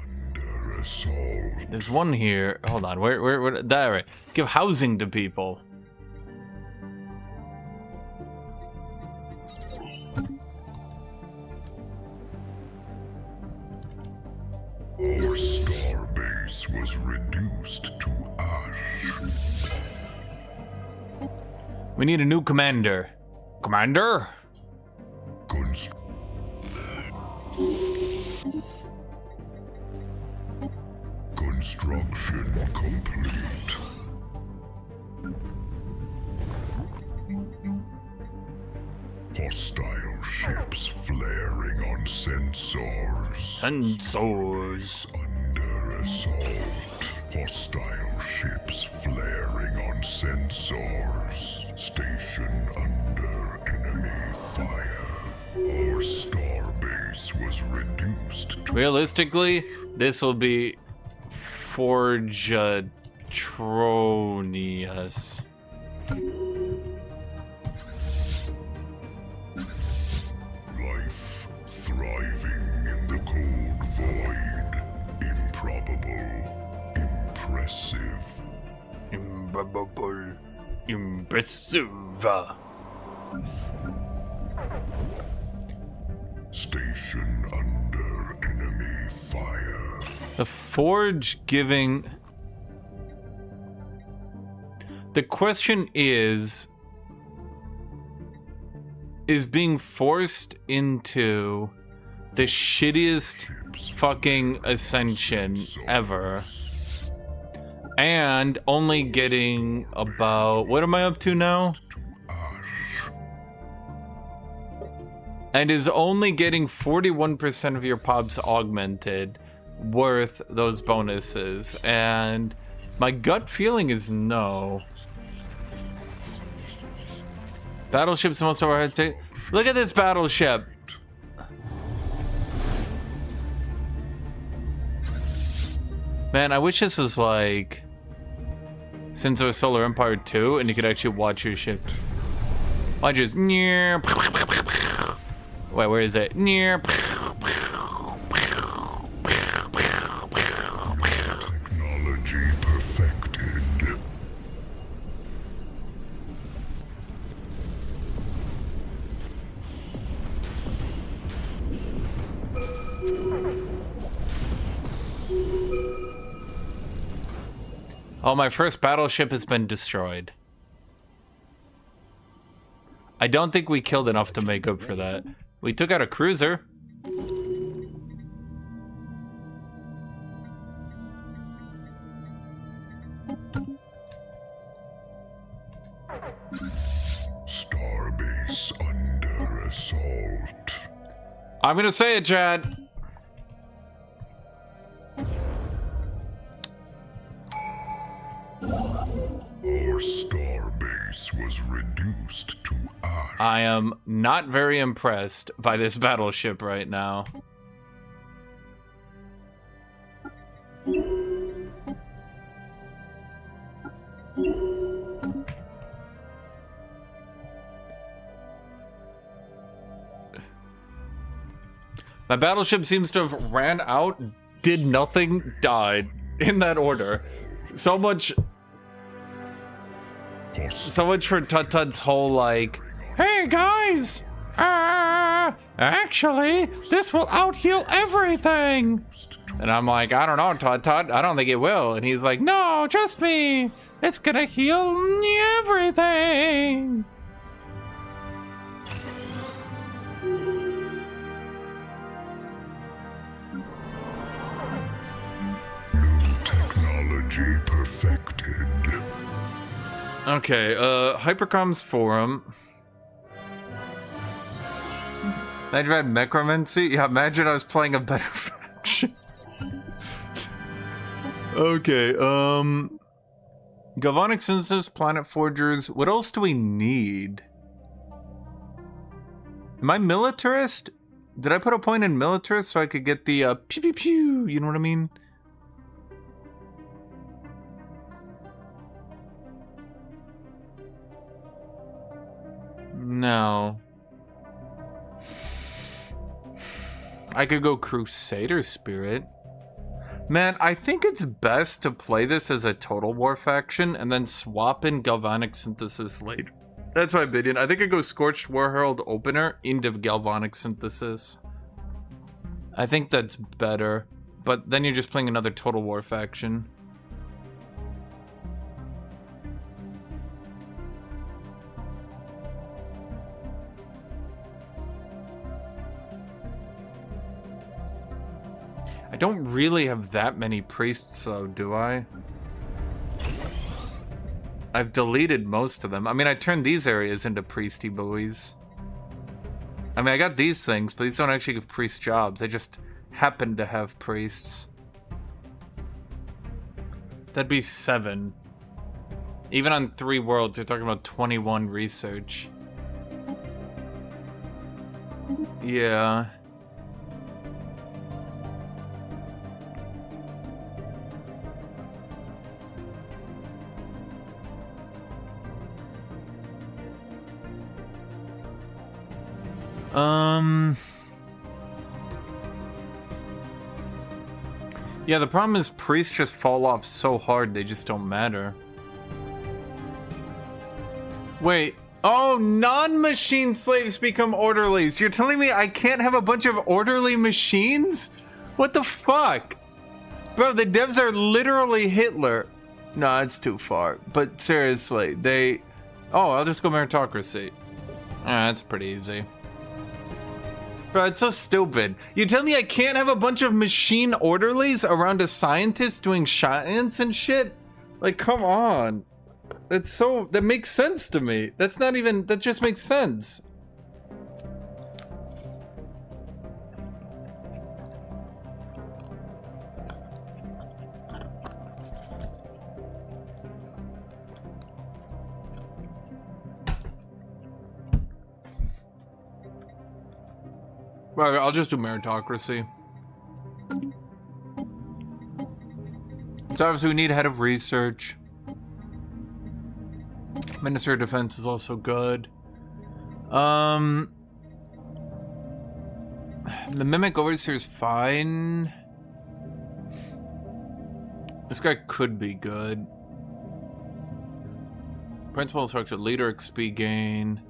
There's one here. Hold on. Where there. Give housing to people. Our starbase was reduced to ash. We need a new commander. Commander? Construction complete. Hostile ships flaring on sensors. Sensors. Under assault. Hostile ships flaring on sensors. Station under enemy fire. Our starbase was reduced to... Realistically, this will be Forgatronius. Life thriving in the cold void. Improbable. Impressive. Improbable. Impressive. Station under enemy fire. The Forge giving... The question is being forced into the shittiest fucking Ascension ever. And only getting about... What am I up to now? And is only getting 41% of your pops augmented, worth those bonuses. And my gut feeling is no. Battleship's the most overhead. Look at this battleship. Man, I wish this was like Sins of Solar Empire 2 and you could actually watch your ship. I just near. Wait, where is it? Near. Technology perfected. Oh, my first battleship has been destroyed. I don't think we killed enough to make up for that. We took out a cruiser. Starbase under assault. I'm gonna say it, Chad. Our starbase was reduced to ash. I am not very impressed by this battleship right now. My battleship seems to have ran out, did nothing, died. In that order. So much for Tut-Tut's whole, like, hey guys! Actually, this will out-heal everything! And I'm like, I don't know, Tut-Tut, I don't think it will. And he's like, no, trust me! It's gonna heal everything! Technology perfected. Okay, Hypercom's forum. Imagine I had Necromancy? Yeah, imagine I was playing a better faction. Okay, Galvanic Synthesis, Planet Forgers. What else do we need? Am I militarist? Did I put a point in militarist so I could get the pew pew pew? You know what I mean? No. I could go Crusader Spirit. Man, I think it's best to play this as a Total War faction and then swap in Galvanic Synthesis later. That's my opinion. I think I go Scorched War Herald Opener into Galvanic Synthesis. I think that's better. But then you're just playing another Total War faction. I don't really have that many priests, though, do I? I've deleted most of them. I mean, I turned these areas into priesty buoys. I mean, I got these things, but these don't actually give priest jobs. They just happen to have priests. That'd be 7. Even on 3 worlds, you're talking about 21 research. Yeah. Yeah, the problem is priests just fall off so hard, they just don't matter. Wait. Oh, non-machine slaves become orderlies. You're telling me I can't have a bunch of orderly machines? What the fuck? Bro, the devs are literally Hitler. No, it's too far. But seriously, they... Oh, I'll just go meritocracy. That's pretty easy. Bro, it's so stupid. You tell me I can't have a bunch of machine orderlies around a scientist doing science and shit? Like, come on. That's so... That makes sense to me. That's not even... That just makes sense. Right, I'll just do meritocracy. So obviously we need head of research. Minister of Defense is also good. The Mimic Overseer is fine. This guy could be good. Principal Structure, Leader XP gain.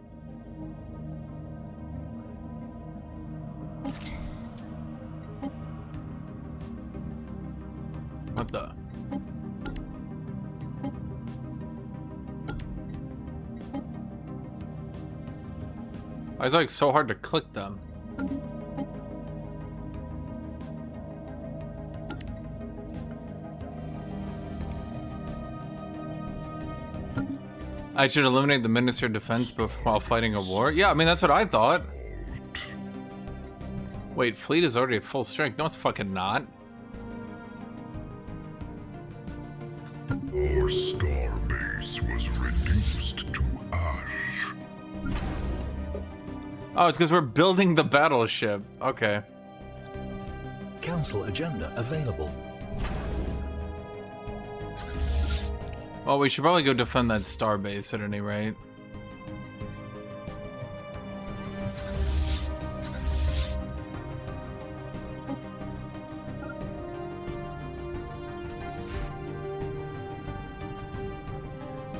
What the? Why is it like so hard to click them? I should eliminate the Minister of Defense while fighting a war? Yeah, I mean, that's what I thought. Wait, fleet is already at full strength. No, it's fucking not. Our starbase was reduced to ash. Oh, it's because we're building the battleship. Okay. Council agenda available. Well, we should probably go defend that starbase at any rate.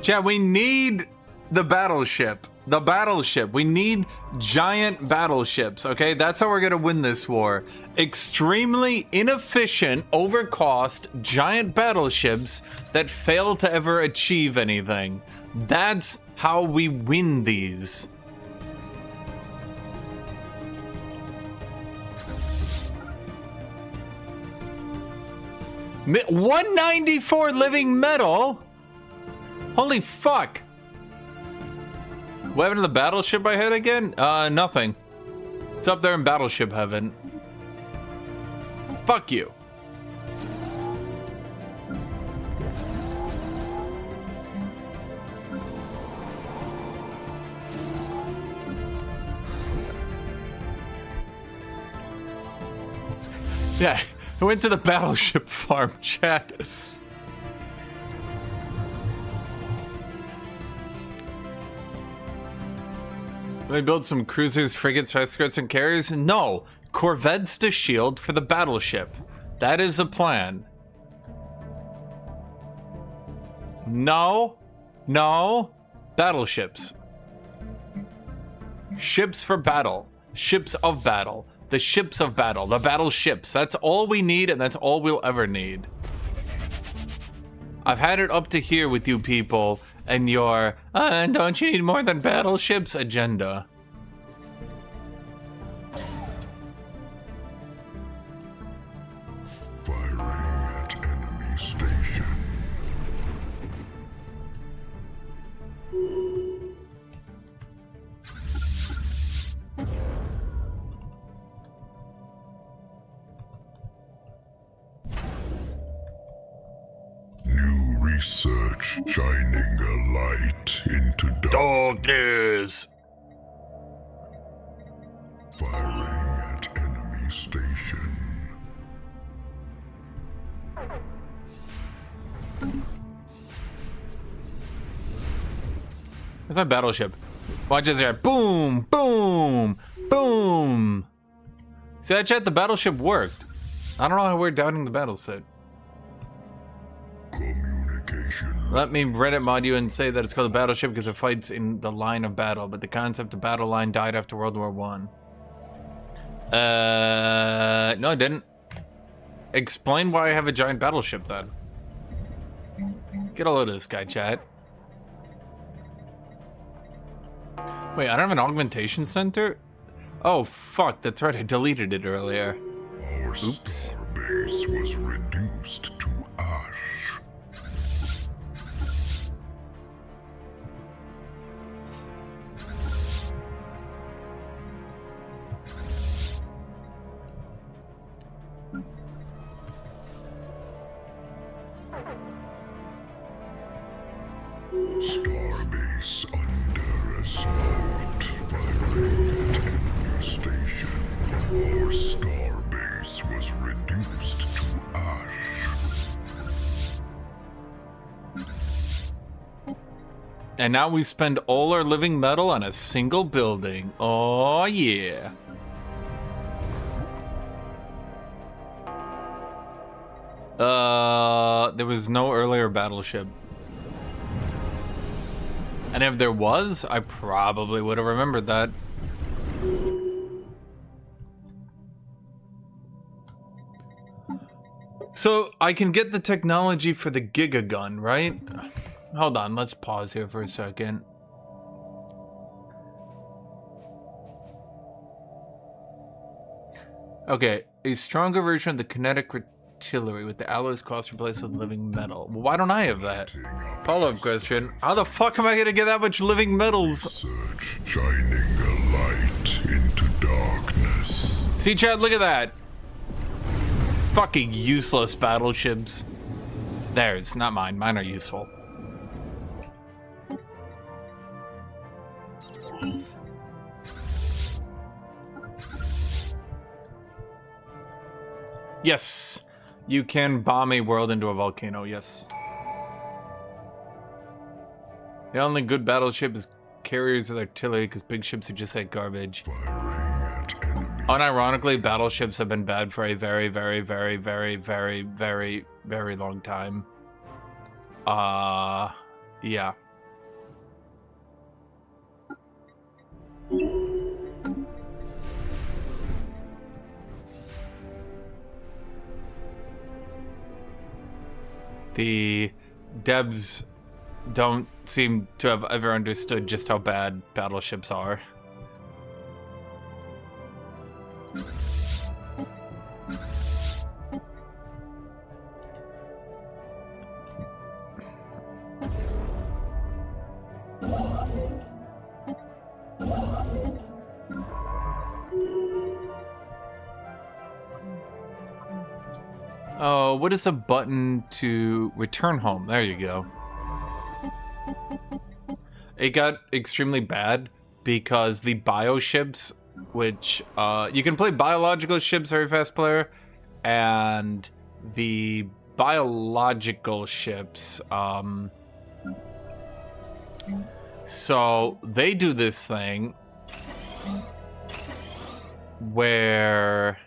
Chat, we need the battleship. The battleship. We need giant battleships, okay? That's how we're gonna win this war. Extremely inefficient, overcost, giant battleships that fail to ever achieve anything. That's how we win these. $194 living metal? Holy fuck! What happened to the battleship I had again? Nothing. It's up there in battleship heaven. Fuck you. Yeah, I went to the battleship farm, chat. They build some cruisers, frigates, fast escorts, and carriers? No! Corvettes to shield for the battleship. That is the plan. No. No. Battleships. Ships for battle. Ships of battle. The ships of battle. The battleships. That's all we need, and that's all we'll ever need. I've had it up to here with you people and your, don't you need more than battleships agenda. Firing at enemy station. New research shining a light into darkness. Firing at enemy station. There's my battleship. Watch this here. Boom, boom, boom. See that, chat? The battleship worked. I don't know how we're doubting the battle set. Communication. Let me Reddit mod you and say that it's called a battleship because it fights in the line of battle, but the concept of battle line died after World War I. No, it didn't. Explain why I have a giant battleship then. Get a load of this guy, chat. Wait, I don't have an augmentation center? Oh, fuck, that's right, I deleted it earlier. Our star base was reduced to ash. Starbase under assault, firing at enemy station. Our starbase was reduced to ash. And now we spend all our living metal on a single building. Oh yeah. There was no earlier battleship. And if there was, I probably would have remembered that. So, I can get the technology for the Giga Gun, right? Hold on, let's pause here for a second. Okay, a stronger version of the kinetic artillery with the alloys cost replaced with living metal. Well, why don't I have that? Follow-up question. How the fuck am I gonna get that much living metals? Research shining a light into darkness. See, Chad, look at that. Fucking useless battleships. Theirs, not mine. Mine are useful. Yes. You can bomb a world into a volcano, yes. The only good battleship is carriers with artillery because big ships are just like garbage. Firing at enemy. Unironically, battleships have been bad for a very, very, very, very, very, very, very long time. Yeah. The devs don't seem to have ever understood just how bad battleships are. Oh, what is a button to return home? There you go. It got extremely bad because the bioships, which you can play biological ships very fast player, and the biological ships. So they do this thing where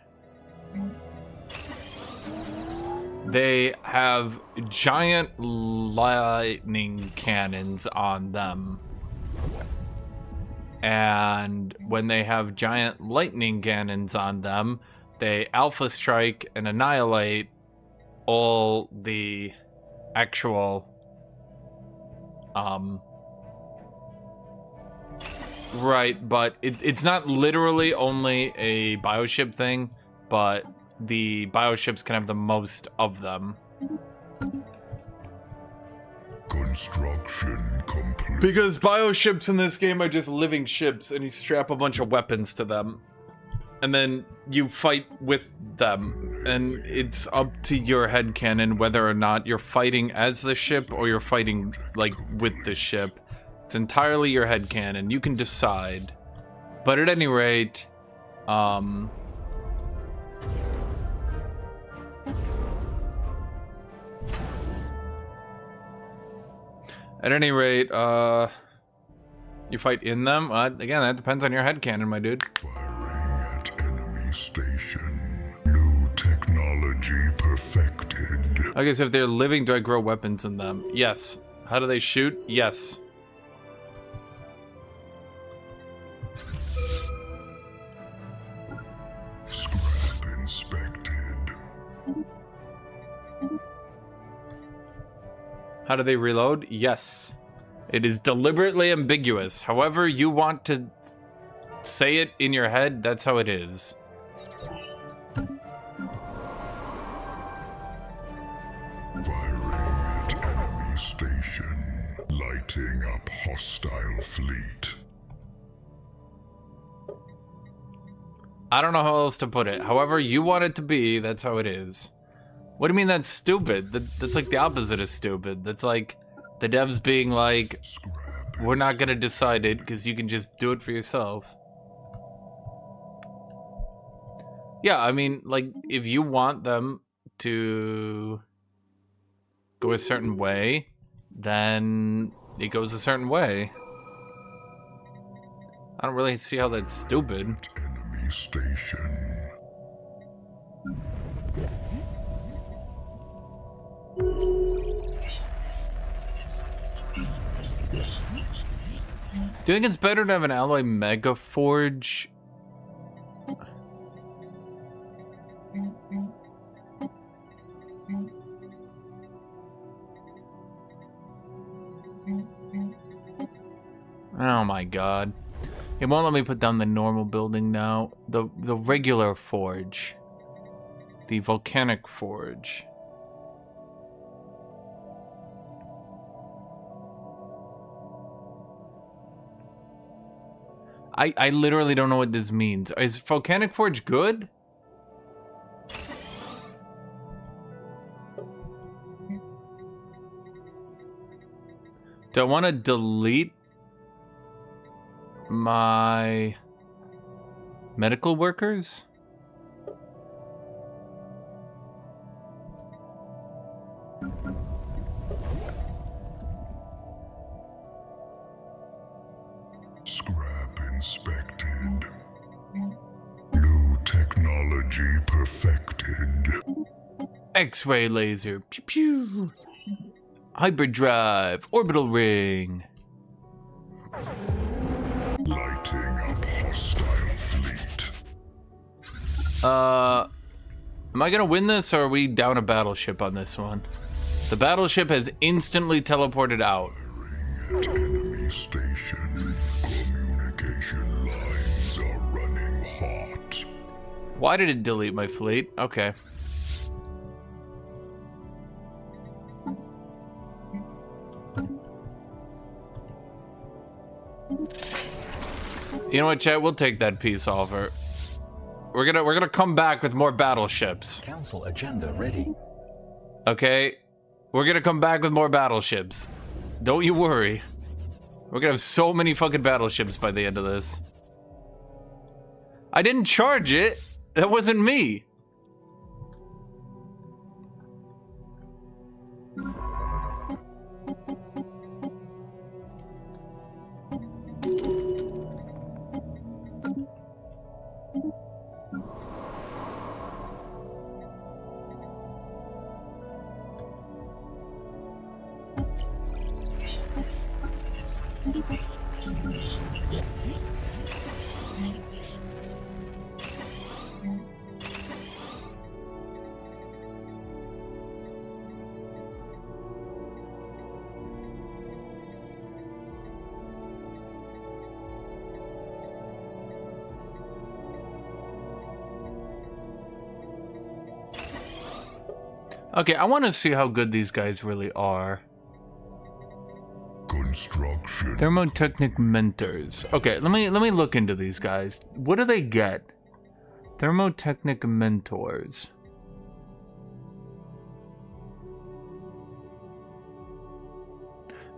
they have giant lightning cannons on them. And when they have giant lightning cannons on them, they alpha strike and annihilate all the actual right, but it's not literally only a bioship thing, but the bioships can have the most of them. Construction complete. Because bioships in this game are just living ships, and you strap a bunch of weapons to them, and then you fight with them, and it's up to your headcanon whether or not you're fighting as the ship or you're fighting, like, with the ship. It's entirely your headcanon. You can decide. But at any rate, you fight in them? Again, that depends on your headcanon, my dude. Firing at enemy station. New technology perfected. I guess if they're living, do I grow weapons in them? Yes. How do they shoot? Yes. Scrap inspected. How do they reload? Yes. It is deliberately ambiguous. However you want to say it in your head, that's how it is. Firing at enemy station. Lighting up hostile fleet. I don't know how else to put it. However you want it to be, that's how it is. What do you mean that's stupid? That's like the opposite of stupid. That's like the devs being like, we're not gonna decide it because you can just do it for yourself. Yeah, I mean, like, if you want them to go a certain way, then it goes a certain way. I don't really see how that's stupid. Enemy station. Do you think it's better to have an alloy mega forge? Oh my god. It won't let me put down the normal building now. The regular forge. The volcanic forge. I literally don't know what this means. Is volcanic forge good? Do I want to delete my medical workers? Scrap inspected. New technology perfected. X-ray laser. Pew pew. Hyperdrive. Orbital ring. Lighting up hostile fleet. Am I gonna win this, or are we down a battleship on this one? The battleship has instantly teleported out. Firing at enemy station. Communication lines are running hot. Why did it delete my fleet? Okay. You know what, chat? We'll take that peace offer. We're gonna come back with more battleships. Council agenda ready. Okay? We're gonna come back with more battleships. Don't you worry. We're gonna have so many fucking battleships by the end of this. I didn't charge it. That wasn't me. Okay, I want to see how good these guys really are. Construction. Thermotechnic mentors. Okay, let me look into these guys. What do they get? Thermotechnic mentors.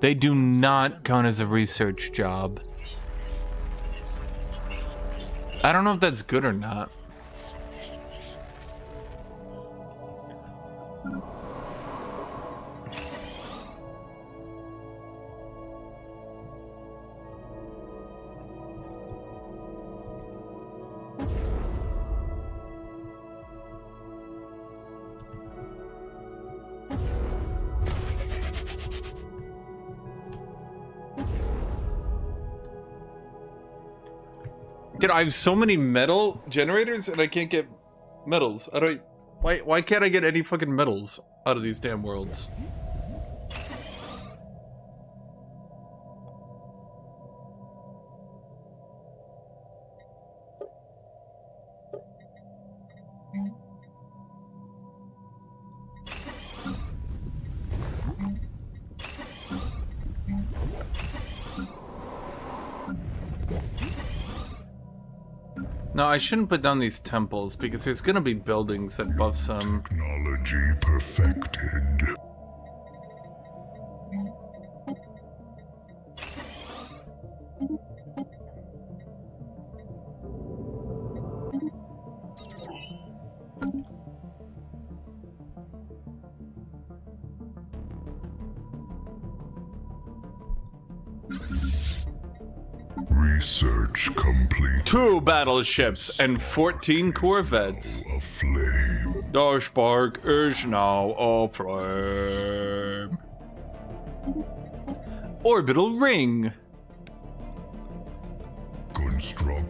They do not count as a research job. I don't know if that's good or not. Dude, I have so many metal generators and I can't get metals. Why can't I get any fucking metals out of these damn worlds? No, I shouldn't put down these temples because there's gonna be buildings that buff some. Technology perfected. Research complete. 2 battleships and 14 corvettes. Aflame. The spark is now aflame. Orbital ring. Construct.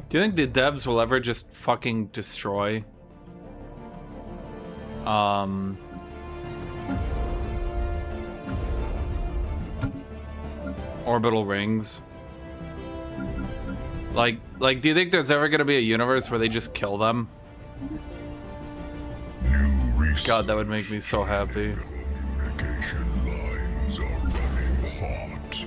Do you think the devs will ever just fucking destroy orbital rings? Like, do you think there's ever gonna be a universe where they just kill them? God, that would make me so happy. Communication lines are running hot.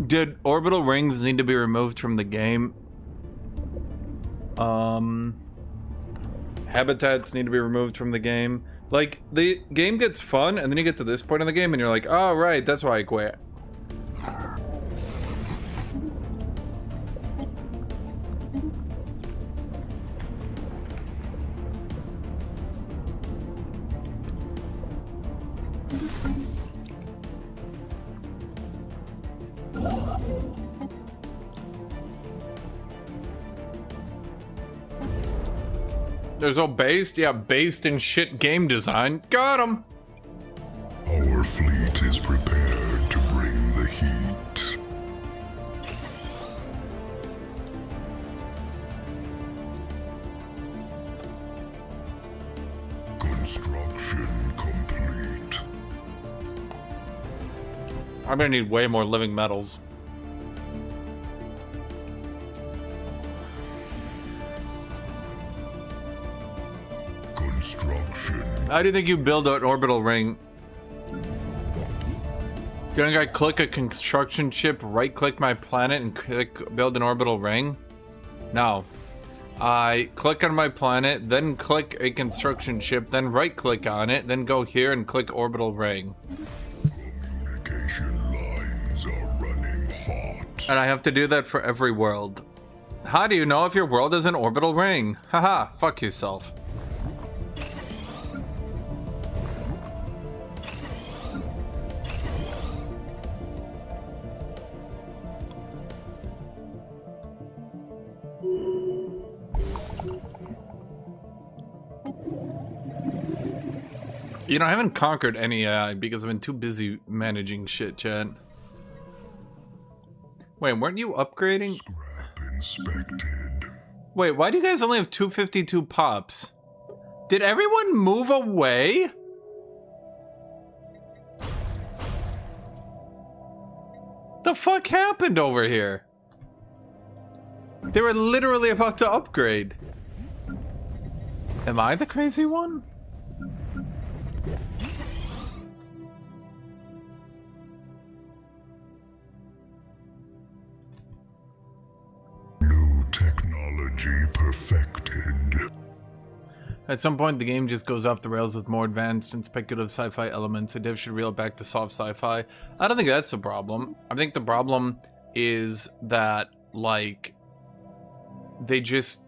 Did orbital rings need to be removed from the game? Habitats need to be removed from the game. Like, the game gets fun, and then you get to this point in the game, and you're like, oh, right, that's why I quit. There's all based? Yeah, based in shit game design. Got him! Our fleet is prepared to bring the heat. Construction complete. I'm gonna need way more living metals. Construction. How do you think you build an orbital ring? Do you think I click a construction ship, right click my planet, and click build an orbital ring? No. I click on my planet, then click a construction ship, then right click on it, then go here and click orbital ring. Communication line And I have to do that for every world. How do you know if your world is an orbital ring? Haha, fuck yourself. You know, I haven't conquered any AI because I've been too busy managing shit, chat. Wait, weren't you upgrading? Scrap inspected. Wait, why do you guys only have 252 pops? Did everyone move away? The fuck happened over here? They were literally about to upgrade. Am I the crazy one? New technology perfected. At some point, the game just goes off the rails with more advanced and speculative sci-fi elements. The dev should reel it back to soft sci-fi. I don't think that's the problem. I think the problem is that, like, they just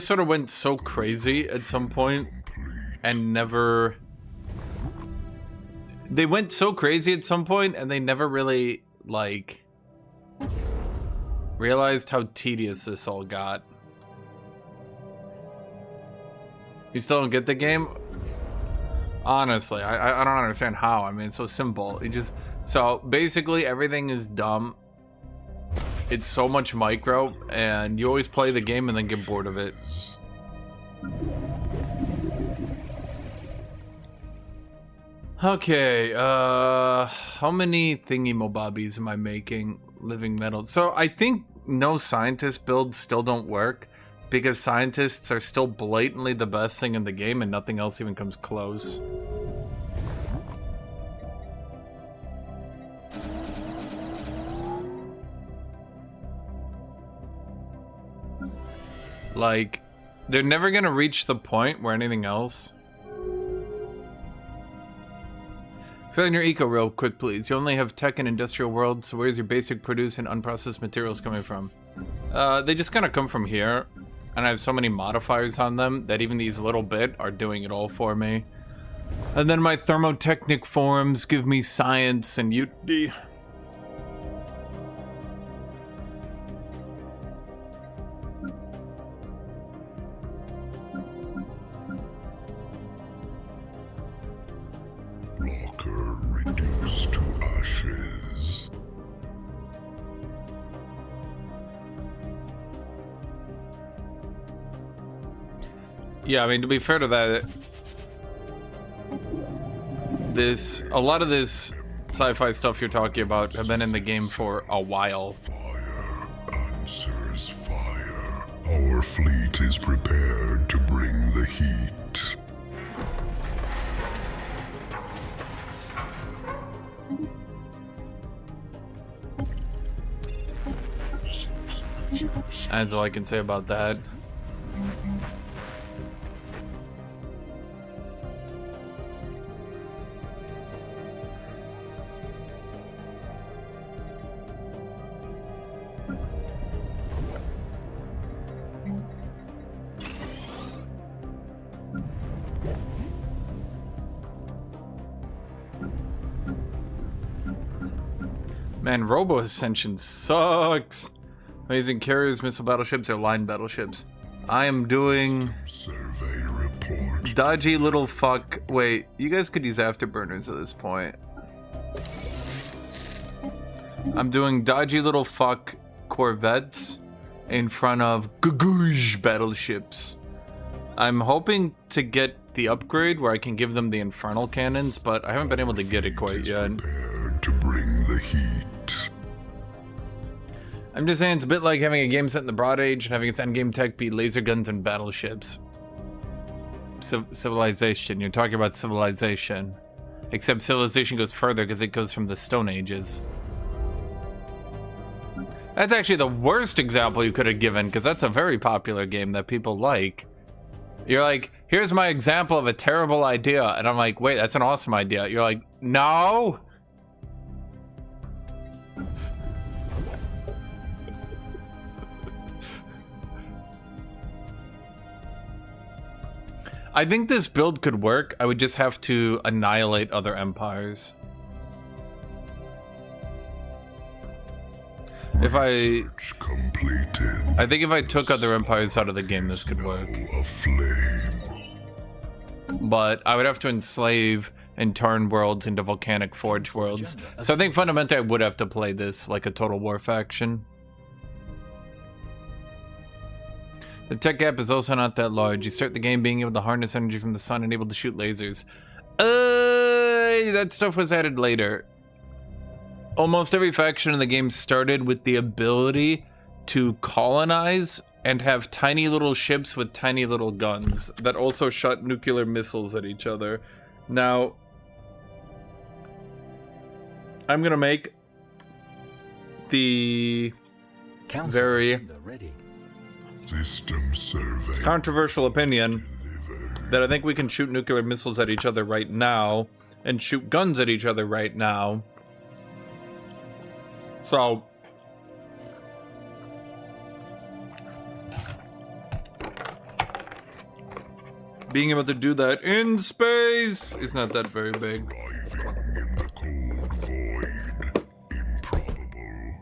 sort of went so crazy at some point and never... They went so crazy at some point and they never really, like, realized how tedious this all got. You still don't get the game? Honestly, I don't understand how. I mean, it's so simple. It just... So, basically, everything is dumb. It's so much micro, and you always play the game and then get bored of it. Okay, how many thingy-mobobbies am I making? Living metal. So, I think no scientist builds still don't work, because scientists are still blatantly the best thing in the game and nothing else even comes close. Like, they're never gonna reach the point where anything else... Fill in your eco real quick, please. You only have tech and industrial world, so where's your basic produce and unprocessed materials coming from? They just kind of come from here. And I have so many modifiers on them that even these little bit are doing it all for me. And then my thermotechnic forms give me science and UD. Blocker reduced to ashes. Yeah, I mean, to be fair to that, a lot of this sci-fi stuff you're talking about have been in the game for a while. Fire answers fire. Our fleet is prepared to bring the heat. That's all I can say about that. Man, Robo Ascension sucks. Amazing carriers, missile battleships, or line battleships. I am doing... Survey report. Dodgy little fuck... Wait, you guys could use afterburners at this point. I'm doing dodgy little fuck corvettes in front of Guthuk battleships. I'm hoping to get the upgrade where I can give them the infernal cannons, but I haven't been able to get it quite yet. Prepared to bring the heat. I'm just saying it's a bit like having a game set in the Broad Age and having its endgame tech be laser guns and battleships. Civilization. You're talking about civilization. Except civilization goes further because it goes from the Stone Ages. That's actually the worst example you could have given, because that's a very popular game that people like. You're like, here's my example of a terrible idea. And I'm like, wait, that's an awesome idea. You're like, no! I think this build could work. I would just have to annihilate other empires. If I think if I took other empires out of the game, this could work. But I would have to enslave and turn worlds into volcanic forge worlds. So I think fundamentally I would have to play this like a Total War faction. The tech gap is also not that large. You start the game being able to harness energy from the sun and able to shoot lasers. That stuff was added later. Almost every faction in the game started with the ability to colonize and have tiny little ships with tiny little guns that also shot nuclear missiles at each other. Now, I'm gonna make the very controversial opinion that I think we can shoot nuclear missiles at each other right now and shoot guns at each other right now. So, being able to do that in space is not that very big. Arriving in the cold void. Improbable.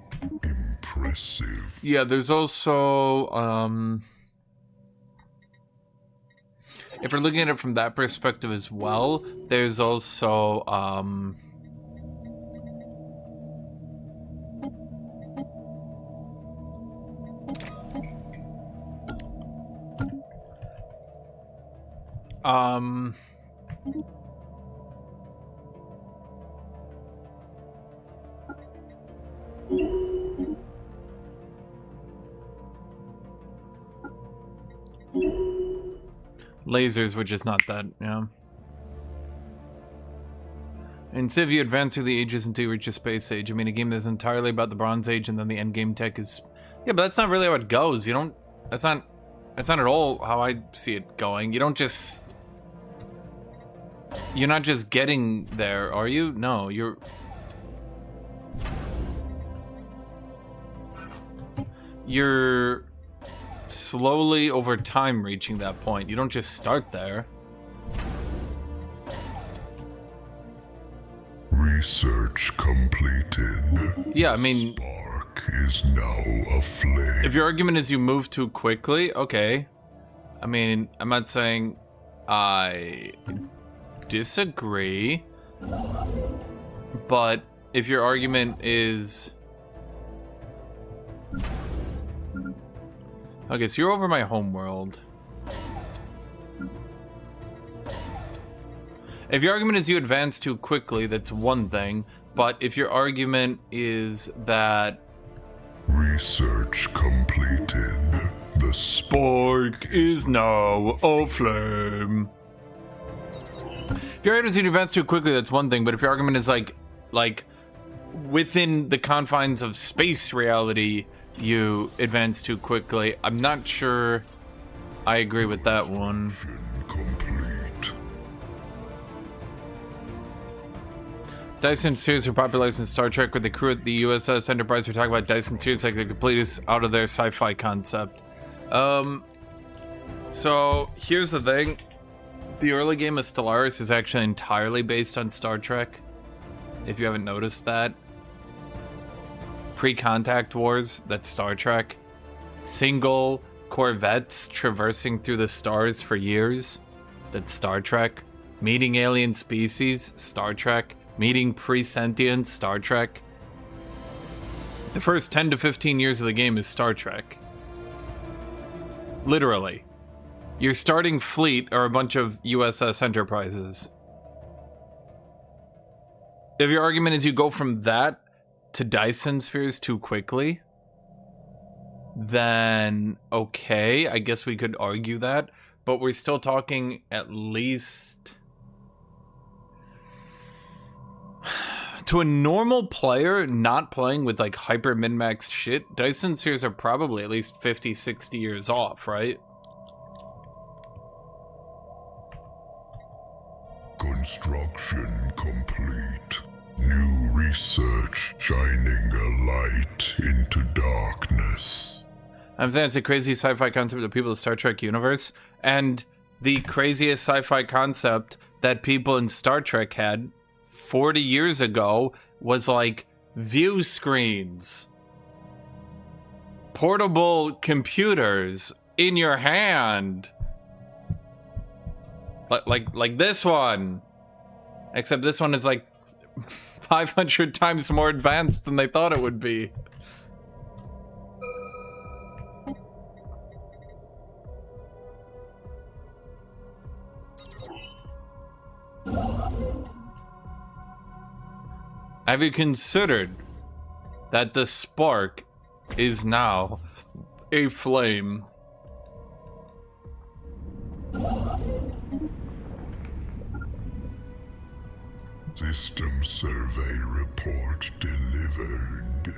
Impressive. Yeah, there's also, if we're looking at it from that perspective as well, there's also, lasers, which is not that, yeah. In Civ, you advance through the ages until you reach a space age. I mean, a game that's entirely about the Bronze Age, and then the end game tech is... Yeah, but that's not really how it goes. You don't... That's not at all how I see it going. You don't just... You're not just getting there, are you? No, you're... You're slowly over time reaching that point. You don't just start there. Research completed. Yeah, I mean... Spark is now aflame. If your argument is you move too quickly, okay. I mean, I'm not saying I disagree, but if your argument is... Okay, so you're over my homeworld. If your argument is you advance too quickly, that's one thing. But if your argument is that... Research completed. The spark is now aflame. If your argument is you advance too quickly, that's one thing. But if your argument is like within the confines of space reality, you advance too quickly, I'm not sure I agree with that one. complete. Dyson series were popularized in Star Trek, where the crew at the USS Enterprise were talking about Dyson series like the completest out of their sci-fi concept. So here's the thing. The early game of Stellaris is actually entirely based on Star Trek, if you haven't noticed that. Pre-contact wars, that's Star Trek. Single corvettes traversing through the stars for years, that's Star Trek. Meeting alien species, Star Trek. Meeting pre-sentient, Star Trek. The first 10 to 15 years of the game is Star Trek. Literally. Your starting fleet are a bunch of USS Enterprises. If your argument is you go from that to Dyson spheres too quickly, then okay, I guess we could argue that, but we're still talking at least... To a normal player not playing with like hyper min-maxed shit, Dyson spheres are probably at least 50, 60 years off, right? Construction complete. New research shining a light into darkness. I'm saying it's a crazy sci-fi concept of people of the Star Trek universe, and the craziest sci-fi concept that people in Star Trek had 40 years ago was like view screens. Portable computers in your hand. Like this one. Except this one is like 500 times more advanced than they thought it would be. Have you considered that the spark is now a flame? System survey report delivered.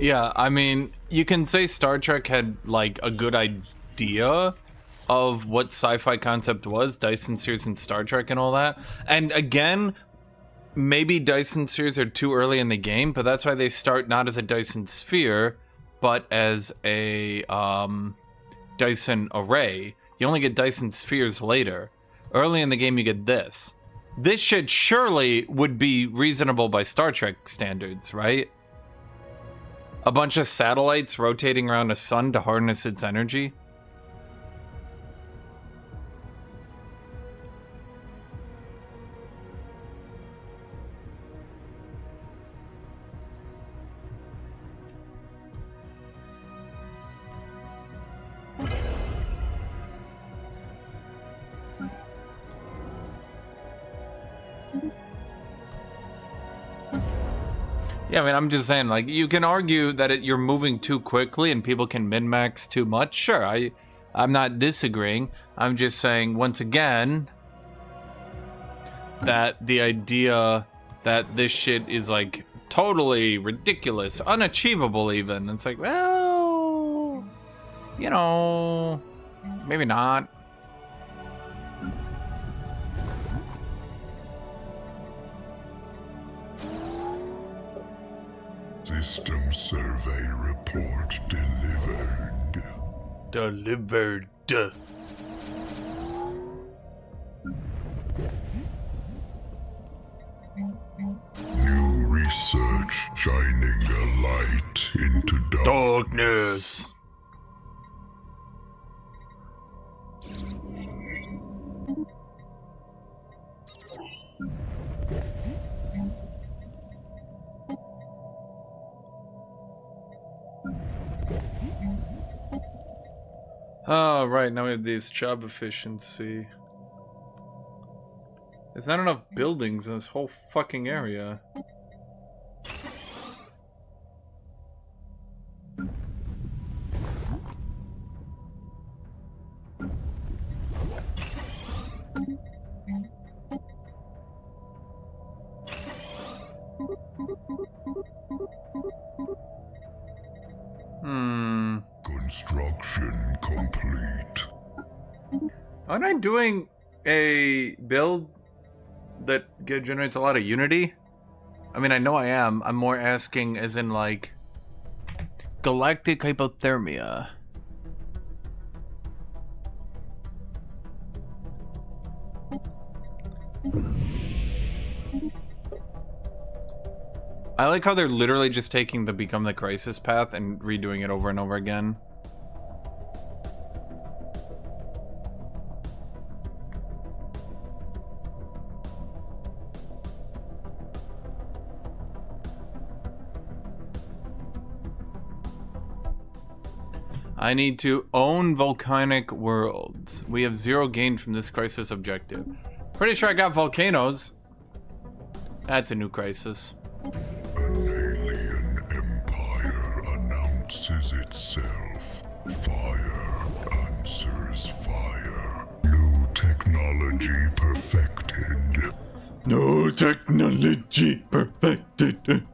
Yeah, I mean, you can say Star Trek had like a good idea of what sci-fi concept was, Dyson spheres and Star Trek and all that. And again, maybe Dyson spheres are too early in the game, but that's why they start not as a Dyson sphere, but as a Dyson array. You only get Dyson spheres later. Early in the game, you get this. This shit surely would be reasonable by Star Trek standards, right? A bunch of satellites rotating around a sun to harness its energy. Yeah, I mean, I'm just saying, like, you can argue that you're moving too quickly and people can min-max too much. Sure, I'm not disagreeing. I'm just saying, once again, that the idea that this shit is, like, totally ridiculous, unachievable even. It's like, well, you know, maybe not. System survey report delivered. Delivered. New research shining a light into Darkness. Oh, right, now we have this job efficiency. There's not enough buildings in this whole fucking area. Construction complete. Aren't I doing a build that generates a lot of Unity? I mean, I know I am. I'm more asking as in, like, galactic hypothermia. I like how they're literally just taking the Become the Crisis path and redoing it over and over again. I need to own volcanic worlds. We have 0 gain from this crisis objective. Pretty sure I got volcanoes. That's a new crisis. An alien empire announces itself. Fire answers fire. New technology perfected. No technology perfected.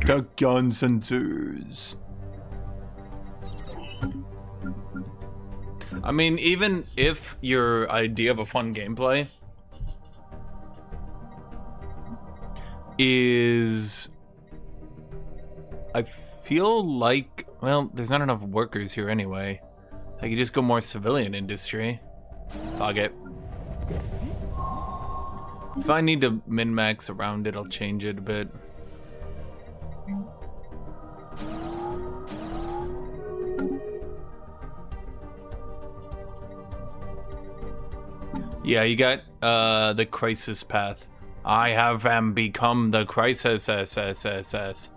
Tachyon sensors. I mean, even if your idea of a fun gameplay is... I feel like... Well, there's not enough workers here anyway. I could just go more civilian industry. Fuck it. If I need to min-max around it, I'll change it a bit. Yeah, you got the crisis path. I have become the crisis SSSS.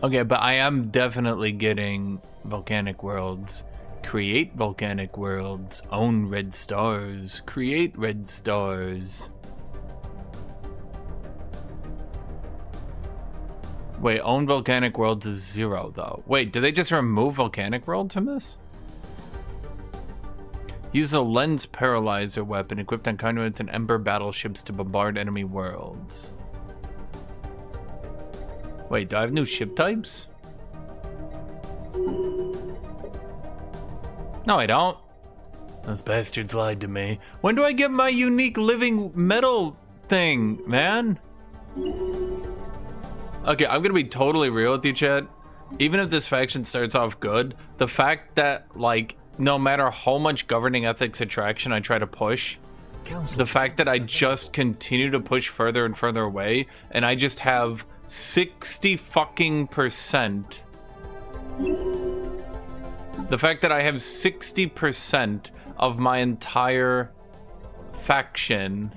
Okay, but I am definitely getting volcanic worlds. Create volcanic worlds. Own red stars. Create red stars. Wait, own volcanic worlds is 0 though. Wait, did they just remove volcanic worlds from this? Use a lens paralyzer weapon equipped on conduits and ember battleships to bombard enemy worlds. Wait, do I have new ship types? No, I don't. Those bastards lied to me. When do I get my unique living metal thing, man? Okay, I'm gonna be totally real with you, chat. Even if this faction starts off good, the fact that, like, no matter how much governing ethics attraction I try to push, the fact that I just continue to push further and further away, and I just have 60 fucking %. The fact that I have 60% of my entire faction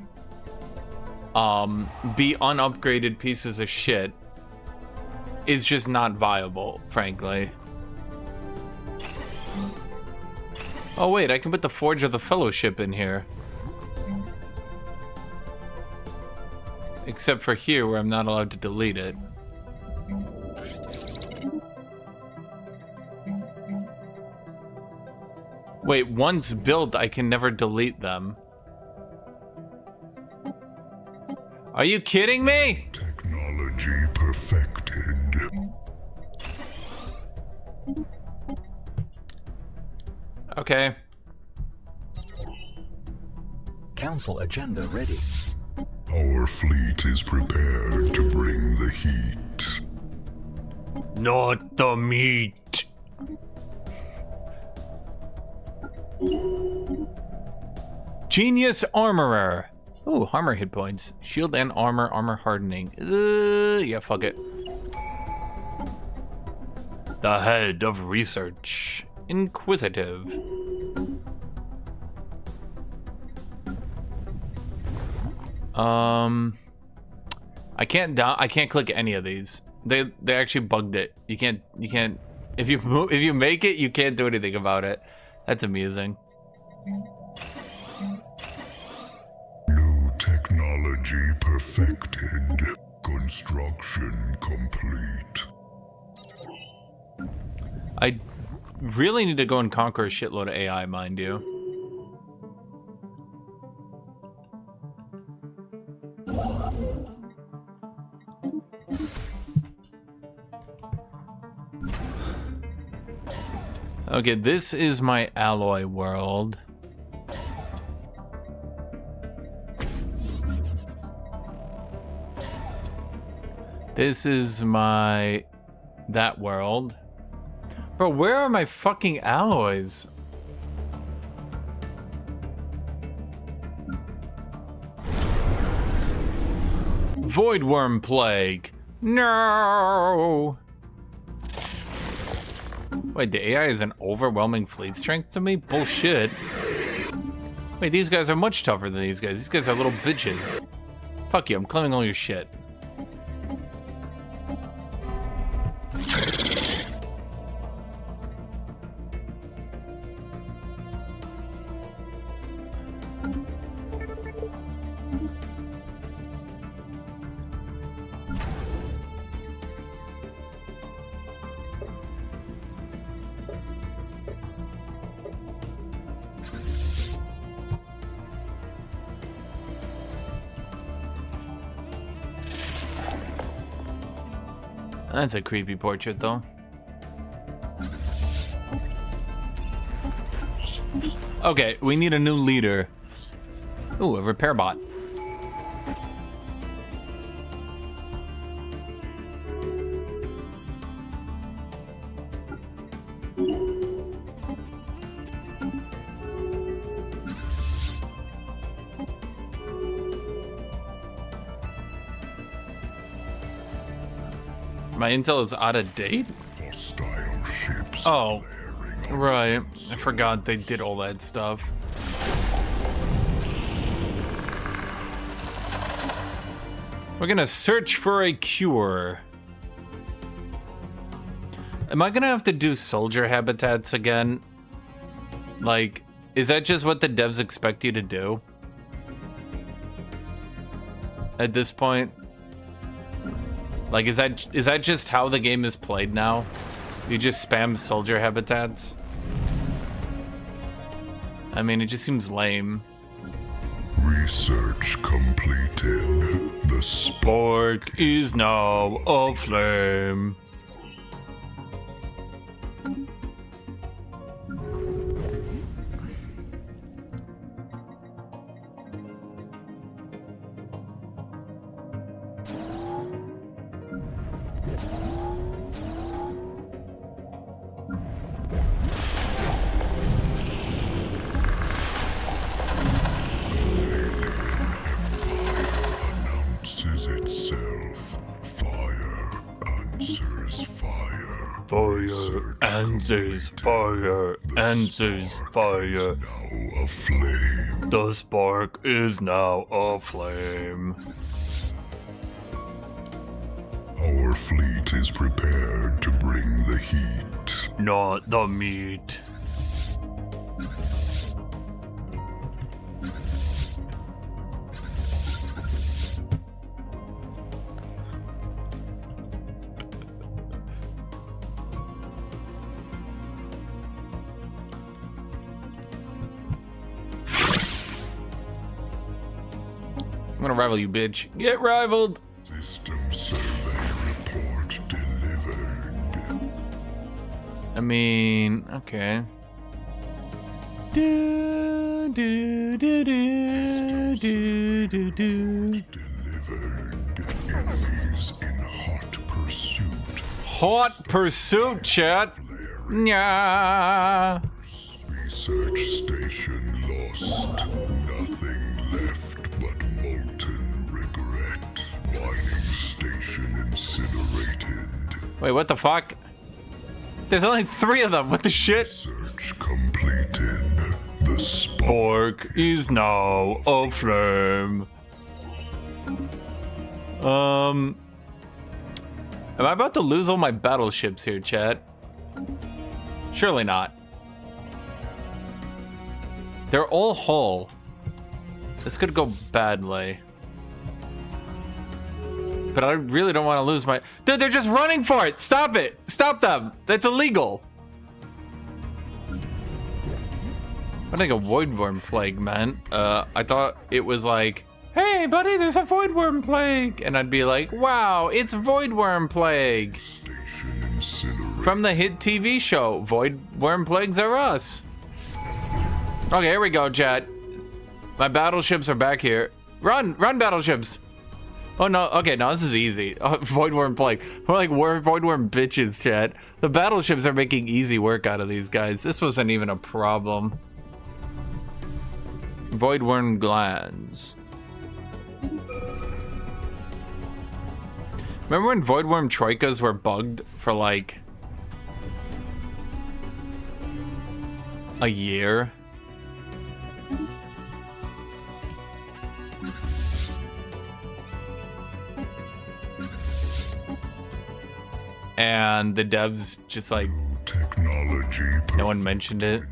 be unupgraded pieces of shit is just not viable, frankly. Oh wait, I can put the Forge of the Fellowship in here. Except for here, where I'm not allowed to delete it. Wait, once built, I can never delete them. Are you kidding me? Technology perfected. Okay. Council agenda ready. Our fleet is prepared to bring the heat. Not the meat. Genius Armorer. Ooh, armor hit points. Shield and armor hardening. Yeah, fuck it. The head of research. Inquisitive. I can't click any of these. They actually bugged it. You can't if you make it, you can't do anything about it. That's amusing. New technology perfected. Construction complete. I really need to go and conquer a shitload of AI, mind you. Okay, this is my alloy world. This is my... that world. Bro, where are my fucking alloys? Voidworm Plague. No! Wait, the AI is an overwhelming fleet strength to me? Bullshit. Wait, these guys are much tougher than these guys. These guys are little bitches. Fuck you, I'm claiming all your shit. That's a creepy portrait, though. Okay, we need a new leader. Ooh, a repair bot. My intel is out of date? Hostile ships. Oh, flaring right. up I forgot they did all that stuff. We're gonna search for a cure. Am I gonna have to do soldier habitats again? Like, is that just what the devs expect you to do? At this point? Like, is that just how the game is played now? You just spam soldier habitats? I mean, it just seems lame. Research completed. The Spark is now aflame. announces itself. Fire answers fire. Fire answers fire, answers fire. Now aflame. The spark is now aflame. Our fleet is prepared to bring the heat. Not the meat. I'm gonna rival you, bitch. Get rivaled! System survey report delivered. I mean, okay. Do, do, do, do, do, do, do. Delivered. Enemies in hot pursuit. Hot pursuit, chat! Nya. Research station lost. Nothing left but molten regret. Mining station incinerated. Wait, what the fuck? There's only 3 of them. What the shit? Search completed. The Spark is now aflame. Am I about to lose all my battleships here, chat? Surely not. They're all hull. This could go badly. But I really don't want to lose my... Dude, they're just running for it! Stop it! Stop them! That's illegal! I think a voidworm plague, man. I thought it was like, hey, buddy, there's a voidworm plague! And I'd be like, wow, it's voidworm plague! station incinerated. From the hit TV show, Voidworm Plagues Are Us. Okay, here we go, chat. My battleships are back here. Run, run, battleships. Oh no, okay, no, this is easy. Oh, Voidworm Plague. We're like Voidworm bitches, chat. The battleships are making easy work out of these guys. This wasn't even a problem. Voidworm glands. Remember when Voidworm troikas were bugged for like a year? And the devs just like, Technology no one mentioned it.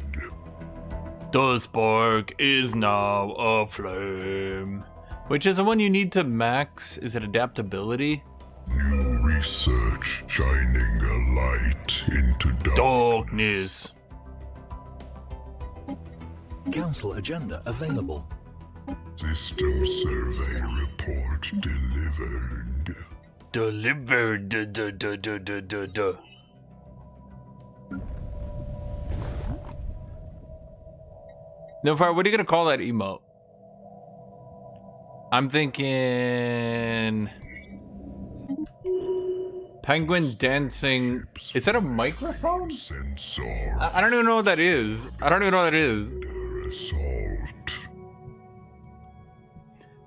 The spark is now aflame. Which is the one you need to max? Is it adaptability? New research shining a light into Darkness. Council agenda available. System survey report delivered. Delivered. No, Fire, what are you gonna call that emote? I'm thinking penguin dancing. Is that a microphone? Sensor I don't even know what that is. I don't even know what that is. under assault.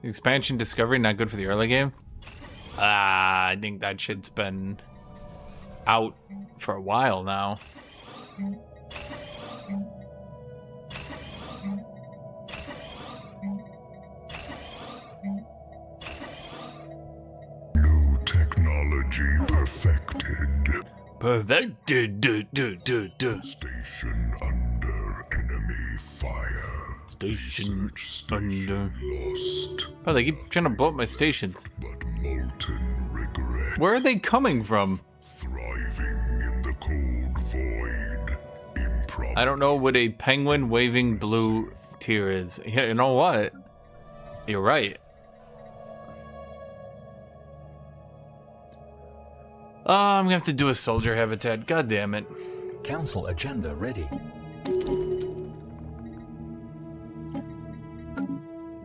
Expansion discovery not good for the early game. I think that shit's been out for a while now. New technology perfected. Perfected. Station under enemy fire. Station Research under. lost, Oh, they keep trying to blow up my stations. but molten regret. Where are they coming from? Thriving in the cold void. Improbable. I don't know what a penguin waving blue tear is. Yeah, you know what? You're right. Oh, I'm gonna have to do a soldier habitat. God damn it. Council agenda ready.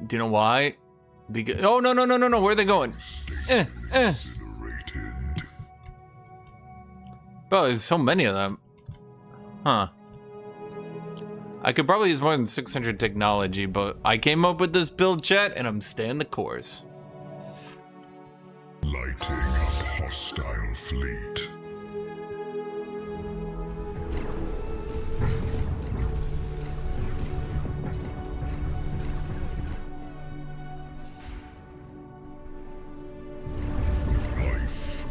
Do you know why? Because oh no. Where are they going? Incinerated. Bro, there's so many of them. Huh. I could probably use more than 600 technology, but I came up with this build, chat, and I'm staying the course. Lighting up hostile fleet. Life.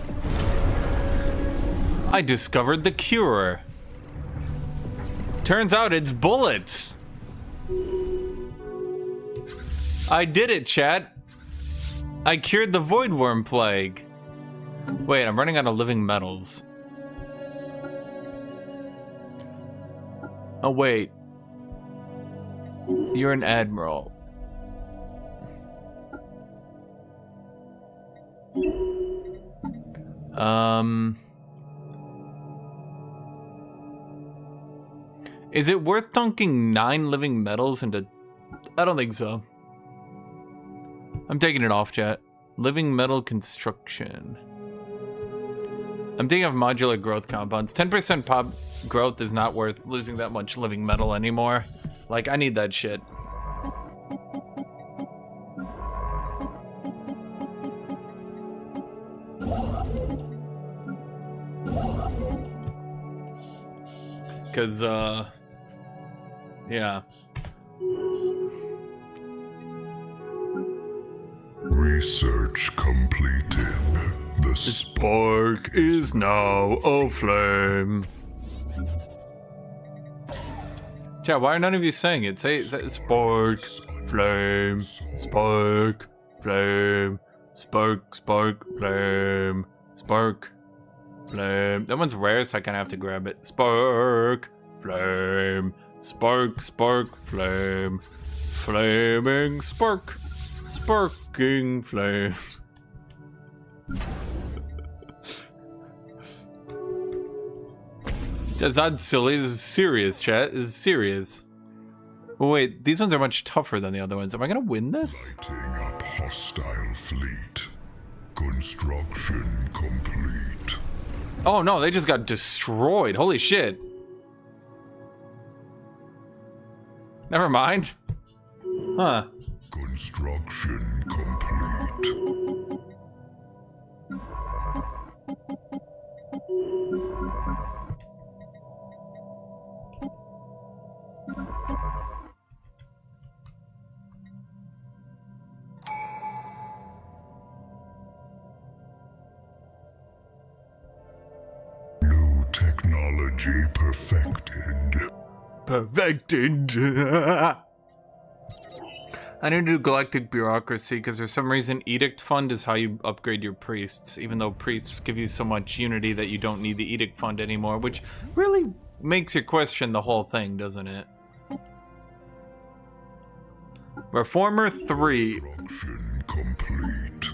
I discovered the cure. Turns out it's bullets. I did it, chat. I cured the void worm plague. Wait, I'm running out of living metals. Oh, wait. You're an admiral. Is it worth dunking 9 living metals into... I don't think so. I'm taking it off, chat. Living metal construction. I'm thinking of modular growth compounds. 10% pop growth is not worth losing that much living metal anymore. Like, I need that shit. Cause, yeah. Research completed. The Spark is now aflame. Chat, why are none of you saying it? Say spark, flame, spark, flame, spark, spark, flame, spark, flame. That one's rare, so I kind of have to grab it. Spark, flame, spark, spark, flame, flaming spark, sparking flame. That's not silly, this is serious, chat. This is serious. Oh, wait, these ones are much tougher than the other ones. Am I gonna win this? lighting up hostile fleet. Construction complete. Oh no, they just got destroyed. Holy shit. Never mind. Huh. Construction complete. New technology perfected. Perfected. I need to do galactic bureaucracy because for some reason edict fund is how you upgrade your priests, even though priests give you so much unity that you don't need the edict fund anymore, which really makes you question the whole thing, doesn't it? Reformer 3. Construction complete.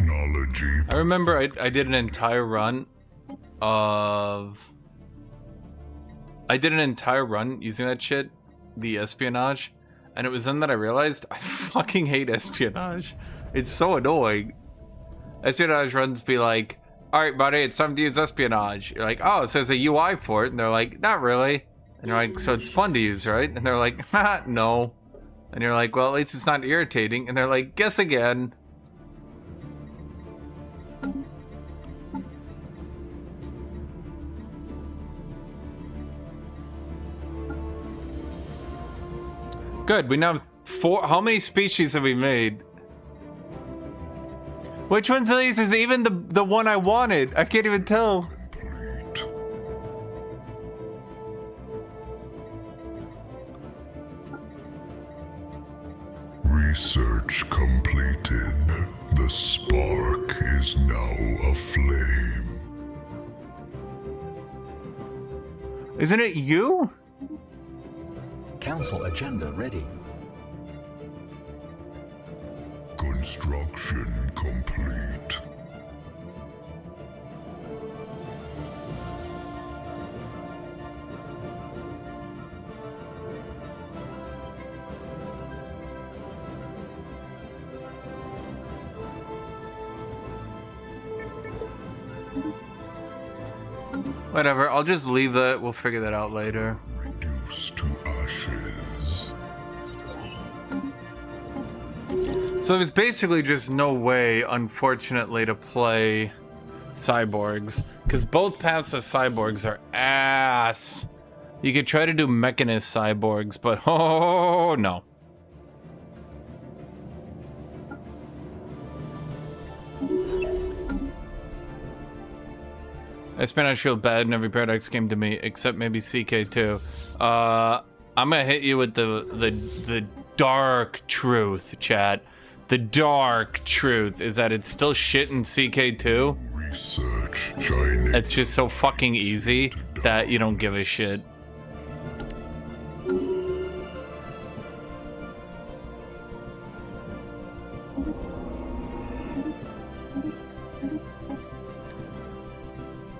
technology. I remember I did an entire run using that shit, the espionage, and it was then that I realized I fucking hate espionage. It's so annoying. Espionage runs be like, alright buddy, it's time to use espionage. You're like, oh, so there's a UI for it, and they're like, not really. And you're like, so it's fun to use, right? And they're like, ha, no. And you're like, well, at least it's not irritating. And they're like, guess again. Good, we now have 4. How many species have we made? Which one's of these is even the one I wanted? I can't even tell. Complete. Research completed. The spark is now aflame. Isn't it you? Council agenda ready. Construction complete. Whatever, I'll just leave that. We'll figure that out later. Reduced to ashes. So there's basically just no way, unfortunately, to play Cyborgs, because both paths of Cyborgs are ass. You could try to do Mechanist Cyborgs, but oh no. Espionage feel bad in every Paradox game to me, except maybe CK2. I'm gonna hit you with the dark truth, chat. The dark truth is that it's still shit in CK2. Research shining. It's just so fucking easy that you don't give a shit.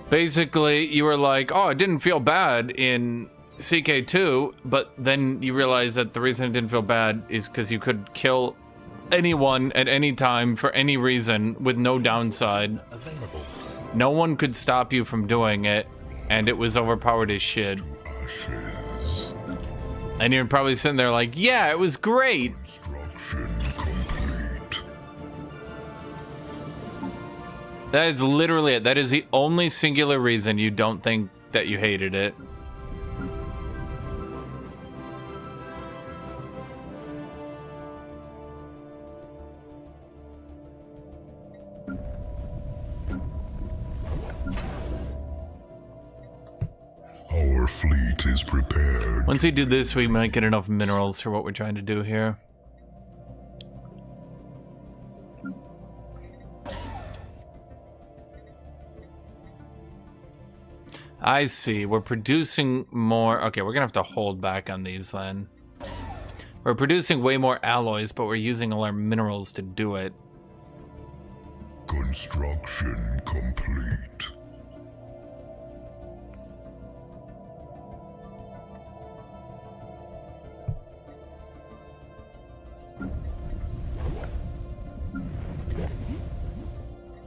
Basically, you were like, oh, it didn't feel bad in CK2, but then you realize that the reason it didn't feel bad is because you could kill anyone at any time for any reason with no downside. Available. No one could stop you from doing it, and it was overpowered as shit. Ashes. And you're probably sitting there like, yeah, it was great. Construction complete. That is literally it. That is the only singular reason you don't think that you hated it. Our fleet is prepared. Once we do this, we might get enough minerals for what we're trying to do here. I see. We're producing more. Okay, we're gonna have to hold back on these then. We're producing way more alloys, but we're using all our minerals to do it. Construction complete.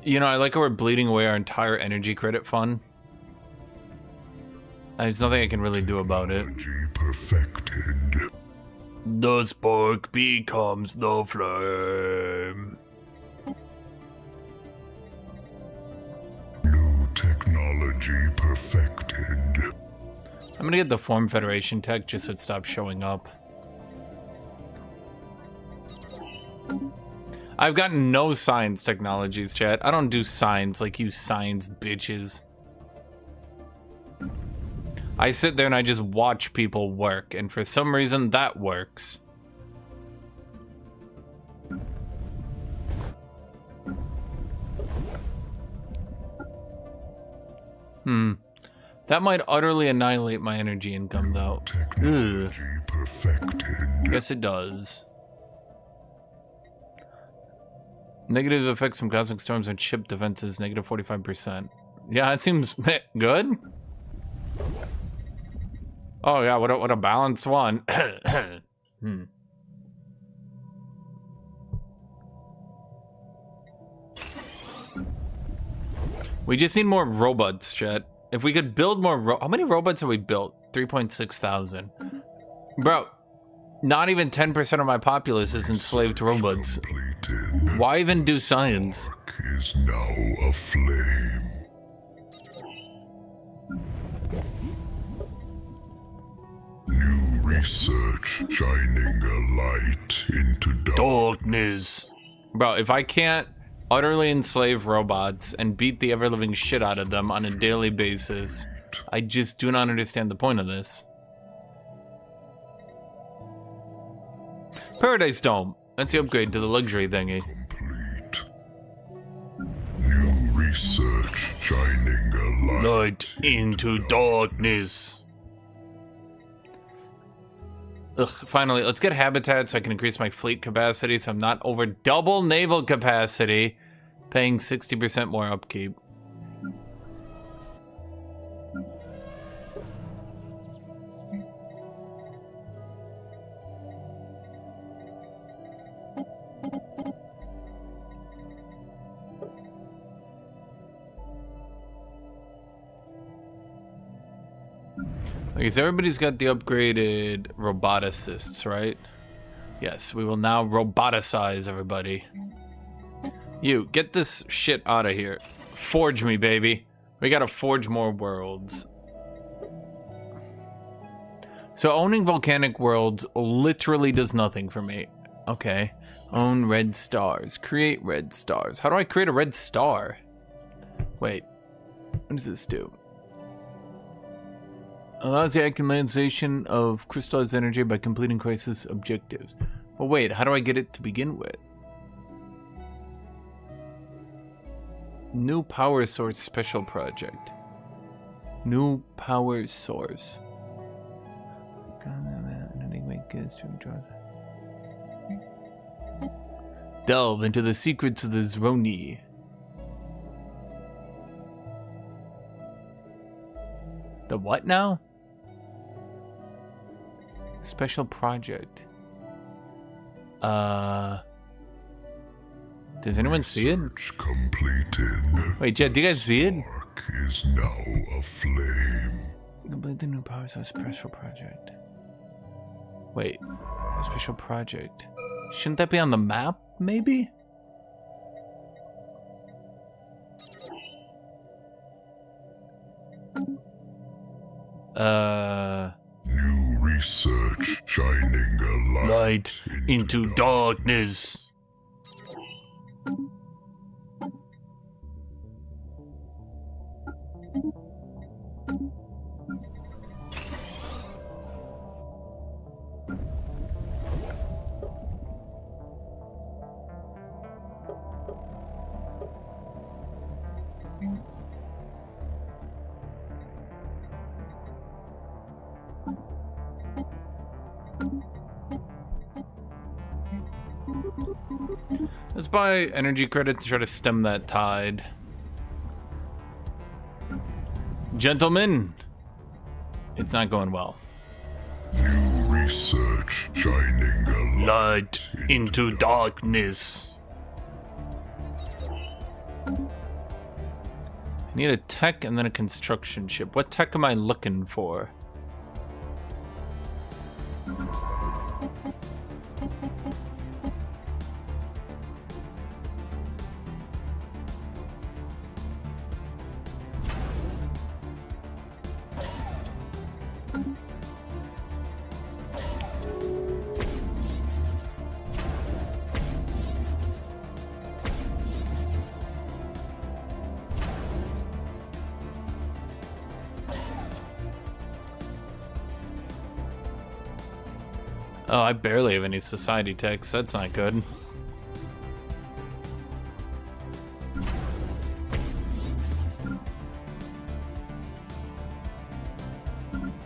You know, I like how we're bleeding away our entire energy credit fund. There's nothing I can really do about it. Technology perfected. The spark becomes the flame. New technology perfected. I'm gonna get the Form Federation tech just so it stops showing up. I've gotten no science technologies, chat. I don't do science like you science bitches. I sit there and I just watch people work, and for some reason that works. That might utterly annihilate my energy income, though. Technology perfected. Yes, it does. Negative effects from cosmic storms on ship defenses, negative 45%. Yeah, it seems good. Oh yeah, what a balanced one. We just need more robots, chat. If we could build more how many robots have we built? 3.6 thousand. Bro, not even 10% of my populace is enslaved to robots. Completed. Why even do science? Work is now aflame. New research shining a light into Darkness. Bro, if I can't utterly enslave robots and beat the ever-living shit out of them on a daily basis, I just do not understand the point of this. Paradise Dome. That's the upgrade to the luxury thingy. complete. New research shining a light. Light into darkness. Ugh, finally, let's get habitat so I can increase my fleet capacity so I'm not over double naval capacity, paying 60% more upkeep. Okay, so everybody's got the upgraded roboticists, right? Yes, we will now roboticize everybody. You, get this shit out of here. Forge me, baby. We gotta forge more worlds. So owning volcanic worlds literally does nothing for me. Okay. Own red stars. Create red stars. How do I create a red star? Wait. What does this do? Allows the accumulation of crystallized energy by completing crisis objectives. But wait, how do I get it to begin with? New power source special project. New power source. Delve into the secrets of the Zroni. The what now? Special project. Does anyone see it? Research completed. Wait, Jet, do you guys see it? Work is now aflame. Complete the new power source special project. Wait, a special project. Shouldn't that be on the map, maybe? New research shining a light into darkness. Let's buy energy credit to try to stem that tide. Gentlemen, it's not going well. New research shining a Light into darkness. I need a tech and then a construction ship. What tech am I looking for? Oh, I barely have any society techs. That's not good.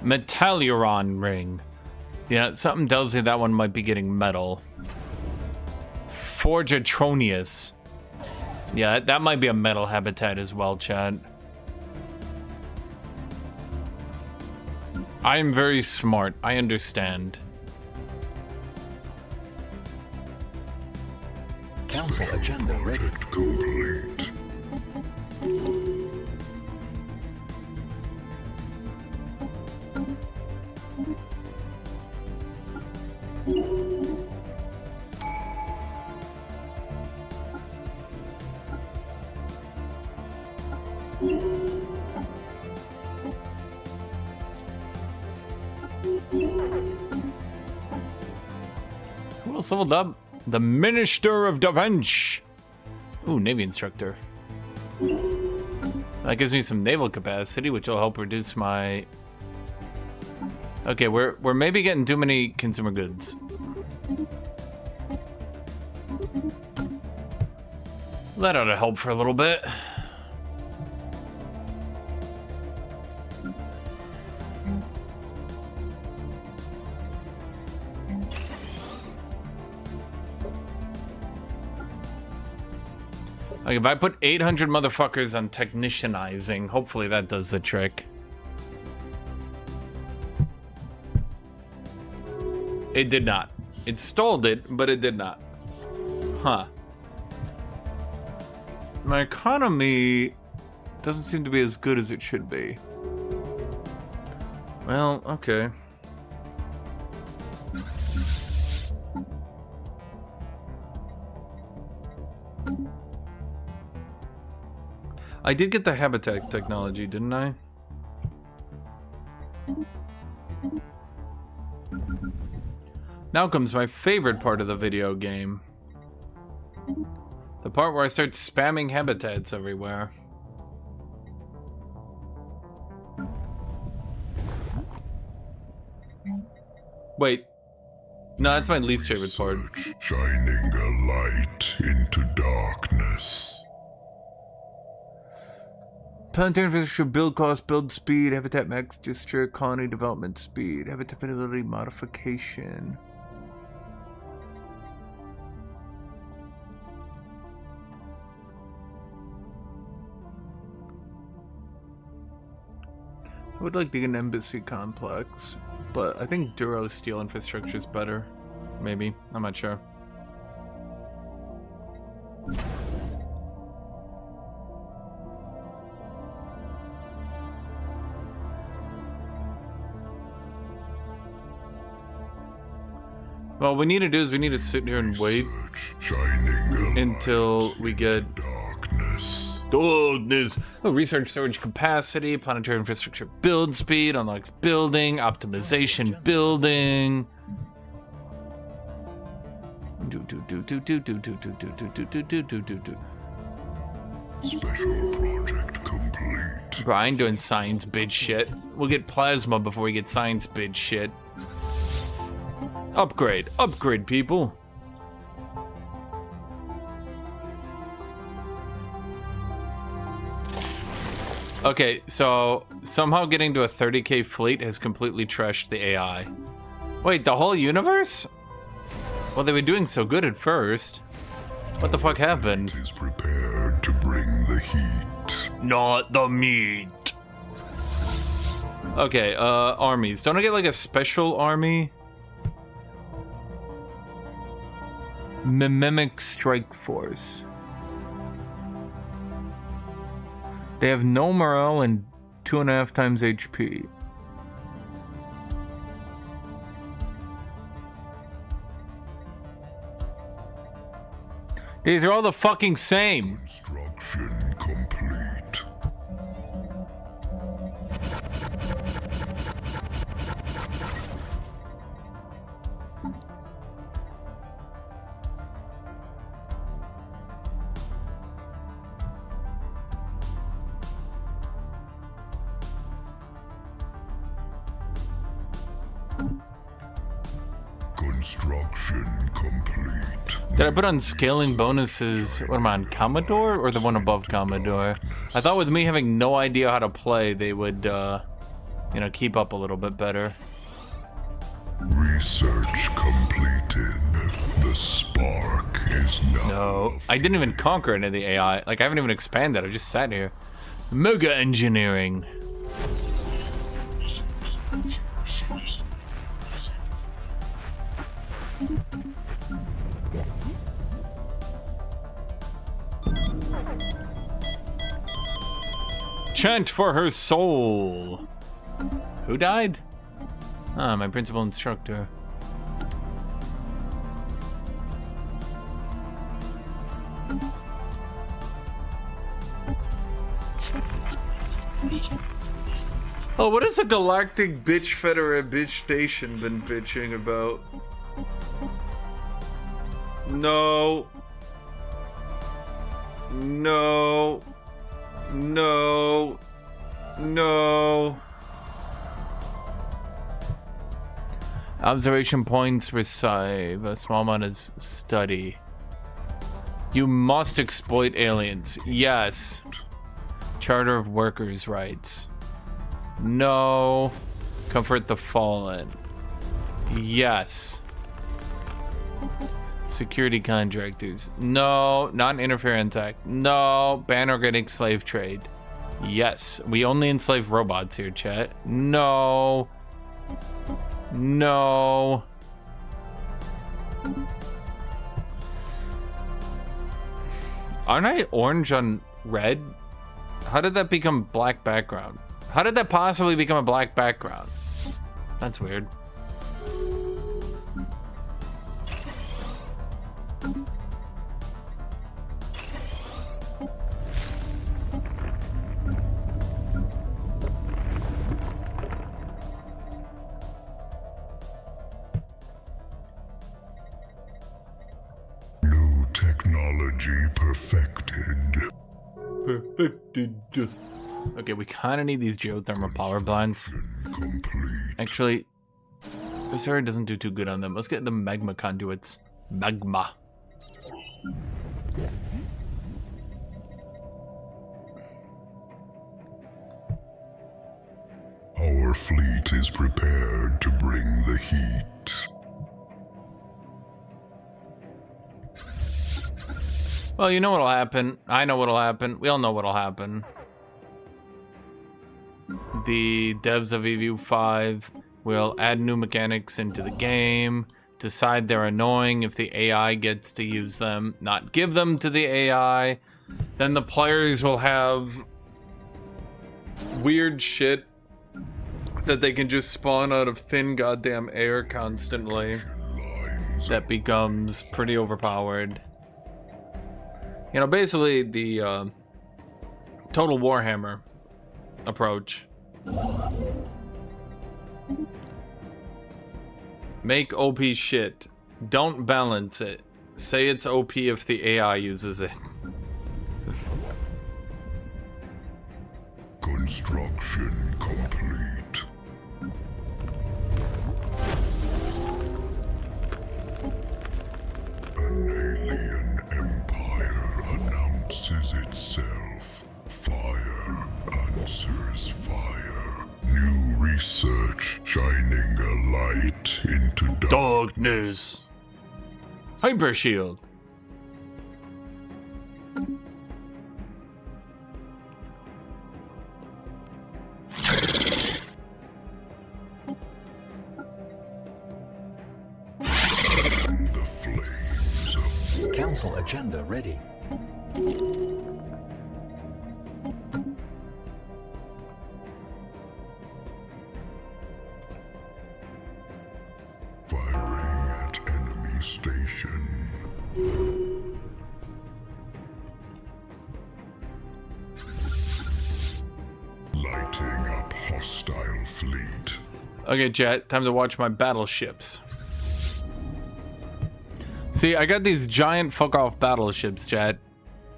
Metalluron ring. Yeah, something tells me that one might be getting metal. Forgatronius. Yeah, that might be a metal habitat as well, Chad. I am very smart. I understand. Council agenda ready. Project complete. Who else leveled up? The Minister of Defense. Ooh, Navy Instructor. That gives me some naval capacity, which will help reduce my... Okay, we're maybe getting too many consumer goods. That ought to help for a little bit. Like if I put 800 motherfuckers on technicianizing, hopefully that does the trick. It did not. It stalled it, but it did not. Huh. My economy doesn't seem to be as good as it should be. Well, okay. I did get the habitat technology, didn't I? Now comes my favorite part of the video game. The part where I start spamming habitats everywhere. Wait. No, that's my least favorite part. Shining a light into darkness. Planetary infrastructure, build cost, build speed, habitat max district, colony development speed, habitability modification. I would like to get an embassy complex, but I think Duro steel infrastructure is better. Maybe. I'm not sure. Well, what we need to do is we need to sit here and wait until we get darkness. Oh, research storage capacity, planetary infrastructure build speed, unlocks building, optimization building. Special project complete. Bro, I ain't doing science bid shit. We'll get plasma before we get science bid shit. Upgrade, people. Okay, so somehow getting to a 30k fleet has completely trashed the AI. Wait, the whole universe? Well, they were doing so good at first. What the fuck happened? Is prepared to bring the heat. Not the meat. Okay, armies. Don't I get like a special army? Mimic Strike Force. They have no morale and 2.5 times HP. These are all the fucking same. Construction complete. Construction complete. Did I put on scaling bonuses? What am I on, Commodore or the one above Commodore? I thought with me having no idea how to play, they would, you know, keep up a little bit better. Research completed. The spark is now. No, I didn't even conquer any of the AI. Like, I haven't even expanded. I just sat here. Mega engineering. Chant for her soul. Who died? Ah, my principal instructor. Oh, what has the galactic bitch federate bitch station been bitching about? No. No. No. No. Observation points receive a small amount of study. You must exploit aliens. Yes. Charter of Workers' Rights. No. Comfort the fallen. Yes. Security contractors. No. Non-interference act. No. Ban organic slave trade. Yes. We only enslave robots here, chat. No. No. Aren't I orange on red? How did that become black background? How did that possibly become a black background? That's weird. New technology perfected. Okay, we kind of need these geothermal power plants. Complete. Actually, this area doesn't do too good on them. Let's get the magma conduits. Magma. Our fleet is prepared to bring the heat. Well, you know what'll happen. I know what'll happen. We all know what'll happen. The devs of EU5 will add new mechanics into the game, decide they're annoying if the AI gets to use them, not give them to the AI. Then the players will have weird shit that they can just spawn out of thin goddamn air constantly. That becomes pretty overpowered. You know, basically the Total Warhammer approach. Make OP shit. Don't balance it. Say it's OP if the AI uses it. Construction complete. An alien empire announces itself. Fire answers fire. New research shining a light into Darkness. Hyper shield. The flames of war. Council agenda ready. Firing at enemy station. Lighting up hostile fleet. Okay, chat, time to watch my battleships. See, I got these giant fuck-off battleships, chat,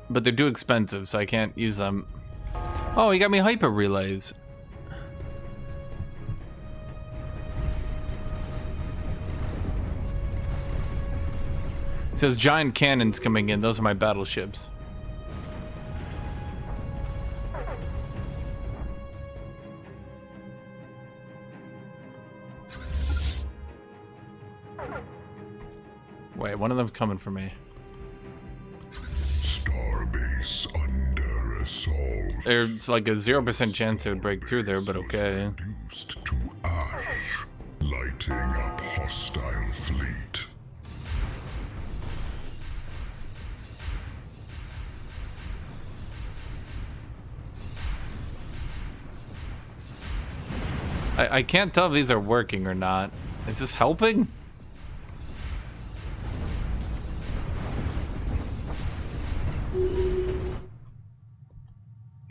but they're too expensive, so I can't use them. Oh, he got me hyper relays. It says giant cannons coming in. Those are my battleships. Wait, one of them's coming for me. Starbase under assault. There's like a 0% chance it would break through there, but okay. Reduced to ash, lighting up hostile fleet. I can't tell if these are working or not. Is this helping?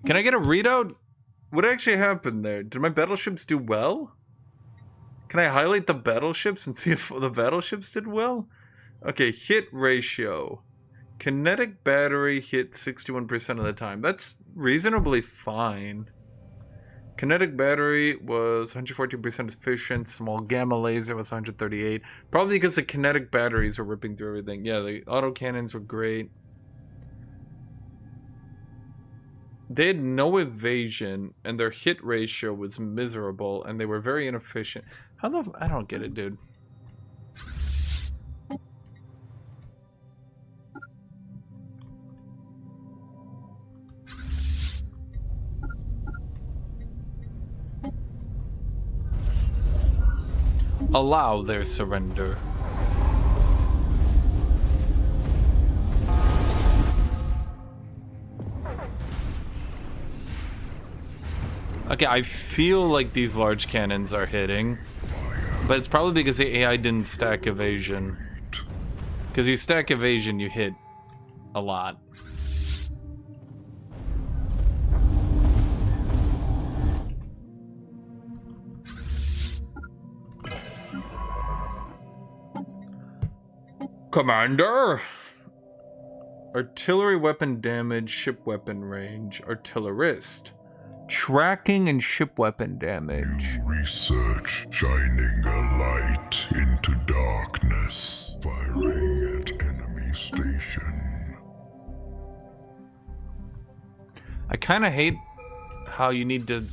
Can I get a readout? What actually happened there? Did my battleships do well? Can I highlight the battleships and see if the battleships did well? Okay, hit ratio. Kinetic battery hit 61% of the time. That's reasonably fine. Kinetic battery was 114% efficient. Small gamma laser was 138. Probably because the kinetic batteries were ripping through everything. Yeah, the autocannons were great. They had no evasion, and their hit ratio was miserable, and they were very inefficient. How the... I don't get it, dude. Allow their surrender. Okay, I feel like these large cannons are hitting, but it's probably because the AI didn't stack evasion. Because you stack evasion, you hit a lot. Commander! Artillery weapon damage, ship weapon range, artillerist. Tracking and ship weapon damage. New research shining a light into darkness, firing at enemy station. I kind of hate how you need to,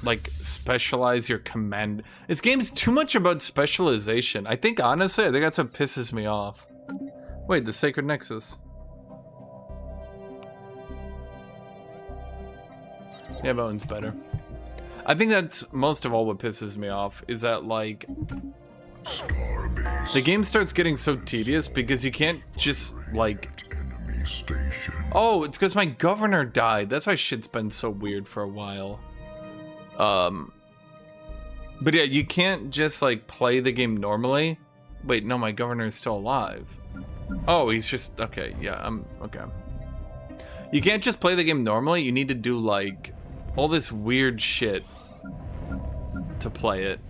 like, specialize your command. This game is too much about specialization. I think, honestly, I think that's what pisses me off. Wait, the Sacred Nexus. Yeah, that one's better. I think that's most of all what pisses me off, is that, like, Starbase. the game starts getting so tedious because you can't just, like... Enemy station. Oh, it's because my governor died. That's why shit's been so weird for a while. But yeah, you can't just, like, play the game normally. Wait, no, my governor is still alive. Oh, he's just... Okay, yeah, okay. You can't just play the game normally. You need to do, like, all this weird shit to play it.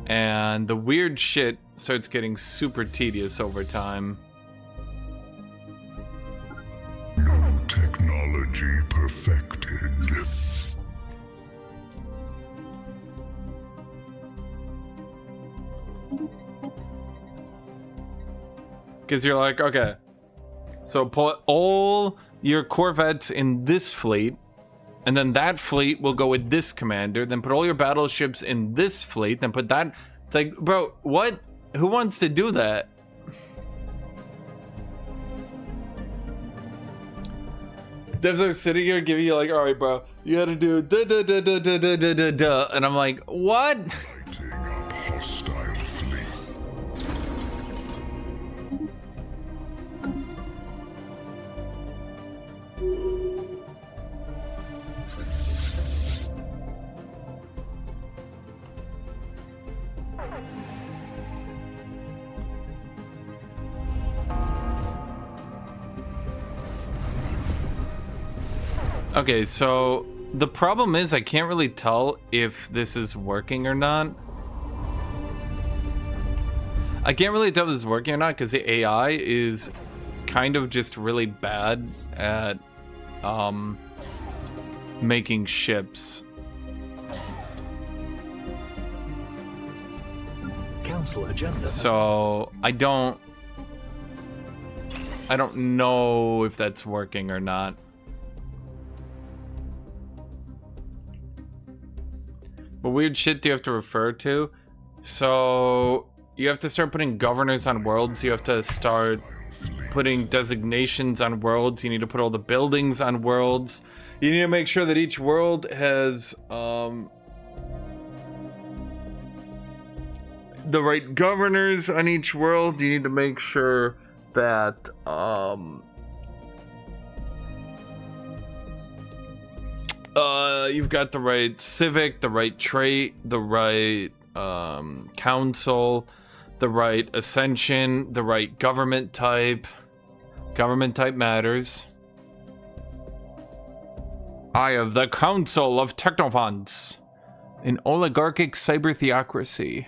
And the weird shit starts getting super tedious over time. New technology perfected. Because you're like, okay, so put all your corvettes in this fleet, and then that fleet will go with this commander, then put all your battleships in this fleet, then put that... It's like, bro, what? Who wants to do that? Devs are sitting here giving you like, all right, bro, you gotta do da da da da da da da da da, and I'm like, what? Lighting up hostile fleet. Okay, so the problem is I can't really tell if this is working or not. I can't really tell if this is working or not because the AI is kind of just really bad at making ships. Council agenda. So I don't know if that's working or not. What weird shit do you have to refer to? So you have to start putting governors on worlds. You have to start putting designations on worlds. You need to put all the buildings on worlds. You need to make sure that each world has the right governors on each world. You need to make sure that you've got the right civic, the right trait, the right council, the right ascension, the right government type. Government type matters. I have the Council of Technophants, an oligarchic cyber theocracy.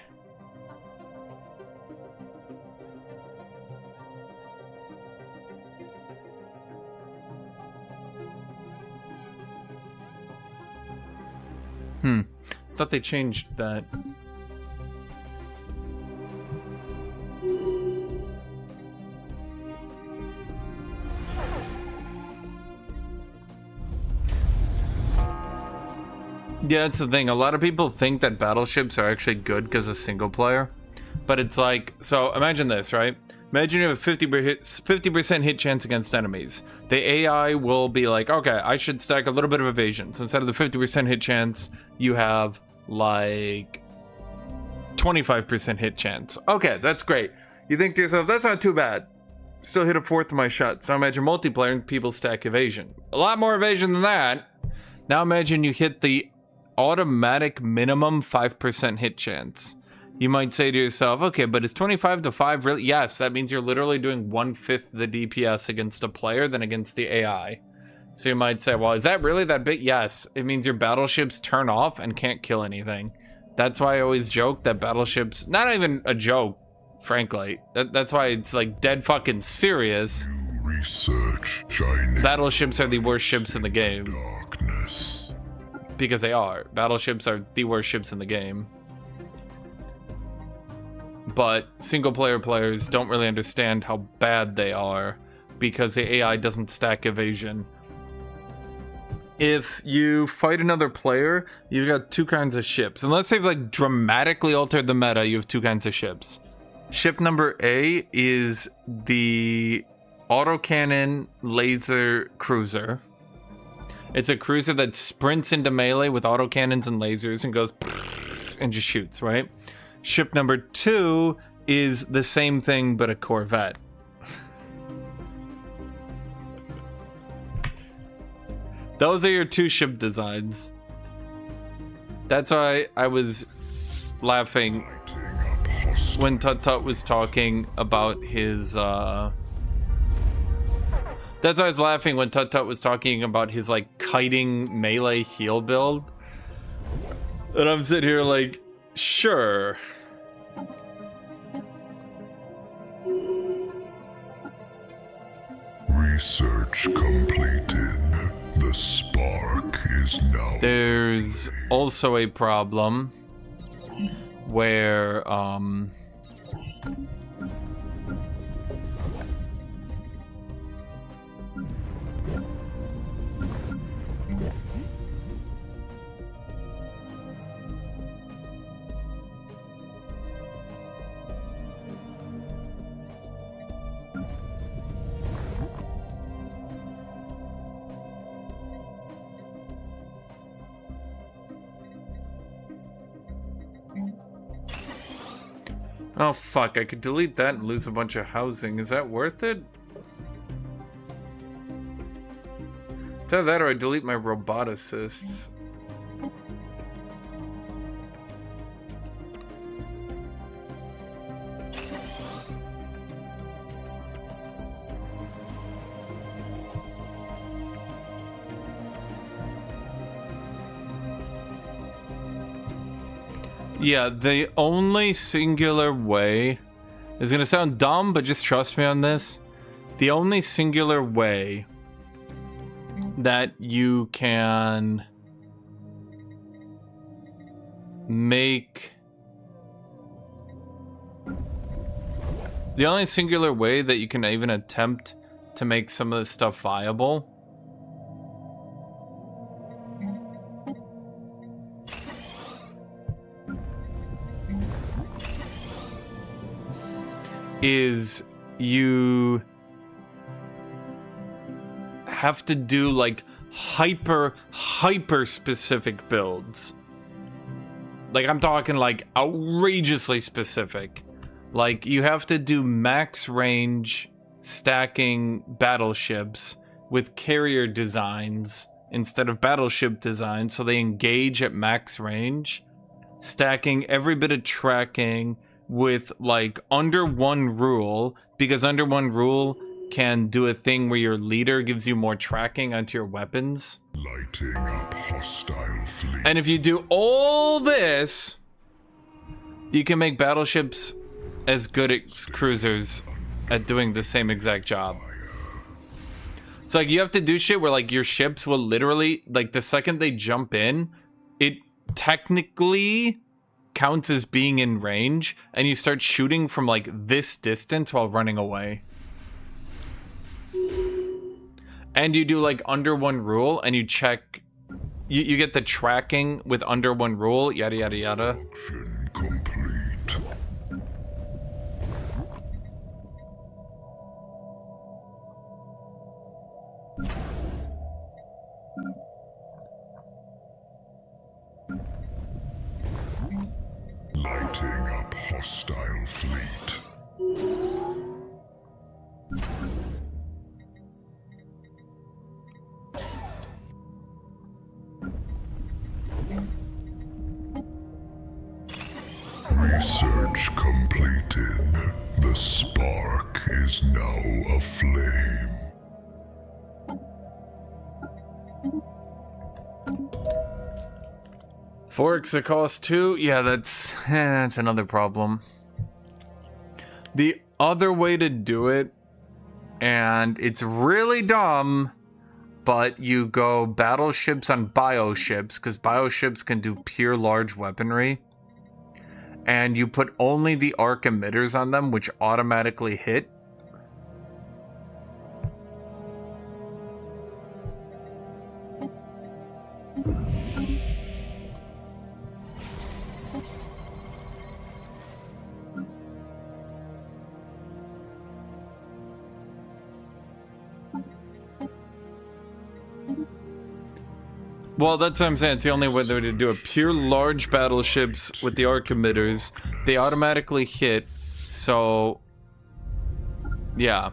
Thought they changed that. Yeah, that's the thing. A lot of people think that battleships are actually good because of single player. But it's like, so imagine this, right? Imagine you have a 50% hit chance against enemies. The AI will be like, okay, I should stack a little bit of evasion. So instead of the 50% hit chance, you have like 25% hit chance. Okay, that's great. You think to yourself, that's not too bad. Still hit a fourth of my shots. Now imagine multiplayer and people stack evasion. A lot more evasion than that. Now imagine you hit the automatic minimum 5% hit chance. You might say to yourself, okay, but is 25 to 5 really? Yes, that means you're literally doing 1/5 the DPS against a player than against the AI. So you might say, well, is that really that big? Yes, it means your battleships turn off and can't kill anything. That's why I always joke that battleships, not even a joke, frankly. That's why it's like dead fucking serious. Research shining Battleships are the worst ships in the game. darkness. Because they are. Battleships are the worst ships in the game. But single player players don't really understand how bad they are because the AI doesn't stack evasion. If you fight another player, you've got two kinds of ships. Unless they've like dramatically altered the meta, you have two kinds of ships. Ship number A is the autocannon laser cruiser. It's a cruiser that sprints into melee with autocannons and lasers and goes and just shoots, right? Ship number 2 is the same thing but a corvette. Those are your two ship designs. That's why I was laughing when Tut Tut was talking about his that's why I was laughing when Tut Tut was talking about his like kiting melee heal build. And I'm sitting here like, sure. Research completed. The spark is now. There's also a problem where oh fuck, I could delete that and lose a bunch of housing. Is that worth it? It's either that or I delete my roboticists. Yeah, the only singular way is gonna sound dumb, but just trust me on this. The only singular way that you can make The only singular way that you can even attempt to make some of this stuff viable is you have to do like hyper specific builds. Like I'm talking like outrageously specific. Like you have to do max range stacking battleships with carrier designs instead of battleship designs, so they engage at max range, stacking every bit of tracking with like under one rule, because under one rule can do a thing where your leader gives you more tracking onto your weapons. Lighting up hostile fleet. And if you do all this, you can make battleships as good as cruisers at doing the same exact job. So like you have to do shit where like your ships will literally, like the second they jump in, it technically counts as being in range, and you start shooting from like this distance while running away. And you do like under one rule, and you check, you get the tracking with under one rule, yada yada yada. Construction complete. Lighting up hostile fleet. Research completed. The spark is now aflame. Forex the cost too? Yeah, that's another problem. The other way to do it, and it's really dumb, but you go battleships on bioships, because bioships can do pure large weaponry. And you put only the arc emitters on them, which automatically hit. Well, that's what I'm saying. It's the only way to do it. Pure large battleships with the arc emitters, they automatically hit. So, yeah.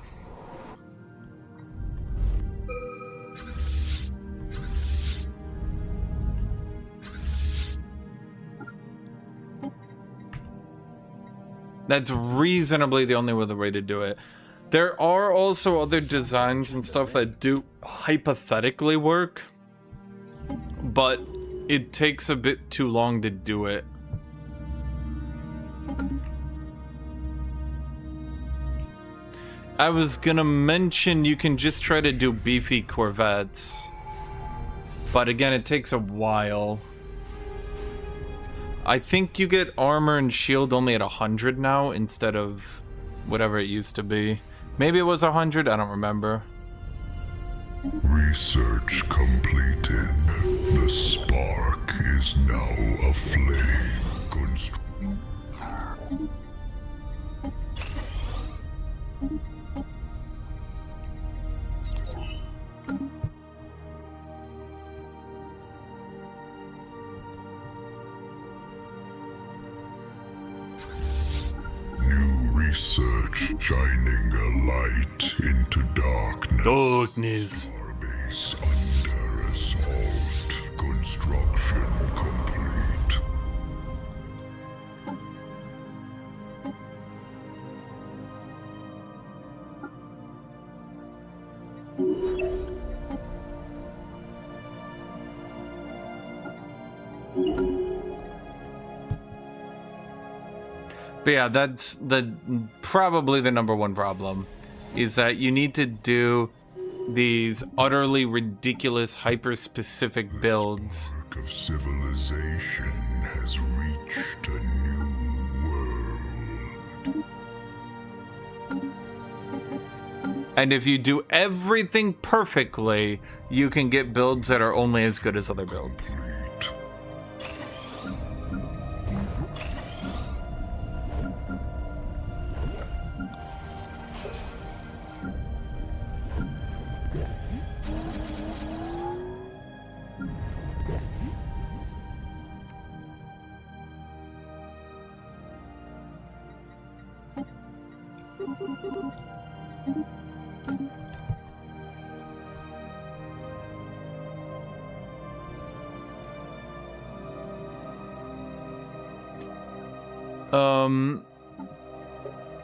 That's reasonably the only other way to do it. There are also other designs and stuff that do hypothetically work, but it takes a bit too long to do it. I was gonna mention you can just try to do beefy corvettes, but again, it takes a while. I think you get armor and shield only at 100 now instead of whatever it used to be. Maybe it was 100, I don't remember. Research completed. The spark is now aflame. New research shining a light into darkness. Darkness. Base under assault. Construction complete. But yeah, that's probably the number one problem, is that you need to do these utterly ridiculous hyper-specific builds. The spark of civilization has reached a new world. And if you do everything perfectly, you can get builds that are only as good as other builds.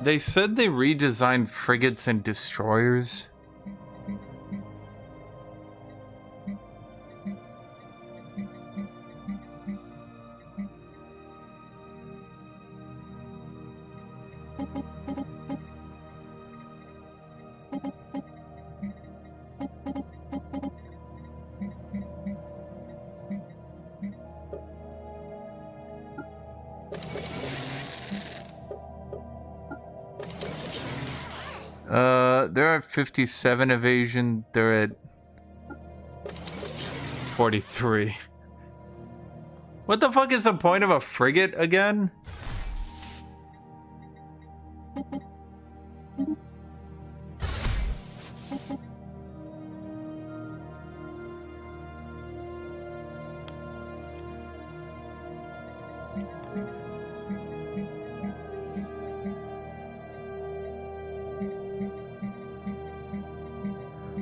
They said they redesigned frigates and destroyers. They're at 57 evasion. They're at 43. What the fuck is the point of a frigate again?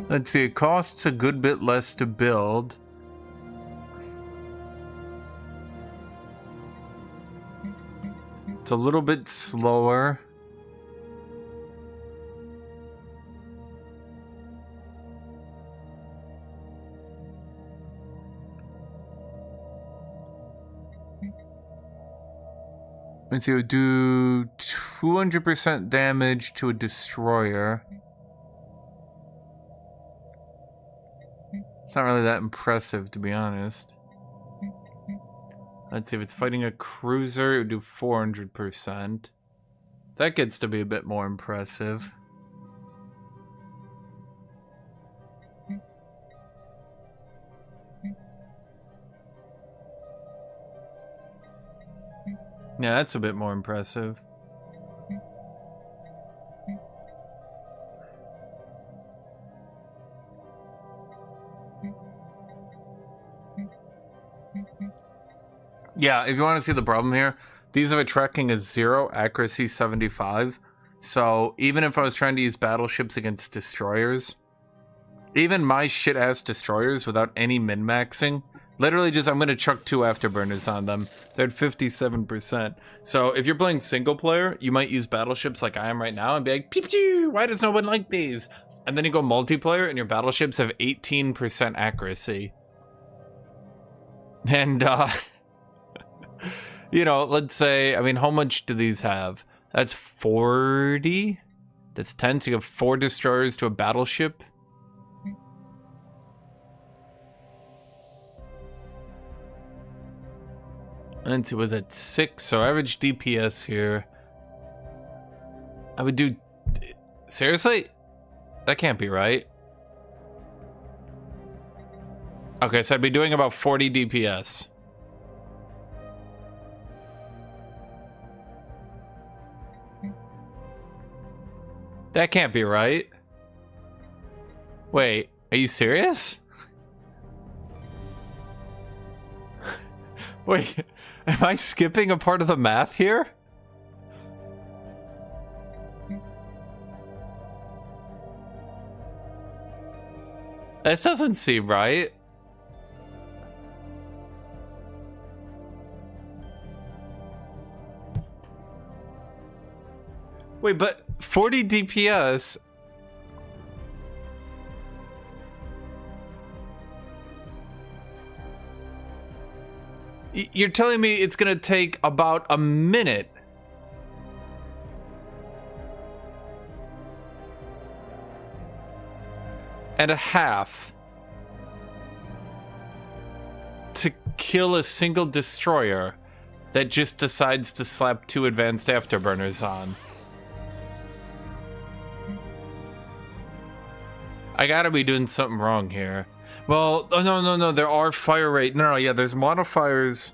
Let's see, it costs a good bit less to build. It's a little bit slower. Let's see, it would do 200% damage to a destroyer. It's not really that impressive, to be honest. Let's see, if it's fighting a cruiser, it would do 400%. That gets to be a bit more impressive. Yeah, that's a bit more impressive. Yeah, if you want to see the problem here, these have a tracking as 0, accuracy 75. So even if I was trying to use battleships against destroyers, even my shit-ass destroyers without any min-maxing, literally just, I'm going to chuck 2 afterburners on them. They're at 57%. So if you're playing single player, you might use battleships like I am right now and be like, pew, why does no one like these? And then you go multiplayer and your battleships have 18% accuracy. And, you know, let's say, I mean, how much do these have? That's 40? That's 10, so you have 4 destroyers to a battleship. And it was at 6, so average DPS here. I would do... Seriously? That can't be right. Okay, so I'd be doing about 40 DPS. That can't be right. Wait, are you serious? Wait, am I skipping a part of the math here? This doesn't seem right. Wait, but 40 DPS... You're telling me it's gonna take about a minute and a half to kill a single destroyer that just decides to slap 2 advanced afterburners on. I gotta be doing something wrong here. Well, oh, no, there are fire rate. No, yeah, there's modifiers.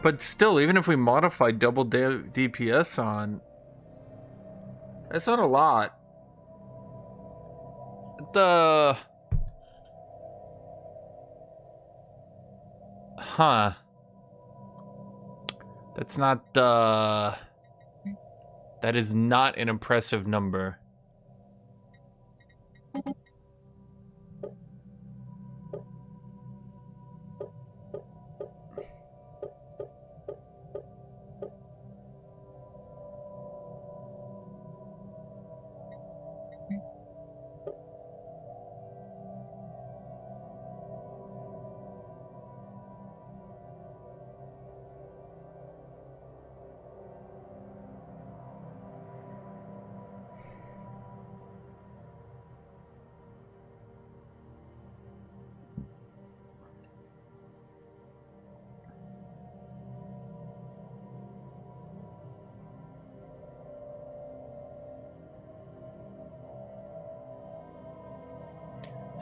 But still, even if we modify double DPS on, that's not a lot. Huh. That's not, that is not an impressive number.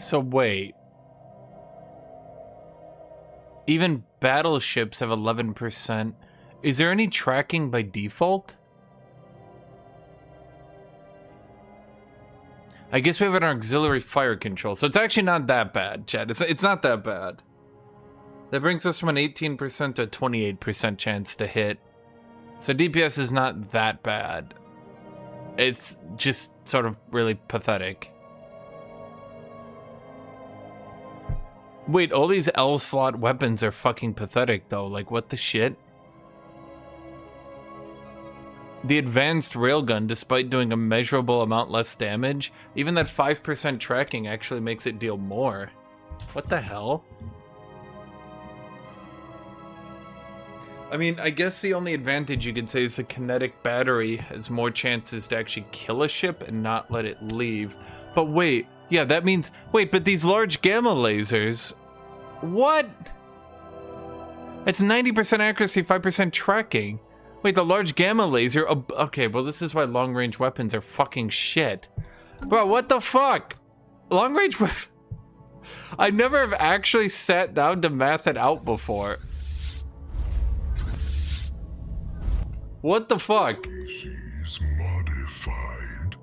So wait. Even battleships have 11%. Is there any tracking by default? I guess we have an auxiliary fire control, so it's actually not that bad, Chad. It's not that bad. That brings us from an 18% to a 28% chance to hit. So DPS is not that bad. It's just sort of really pathetic. Wait, all these L-slot weapons are fucking pathetic, though. Like, what the shit? The advanced railgun, despite doing a measurable amount less damage, even that 5% tracking actually makes it deal more. What the hell? I mean, I guess the only advantage you could say is the kinetic battery has more chances to actually kill a ship and not let it leave. But wait, yeah, that means... Wait, but these large gamma lasers... What? It's 90% accuracy, 5% tracking. Wait, the large gamma laser... Okay, well, this is why long-range weapons are fucking shit. Bro, what the fuck? Long-range weapons... I never have actually sat down to math it out before. What the fuck? Species modified.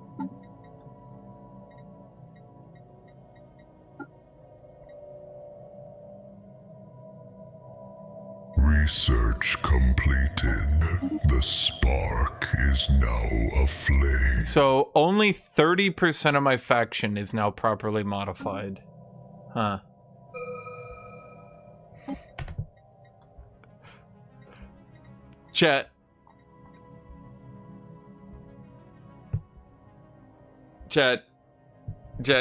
Research completed. The spark is now aflame. So only 30% of my faction is now properly modified. Huh. Chat,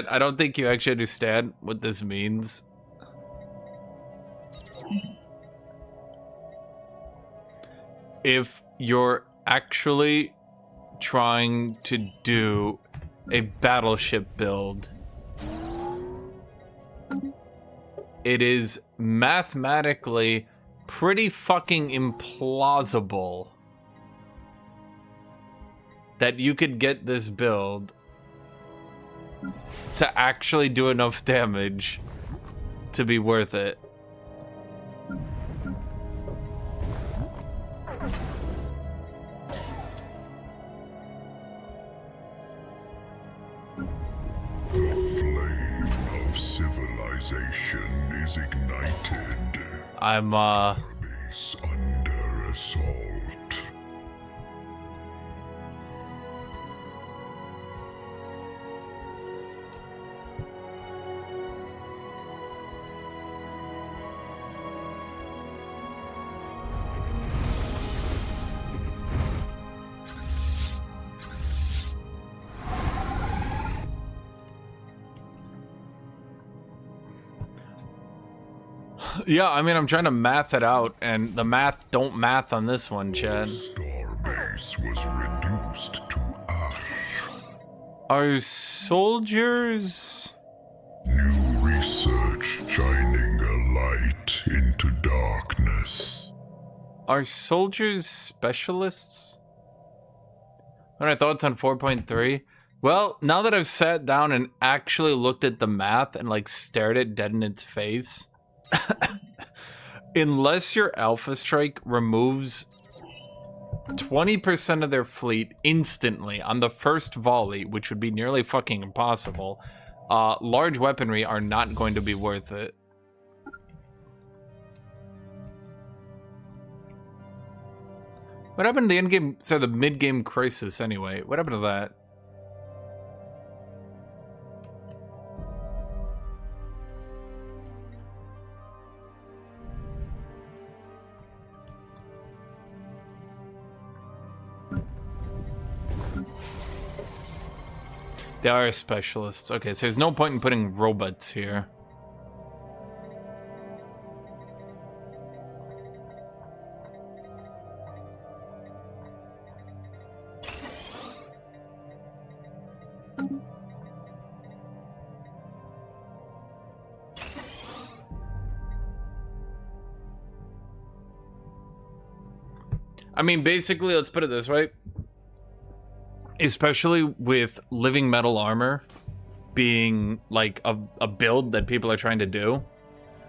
I don't think you actually understand what this means. If you're actually trying to do a battleship build, it is mathematically pretty fucking implausible that you could get this build to actually do enough damage to be worth it. The flame of civilization is ignited. I'm Base under assault. Yeah, I mean, I'm trying to math it out, and the math don't math on this one, Chad. Starbase was reduced to ash. Are soldiers... New research shining a light into darkness. Are soldiers specialists? Alright, thoughts on 4.3? Well, now that I've sat down and actually looked at the math and like stared it dead in its face, unless your Alpha Strike removes 20% of their fleet instantly on the first volley, which would be nearly fucking impossible, large weaponry are not going to be worth it. What happened to the endgame, so the mid-game crisis anyway? What happened to that? They are specialists. Okay, so there's no point in putting robots here. I mean, basically, let's put it this way. Especially with living metal armor being like a build that people are trying to do.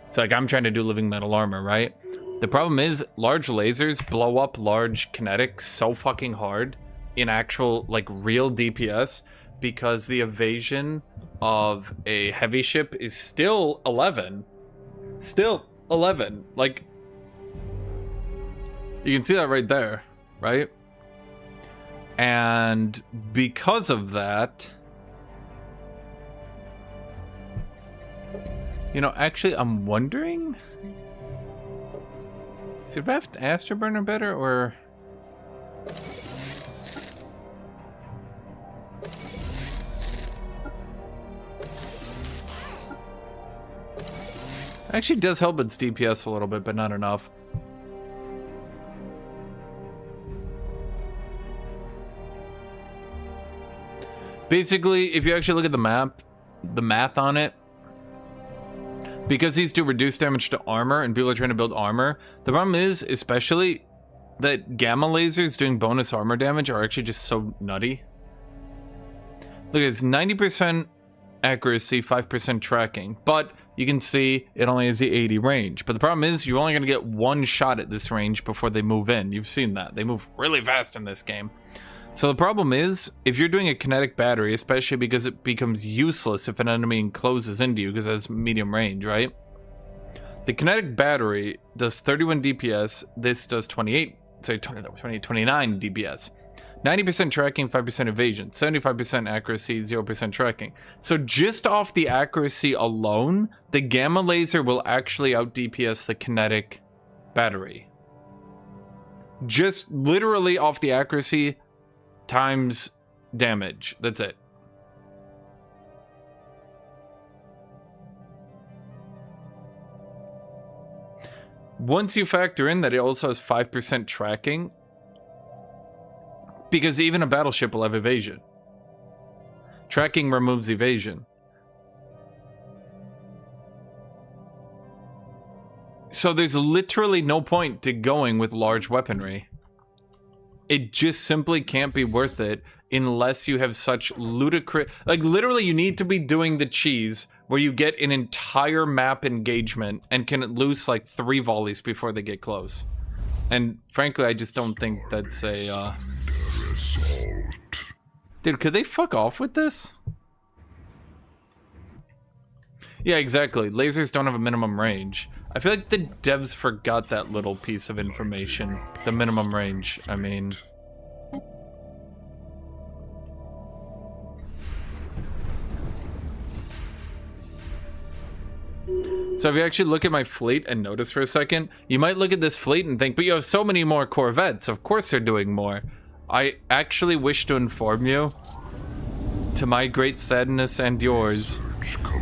So like I'm trying to do living metal armor, right? The problem is large lasers blow up large kinetics so fucking hard in actual like real DPS because the evasion of a heavy ship is still 11. Still 11. Like you can see that right there, right? And because of that, you know, actually, I'm wondering, is it Afterburner better or? Actually, does help its DPS a little bit, but not enough. Basically, if you actually look at the math on it, because these do reduce damage to armor and people are trying to build armor, the problem is, especially, that gamma lasers doing bonus armor damage are actually just so nutty. Look, it's 90% accuracy, 5% tracking, but you can see it only has the 80 range. But the problem is, you're only going to get one shot at this range before they move in. You've seen that. They move really fast in this game. So the problem is, if you're doing a kinetic battery, especially because it becomes useless if an enemy encloses into you because it has medium range, right? The kinetic battery does 31 DPS, this does 29 DPS. 90% tracking, 5% evasion, 75% accuracy, 0% tracking. So just off the accuracy alone, the gamma laser will actually out DPS the kinetic battery. Just literally off the accuracy times damage. That's it. Once you factor in that it also has 5% tracking, because even a battleship will have evasion. Tracking removes evasion. So there's literally no point to going with large weaponry. It just simply can't be worth it unless you have such ludicrous... Like, literally, you need to be doing the cheese where you get an entire map engagement and can lose, like, 3 volleys before they get close. And, frankly, I just don't think that's a, Dude, could they fuck off with this? Yeah, exactly. Lasers don't have a minimum range. I feel like the devs forgot that little piece of information. The minimum range, I mean. So if you actually look at my fleet and notice for a second, you might look at this fleet and think, but you have so many more corvettes. Of course they're doing more. I actually wish to inform you, to my great sadness and yours,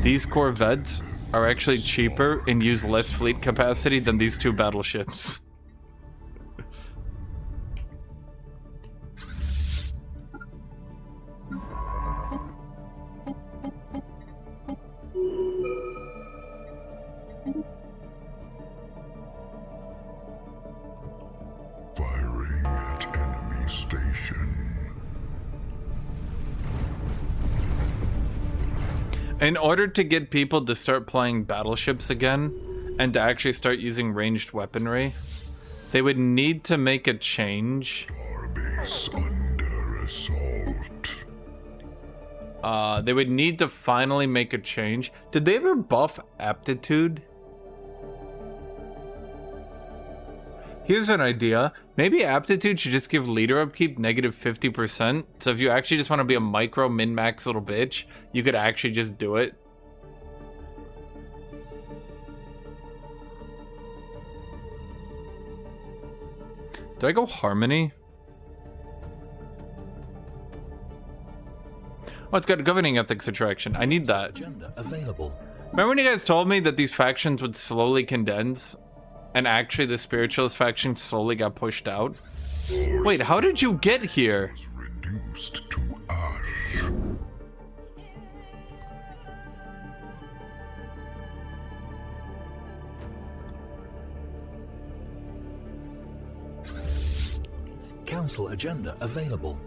these corvettes are actually cheaper and use less fleet capacity than these 2 battleships. Firing at enemy station. In order to get people to start playing battleships again and to actually start using ranged weaponry, they would need to make a change. Starbase under assault. They would need to finally make a change. Did they ever buff aptitude? Here's an idea. Maybe aptitude should just give leader upkeep negative 50%. So if you actually just want to be a micro min-max little bitch, you could actually just do it. Do I go harmony? Oh, it's got governing ethics attraction. I need that. Agenda available. Remember when you guys told me that these factions would slowly condense? And actually the spiritualist faction slowly got pushed out? Wait, how did you get here? Was reduced to ash. Council agenda available.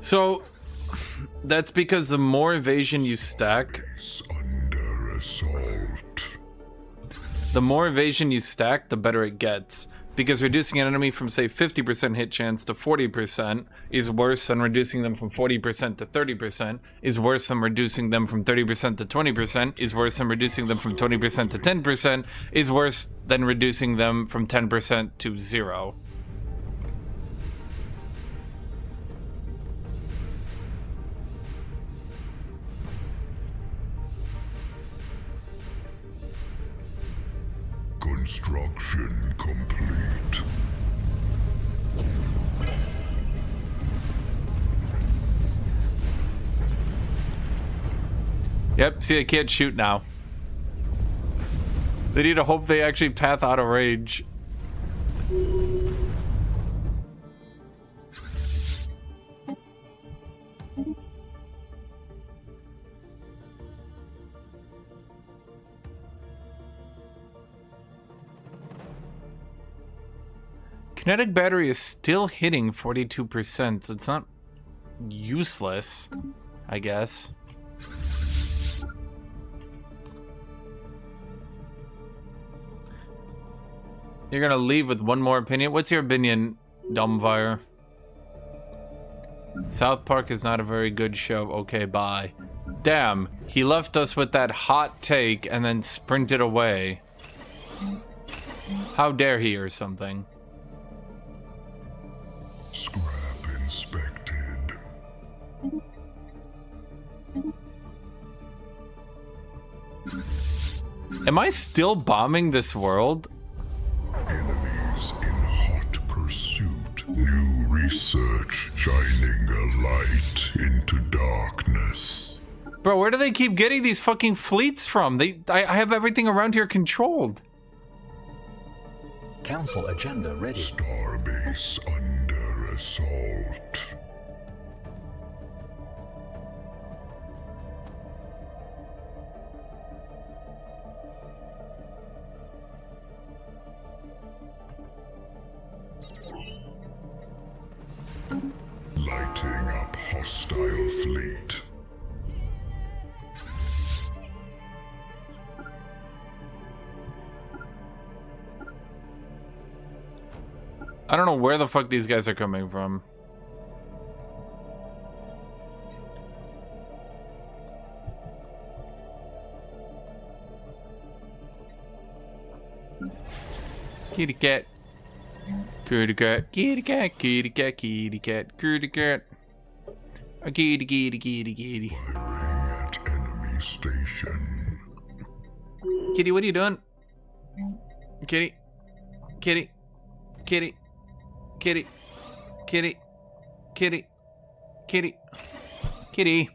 So, that's because the more evasion you stack, Under assault. the more evasion you stack, the better it gets. Because reducing an enemy from, say, 50% hit chance to 40% is worse than reducing them from 40% to 30%, is worse than reducing them from 30% to 20%, is worse than reducing them from 20% to 10%, is worse than reducing them from 10% to 0. Construction complete. Yep, see, I can't shoot now. They need to hope they actually path out of range. Kinetic battery is still hitting 42%, so it's not useless, I guess. You're gonna leave with one more opinion? What's your opinion, Dumbfire? South Park is not a very good show. Okay, bye. Damn, he left us with that hot take and then sprinted away. How dare he or something? Scrap inspected. Am I still bombing this world? Enemies in hot pursuit. New research shining a light into darkness. Bro, where do they keep getting these fucking fleets from? I have everything around here controlled. Council agenda ready. Starbase under assault. Lighting up hostile fleet. I don't know where the fuck these guys are coming from. Kitty cat. Kitty cat, kitty cat, kitty cat, kitty cat, kitty cat. A kitty, kitty, kitty, kitty. Firing at enemy station. Kitty, what are you doing? Kitty. Kitty. Kitty. Kitty. Kitty. Kitty. Kitty. Kitty.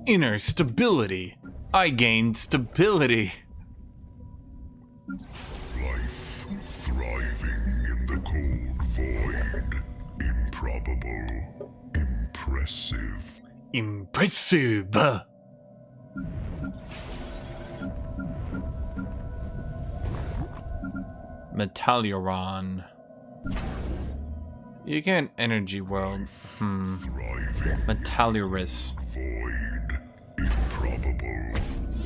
Inner stability. I gained stability. Life thriving in the cold void. Improbable. Impressive. Impressive. Metalluron. You get an energy world. Metalluris. Void. Improbable.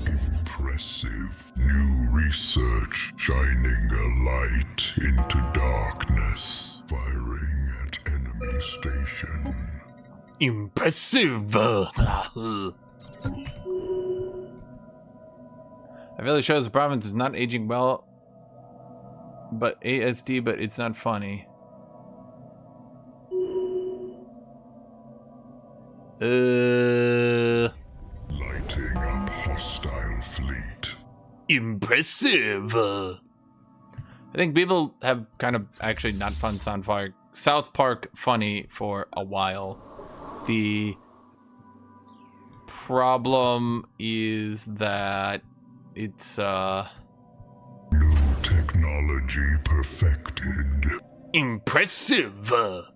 Impressive. New research shining a light into darkness. Firing at enemy station. Impressive. I feel it shows the province is not aging well. But ASD, but it's not funny. Lighting up hostile fleet. Impressive. I think people have kind of actually not found South Park funny for a while. The problem is that it's New technology perfected. impressive. What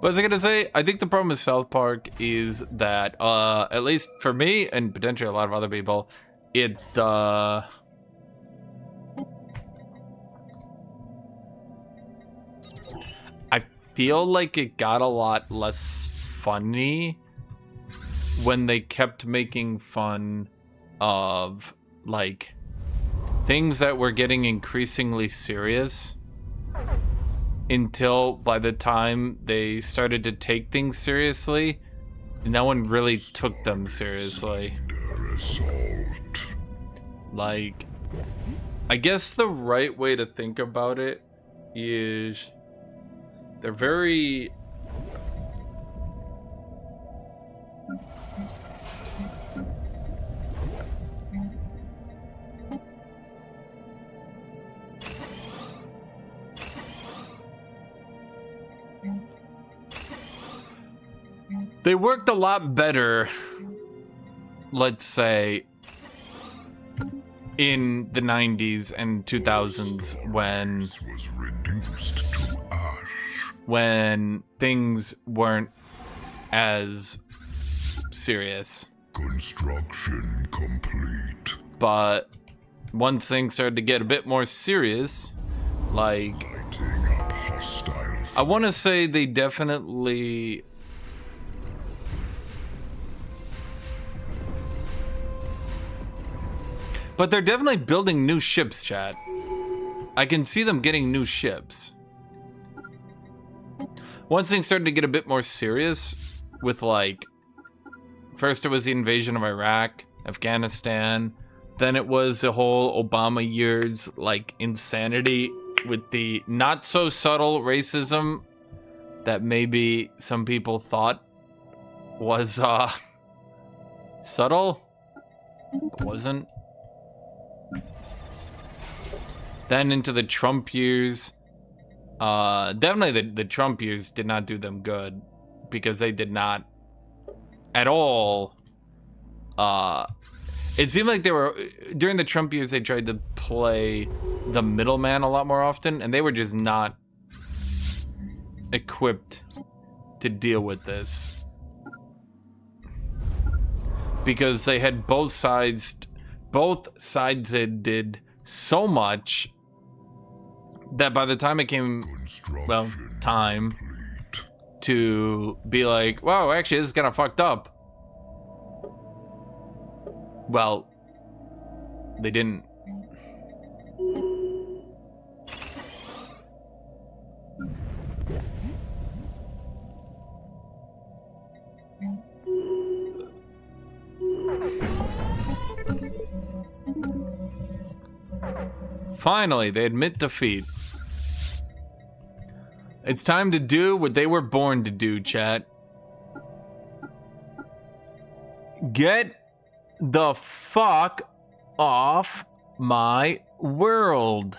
was I gonna say? I think the problem with South Park is that, at least for me and potentially a lot of other people, it I feel like it got a lot less funny when they kept making fun of, like, things that were getting increasingly serious until by the time they started to take things seriously, no one really took them seriously. Like, I guess the right way to think about it is they're very... They worked a lot better, let's say, in the 90s and 2000s when things weren't as serious. Construction complete. But once things started to get a bit more serious, like, I want to say they definitely... But they're definitely building new ships, chat. I can see them getting new ships. Once things started to get a bit more serious with, like, first it was the invasion of Iraq, Afghanistan, then it was the whole Obama years, like, insanity with the not so subtle racism that maybe some people thought was subtle, but wasn't. Then into the Trump years. Definitely the Trump years did not do them good, because they did not at all. It seemed like they were, during the Trump years, they tried to play the middleman a lot more often, and they were just not equipped to deal with this, because they had both sides did so much that by the time it came, well, time to be like, whoa, actually, this is kind of fucked up. Well, they didn't. Finally, they admit defeat. It's time to do what they were born to do, chat. Get the fuck off my world.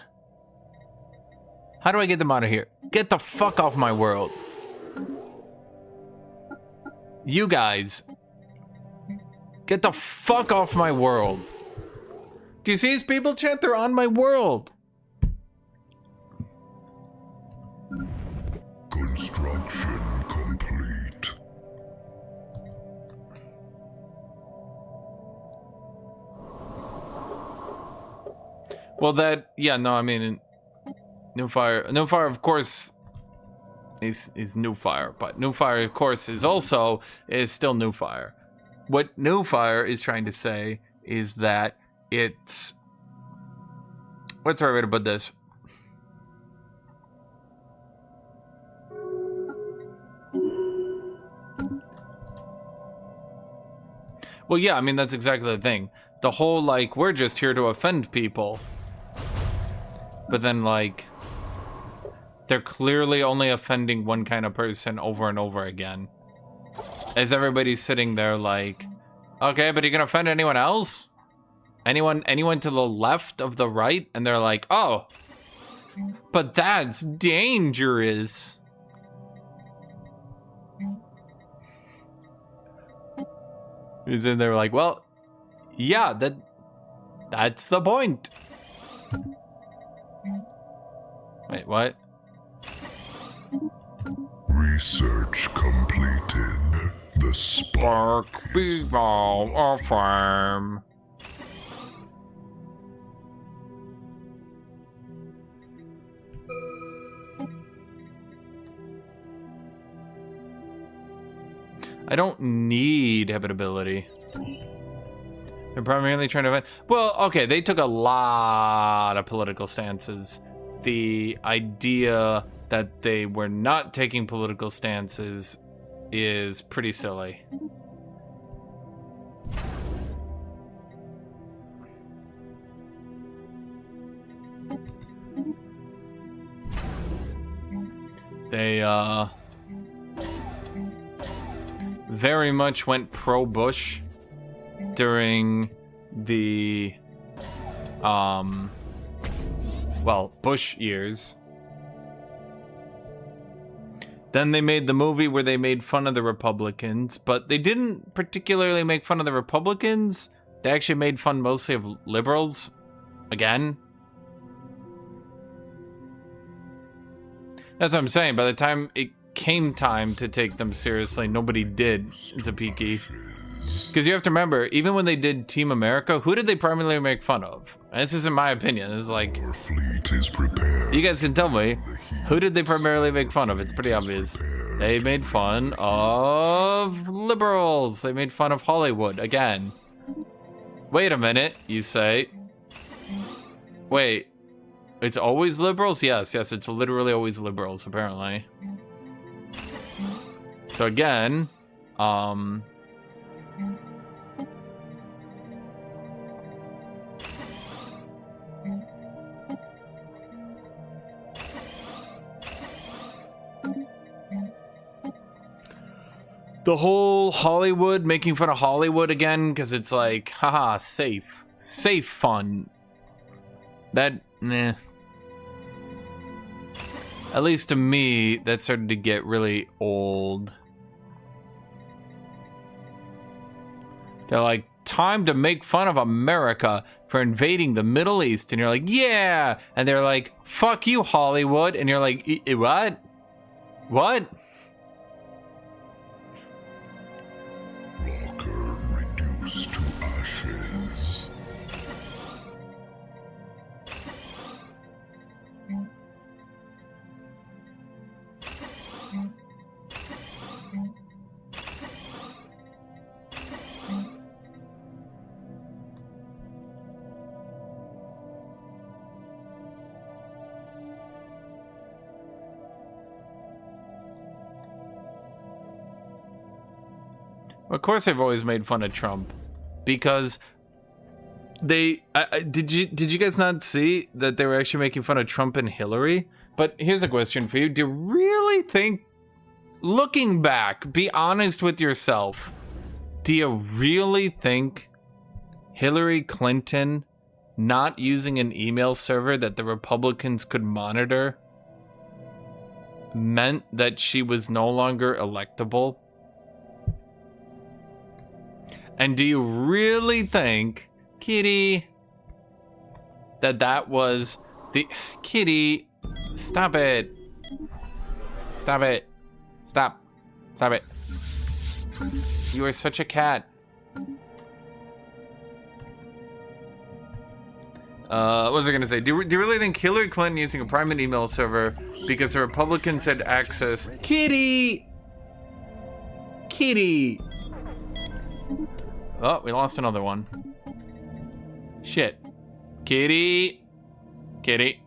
How do I get them out of here? Get the fuck off my world. You guys. Get the fuck off my world. Do you see these people, chat? They're on my world. Construction complete. Well, that, yeah, no, I mean, New Fire, of course, is New Fire, but New Fire, of course, is still New Fire. What New Fire is trying to say is that it's, what's the right way to put this? Well, yeah, I mean, that's exactly the thing. The whole, like, we're just here to offend people. But then, like, they're clearly only offending one kind of person over and over again. As everybody's sitting there like, okay, but are you gonna offend anyone else? Anyone to the left of the right? And they're like, oh, but that's dangerous. He's in there like, well, yeah, that's the point. Wait, what? Research completed. The spark be all affirm. I don't need habitability. They're primarily trying to... Well, okay, they took a lot of political stances. The idea that they were not taking political stances is pretty silly. They, very much went pro-Bush during the, well, Bush years. Then they made the movie where they made fun of the Republicans, but they didn't particularly make fun of the Republicans. They actually made fun mostly of liberals. Again. That's what I'm saying. By the time it came time to take them seriously, nobody did, Zapiki. Because you have to remember, even when they did Team America, who did they primarily make fun of? And this isn't my opinion. This is like, our fleet is prepared. You guys can tell me, who did they primarily make fun of? It's pretty obvious. They made fun of liberals. They made fun of Hollywood, again. Wait a minute, you say. Wait, it's always liberals? Yes, it's literally always liberals, apparently. So again, the whole Hollywood, making fun of Hollywood again, because it's like, haha, safe fun. That, nah. At least to me, that started to get really old. They're like, time to make fun of America for invading the Middle East. And you're like, yeah. And they're like, fuck you, Hollywood. And you're like, what? What? Blocker reduced to ashes. Of course, they've always made fun of Trump, because they. Did you guys not see that they were actually making fun of Trump and Hillary? But here's a question for you: do you really think, looking back, be honest with yourself, do you really think Hillary Clinton not using an email server that the Republicans could monitor meant that she was no longer electable? And do you really think, Kitty, that was the... Kitty, stop it. Stop it. Stop. Stop it. You are such a cat. What was I gonna say? Do you really think Hillary Clinton using a private email server because the Republicans had access? Kitty! Kitty! Oh, we lost another one. Shit. Kitty! Kitty.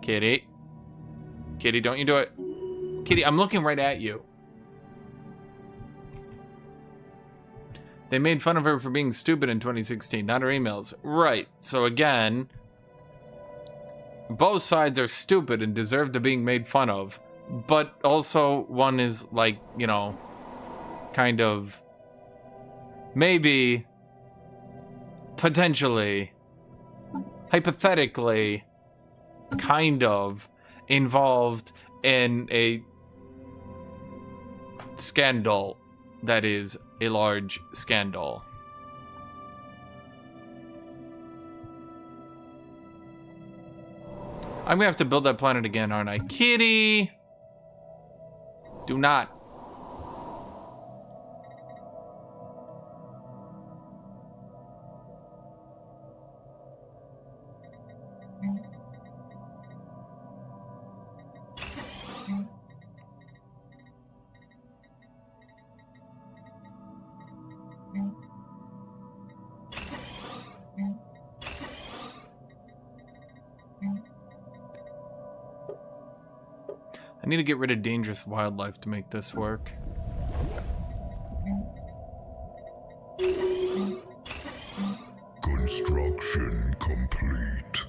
Kitty. Kitty, don't you do it. Kitty, I'm looking right at you. They made fun of her for being stupid in 2016, not her emails. Right. So again, both sides are stupid and deserve to being made fun of. But also one is like, you know, kind of maybe potentially hypothetically kind of involved in a scandal that is a large scandal. I'm gonna have to build that planet again, aren't I? Kitty! Do not. I need to get rid of dangerous wildlife to make this work. Construction complete.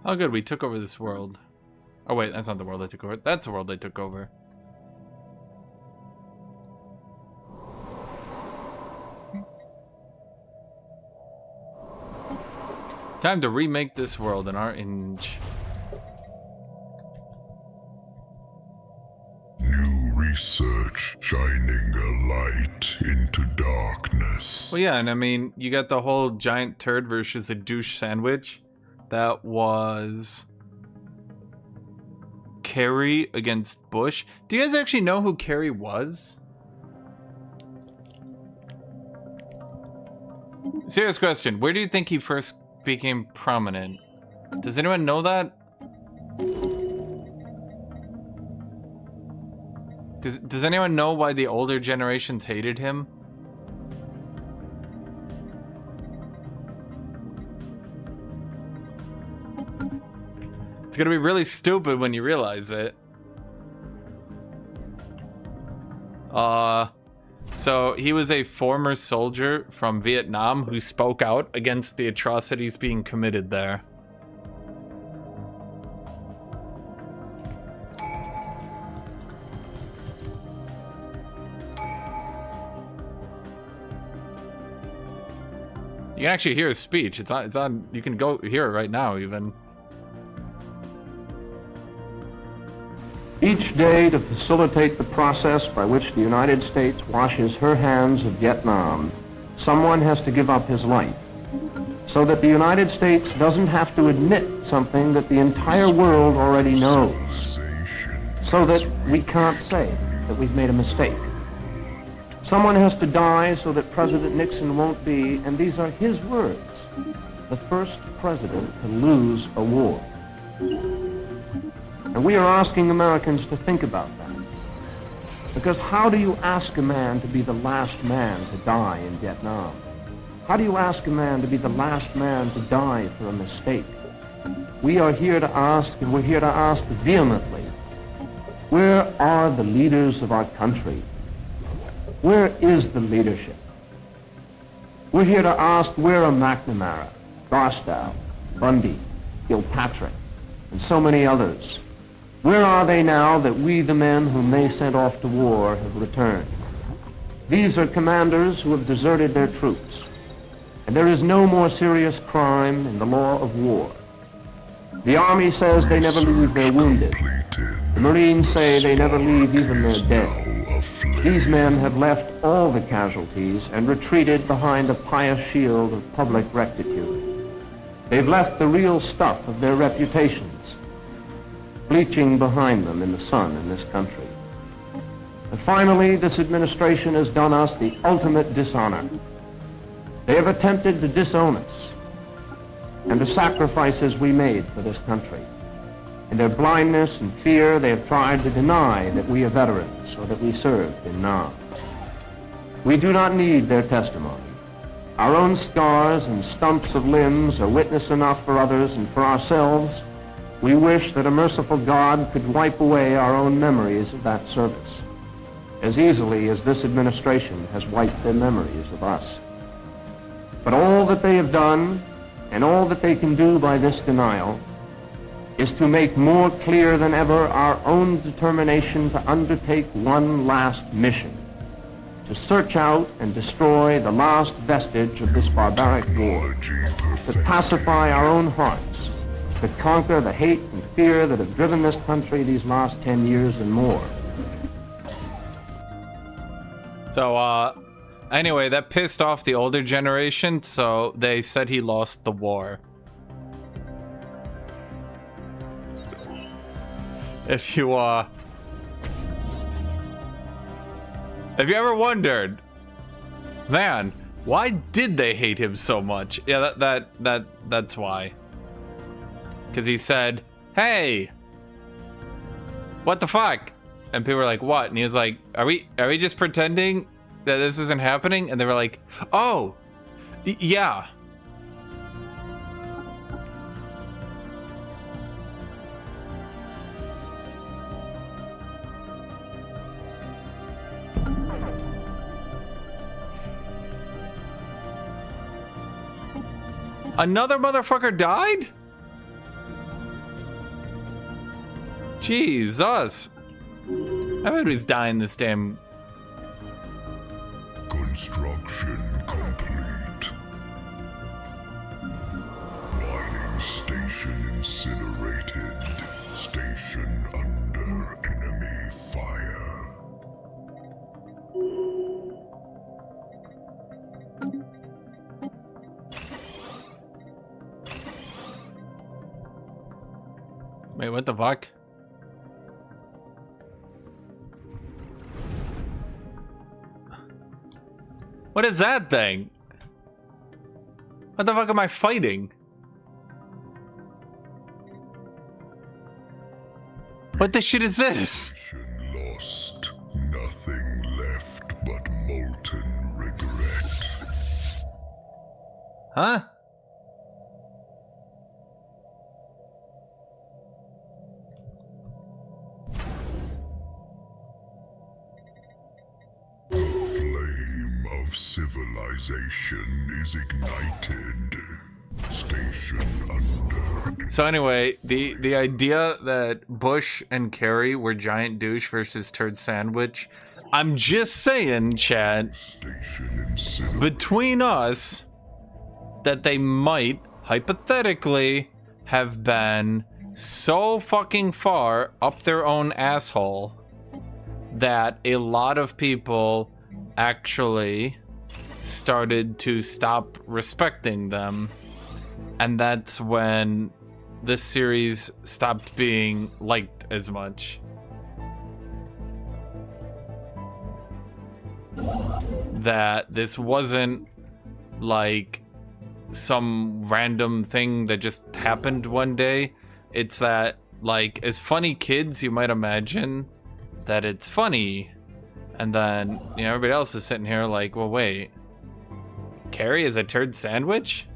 Oh good, we took over this world. Oh wait, that's not the world they took over. That's the world they took over. Time to remake this world in our image. New research shining a light into darkness. Well, yeah, and I mean, you got the whole giant turd versus a douche sandwich. That was Kerry against Bush. Do you guys actually know who Kerry was? Serious question. Where do you think he first became prominent? Does anyone know that? Does anyone know why the older generations hated him? It's gonna be really stupid when you realize it. So he was a former soldier from Vietnam who spoke out against the atrocities being committed there. You can actually hear his speech. It's on, you can go hear it right now even. Each day, to facilitate the process by which the United States washes her hands of Vietnam, someone has to give up his life, so that the United States doesn't have to admit something that the entire world already knows, so that we can't say that we've made a mistake. Someone has to die so that President Nixon won't be, and these are his words, the first president to lose a war. And we are asking Americans to think about that. Because how do you ask a man to be the last man to die in Vietnam? How do you ask a man to be the last man to die for a mistake? We are here to ask, and we're here to ask vehemently, where are the leaders of our country? Where is the leadership? We're here to ask, where are McNamara, Garstow, Bundy, Gilpatrick, and so many others? Where are they now that we, the men whom they sent off to war, have returned? These are commanders who have deserted their troops, and there is no more serious crime in the law of war. The Army says they never leave their wounded. The Marines say they never leave even their dead. These men have left all the casualties and retreated behind a pious shield of public rectitude. They've left the real stuff of their reputations bleaching behind them in the sun in this country. And finally, this administration has done us the ultimate dishonor. They have attempted to disown us and the sacrifices we made for this country. In their blindness and fear, they have tried to deny that we are veterans or that we served in Nam. We do not need their testimony. Our own scars and stumps of limbs are witness enough for others, and for ourselves, we wish that a merciful God could wipe away our own memories of that service, as easily as this administration has wiped their memories of us. But all that they have done, and all that they can do by this denial, is to make more clear than ever our own determination to undertake one last mission, to search out and destroy the last vestige of this barbaric war, to pacify our own hearts, to conquer the hate and fear that have driven this country these last 10 years and more. So, anyway, that pissed off the older generation, so they said he lost the war. If you ever wondered, man, why did they hate him so much? Yeah, that's why. Because he said, hey, what the fuck? And people were like, what? And he was like, are we just pretending that this isn't happening? And they were like, oh, yeah. Another motherfucker died? Jesus. Everybody's dying this damn... Construction complete. Mining station incinerated. Station under enemy fire. Wait, what the fuck? What is that thing? What the fuck am I fighting? What the shit is this? Lost. Nothing left but molten regret. Huh? Civilization is ignited. Station under. So anyway, the idea that Bush and Kerry were giant douche versus turd sandwich, I'm just saying, Chad, between us, that they might, hypothetically, have been so fucking far up their own asshole that a lot of people actually started to stop respecting them, and that's when this series stopped being liked as much. That this wasn't like some random thing that just happened one day. It's that, like, as funny kids, you might imagine that it's funny, and then, you know, everybody else is sitting here like, well, wait, Carrie is a turd sandwich?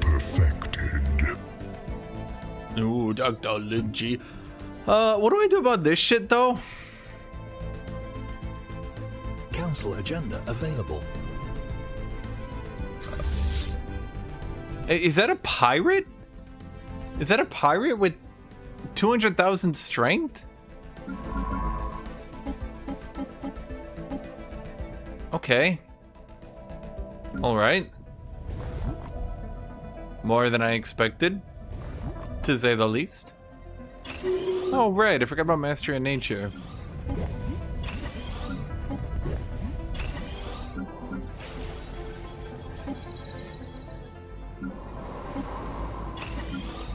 Perfected. Ooh, technology. What do I do about this shit, though? Council agenda available. Is that a pirate? Is that a pirate with 200,000 strength? Okay. Alright. More than I expected, to say the least. Oh, right. I forgot about Mastery of Nature.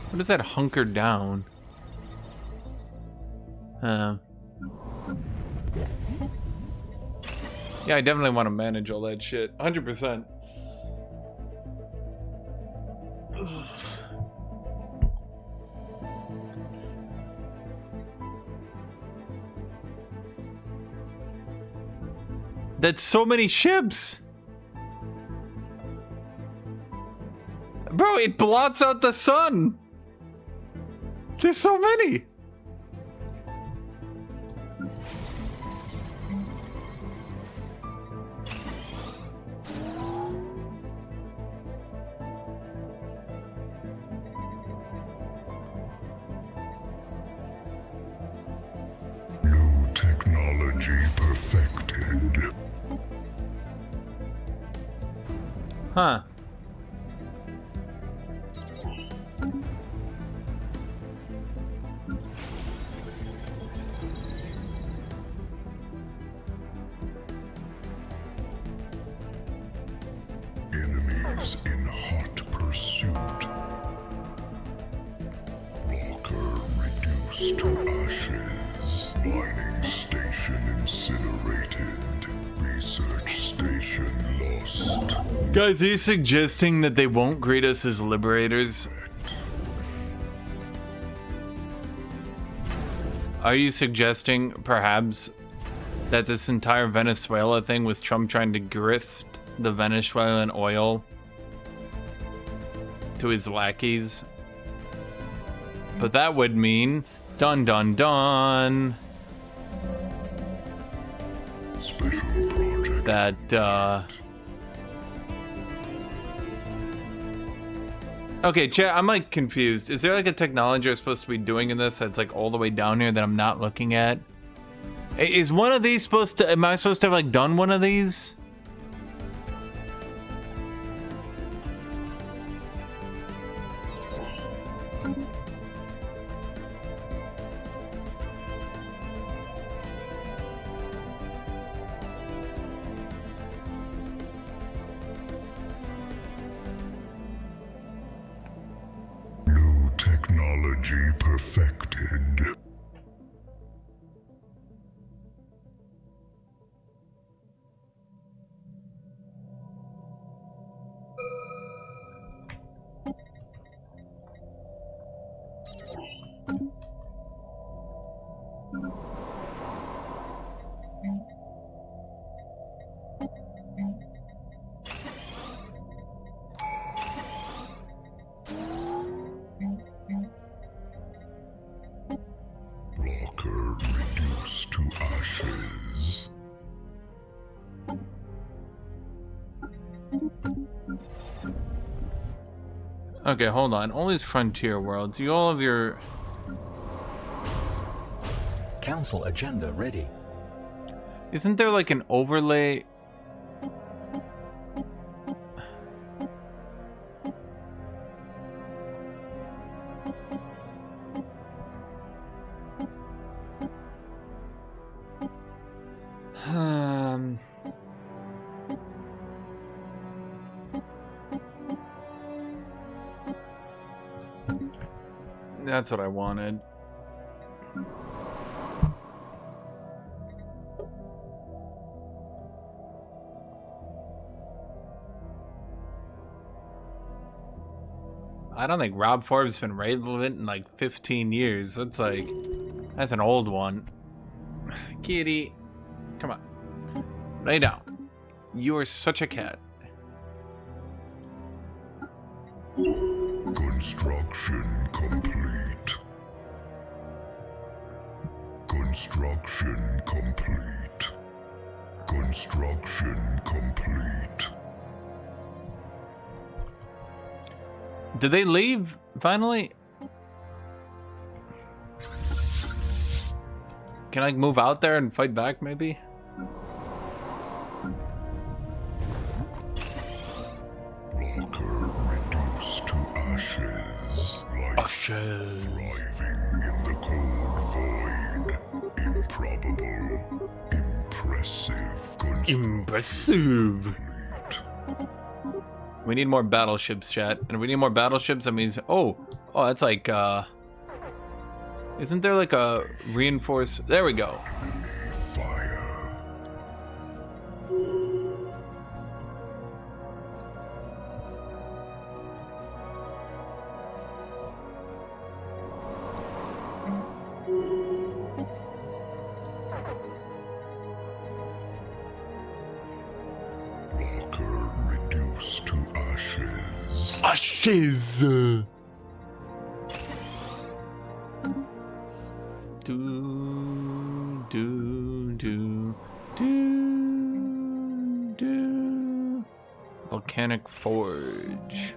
What is that hunker down? Yeah, I definitely want to manage all that shit. 100%. That's so many ships! Bro, it blots out the sun! There's so many! New technology perfected. Huh. Enemies in hot pursuit. Blocker reduced to ashes. Mining station incinerated. Research station lost. Guys, are you suggesting that they won't greet us as liberators? Are you suggesting, perhaps, that this entire Venezuela thing was Trump trying to grift the Venezuelan oil to his lackeys? But that would mean dun dun dun Special project. that okay, chat, I'm like confused. Is there like a technology I'm supposed to be doing in this that's like all the way down here that I'm not looking at? Is one of these supposed to, am I supposed to have like done one of these? New technology perfected. Blocker reduced to ashes. Okay, hold on. All these frontier worlds. You all have your... Council agenda ready. Isn't there like an overlay? That's what I wanted. I don't think Rob Forbes has been relevant in like 15 years. That's like, that's an old one. Kitty, come on. Lay down. You are such a cat. Construction complete. Construction complete. Construction complete. Did they leave finally? Can I move out there and fight back, maybe? Blocker reduced to ashes. Life Ashes. thriving in the cold void. Improbable. Impressive. Impressive. Complete. We need more battleships, chat. And if we need more battleships, that means... Oh, that's like, Isn't there like a reinforce... There we go. Fire. Blocker reduced to ashes. Ashes! Volcanic Forge.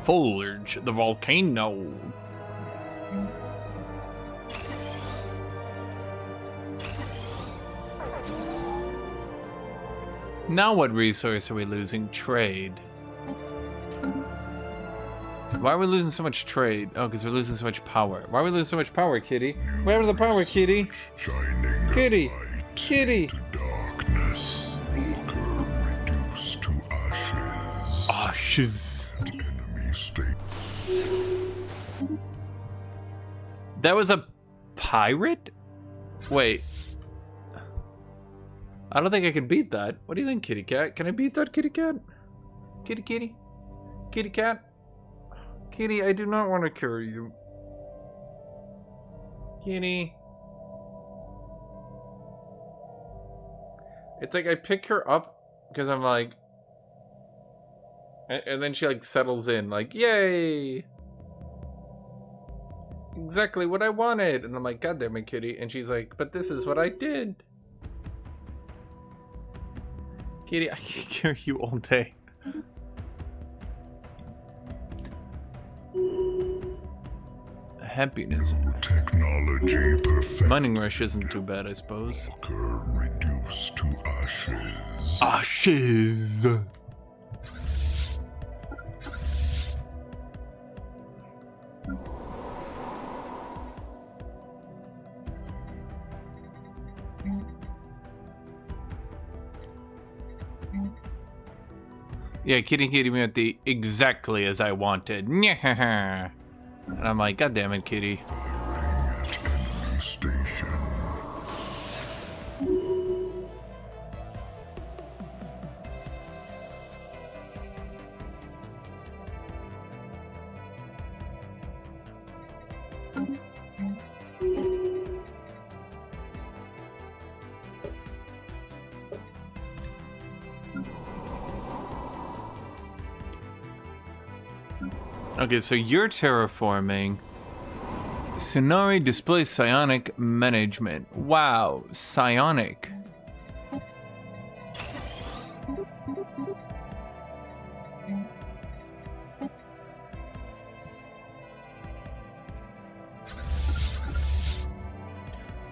Forge the volcano. Now what resource are we losing? Trade. Why are we losing so much trade? Oh, because we're losing so much power. Why are we losing so much power, kitty? What happened to the power, kitty? Shining Kitty! light Kitty! to darkness. Blocker reduced to ashes. Ashes. Enemy state. That was a pirate? Wait. I don't think I can beat that. What do you think, kitty cat? Can I beat that, kitty cat? Kitty kitty? Kitty cat? Kitty, I do not want to kill you. Kitty. It's like I pick her up because I'm like... And then she like settles in like, yay! Exactly what I wanted! And I'm like, God damn it, kitty. And she's like, but this is what I did. Kitty, I can carry you all day. Happiness. New technology perfect. Mining rush isn't too bad, I suppose. Blocker reduced to ashes. Ashes! Yeah, kitty me at the exactly as I wanted. And I'm like, God damn it, kitty. Firing at enemy station. Okay, so you're terraforming. Sonari displays psionic management. Wow, psionic.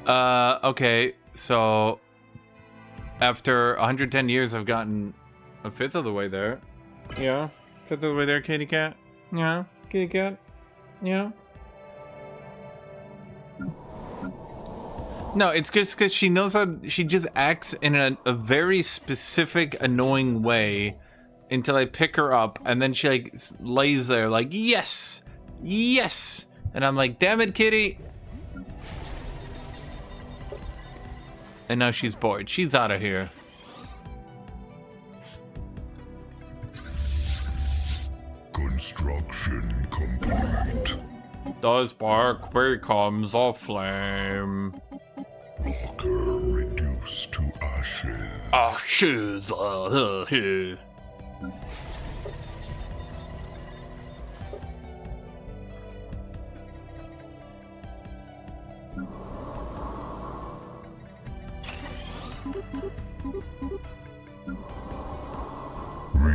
Okay, so after 110 years, I've gotten a fifth of the way there. Yeah, fifth of the way there, kitty cat. Yeah, kitty cat. Yeah. No, it's just because she knows how she just acts in a very specific, annoying way until I pick her up, and then she like lays there like, yes, yes, and I'm like, damn it, kitty. And now she's bored. She's out of here. Construction complete. The spark becomes a flame. Blocker reduced to ashes. Ashes.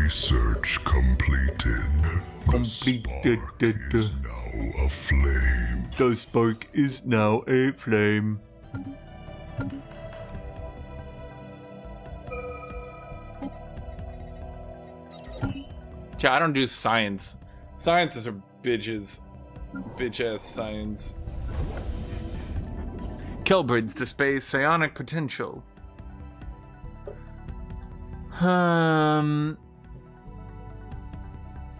Research completed. The spark is now aflame. The spark is now a flame. Yeah, I don't do science. Scientists are bitches. Bitch-ass science. Kill breeds to space, psionic potential.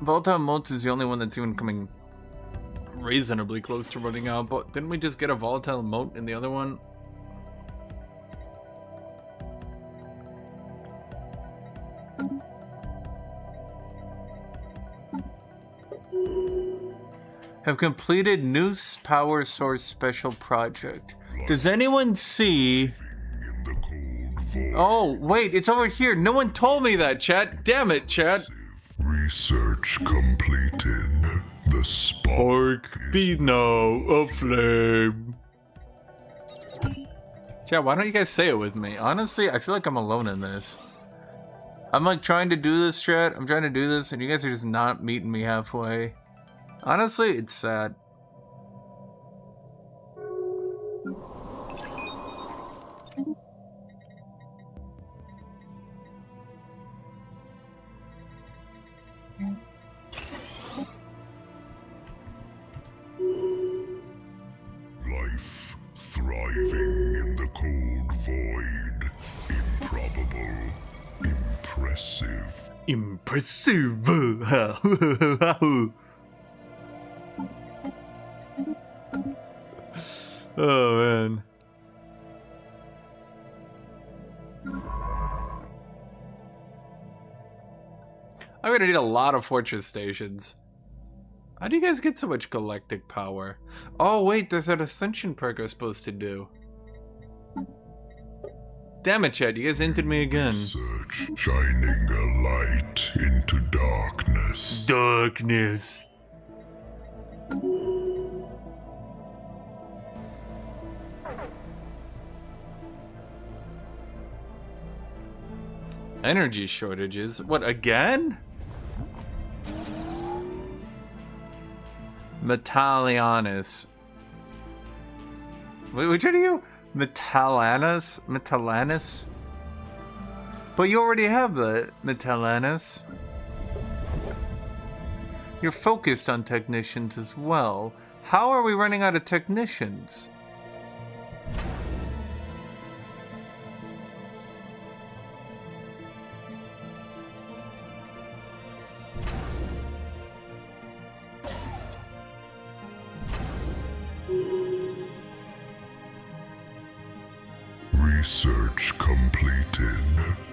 Volatile motes is the only one that's even coming reasonably close to running out, but didn't we just get a volatile mote in the other one? Have completed new power source special project. Does anyone see? Oh, wait, it's over here. No one told me that, chat. Damn it, chat. Research completed. The spark be now aflame. Chat, why don't you guys say it with me? Honestly, I feel like I'm alone in this. I'm like trying to do this, chat. I'm trying to do this, and you guys are just not meeting me halfway. Honestly, it's sad. Life thriving in the cold void. Improbable. Impressive. Impressive. Oh man. I'm gonna need a lot of fortress stations. How do you guys get so much galactic power? Oh wait, there's that Ascension perk I was supposed to do. Damn it, Chad, you guys hinted me again. Search, shining a light into darkness. Darkness. Energy shortages? What, again? Metallianus. Which one are you? Metallanus? Metallanus? But you already have the Metallanus. You're focused on technicians as well. How are we running out of technicians? Research completed.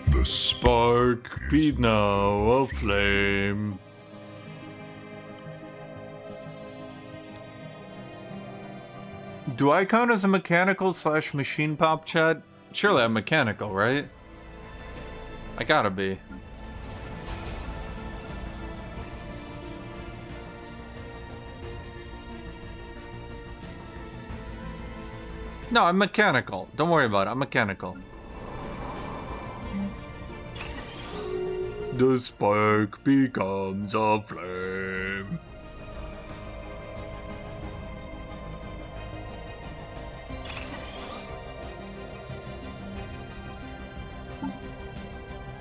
The Spark be now aflame. Do I count as a mechanical / machine pop, chat? Surely I'm mechanical, right? I gotta be. No, I'm mechanical. Don't worry about it. I'm mechanical. The spark becomes a flame.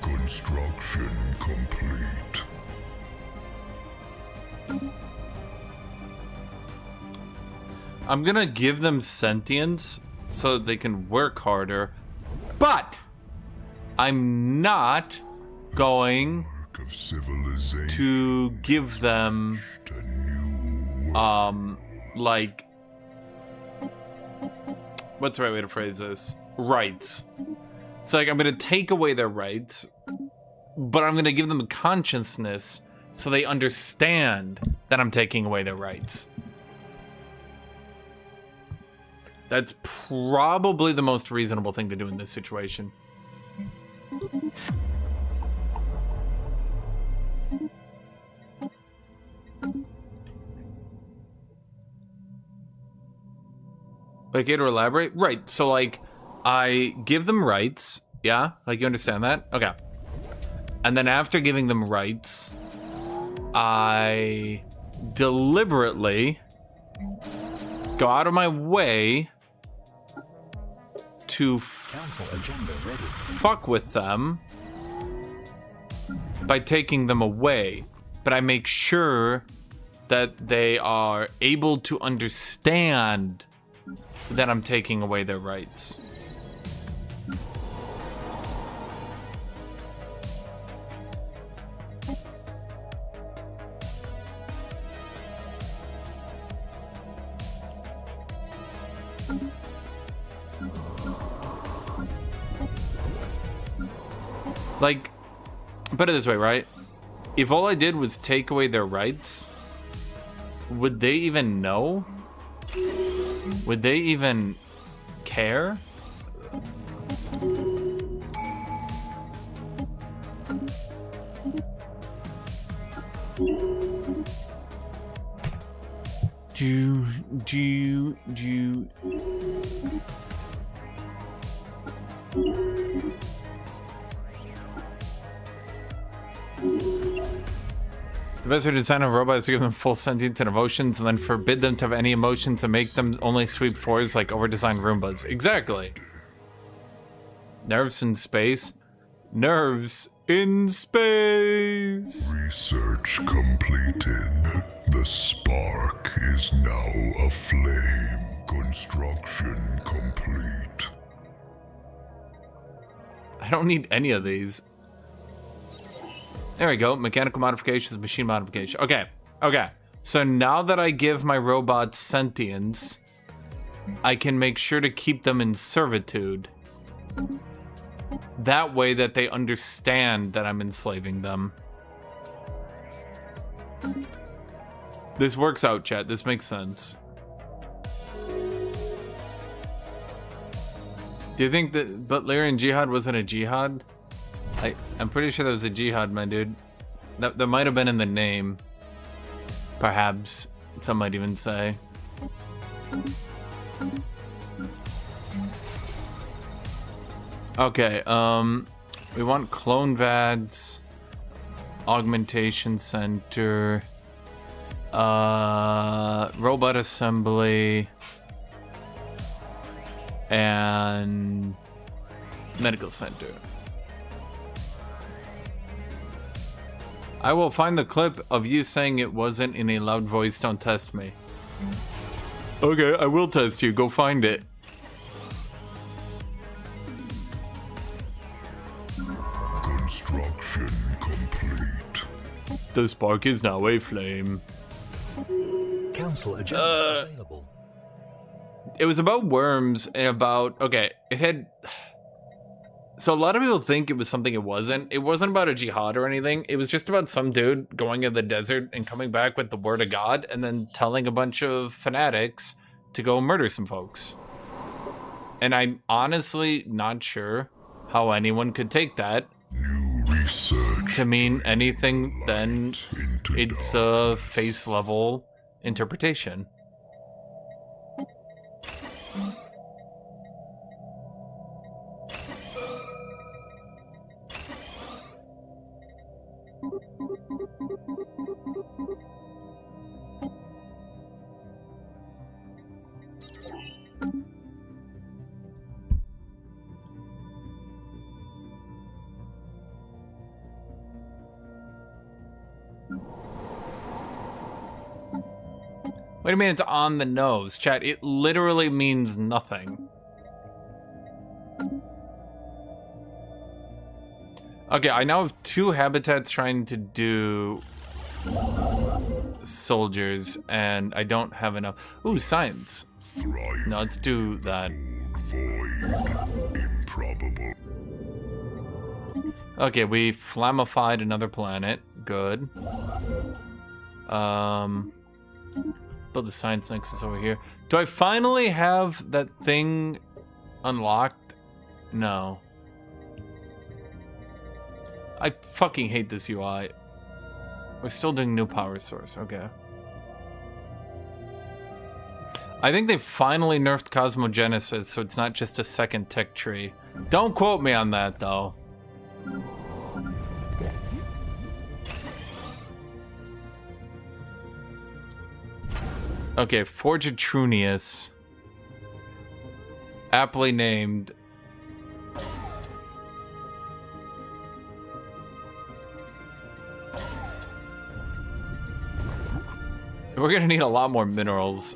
Construction complete. I'm gonna give them sentience so that they can work harder, but I'm not going to give them like, what's the right way to phrase this? Rights. So like, I'm gonna take away their rights, but I'm gonna give them a consciousness so they understand that I'm taking away their rights. That's probably the most reasonable thing to do in this situation. Okay, to elaborate? Right, so like, I give them rights, yeah? Like, you understand that? Okay. And then after giving them rights, I deliberately go out of my way to fuck with them by taking them away. But I make sure that they are able to understand that I'm taking away their rights. Like, put it this way, right? If all I did was take away their rights, would they even know? Would they even care? The best way to design a robot is to give them full sentience and emotions and then forbid them to have any emotions and make them only sweep floors like over-designed Roombas. Exactly. Nerves in space. Nerves in space. Research completed. The spark is now aflame. Construction complete. I don't need any of these. There we go. Mechanical modifications, machine modification. Okay. Okay. So now that I give my robots sentience, I can make sure to keep them in servitude. That way that they understand that I'm enslaving them. This works out, chat. This makes sense. Do you think that Butlerian Jihad wasn't a jihad? I'm pretty sure that was a jihad, my dude. That might have been in the name. Perhaps. Some might even say. Okay, we want clone VADs, augmentation center, robot assembly, and medical center. I will find the clip of you saying it wasn't in a loud voice. Don't test me. Okay, I will test you. Go find it. Construction complete. The spark is now a flame. Council agenda available. It was about worms and about... Okay, it had... So a lot of people think it was something it wasn't. It wasn't about a jihad or anything. It was just about some dude going in the desert and coming back with the word of God and then telling a bunch of fanatics to go murder some folks. And I'm honestly not sure how anyone could take that to mean anything than it's a face level interpretation. Wait a minute, it's on the nose. Chat, it literally means nothing. Okay, I now have 2 habitats trying to do soldiers, and I don't have enough. Ooh, science. No, let's do that. Void. Improbable. Okay, we flamified another planet. Good. Build the science nexus over here. Do I finally have that thing unlocked? No. I fucking hate this UI. We're still doing new power source. Okay. I think they finally nerfed Cosmogenesis, so it's not just a second tech tree. Don't quote me on that, though. Okay, Forgitrunius. Aptly named. We're gonna need a lot more minerals.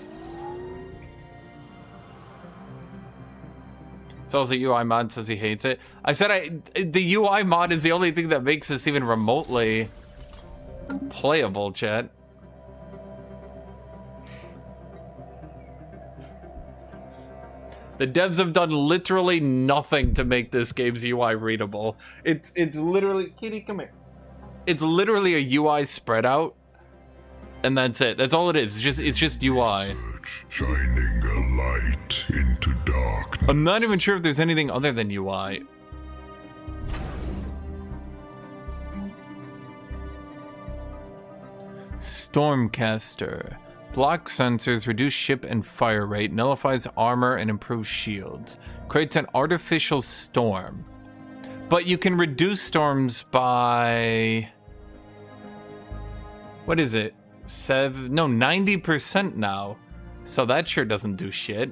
So the UI mod says he hates it. I said the UI mod is the only thing that makes this even remotely playable, chat. The devs have done literally nothing to make this game's UI readable. It's literally, Kitty, come here. It's literally a UI spread out, and that's it. That's all it is. It's just UI. Shining a light into darkness. I'm not even sure if there's anything other than UI. Stormcaster. Block sensors, reduce ship and fire rate, nullifies armor and improves shields. Creates an artificial storm. But you can reduce storms by... What is it? 90% now. So that sure doesn't do shit.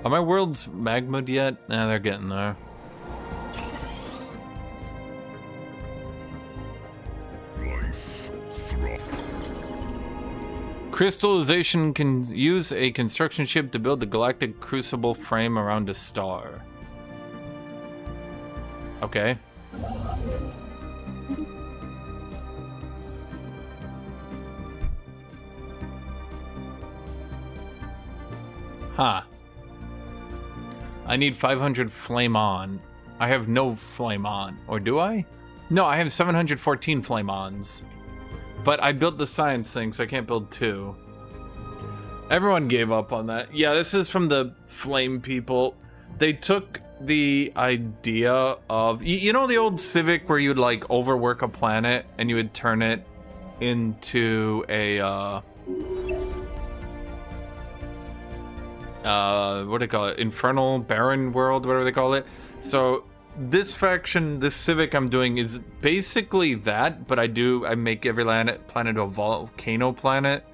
Are my worlds magma'd yet? Nah, they're getting there. Crystallization can use a construction ship to build the galactic crucible frame around a star. Okay. Huh. I need 500 flame on. I have no flame on. Or do I? No, I have 714 flame ons. But I built the science thing, so I can't build 2. Everyone gave up on that. Yeah, this is from the flame people. They took the idea of... You know the old Civic where you would, like, overwork a planet and you would turn it into a, what do they call it? Infernal, barren world, whatever they call it. So... this faction, this Civic I'm doing is basically that, but I make every planet a volcano planet.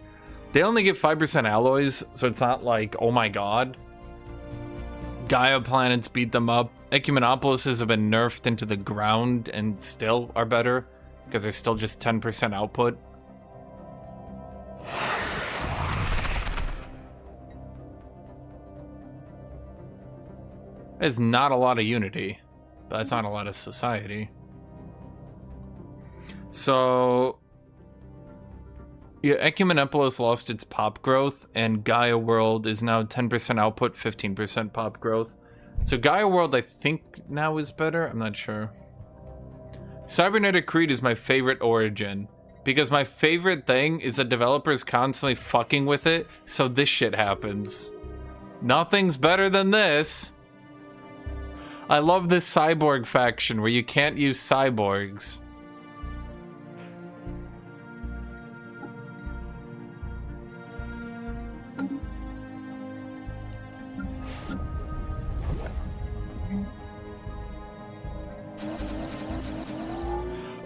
They only get 5% alloys, so it's not like, oh my god. Gaia planets beat them up. Ecumenopolises have been nerfed into the ground and still are better, because they're still just 10% output. There's not a lot of unity. That's not a lot of society. So, yeah, Ecumenopolis lost its pop growth, and Gaia World is now 10% output, 15% pop growth. So Gaia World, I think, now is better. I'm not sure. Cybernetic Creed is my favorite origin, because my favorite thing is that developers constantly fucking with it, so this shit happens. Nothing's better than this. I love this Cyborg faction where you can't use cyborgs.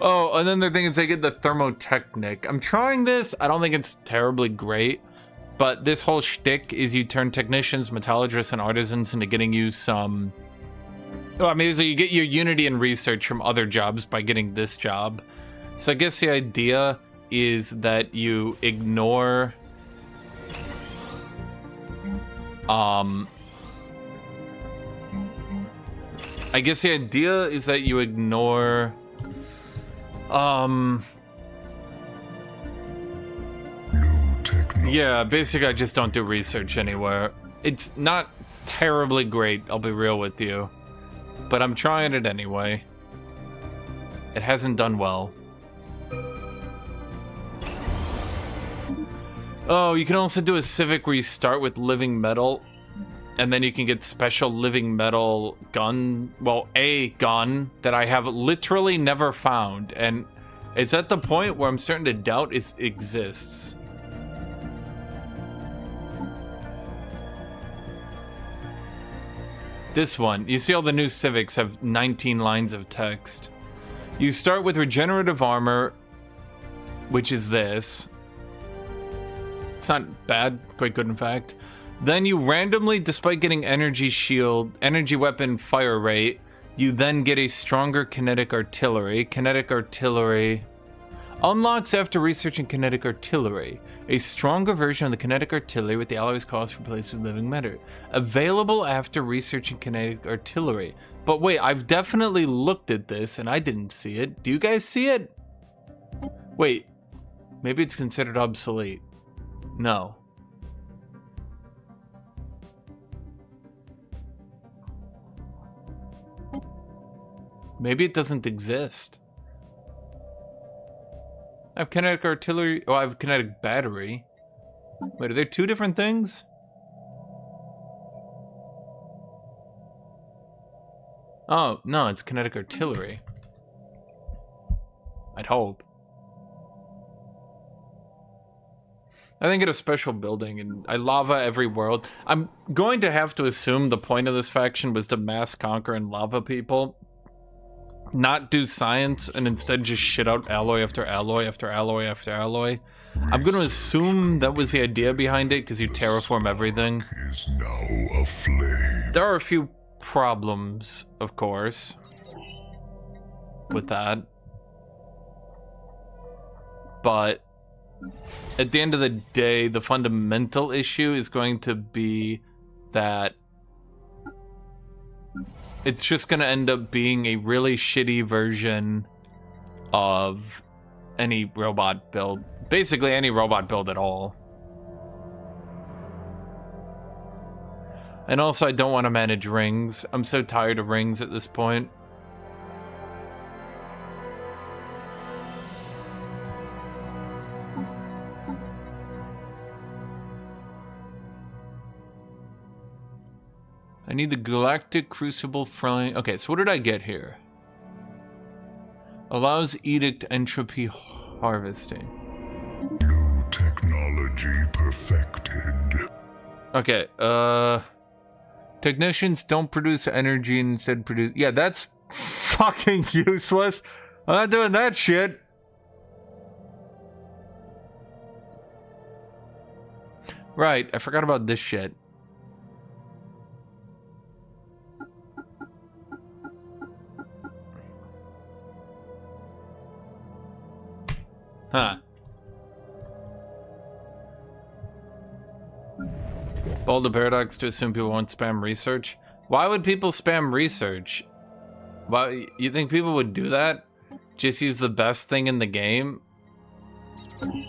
Oh, another thing is I get the Thermotechnic. I'm trying this. I don't think it's terribly great, but this whole shtick is you turn technicians, metallurgists, and artisans into getting you some... Well, I mean, so you get your unity and research from other jobs by getting this job. So I guess the idea is that you ignore... I guess the idea is that you ignore... Yeah, basically I just don't do research anywhere. It's not terribly great, I'll be real with you. But I'm trying it anyway. It hasn't done well. Oh, you can also do a Civic where you start with living metal, and then you can get special living metal gun, well, a gun that I have literally never found, and it's at the point where I'm starting to doubt it exists. This one. You see all the new Civics have 19 lines of text. You start with regenerative armor, which is this. It's not bad, quite good in fact. Then you randomly, despite getting energy shield, energy weapon fire rate, you then get a stronger kinetic artillery. Kinetic artillery unlocks after researching kinetic artillery. A stronger version of the kinetic artillery with the alloys cost replaced with living matter. Available after researching kinetic artillery. But wait, I've definitely looked at this and I didn't see it. Do you guys see it? Wait, maybe it's considered obsolete. No. Maybe it doesn't exist. I have kinetic artillery. Oh, I have kinetic battery. Wait, are there two different things? Oh, no, it's kinetic artillery. I'd hope. I think it's a special building, and I lava every world. I'm going to have to assume the point of this faction was to mass conquer and lava people. Not do science, and instead just shit out alloy after alloy after alloy after alloy. I'm going to assume that was the idea behind it, because you terraform everything. Is now aflame. There are a few problems, of course, with that. But at the end of the day, the fundamental issue is going to be that it's just going to end up being a really shitty version of any robot build. Basically, any robot build at all. And also, I don't want to manage rings. I'm so tired of rings at this point. I need the Galactic Crucible frying. Okay, so what did I get here? Allows Edict Entropy Harvesting. New technology perfected. Okay, technicians don't produce energy and instead produce... Yeah, that's fucking useless. I'm not doing that shit. Right, I forgot about this shit. Huh. Bold the paradox to assume people won't spam research. Why would people spam research? Why, you think people would do that? Just use the best thing in the game?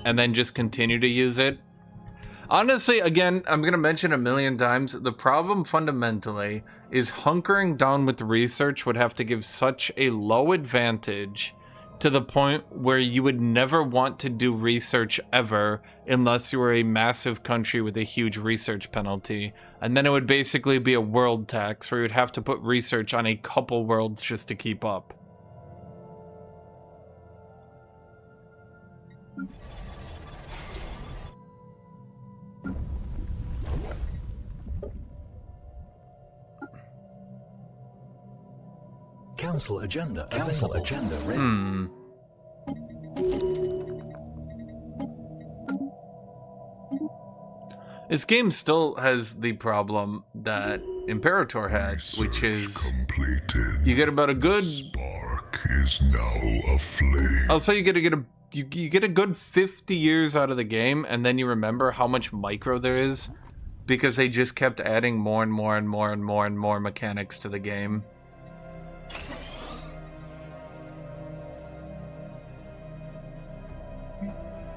And then just continue to use it? Honestly, again, I'm going to mention a million times, the problem fundamentally is hunkering down with research would have to give such a low advantage to the point where you would never want to do research ever unless you were a massive country with a huge research penalty. And then it would basically be a world tax where you would have to put research on a couple worlds just to keep up. Council agenda. Council agenda ready. This game still has the problem that Imperator had, which is completed. You get about a good Spark is now aflame. Also, you get a good 50 years out of the game, and then you remember how much micro there is because they just kept adding more and more and more and more and more mechanics to the game.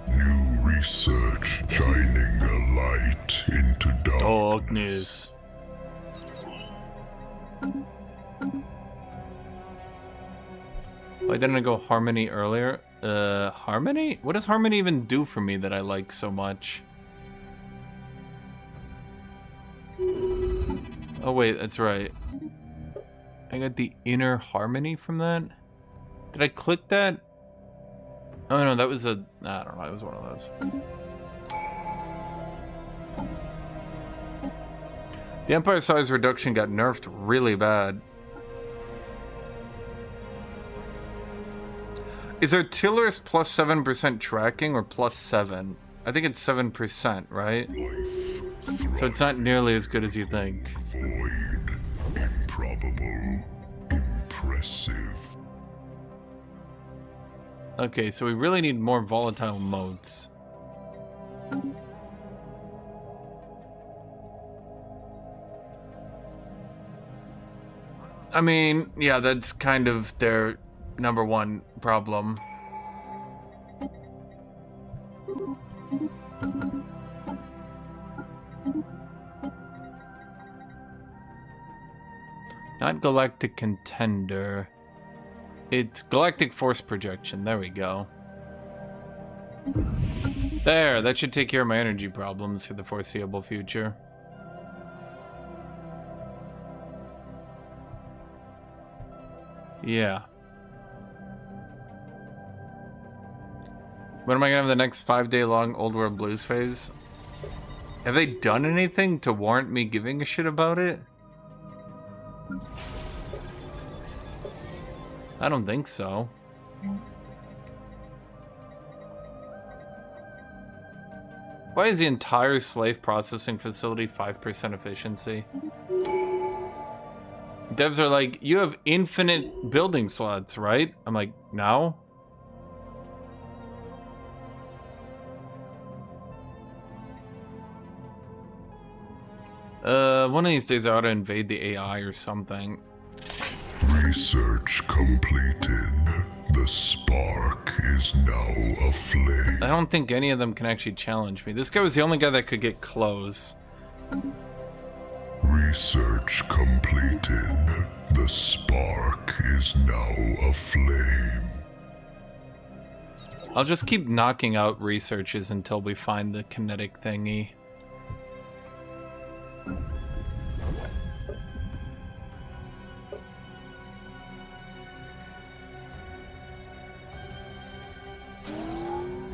New research shining a light into darkness. Why didn't I go Harmony earlier? Harmony? What does Harmony even do for me that I like so much? Oh wait, that's right. I got the inner harmony from that? Did I click that? Oh no, that was a... I don't know, it was one of those. The Empire size reduction got nerfed really bad. Is artillerist plus 7% tracking or plus 7? I think it's 7%, right? So it's not nearly as good as you think. Void. Improbable. Impressive. Okay, so we really need more volatile modes. I mean, yeah, that's kind of their number one problem. Not Galactic Contender. It's Galactic Force Projection. There we go. There, that should take care of my energy problems for the foreseeable future. Yeah. When am I gonna have the next 5-day-long Old World Blues phase? Have they done anything to warrant me giving a shit about it? I don't think so. Why is the entire slave processing facility 5% efficiency? Devs are like, you have infinite building slots, right? I'm like, no. One of these days I ought to invade the AI or something. Research completed. The spark is now aflame. I don't think any of them can actually challenge me. This guy was the only guy that could get close. Research completed. The spark is now aflame. I'll just keep knocking out researches until we find the kinetic thingy.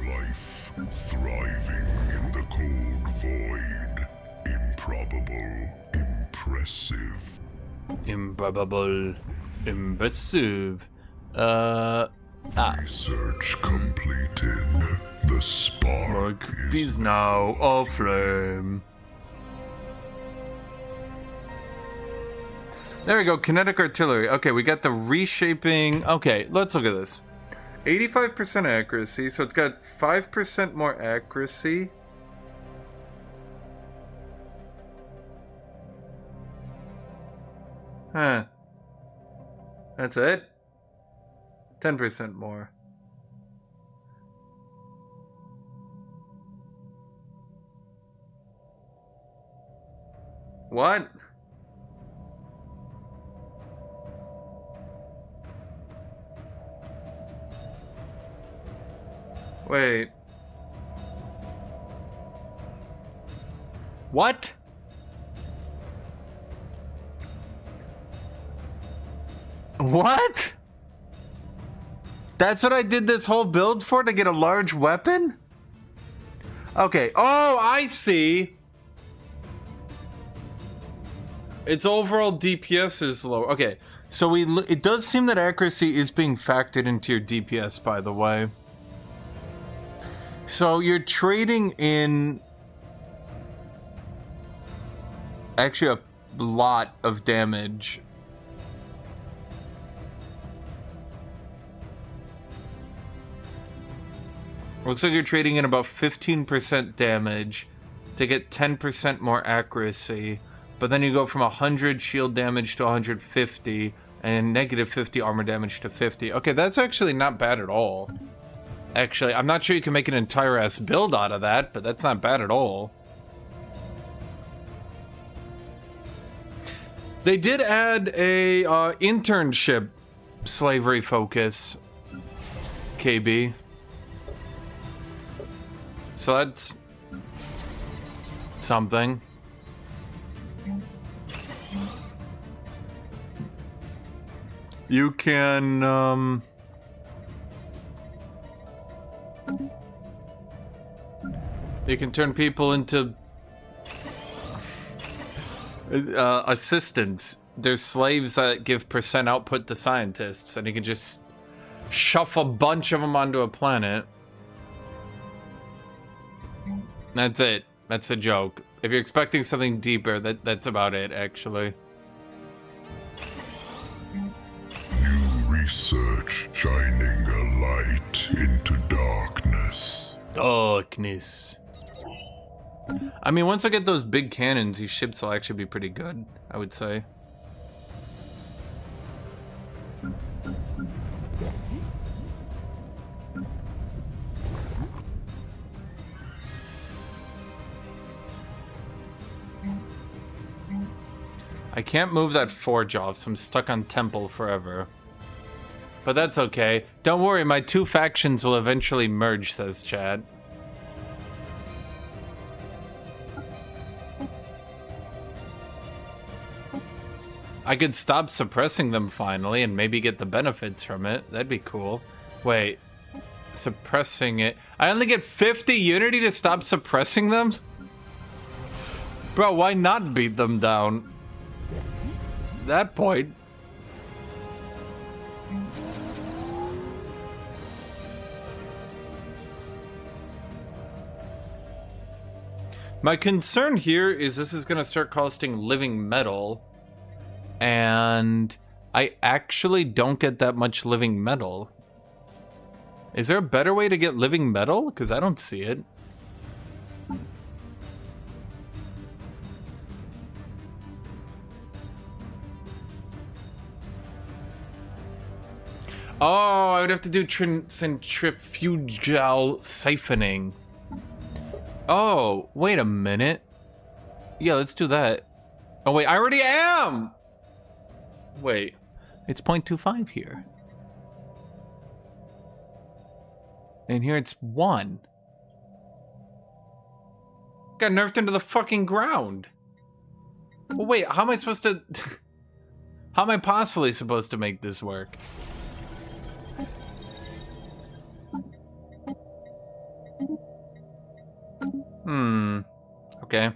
Life thriving in the cold void. Improbable, impressive. Improbable, impressive. Research completed. The spark is now aflame. There we go, kinetic artillery. Okay, we got the reshaping. Okay, let's look at this. 85% accuracy, so it's got 5% more accuracy. Huh. That's it? 10% more. What? Wait. What? What? That's what I did this whole build for, to get a large weapon? Okay. Oh, I see. Its overall DPS is low. Okay. So it does seem that accuracy is being factored into your DPS, by the way. So you're trading in actually a lot of damage. Looks like you're trading in about 15% damage to get 10% more accuracy, but then you go from 100 shield damage to 150 and negative 50 armor damage to 50. Okay, that's actually not bad at all. Actually, I'm not sure you can make an entire ass build out of that, but that's not bad at all. They did add a internship slavery focus, KB. So that's something. You can, you can turn people into Assistants. There's slaves that give % output to scientists, and you can just shove a bunch of them onto a planet. That's it. That's a joke. If you're expecting something deeper, that's about it, actually. New research shining a light into darkness. Darkness. I mean, once I get those big cannons, these ships will actually be pretty good, I would say. I can't move that forge off, so I'm stuck on Temple forever. But that's okay. Don't worry, my two factions will eventually merge, says Chad. I could stop suppressing them finally and maybe get the benefits from it. That'd be cool. Wait, suppressing it. I only get 50 unity to stop suppressing them? Bro, why not beat them down? That point. My concern here is this is gonna start costing living metal, and I actually don't get that much living metal. Is there a better way to get living metal? Because I don't see it. Oh, I would have to do centrifugal siphoning. Oh, wait a minute. Yeah, let's do that. Oh, wait, I already am! Wait, it's 0.25 here. And here it's 1. Got nerfed into the fucking ground. Well, wait, how am I supposed to... How am I possibly supposed to make this work? Okay.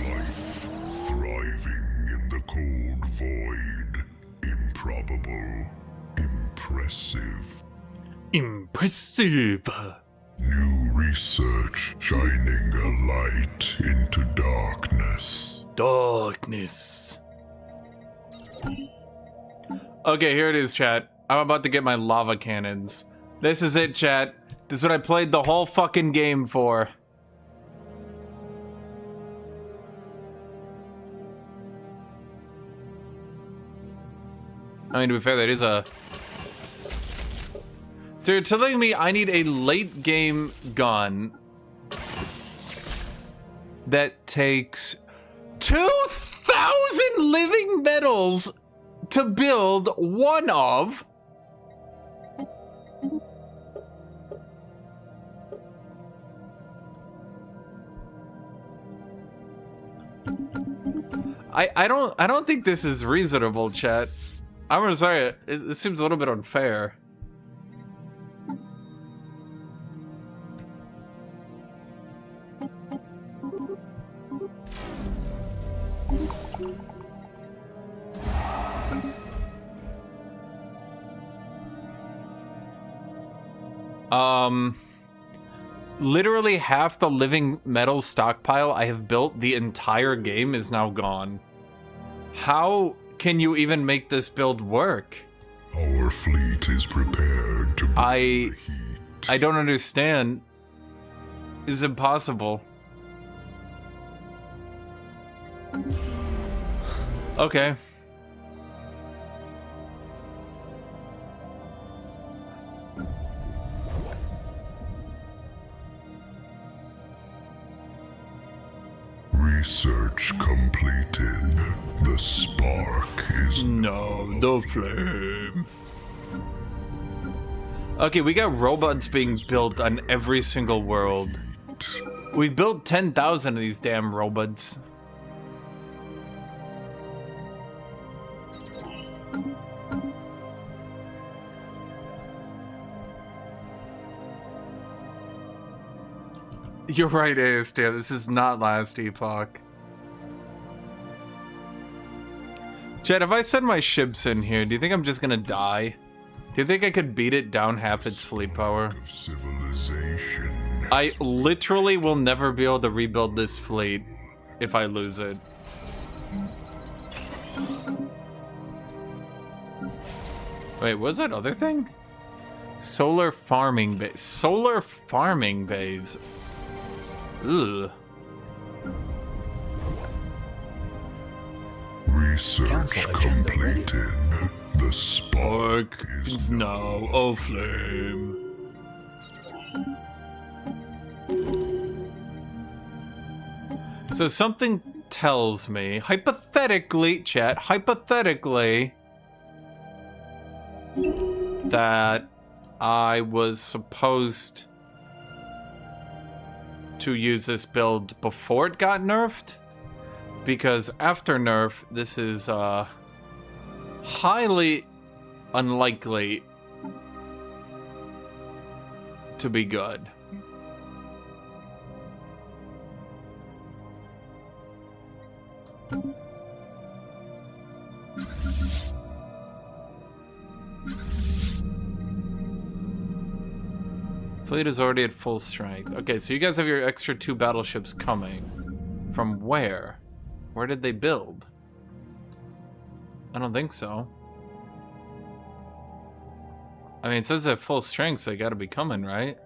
Life thriving in the cold void. Improbable. Impressive. Impressive. New research shining a light into darkness. Darkness. Okay, here it is, chat. I'm about to get my lava cannons. This is it, chat. This is what I played the whole fucking game for. I mean, to be fair, that is a... So you're telling me I need a late game gun that takes 2,000 living metals to build one of? I don't think this is reasonable, chat. I'm gonna say it seems a little bit unfair. Literally half the living metal stockpile I have built the entire game is now gone. How can you even make this build work? Our fleet is prepared to bring the heat. I don't understand. It's impossible. Okay. Research completed. The spark is no, the flame. Okay, we got robots being built on every single world. We built 10,000 of these damn robots. You're right, ASD. This is not last epoch. Chad, if I send my ships in here, do you think I'm just gonna die? Do you think I could beat it down half its fleet power? Civilization. I literally will never be able to rebuild this fleet if I lose it. Wait, what's that other thing? Solar farming base. Solar farming base. Ugh. Research completed. The spark is now aflame. So something tells me, hypothetically, chat, hypothetically, that I was supposed to use this build before it got nerfed, because after nerf, this is highly unlikely to be good. Fleet is already at full strength. Okay, so you guys have your extra 2 battleships coming. From where? Where did they build? I don't think so. I mean, it says at full strength, so they gotta be coming, right?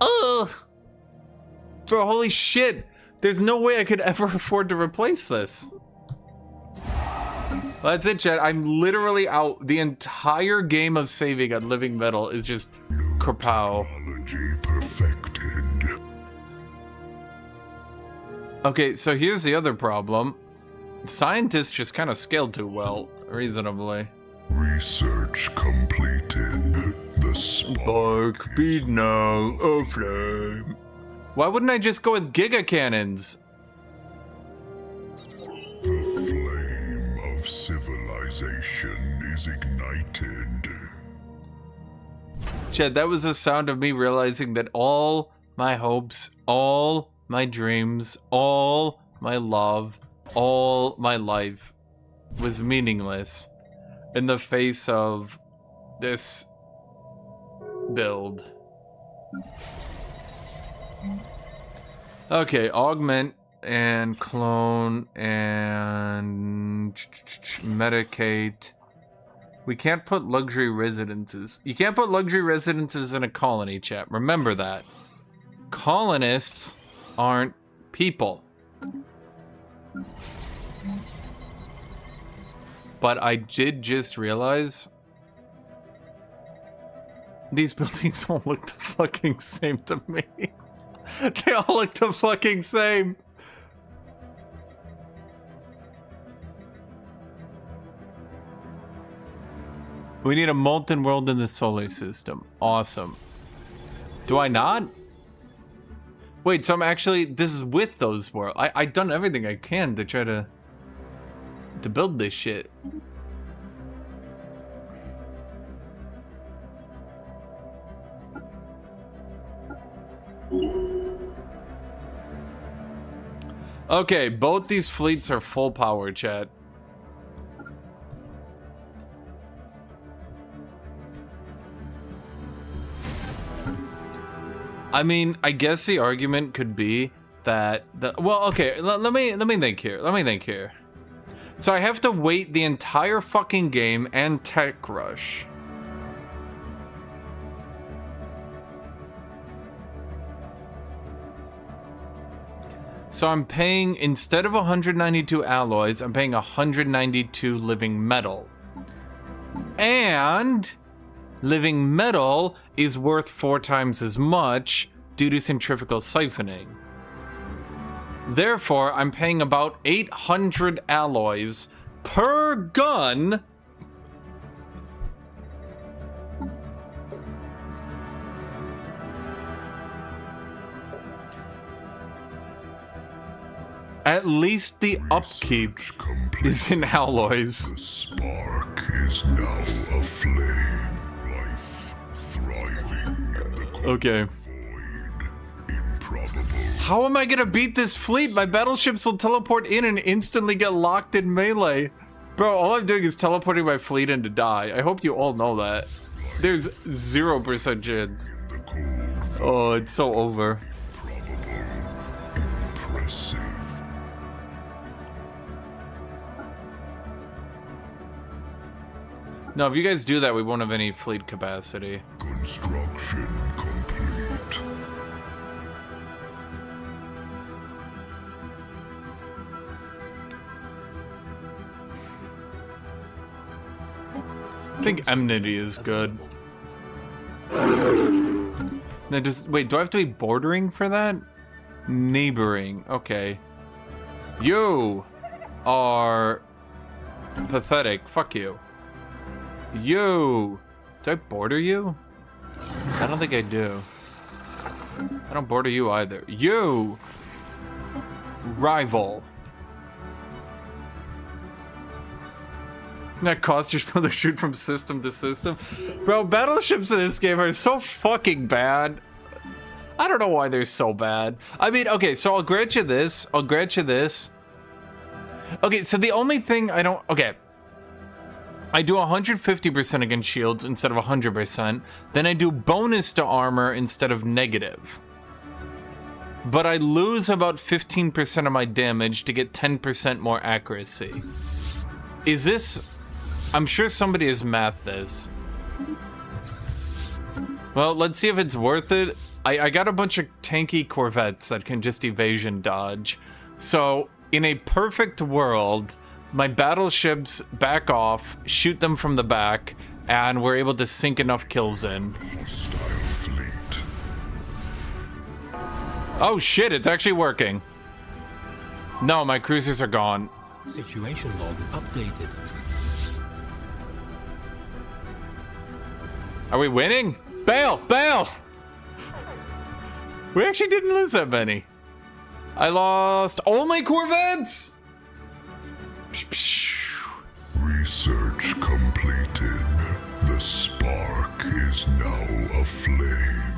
Ugh! Bro, holy shit! There's no way I could ever afford to replace this. Well, that's it, chat. I'm literally out. The entire game of saving on living metal is just kapow. technology perfected. Okay, so here's the other problem. Scientists just kind of scaled too well, reasonably. Research completed. The spark be now aflame. Why wouldn't I just go with giga cannons? The flame of civilization is ignited. Chad, that was the sound of me realizing that all my hopes, all my dreams, all my love, all my life was meaningless in the face of this build. Okay, augment and clone and medicate. We can't put luxury residences. You can't put luxury residences in a colony, chat. Remember that. Colonists aren't people. But I did just realize these buildings all look the fucking same to me. They all look the fucking same. We need a molten world in the solar system. Awesome. Do I not? Wait, so I'm actually... This is with those worlds. I've done everything I can to try to build this shit. Okay, both these fleets are full power, chat. I mean, I guess the argument could be that well, okay, let me think here. Let me think here. So I have to wait the entire fucking game and tech rush. So I'm paying, instead of 192 alloys, I'm paying 192 living metal. And living metal is worth 4 times as much due to centrifugal siphoning. Therefore, I'm paying about 800 alloys per gun at least the upkeep is in alloys. The spark is now aflame. Life thriving in the cold Okay. void. Improbable. How am I gonna beat this fleet? My battleships will teleport in and instantly get locked in melee. Bro, all I'm doing is teleporting my fleet in to die. I hope you all know that. There's 0% chance. In the cold void. Oh, it's so over. Improbable. Impressive. No, if you guys do that, we won't have any fleet capacity. Construction complete. I think enmity is good. Now just wait, do I have to be bordering for that? Neighboring, okay. You are pathetic. Fuck you. You. Do I border you? I don't think I do. I don't border you either. You. Rival. That costs your to shoot from system to system. Bro, battleships in this game are so fucking bad. I don't know why they're so bad. I mean, okay, so I'll grant you this. I'll grant you this. Okay, so the only thing I don't... Okay. I do 150% against shields instead of 100%. Then I do bonus to armor instead of negative. But I lose about 15% of my damage to get 10% more accuracy. Is this... I'm sure somebody has mathed this. Well, let's see if it's worth it. I got a bunch of tanky corvettes that can just evasion dodge. So, in a perfect world, my battleships back off, shoot them from the back, and we're able to sink enough kills in. Hostile fleet. Oh shit, it's actually working. No, my cruisers are gone. Situation log updated. Are we winning? Bail! Bail! We actually didn't lose that many. I lost only corvettes! Research completed. The spark is now aflame.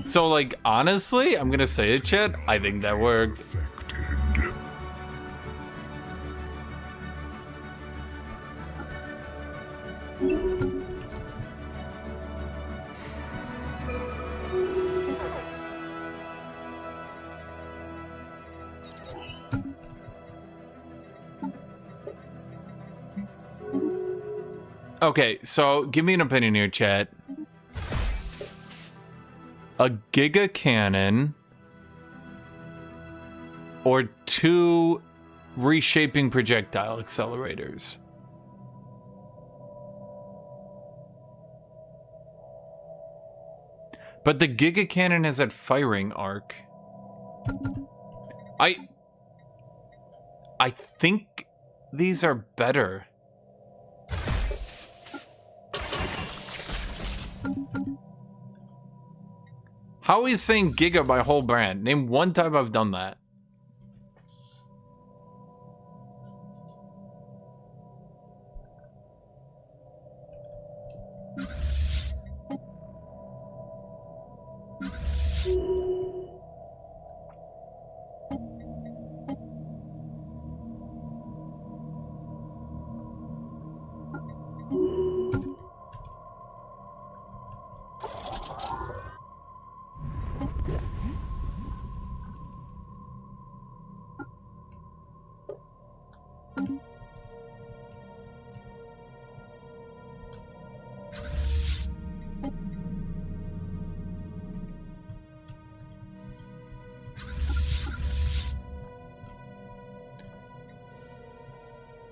So, like, honestly, I'm gonna say it, chat. I think that worked. Affected. Okay, so give me an opinion here, chat. A giga cannon or 2 reshaping projectile accelerators? But the giga cannon has that firing arc. I think these are better. How is saying giga by whole brand? Name one time I've done that.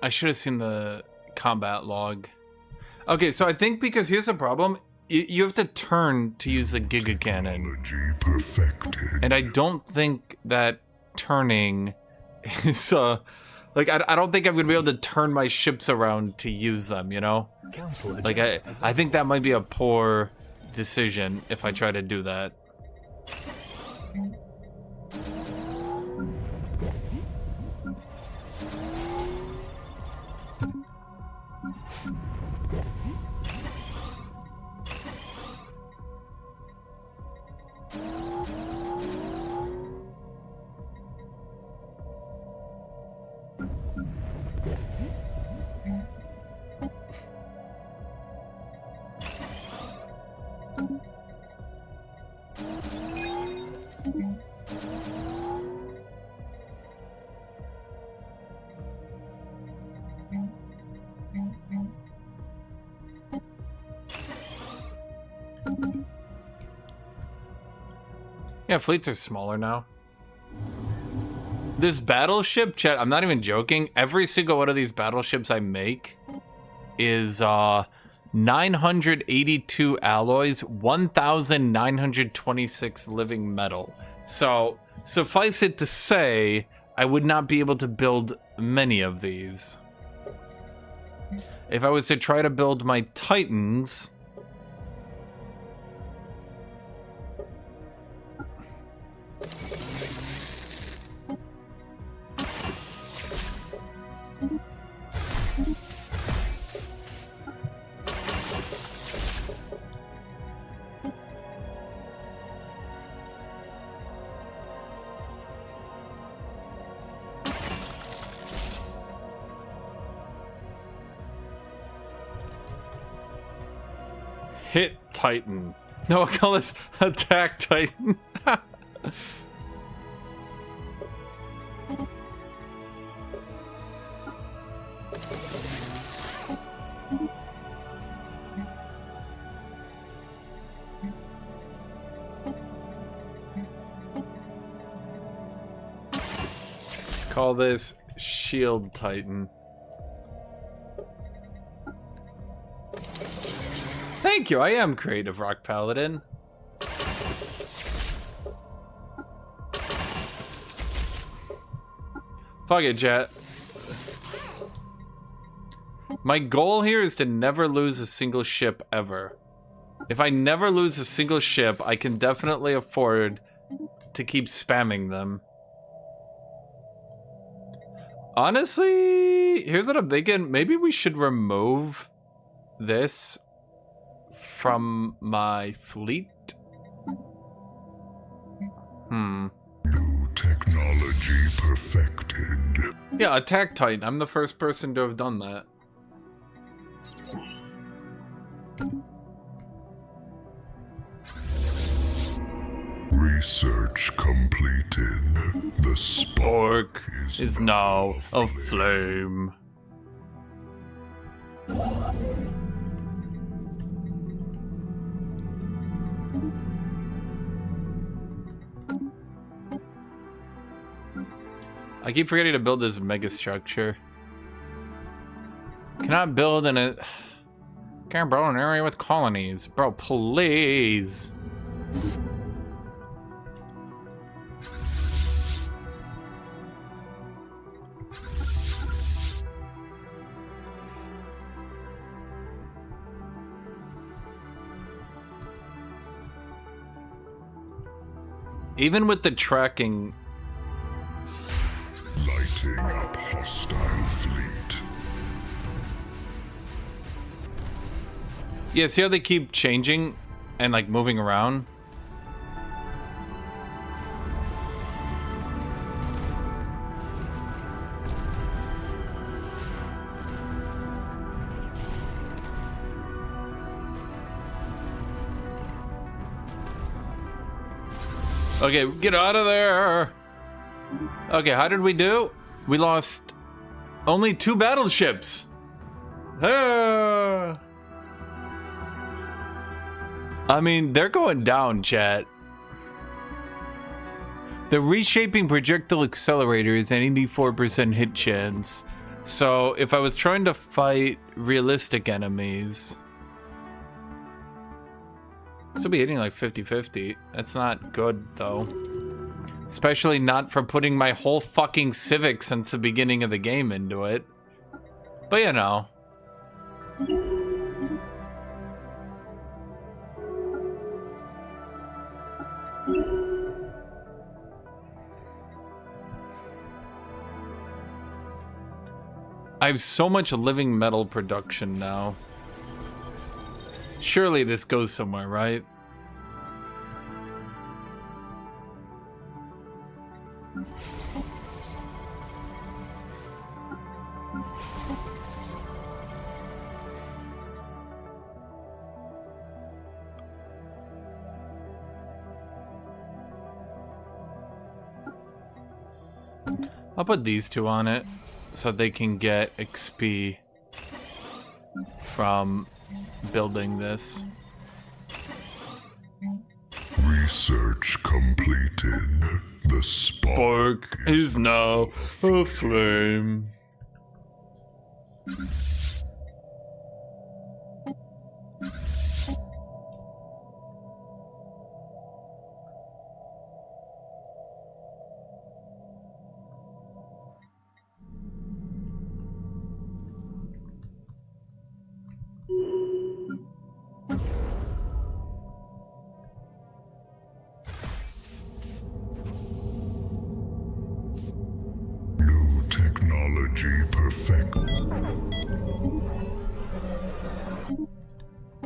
I should have seen the combat log. Okay, so I think because here's the problem. You have to turn to use the giga cannon. Technology perfected. And I don't think that turning is, like, I don't think I'm going to be able to turn my ships around to use them, you know? Like, I think that might be a poor decision if I try to do that. Yeah, fleets are smaller now. This battleship, chat, I'm not even joking. Every single one of these battleships I make is 982 alloys, 1,926 living metal. So, suffice it to say, I would not be able to build many of these. If I was to try to build my Titans... Hit Titan. No, I call this Attack Titan. Call this Shield Titan. Thank you, I am creative, Rock Paladin. Fuck it, chat. My goal here is to never lose a single ship ever. If I never lose a single ship, I can definitely afford to keep spamming them. Honestly, here's what I'm thinking. Maybe we should remove this from my fleet. New technology perfected. Yeah, Attack Titan. I'm the first person to have done that. Research completed. The spark is now aflame. I keep forgetting to build this mega structure. Cannot build in a... Can't build an area with colonies. Bro, please. Even with the tracking... Lighting up hostile fleet. Yeah, see how they keep changing and like moving around? Okay, get out of there! Okay, how did we do? We lost only 2 battleships! Ah. I mean, they're going down, chat. The reshaping projectile accelerator is an 84% hit chance. So, if I was trying to fight realistic enemies... Still be hitting like 50-50. That's not good, though. Especially not for putting my whole fucking Civic since the beginning of the game into it. But you know. have so much living metal production now. Surely this goes somewhere, right? I'll put these two on it so they can get XP from building this. Research completed. The spark is now aflame.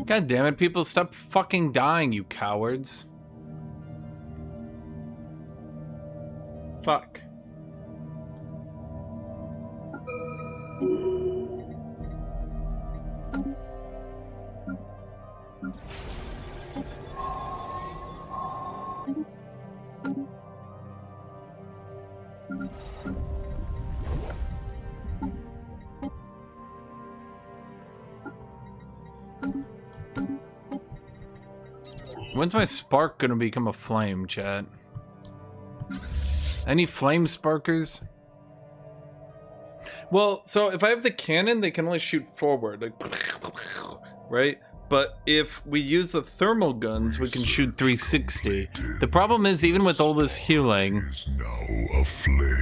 God damn it, people, stop fucking dying, you cowards. Fuck. When's my spark gonna become a flame, chat? Any flame sparkers? Well, so if I have the cannon, they can only shoot forward, like, right? But if we use the thermal guns, we can shoot 360. The problem is, even with all this healing,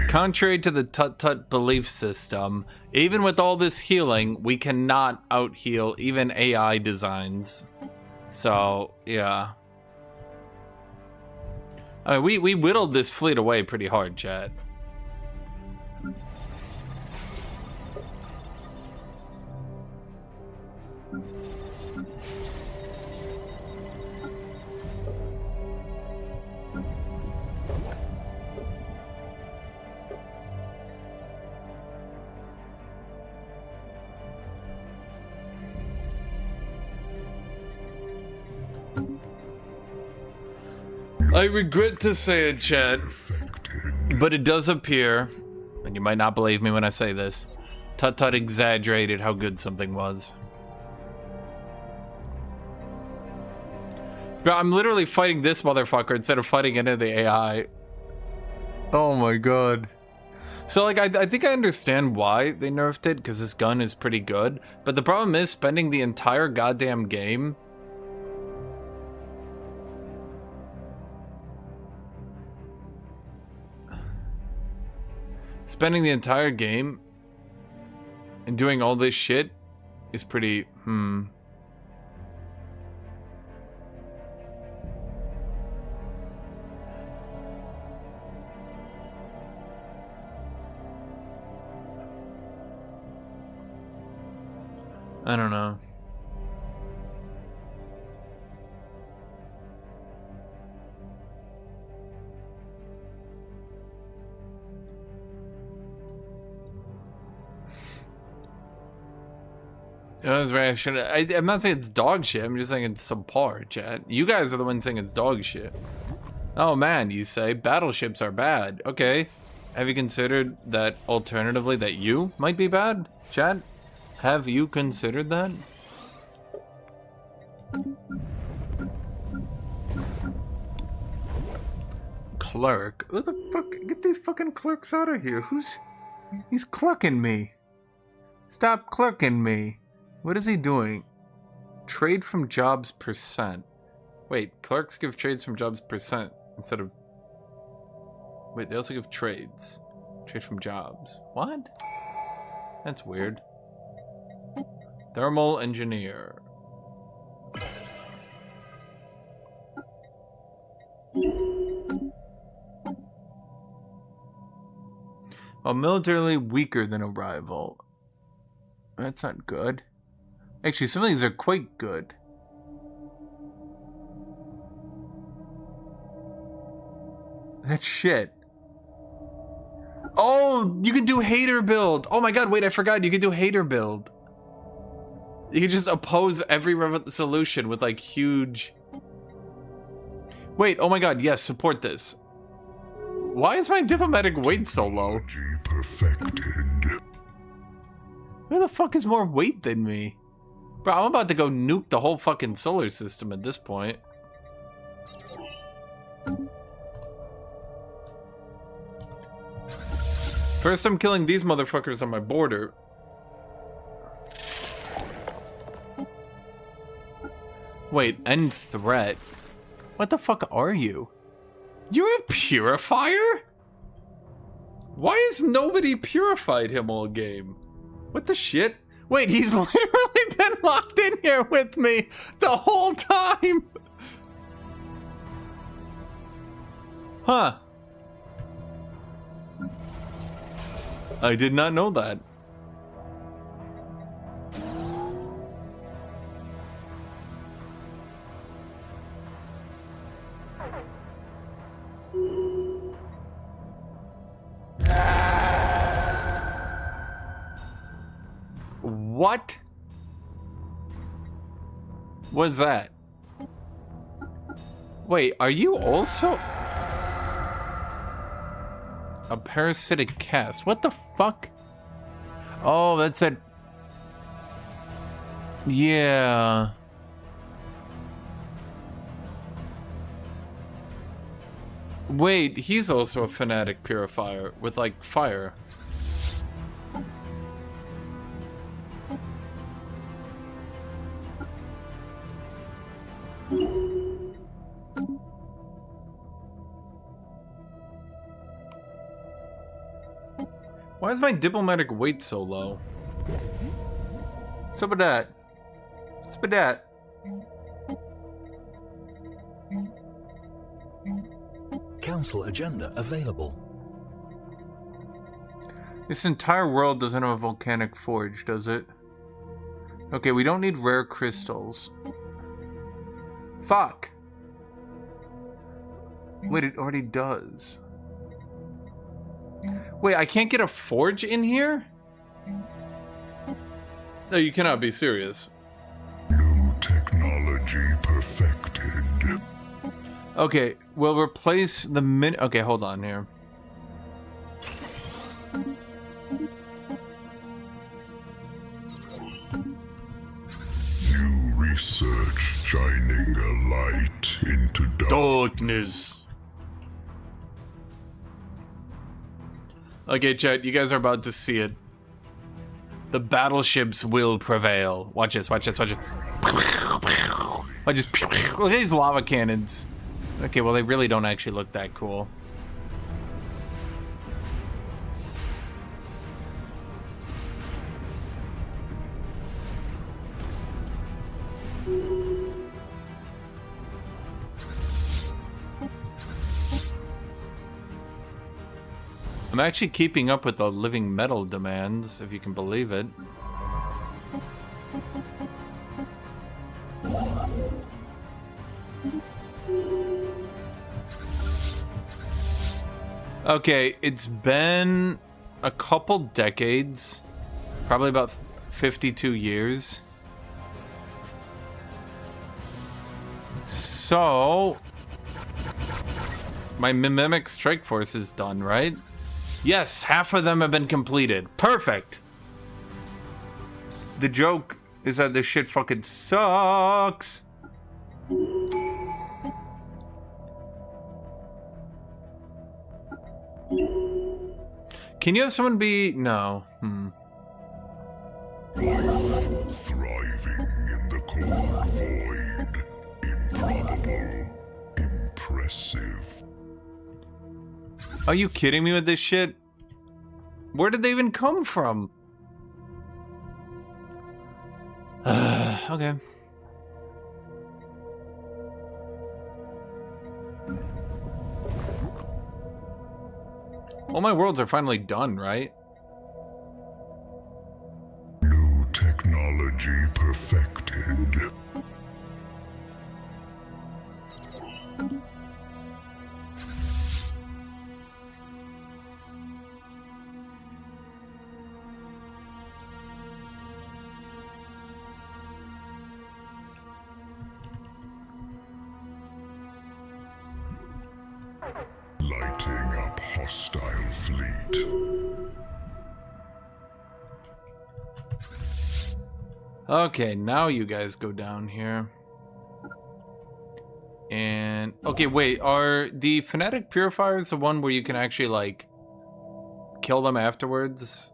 contrary to the Tut-Tut belief system, even with all this healing, we cannot out-heal even AI designs. So, yeah. I mean, we whittled this fleet away pretty hard, chat. I regret to say it, chat, but it does appear, and you might not believe me when I say this, Tut-Tut exaggerated how good something was. Bro, I'm literally fighting this motherfucker instead of fighting any of the AI. Oh my god. So, like, I think I understand why they nerfed it, because this gun is pretty good, but the problem is spending the entire goddamn game and doing all this shit is pretty, I don't know. That was very I'm not saying it's dog shit, I'm just saying it's subpar, chat. You guys are the ones saying it's dog shit. Oh man, you say battleships are bad. Okay. Have you considered that alternatively that you might be bad, chat? Have you considered that? Clerk? Who the fuck? Get these fucking clerks out of here. He's clerking me. Stop clerking me. What is he doing? Trade from jobs percent. Wait, clerks give trades from jobs percent instead of... Wait, they also give trades. Trade from jobs. What? That's weird. Thermal engineer. While militarily weaker than a rival. That's not good. Actually, some of these are quite good. That's shit. Oh, you can do hater build. Oh my god, wait, I forgot. You can do hater build. You can just oppose every solution with like huge... Wait, oh my god, yes, support this. Why is my diplomatic weight so low? Perfected. Who the fuck is more weight than me? Bro, I'm about to go nuke the whole fucking solar system at this point. First I'm killing these motherfuckers on my border. Wait, end threat? What the fuck are you? You're a purifier? Why has nobody purified him all game? What the shit? Wait, he's literally been locked in here with me the whole time! Huh. I did not know that. What was that? Wait, are you also a parasitic cast? What the fuck? Oh, that's it. Yeah. Wait, he's also a fanatic purifier with like fire. Why is my diplomatic weight so low? What's up with that? What's up with that? Council agenda available. This entire world doesn't have a volcanic forge, does it? Okay, we don't need rare crystals. Fuck. Wait, it already does. Wait, I can't get a forge in here? No, you cannot be serious. New technology perfected. Okay, we'll replace the okay, hold on here. New research shining a light into darkness. Okay, chat, you guys are about to see it. The battleships will prevail. Watch this, watch this, watch it. Watch this. Look at these lava cannons. Okay, well, they really don't actually look that cool. I'm actually keeping up with the living metal demands, if you can believe it. Okay, it's been a couple decades, probably about 52 years. So, my Mimic Strike Force is done, right? Yes, half of them have been completed. Perfect. The joke is that this shit fucking sucks. Can you have someone be... No. Life thriving in the cold void. Improbable. Impressive. Are you kidding me with this shit? Where did they even come from? Okay. All my worlds are finally done, right? New perfected. Lighting up hostile fleet. Okay, now you guys go down here. And okay, wait, are the Fanatic Purifiers the one where you can actually like kill them afterwards?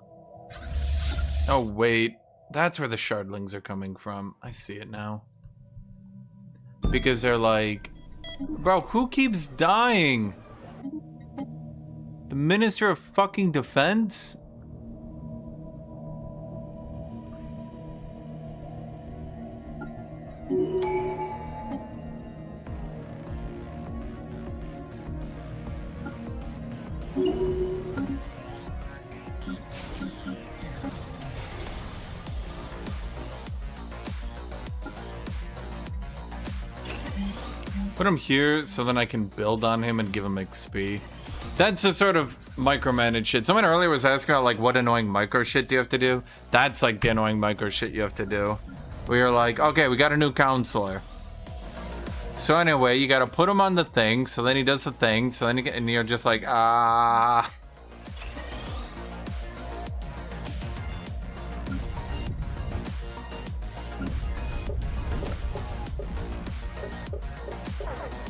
Oh wait, that's where the Shardlings are coming from. I see it now. Because they're like, bro, who keeps dying? The Minister of fucking Defense? Put him here so then I can build on him and give him XP. That's the sort of micromanage shit. Someone earlier was asking about like what annoying micro shit do you have to do? That's like the annoying micro shit you have to do. We are like, okay, we got a new counselor. So anyway, you gotta put him on the thing, so then he does the thing, so then and you're just like, ah.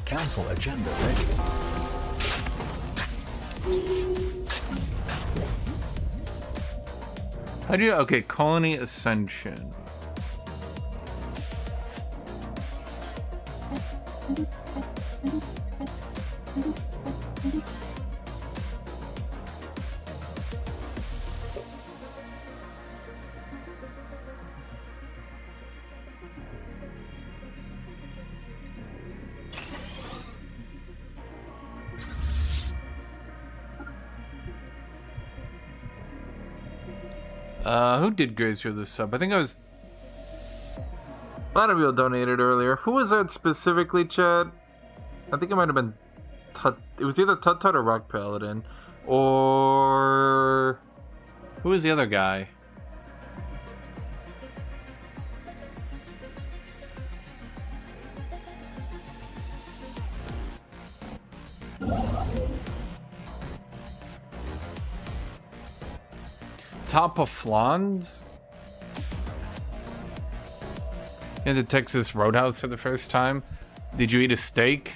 Council agenda ready. How do you, okay, Colony Ascension. Who did grace through this sub? I think I was... A lot of people donated earlier. Who was that specifically, Chad? I think it might have been Tut. It was either Tut Tut or Rock Paladin. Or... Who was the other guy? Top of Flans? In the Texas Roadhouse for the first time? Did you eat a steak?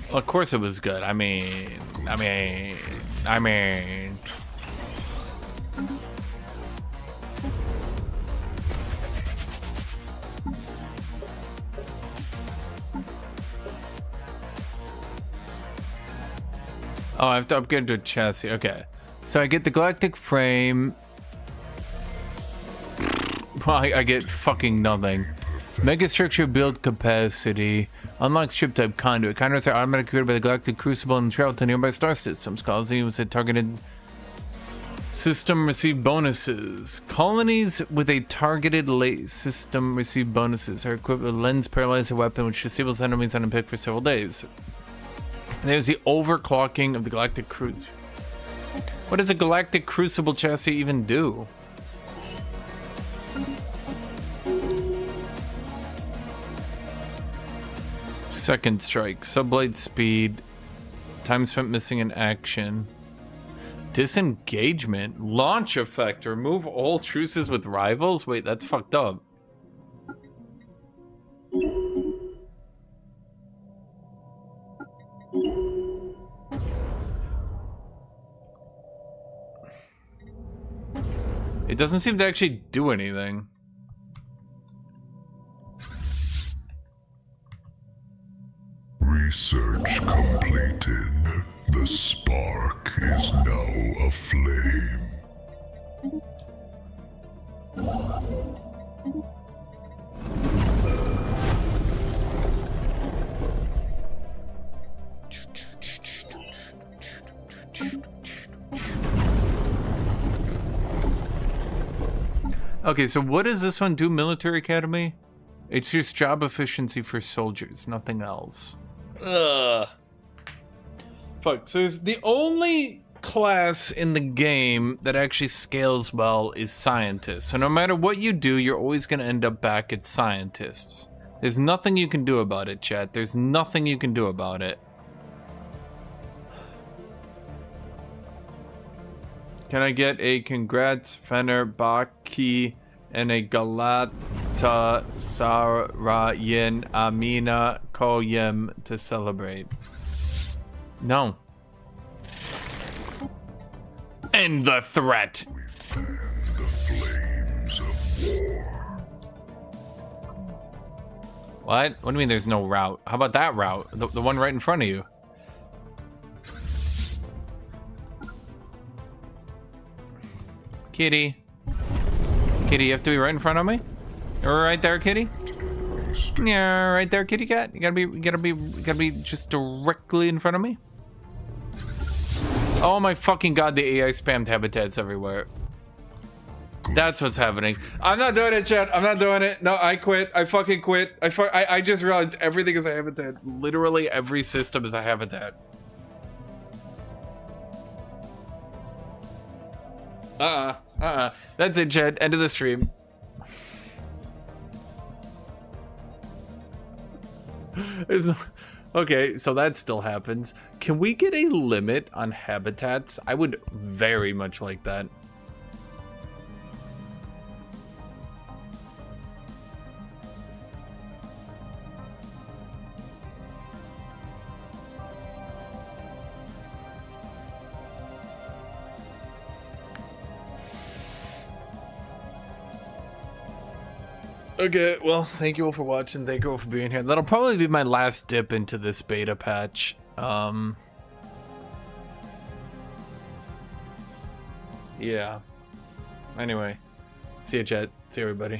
Of course it was good. I mean... Oh, I have to upgrade to a chassis. Okay. So I get the galactic frame. Well, I get fucking nothing. Megastructure build capacity. Unlocks ship type conduit. Conduits are automatically created by the galactic crucible and travel to nearby star systems. Colonies with a targeted system receive bonuses. Colonies with a targeted system receive bonuses. Are equipped with a lens paralyzer weapon which disables enemies unpicked for several days. There's the overclocking of the galactic cruise. What does a galactic crucible chassis even do? Second strike, subblade speed, time spent missing in action, disengagement, launch effect, remove all truces with rivals. Wait, that's fucked up. It doesn't seem to actually do anything. Research completed. The spark is now aflame. Okay, so what does this one do, Military Academy? It's just job efficiency for soldiers, nothing else. Ugh. Fuck, so the only class in the game that actually scales well is scientists. So no matter what you do, you're always going to end up back at scientists. There's nothing you can do about it, chat. There's nothing you can do about it. Can I get a congrats Fenerbahce and a Galatasaray Amina Koyem to celebrate? No. End the threat. We fan the flames of war. What? What do you mean there's no route? How about that route? The one right in front of you. Kitty. Kitty, you have to be right in front of me? Right there, kitty? Yeah, right there, kitty cat. You gotta be just directly in front of me. Oh my fucking god, the AI spammed habitats everywhere. That's what's happening. I'm not doing it, chat. I'm not doing it. No, I quit. I fucking quit. I just realized everything is a habitat. Literally every system is a habitat. That's it, chat. End of the stream. Okay, so that still happens. Can we get a limit on habitats? I would very much like that. Okay, well, thank you all for watching. Thank you all for being here. That'll probably be my last dip into this beta patch. Yeah. Anyway, see you, chat. See you, everybody.